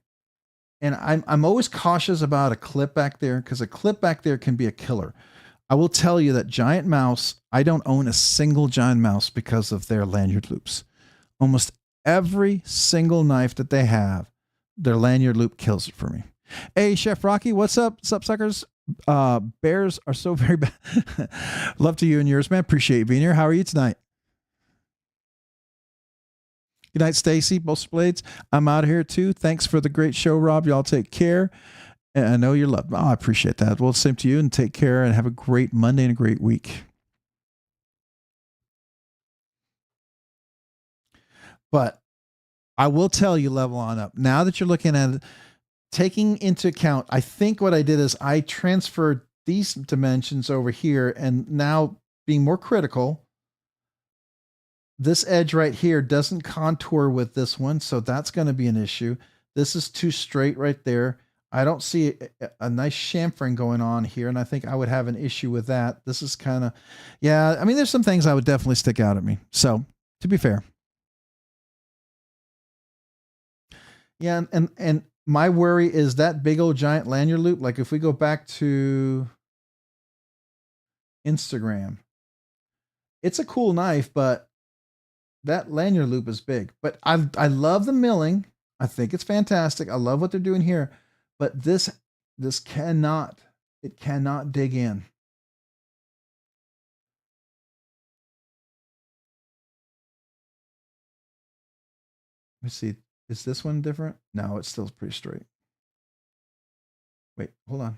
And I'm always cautious about a clip back there because a clip back there can be a killer. I will tell you that Giant Mouse, I don't own a single Giant Mouse because of their lanyard loops. Almost every single knife that they have, their lanyard loop kills it for me. Hey, Chef Rocky, what's up? What's up, suckers? Bears are so very bad. Love to you and yours, man. Appreciate you being here. How are you tonight? Good night, Stacy. Both Blades. I'm out of here too. Thanks for the great show, Rob. Y'all take care. And I know you're loved. Oh, I appreciate that. Well, same to you and take care and have a great Monday and a great week. But I will tell you, level on up. Now that you're looking at it, taking into account, I think what I did is I transferred these dimensions over here and now being more critical, this edge right here doesn't contour with this one. So that's going to be an issue. This is too straight right there. I don't see a nice chamfering going on here. And I think I would have an issue with that. This is kind of, yeah. I mean, there's some things I would definitely stick out at me. So to be fair. Yeah. And my worry is that big old giant lanyard loop. Like if we go back to Instagram, it's a cool knife, but that lanyard loop is big. But I love the milling. I think it's fantastic. I love what they're doing here. But this cannot dig in. Let me see. Is this one different? No, it's still pretty straight. Wait, hold on.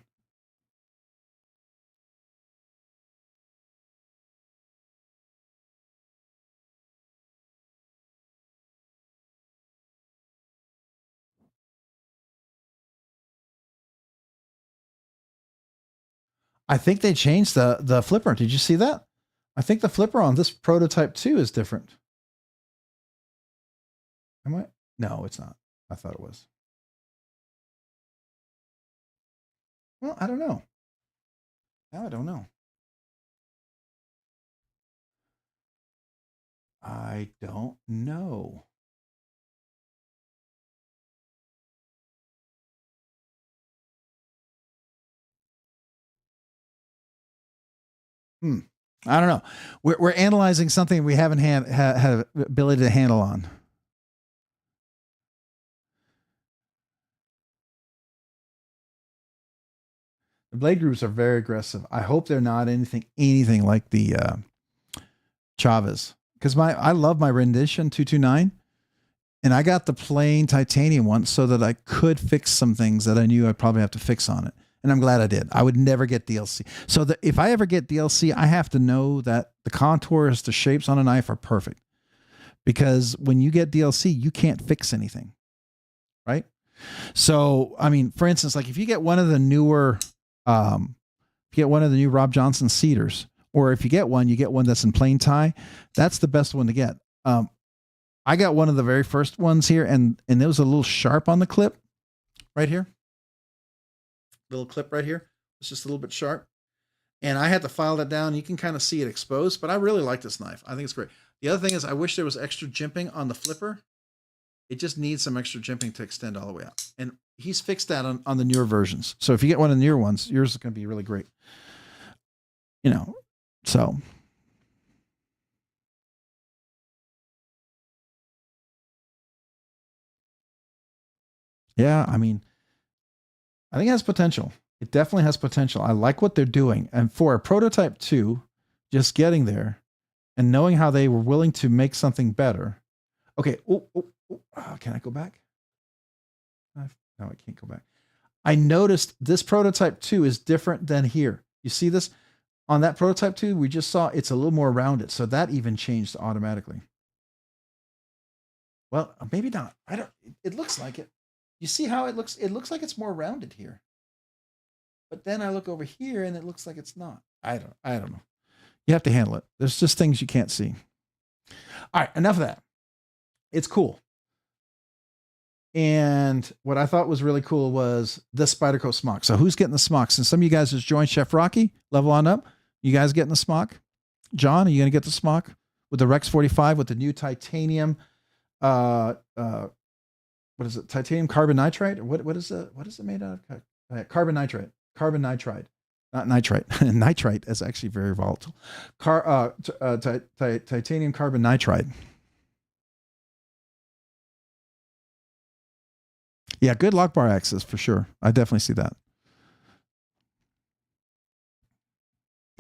I think they changed the flipper. Did you see that? I think the flipper on this prototype 2 is different. Am I? No, it's not. I thought it was. Well, I don't know. Now I don't know. I don't know. I don't know. We're analyzing something we haven't had ability to handle on. The blade groups are very aggressive. I hope they're not anything like the Chavez, because I love my rendition 229, and I got the plain titanium one so that I could fix some things that I knew I'd probably have to fix on it. And I'm glad I did. I would never get DLC. So that if I ever get DLC, I have to know that the contours, the shapes on a knife are perfect. Because when you get DLC, you can't fix anything. Right? So, I mean, for instance, like if you get one of the newer, if you get one of the new Rob Johnson cedars, or if you get one that's in plain tie, that's the best one to get. I got one of the very first ones here, and it was a little sharp on the clip right here. Little clip right here. It's just a little bit sharp. And I had to file that down. You can kind of see it exposed, but I really like this knife. I think it's great. The other thing is I wish there was extra jimping on the flipper. It just needs some extra jimping to extend all the way out. And he's fixed that on the newer versions. So if you get one of the newer ones, yours is going to be really great. You know, so. Yeah, I mean, I think it has potential. It definitely has potential. I like what they're doing. And for a prototype 2, just getting there and knowing how they were willing to make something better. Okay. Can I go back? No, I can't go back. I noticed this prototype 2 is different than here. You see this? On that prototype 2, we just saw it's a little more rounded. So that even changed automatically. Well, maybe not. It looks like it. You see how it looks? It looks like it's more rounded here. But then I look over here and it looks like it's not. I don't know. You have to handle it. There's just things you can't see. All right, enough of that. It's cool. And what I thought was really cool was the Spyderco smock. So who's getting the smock? Since some of you guys just joined Chef Rocky, level on up. You guys getting the smock? John, are you going to get the smock with the Rex 45 with the new titanium? What is it? Titanium carbon nitride? What is it made out of? Carbon nitride. Carbon nitride. Not nitrite. Nitrite is actually very volatile. Titanium carbon nitride. Yeah, good lock bar access for sure. I definitely see that.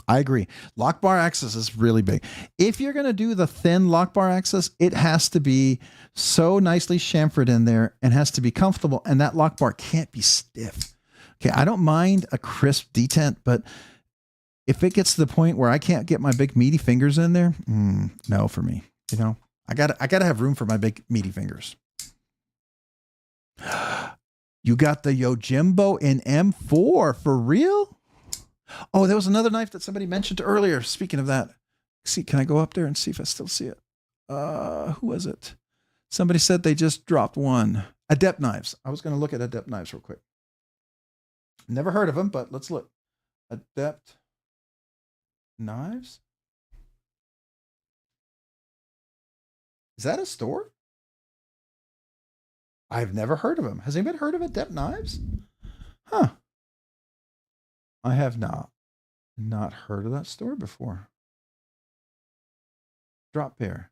I agree. Lock bar access is really big. If you're going to do the thin lock bar access, it has to be so nicely chamfered in there and has to be comfortable. And that lock bar can't be stiff. Okay, I don't mind a crisp detent, but if it gets to the point where I can't get my big meaty fingers in there, no for me. You know, I gotta have room for my big meaty fingers. You got the Yojimbo in M4 for real? Oh, there was another knife that somebody mentioned earlier. Speaking of that, see, can I go up there and see if I still see it? Who was it? Somebody said they just dropped one. Adept Knives. I was going to look at Adept Knives real quick. Never heard of them, but let's look. Adept Knives. Is that a store? I've never heard of them. Has anybody heard of Adept Knives? Huh. I have not heard of that store before. Drop pair.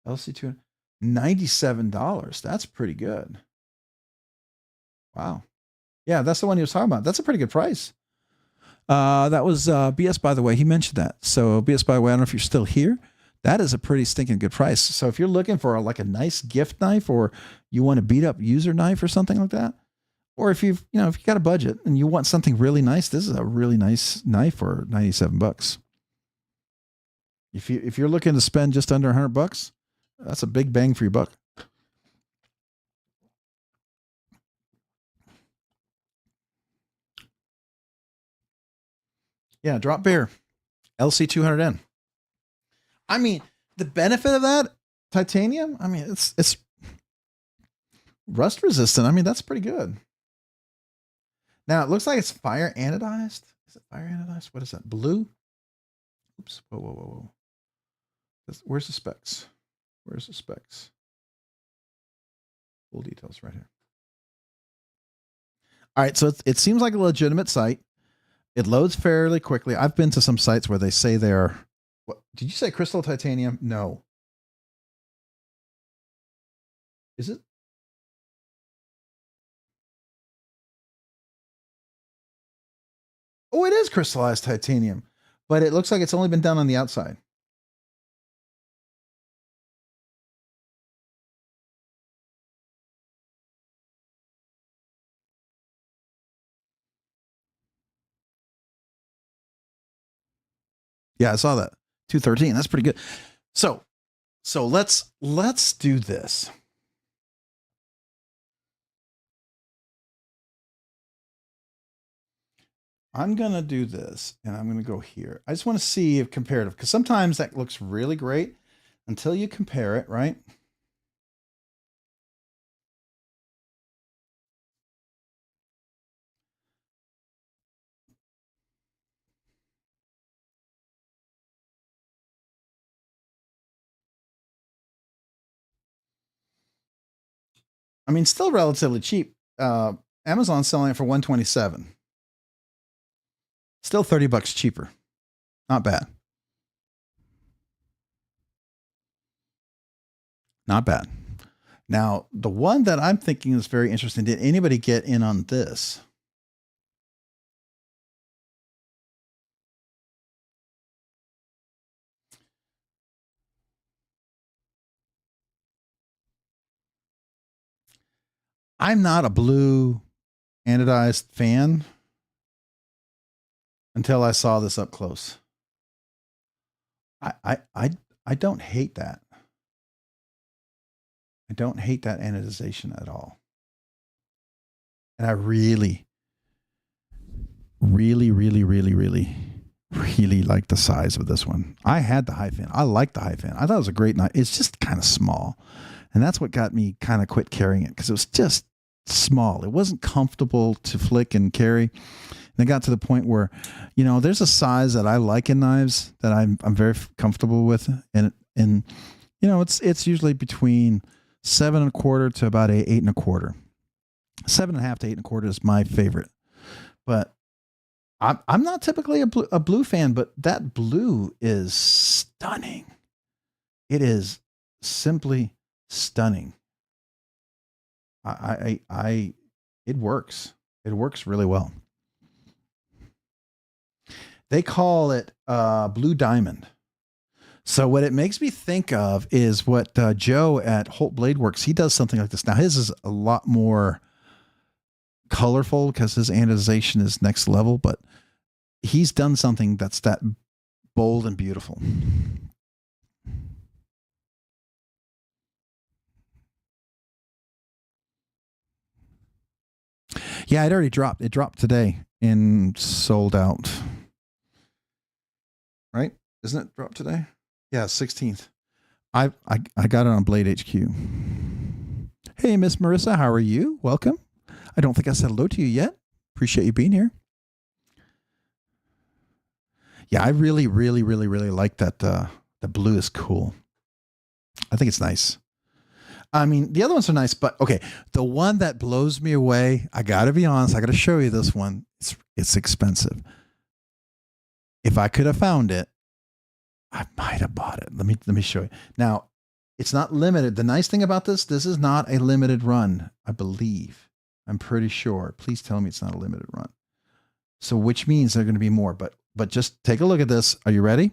LC2. $97. That's pretty good. Wow. Yeah, that's the one he was talking about. That's a pretty good price. That was BS, by the way. He mentioned that. So BS, by the way, I don't know if you're still here. That is a pretty stinking good price. So if you're looking for like a nice gift knife, or you want a beat up user knife or something like that, or if if you got a budget and you want something really nice, this is a really nice knife for $97. If you're looking to spend just under $100, that's a big bang for your buck. Yeah, drop bear. LC200N. I mean, the benefit of that titanium, I mean, it's rust resistant. I mean, that's pretty good. Now it looks like it's fire anodized. Is it fire anodized? What is that? Blue? Oops. Whoa, whoa, whoa, whoa. Where's the specs? Where's the specs? Full details right here. All right, so it seems like a legitimate site. It loads fairly quickly. I've been to some sites where they say they're, what did you say, crystal titanium? No. Is it? Oh, it is crystallized titanium, but it looks like it's only been done on the outside. Yeah, I saw that. 213. That's pretty good. So let's do this. I'm going to do this and I'm going to go here. I just want to see if comparative, because sometimes that looks really great until you compare it, right? I mean, still relatively cheap. Amazon's selling it for $127. Still $30 cheaper. Not bad. Not bad. Now, the one that I'm thinking is very interesting. Did anybody get in on this? I'm not a blue anodized fan until I saw this up close. I don't hate that. I don't hate that anodization at all. And I really like the size of this one. I had the high fin. I like the high fin. I thought it was a great knife. It's just kind of small. And that's what got me kind of quit carrying it, because it was just small. It wasn't comfortable to flick and carry. And it got to the point where, you know, there's a size that I like in knives that I'm very comfortable with. And you know, it's usually between 7 1/4 to about 8 1/4. 7.5 to 8 1/4 is my favorite. But I'm not typically a blue fan, but that blue is stunning. It is simply stunning. It works. It works really well. They call it blue diamond. So what it makes me think of is what Joe at Holt Blade Works, he does something like this. Now his is a lot more colorful because his anodization is next level, but he's done something that's that bold and beautiful. Yeah, it already dropped. It dropped today and sold out. Right? Isn't it dropped today? Yeah, 16th. I got it on Blade HQ. Hey, Miss Marissa, how are you? Welcome. I don't think I said hello to you yet. Appreciate you being here. Yeah, I really like that. The blue is cool. I think it's nice. I mean, the other ones are nice, but okay. The one that blows me away, I got to be honest, I got to show you this one. It's expensive. If I could have found it, I might have bought it. Let me show you. Now, it's not limited. The nice thing about this is not a limited run, I believe. I'm pretty sure. Please tell me it's not a limited run. So which means there are going to be more, but just take a look at this. Are you ready?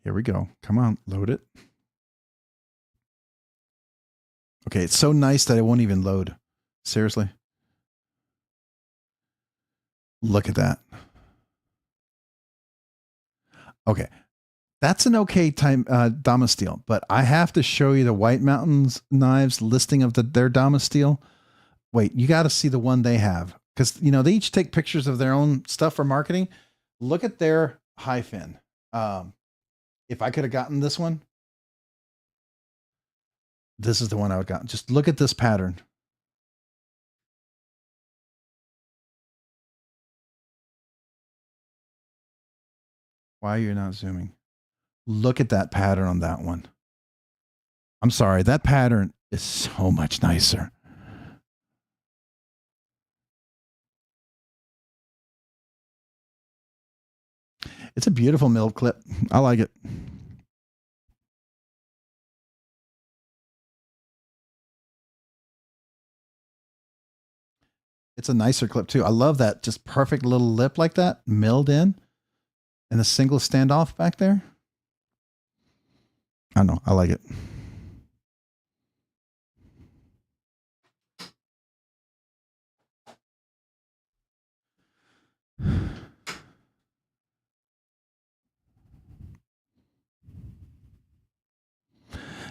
Here we go. Come on, load it. Okay, it's so nice that it won't even load. Seriously. Look at that. Okay. That's an okay time Damasteel, but I have to show you the White Mountains knives listing of their Damasteel. Wait, you got to see the one they have. because you know they each take pictures of their own stuff for marketing. Look at their high fin. If I could have gotten this one, this is the one I would gotten. Just look at this pattern. Why are you not zooming? Look at that pattern on that one. I'm sorry, that pattern is so much nicer. It's a beautiful milled clip. I like it. It's a nicer clip too. I love that just perfect little lip like that milled in and a single standoff back there. I don't know. I like it.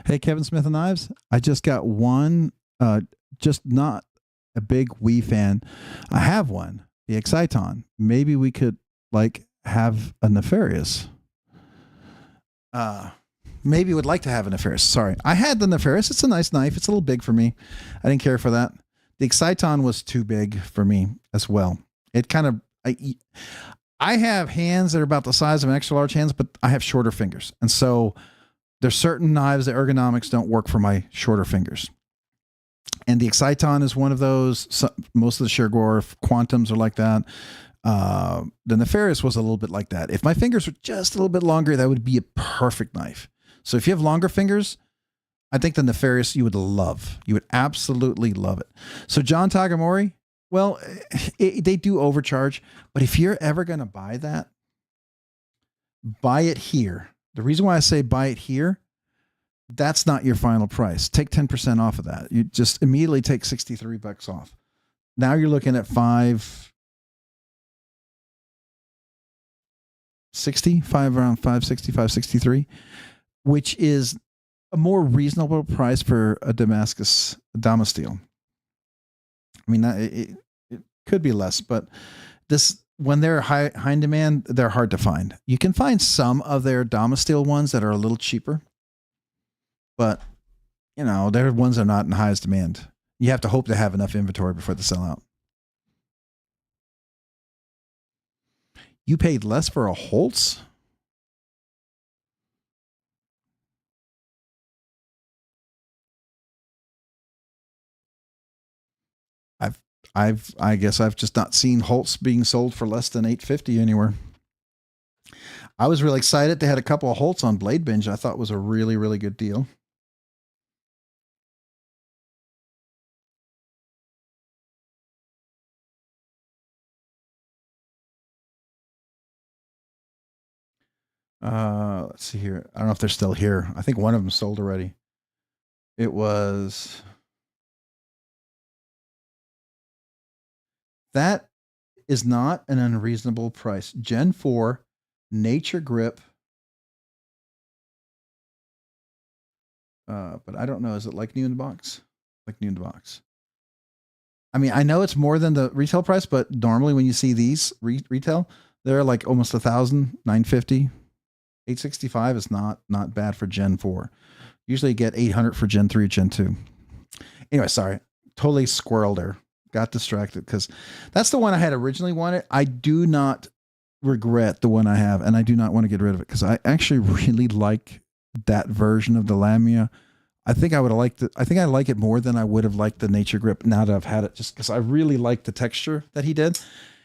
Hey, Kevin Smith and Knives. I just got one, just not a big Wii fan. I have one, the Exciton. Maybe we could like have a Nefarious. Maybe would like to have a Nefarious. Sorry. I had the Nefarious. It's a nice knife. It's a little big for me. I didn't care for that. The Exciton was too big for me as well. It kind of, I have hands that are about the size of an extra large hands, but I have shorter fingers. And so there's certain knives that ergonomics don't work for my shorter fingers. And the Exciton is one of those. So most of the Shergor Quantums are like that. The Nefarious was a little bit like that. If my fingers were just a little bit longer, that would be a perfect knife. So if you have longer fingers, I think the Nefarious you would love. You would absolutely love it. So John Tagamori, well, they do overcharge, but if you're ever going to buy that, buy it here. The reason why I say buy it here, that's not your final price. Take 10% off of that. You just immediately take $63 off. Now you're looking at around 560, 563, which is a more reasonable price for a Damascus Damasteel. I mean, it could be less, but this, when they're high in demand, they're hard to find. You can find some of their Damasteel ones that are a little cheaper, but you know, they're ones that are not in the highest demand. You have to hope to have enough inventory before they sell out. You paid less for a Holtz? I guess I've just not seen Holtz being sold for less than $850 anywhere. I was really excited. They had a couple of Holtz on BladeBinge. I thought was a really, really good deal. Let's see here. I don't know if they're still here. I think one of them sold already. It was that is not an unreasonable price. Gen 4 Nature Grip. But I don't know. Is it like new in the box? Like new in the box. I mean, I know it's more than the retail price, but normally when you see these retail, they're like almost 1,000, 950. 865 is not bad for Gen 4. Usually you get 800 for Gen 3 or Gen 2. Anyway, sorry. Totally squirreled there. Got distracted because that's the one I had originally wanted. I do not regret the one I have, and I do not want to get rid of it because I actually really like that version of the Lamia. I think I would have liked it. I think I like it more than I would have liked the Nature Grip now that I've had it, just because I really like the texture that he did.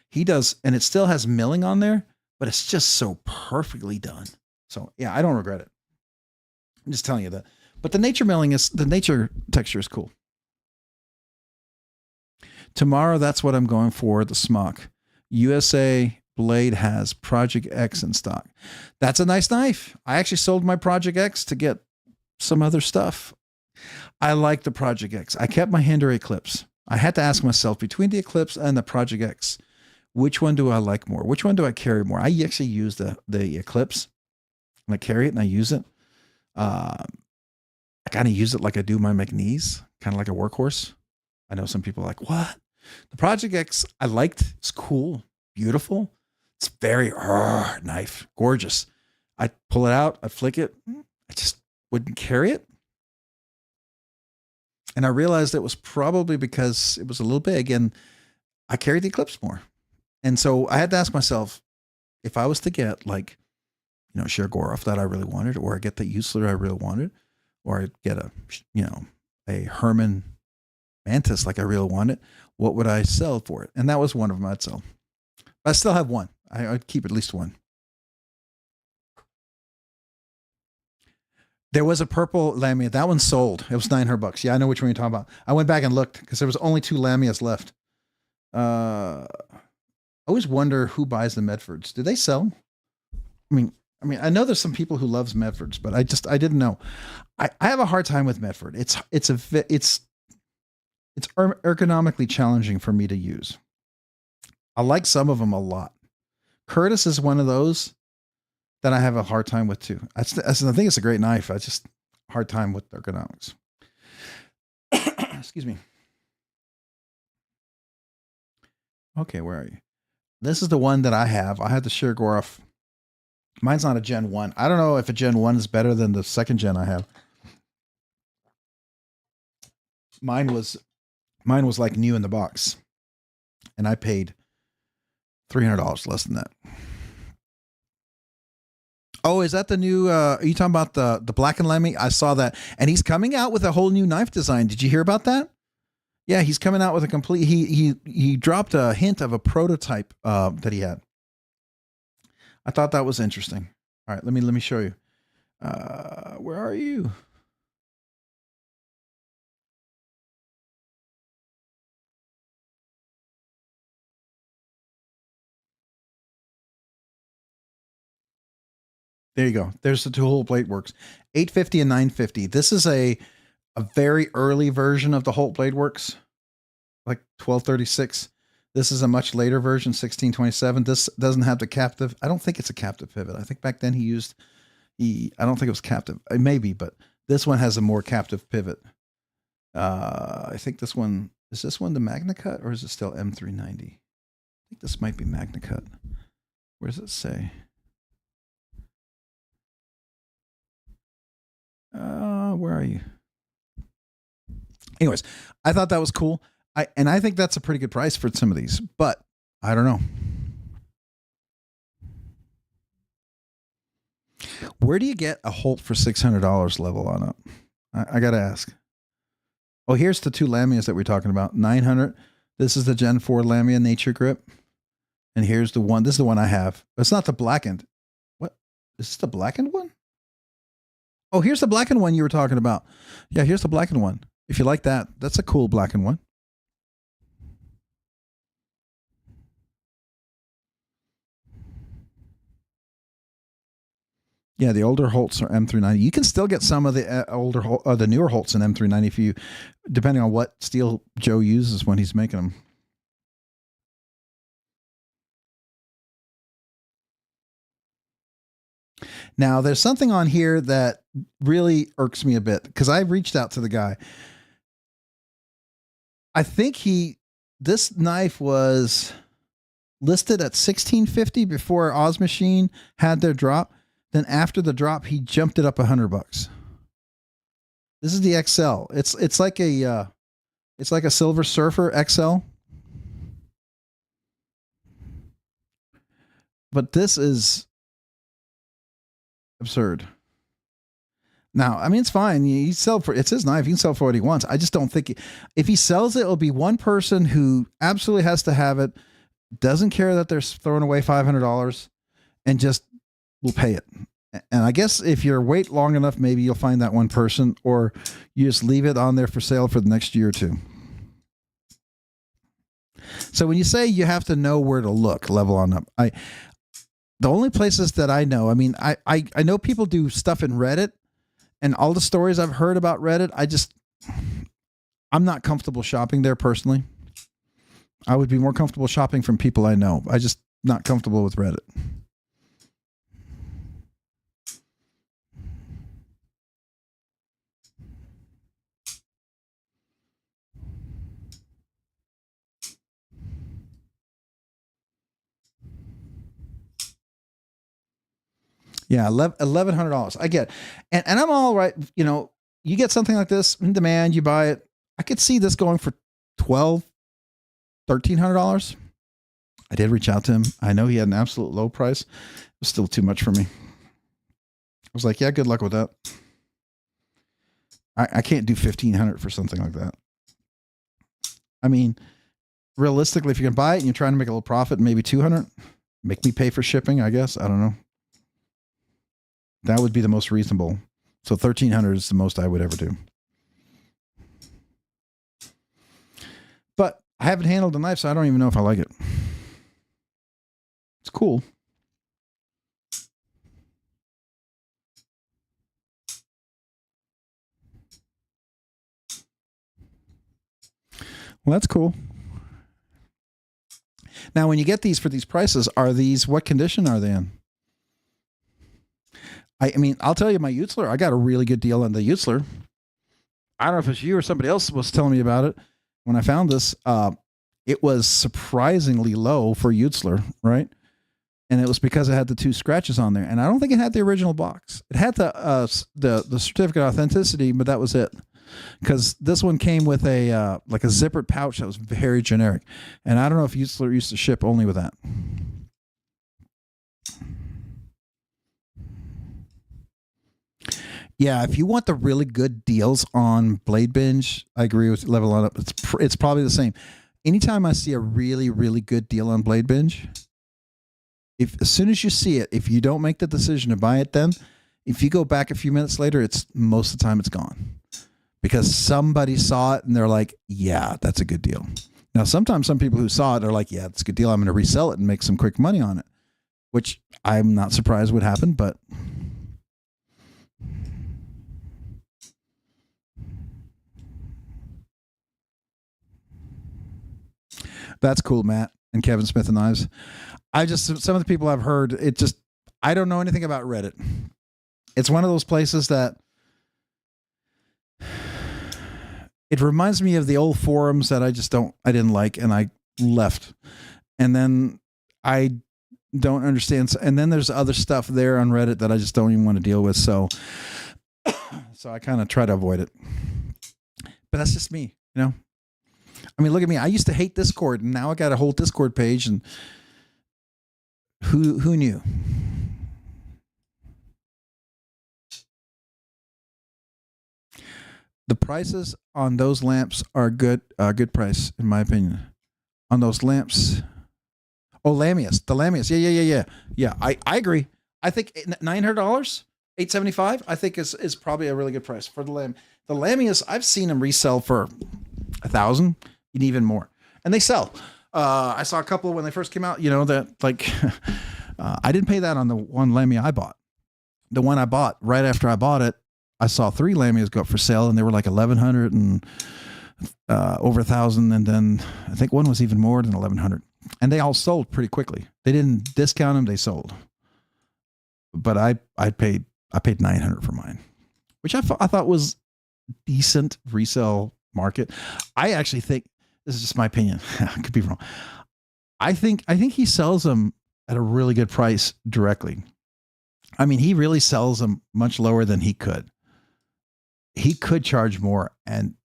He does, and it still has milling on there, but it's just so perfectly done. So yeah, I don't regret it. I'm just telling you that. But the nature texture is cool. Tomorrow, that's what I'm going for, the smock. USA Blade has Project X in stock. That's a nice knife. I actually sold my Project X to get some other stuff. I like the Project X. I kept my Hinder Eclipse. I had to ask myself, between the Eclipse and the Project X, which one do I like more? Which one do I carry more? I actually use the Eclipse. And I carry it and I use it. I kind of use it like I do my McNeese, kind of like a workhorse. I know some people are like, what? The Project X I liked. It's cool, beautiful. It's very knife, gorgeous. I pull it out, I flick it. I just wouldn't carry it. And I realized it was probably because it was a little big and I carried the Eclipse more. And so I had to ask myself, if I was to get like, you know, Shergorov that I really wanted, or I get the Usler I really wanted, or I get a, you know, a Herman Mantis like I really wanted, what would I sell for it? And that was one of them I'd sell. But I still have one. I'd keep at least one. There was a purple Lamia. That one sold. It was $900. Yeah, I know which one you're talking about. I went back and looked because there was only 2 Lamias left. I always wonder who buys the Medfords. Do they sell? I mean, I know there's some people who loves Medfords, but I didn't know. I have a hard time with Medford. It's ergonomically challenging for me to use. I like some of them a lot. Curtis is one of those that I have a hard time with too. I think it's a great knife. I just hard time with ergonomics. Excuse me. Okay, where are you? This is the one that I have. I had the Shergorov. Mine's not a Gen 1. I don't know if a Gen 1 is better than the second gen I have. Mine was like new in the box. And I paid $300 less than that. Oh, is that the new are you talking about the Black and Lemmy? I saw that. And he's coming out with a whole new knife design. Did you hear about that? Yeah, he's coming out with a complete he dropped a hint of a prototype that he had. I thought that was interesting. All right, let me show you. Where are you? There you go. There's the 2-hole blade works. 850 and 950. This is a very early version of the Holt Blade Works, like 1236. This is a much later version, 1627. This doesn't have the captive. I don't think it's a captive pivot. I think back then I don't think it was captive. It may be, but this one has a more captive pivot. I think is this one the Magna Cut or is it still M390? I think this might be Magna Cut. Where does it say? Where are you? Anyways, I thought that was cool. I think that's a pretty good price for some of these, but I don't know. Where do you get a Holt for $600 level on up? I got to ask. Oh, here's the 2 Lamias that we're talking about. 900. This is the Gen 4 Lamia Nature Grip. And here's the one. This is the one I have. It's not the blackened. What? Is this the blackened one? Oh, here's the blackened one you were talking about. Yeah, here's the blackened one. If you like that, that's a cool blackened one. Yeah, the older Holts are M390. You can still get some of the the newer Holts in M390 if you, depending on what steel Joe uses when he's making them. Now, there's something on here that really irks me a bit because I reached out to the guy. I think this knife was listed at $1,650 before Oz Machine had their drop. Then after the drop, he jumped it up $100. This is the XL. It's like a Silver Surfer XL. But this is absurd. Now, I mean, it's fine. It's his knife. He can sell for what he wants. I just don't think if he sells it, it'll be one person who absolutely has to have it, doesn't care that they're throwing away $500, and just will pay it. And I guess if you wait long enough, maybe you'll find that one person, or you just leave it on there for sale for the next year or two. So when you say you have to know where to look, level on up, the only places that I know, I mean, I know people do stuff in Reddit, and all the stories I've heard about Reddit, I'm not comfortable shopping there personally. I would be more comfortable shopping from people I know. I just not comfortable with Reddit. Yeah, $1,100. I get, and I'm all right. You know, you get something like this in demand, you buy it. I could see this going for $1,300. I did reach out to him. I know he had an absolute low price. It was still too much for me. I was like, yeah, good luck with that. I can't do 1,500 for something like that. I mean, realistically, if you can buy it and you're trying to make a little profit, maybe 200, make me pay for shipping, I guess. I don't know. That would be the most reasonable. So 1,300 is the most I would ever do. But I haven't handled the knife, so I don't even know if I like it. It's cool. Well, that's cool. Now, when you get these for these prices, are these, what condition are they in? I mean, I'll tell you, my Utzler, I got a really good deal on the Utzler. I don't know if it's you or somebody else was telling me about it. When I found this, it was surprisingly low for Utzler, right? And it was because it had the 2 scratches on there. And I don't think it had the original box. It had the certificate of authenticity, but that was it. Because this one came with a like a zippered pouch that was very generic. And I don't know if Utzler used to ship only with that. Yeah, if you want the really good deals on BladeBinge, I agree with Level On Up. It's probably the same. Anytime I see a really, really good deal on BladeBinge, as soon as you see it, if you don't make the decision to buy it then, if you go back a few minutes later, most of the time it's gone. Because somebody saw it and they're like, yeah, that's a good deal. Now, sometimes some people who saw it are like, yeah, it's a good deal. I'm going to resell it and make some quick money on it, which I'm not surprised would happen, but that's cool, Matt and Kevin Smith and Knives. Some of the people I've heard, I don't know anything about Reddit. It's one of those places that it reminds me of the old forums that I didn't like, and I left. And then I don't understand. And then there's other stuff there on Reddit that I just don't even want to deal with. So I kind of try to avoid it. But that's just me, you know? I mean, look at me. I used to hate Discord, and now I got a whole Discord page, and who knew? The prices on those lamps are good price, in my opinion. On those lamps. Oh, Lamias. The Lamias. Yeah. I agree. I think $900, $875, I think is probably a really good price for the Lam. The Lamias, I've seen them resell for $1,000 and even more. And they sell. I saw a couple when they first came out, you know, that like, I didn't pay that on the one Lamia I bought. The one I bought, right after I bought it, I saw 3 Lamias go up for sale, and they were like 1,100 and over 1,000, and then I think one was even more than 1,100. And they all sold pretty quickly. They didn't discount them; they sold. But I paid $900 for mine, which I thought was decent resale market. I actually think this is just my opinion. I could be wrong. I think he sells them at a really good price directly. I mean, he really sells them much lower than he could. He could charge more, and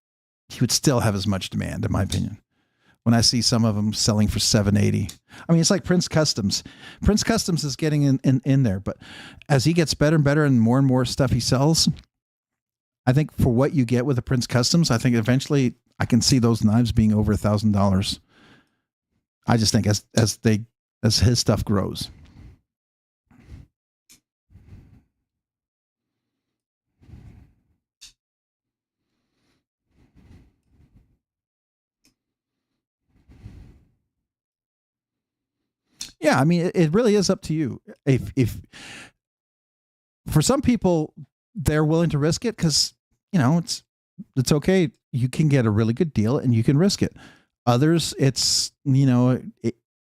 he would still have as much demand, in my opinion. When I see some of them selling for $780, I mean, it's like Prince Customs. Prince Customs is getting in there, but as he gets better and better and more stuff he sells, I think for what you get with a Prince Customs, I think eventually I can see those knives being over $1,000. I just think as his stuff grows. Yeah, I mean, it really is up to you. If for some people, they're willing to risk it because, you know, it's okay. You can get a really good deal and you can risk it. Others, it's, you know,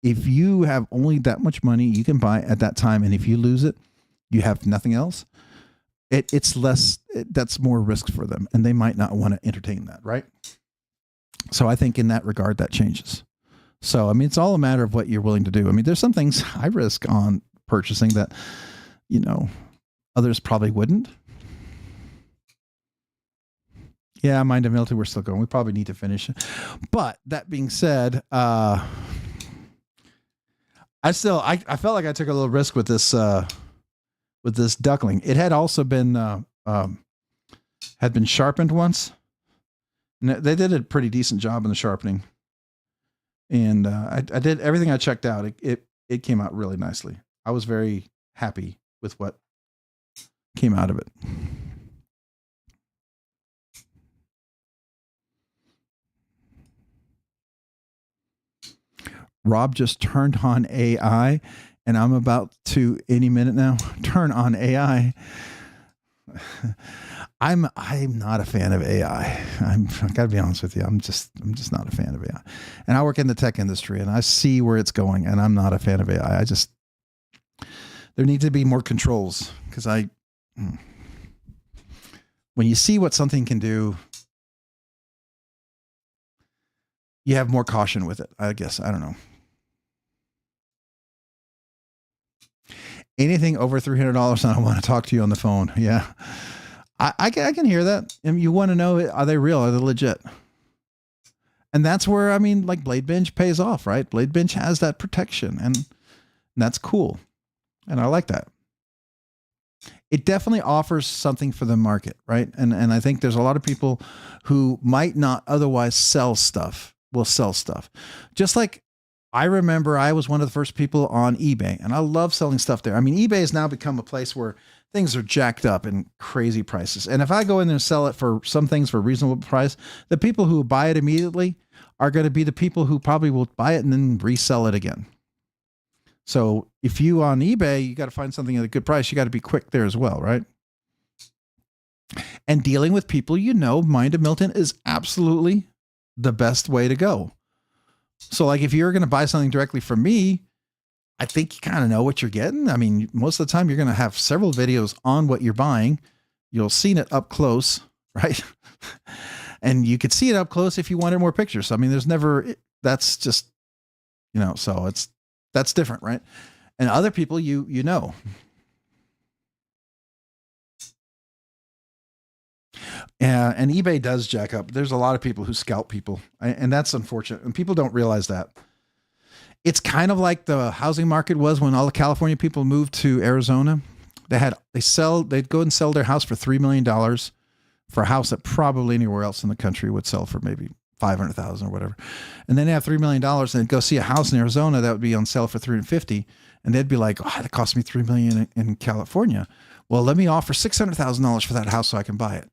if you have only that much money, you can buy at that time. And if you lose it, you have nothing else. That's more risk for them, and they might not want to entertain that. Right. So I think in that regard, that changes. So, I mean, it's all a matter of what you're willing to do. I mean, there's some things I risk on purchasing that, you know, Others probably wouldn't. Yeah, Mind of Milton, we're still going. We probably need to finish it. But that being said, I felt like I took a little risk with this duckling. It had also been had been sharpened once. And they did a pretty decent job in the sharpening. And I did everything I checked out. It came out really nicely. I was very happy with what came out of it. Rob just turned on AI, and I'm about to any minute now turn on AI. I'm not a fan of AI. I gotta be honest with you. I'm just not a fan of AI. And I work in the tech industry, and I see where it's going, and I'm not a fan of AI. There need to be more controls, because when you see what something can do, you have more caution with it, I guess. I don't know. Anything over $300, and I want to talk to you on the phone. Yeah. I can hear that. And you want to know, are they real? Are they legit? And that's where, I mean, like BladeBinge pays off, right? BladeBinge has that protection, and that's cool. And I like that. It definitely offers something for the market, right? And I think there's a lot of people who might not otherwise sell stuff, will sell stuff. Just like I remember I was one of the first people on eBay, and I love selling stuff there. I mean, eBay has now become a place where things are jacked up in crazy prices. And if I go in there and sell it for some things for a reasonable price, the people who buy it immediately are going to be the people who probably will buy it and then resell it again. So if you on eBay, you got to find something at a good price. You got to be quick there as well, right? And dealing with people, Mind of Milton is absolutely the best way to go. So like if you're going to buy something directly from me, I think you kind of know what you're getting. I mean, most of the time you're going to have several videos on what you're buying. You'll see it up close, right? And you could see it up close if you wanted more pictures. I mean, that's just, so that's different, right? And other people, you know. And eBay does jack up. There's a lot of people who scalp people, and that's unfortunate. And people don't realize that. It's kind of like the housing market was when all the California people moved to Arizona. They'd go and sell their house for $3 million for a house that probably anywhere else in the country would sell for maybe $500,000 or whatever. And then they have $3 million and they'd go see a house in Arizona that would be on sale for $350,000. And they'd be like, oh, that cost me $3 million in California. Well, let me offer $600,000 for that house so I can buy it.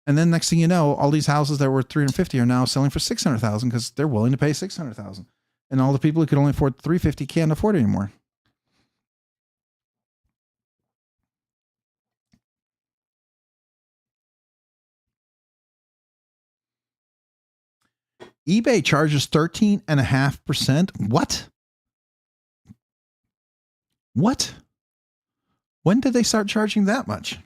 And then next thing you know, all these houses that were $350,000 are now selling for $600,000 because they're willing to pay $600,000. And all the people who could only afford $350,000 can't afford it anymore. eBay charges 13.5%. What? What? When did they start charging that much?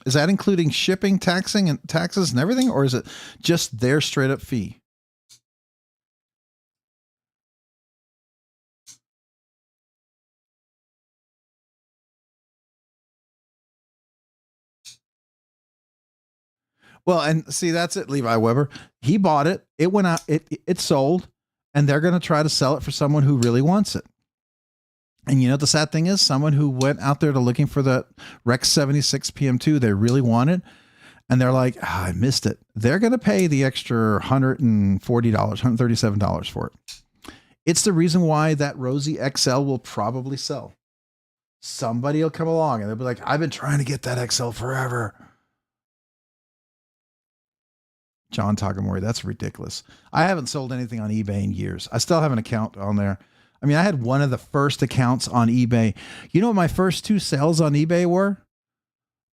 Is that including shipping, taxes and everything? Or is it just their straight up fee? Well, and see, that's it. Levi Weber, he bought it. It went out. It sold, and they're going to try to sell it for someone who really wants it. And the sad thing is, someone who went out there to looking for the Rex 76 PM2, they really want it. And they're like, I missed it. They're going to pay the extra $140, $137 for it. It's the reason why that Rosie XL will probably sell. Somebody will come along and they'll be like, I've been trying to get that XL forever. John Takamori, that's ridiculous. I haven't sold anything on eBay in years. I still have an account on there. I mean, I had one of the first accounts on eBay. You know what my first 2 sales on eBay were?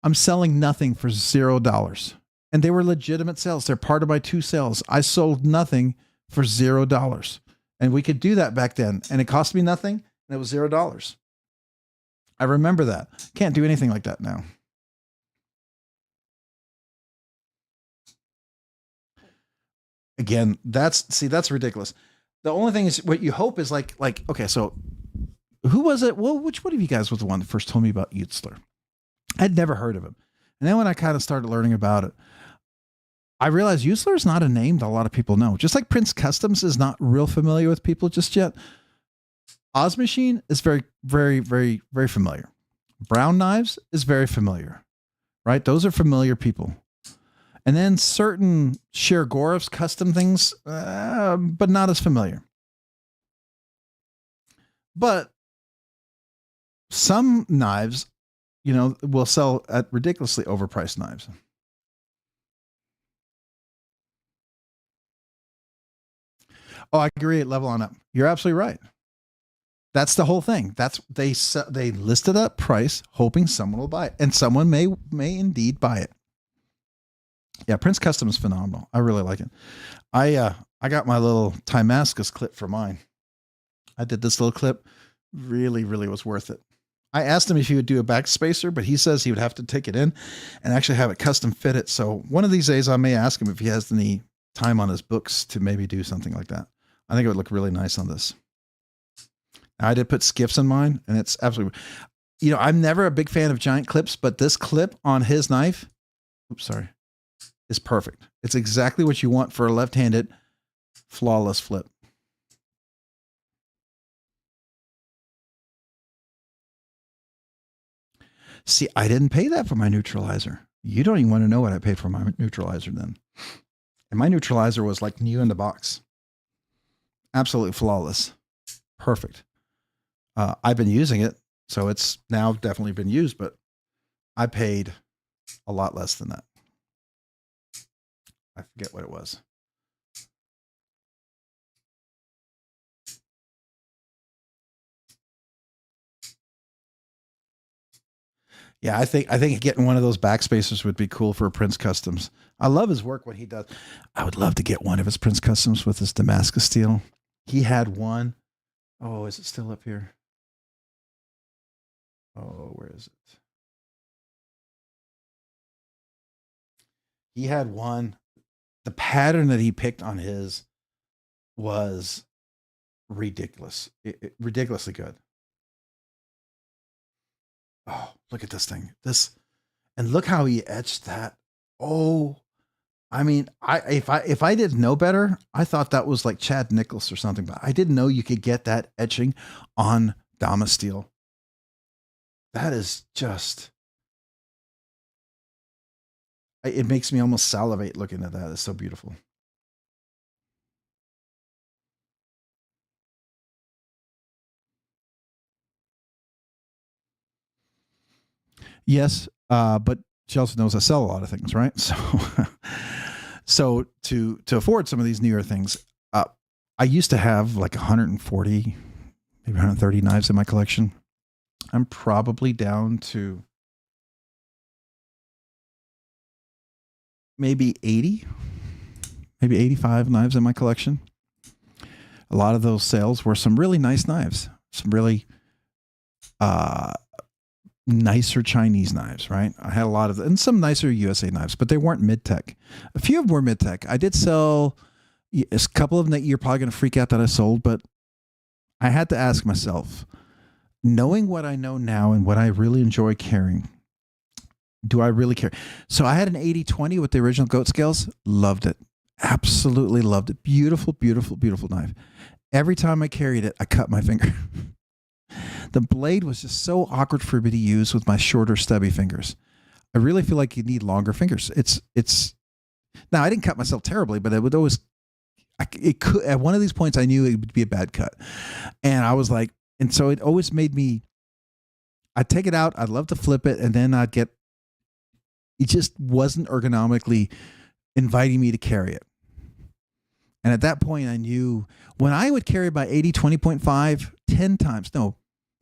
I'm selling nothing for $0. And they were legitimate sales. They're part of my 2 sales. I sold nothing for $0. And we could do that back then. And it cost me nothing. And it was $0. I remember that. Can't do anything like that now. Again, that's ridiculous. The only thing is what you hope is like, okay, so who was it? Well, which one of you guys was the one that first told me about Utzler? I'd never heard of him. And then when I kind of started learning about it, I realized Utzler is not a name that a lot of people know. Just like Prince Customs is not real familiar with people just yet. Oz Machine is very, very, very, very familiar. Brown Knives is very familiar, right? Those are familiar people. And then certain Shergorov's custom things, but not as familiar. But some knives, you know, will sell at ridiculously overpriced knives. Oh, I agree. Level on up. You're absolutely right. That's the whole thing. That's they listed a price, hoping someone will buy it, and someone may indeed buy it. Yeah, Prince Custom is phenomenal. I really like it. I got my little Timascus clip for mine. I did this little clip. Really, really was worth it. I asked him if he would do a backspacer, but he says he would have to take it in and actually have it custom fitted. So one of these days I may ask him if he has any time on his books to maybe do something like that. I think it would look really nice on this. I did put skiffs in mine, and it's absolutely, you know, I'm never a big fan of giant clips, but this clip on his knife, oops, sorry, is perfect. It's exactly what you want for a left-handed flawless flip. See, I didn't pay that for my neutralizer. You don't even want to know what I paid for my neutralizer then. And my neutralizer was like new in the box. Absolutely flawless. Perfect. I've been using it, so it's now definitely been used, but I paid a lot less than that. I forget what it was. Yeah, I think getting one of those backspacers would be cool for Prince Customs. I love his work when he does. I would love to get one of his Prince Customs with his Damascus steel. He had one. Oh, is it still up here? Oh, where is it? He had one. The pattern that he picked on his was ridiculous. Ridiculously good. Oh, look at this thing. And look how he etched that. Oh, I mean, if I didn't know better, I thought that was like Chad Nicholas or something, but I didn't know you could get that etching on Damas steel. That is just, it makes me almost salivate looking at that. It's so beautiful. Yes, but she also knows I sell a lot of things, right? So, so to afford some of these newer things, I used to have like 140, maybe 130 knives in my collection. I'm probably down to maybe 80, maybe 85 knives in my collection. A lot of those sales were some really nice knives, some really nicer Chinese knives, right? I had a lot of them, and some nicer USA knives, but they weren't mid-tech. A few of them were mid-tech. I did sell a couple of them that you're probably going to freak out that I sold, but I had to ask myself, knowing what I know now and what I really enjoy carrying, do I really care? So I had an 80-20 with the original goat scales. Loved it. Absolutely loved it. Beautiful, beautiful, beautiful knife. Every time I carried it, I cut my finger. The blade was just so awkward for me to use with my shorter, stubby fingers. I really feel like you need longer fingers. It's now I didn't cut myself terribly, but it would always, it could, at one of these points I knew it would be a bad cut. And I was like, and so it always made me, I'd take it out, I'd love to flip it, and then I'd get, it just wasn't ergonomically inviting me to carry it. And at that point I knew when I would carry my 80-20.5 10 times, no,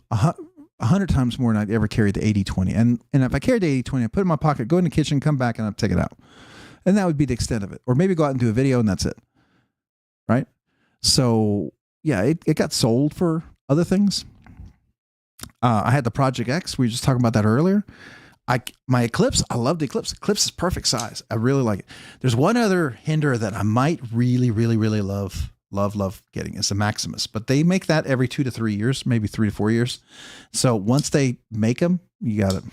100 times more than I'd ever carried the 80-20. And if I carried the 80-20, I put it in my pocket, go in the kitchen, come back, and I'd take it out. And that would be the extent of it. Or maybe go out and do a video and that's it. Right? So yeah, it got sold for other things. I had the Project X. We were just talking about that earlier. My Eclipse, I love the Eclipse. Eclipse is perfect size. I really like it. There's one other hinder that I might really, really, really love love getting is a Maximus, but they make that every 2 to 3 years, maybe 3 to 4 years. So once they make them, you got it.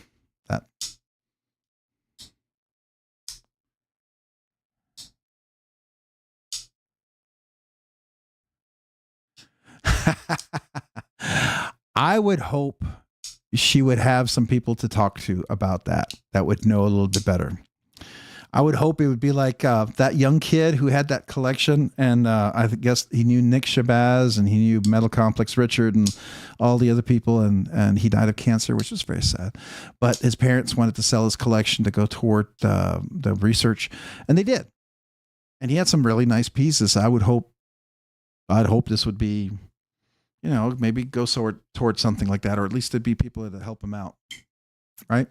I would hope she would have some people to talk to about that would know a little bit better. I would hope it would be like that young kid who had that collection, and I guess he knew Nick Shabazz and he knew Metal Complex Richard and all the other people, and he died of cancer, which was very sad. But his parents wanted to sell his collection to go toward the research, and they did. And he had some really nice pieces. I'd hope this would be, maybe go towards something like that, or at least there'd be people that help him out, right?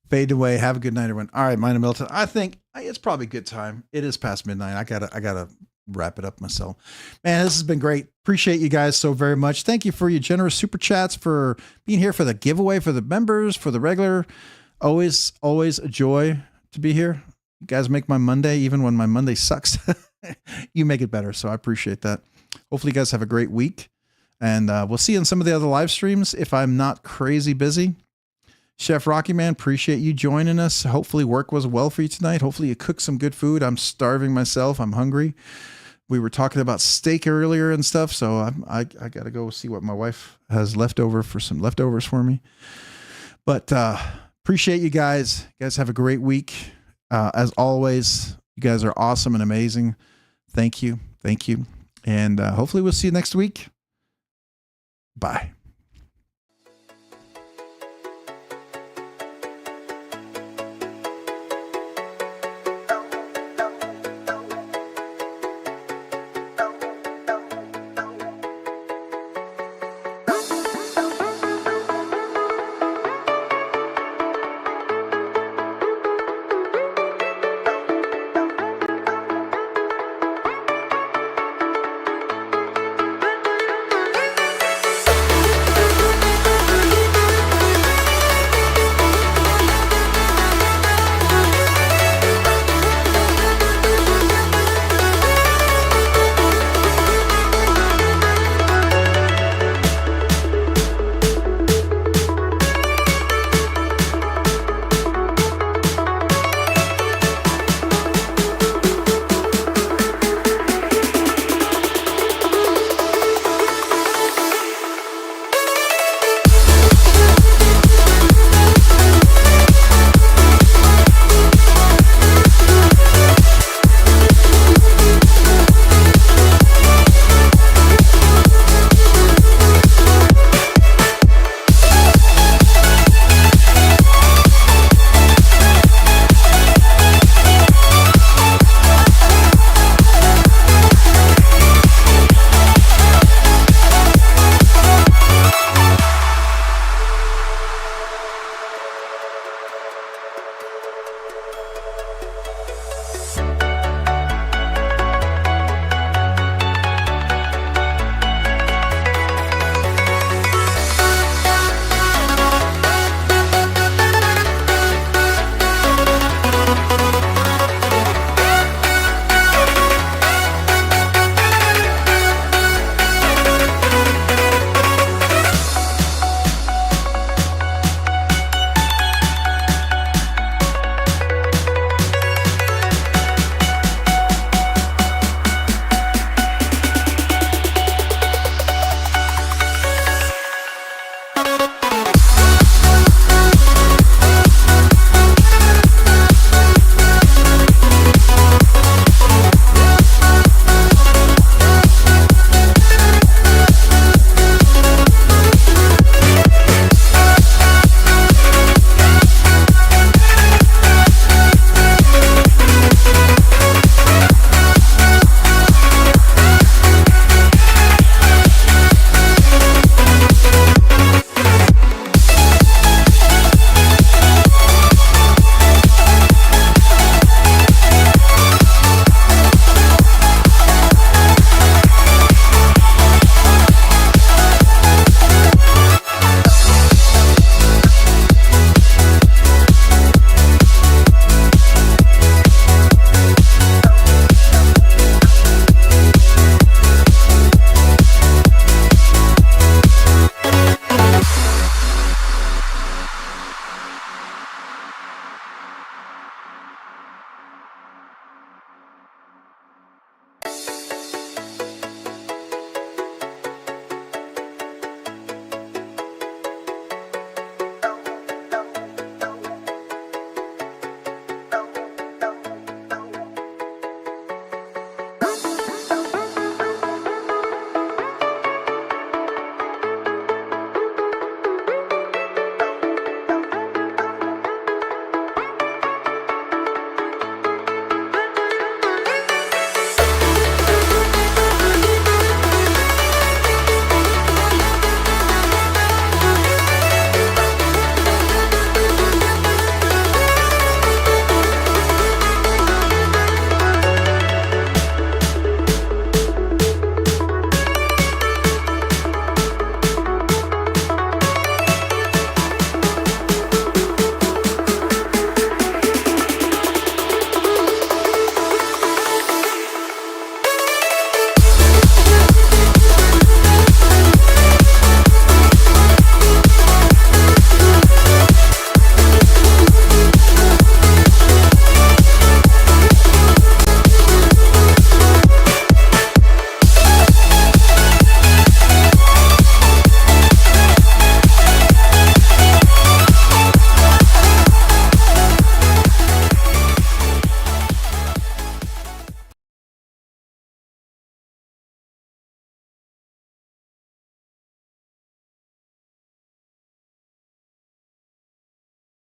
Fade away. Have a good night, everyone. All right, mine and Milton. I think it's probably a good time. It is past midnight. I gotta wrap it up myself. Man, this has been great. Appreciate you guys so very much. Thank you for your generous super chats, for being here, for the giveaway, for the members, for the regular. Always a joy to be here. You guys make my Monday, even when my Monday sucks. You make it better. So I appreciate that. Hopefully you guys have a great week, and we'll see you in some of the other live streams if I'm not crazy busy. Chef Rocky Man, appreciate you joining us. Hopefully work was well for you tonight. Hopefully you cooked some good food. I'm starving myself. I'm hungry. We were talking about steak earlier and stuff, so I got to go see what my wife has left over for some leftovers for me. But appreciate you guys. You guys have a great week. As always, you guys are awesome and amazing. Thank you. And hopefully we'll see you next week. Bye.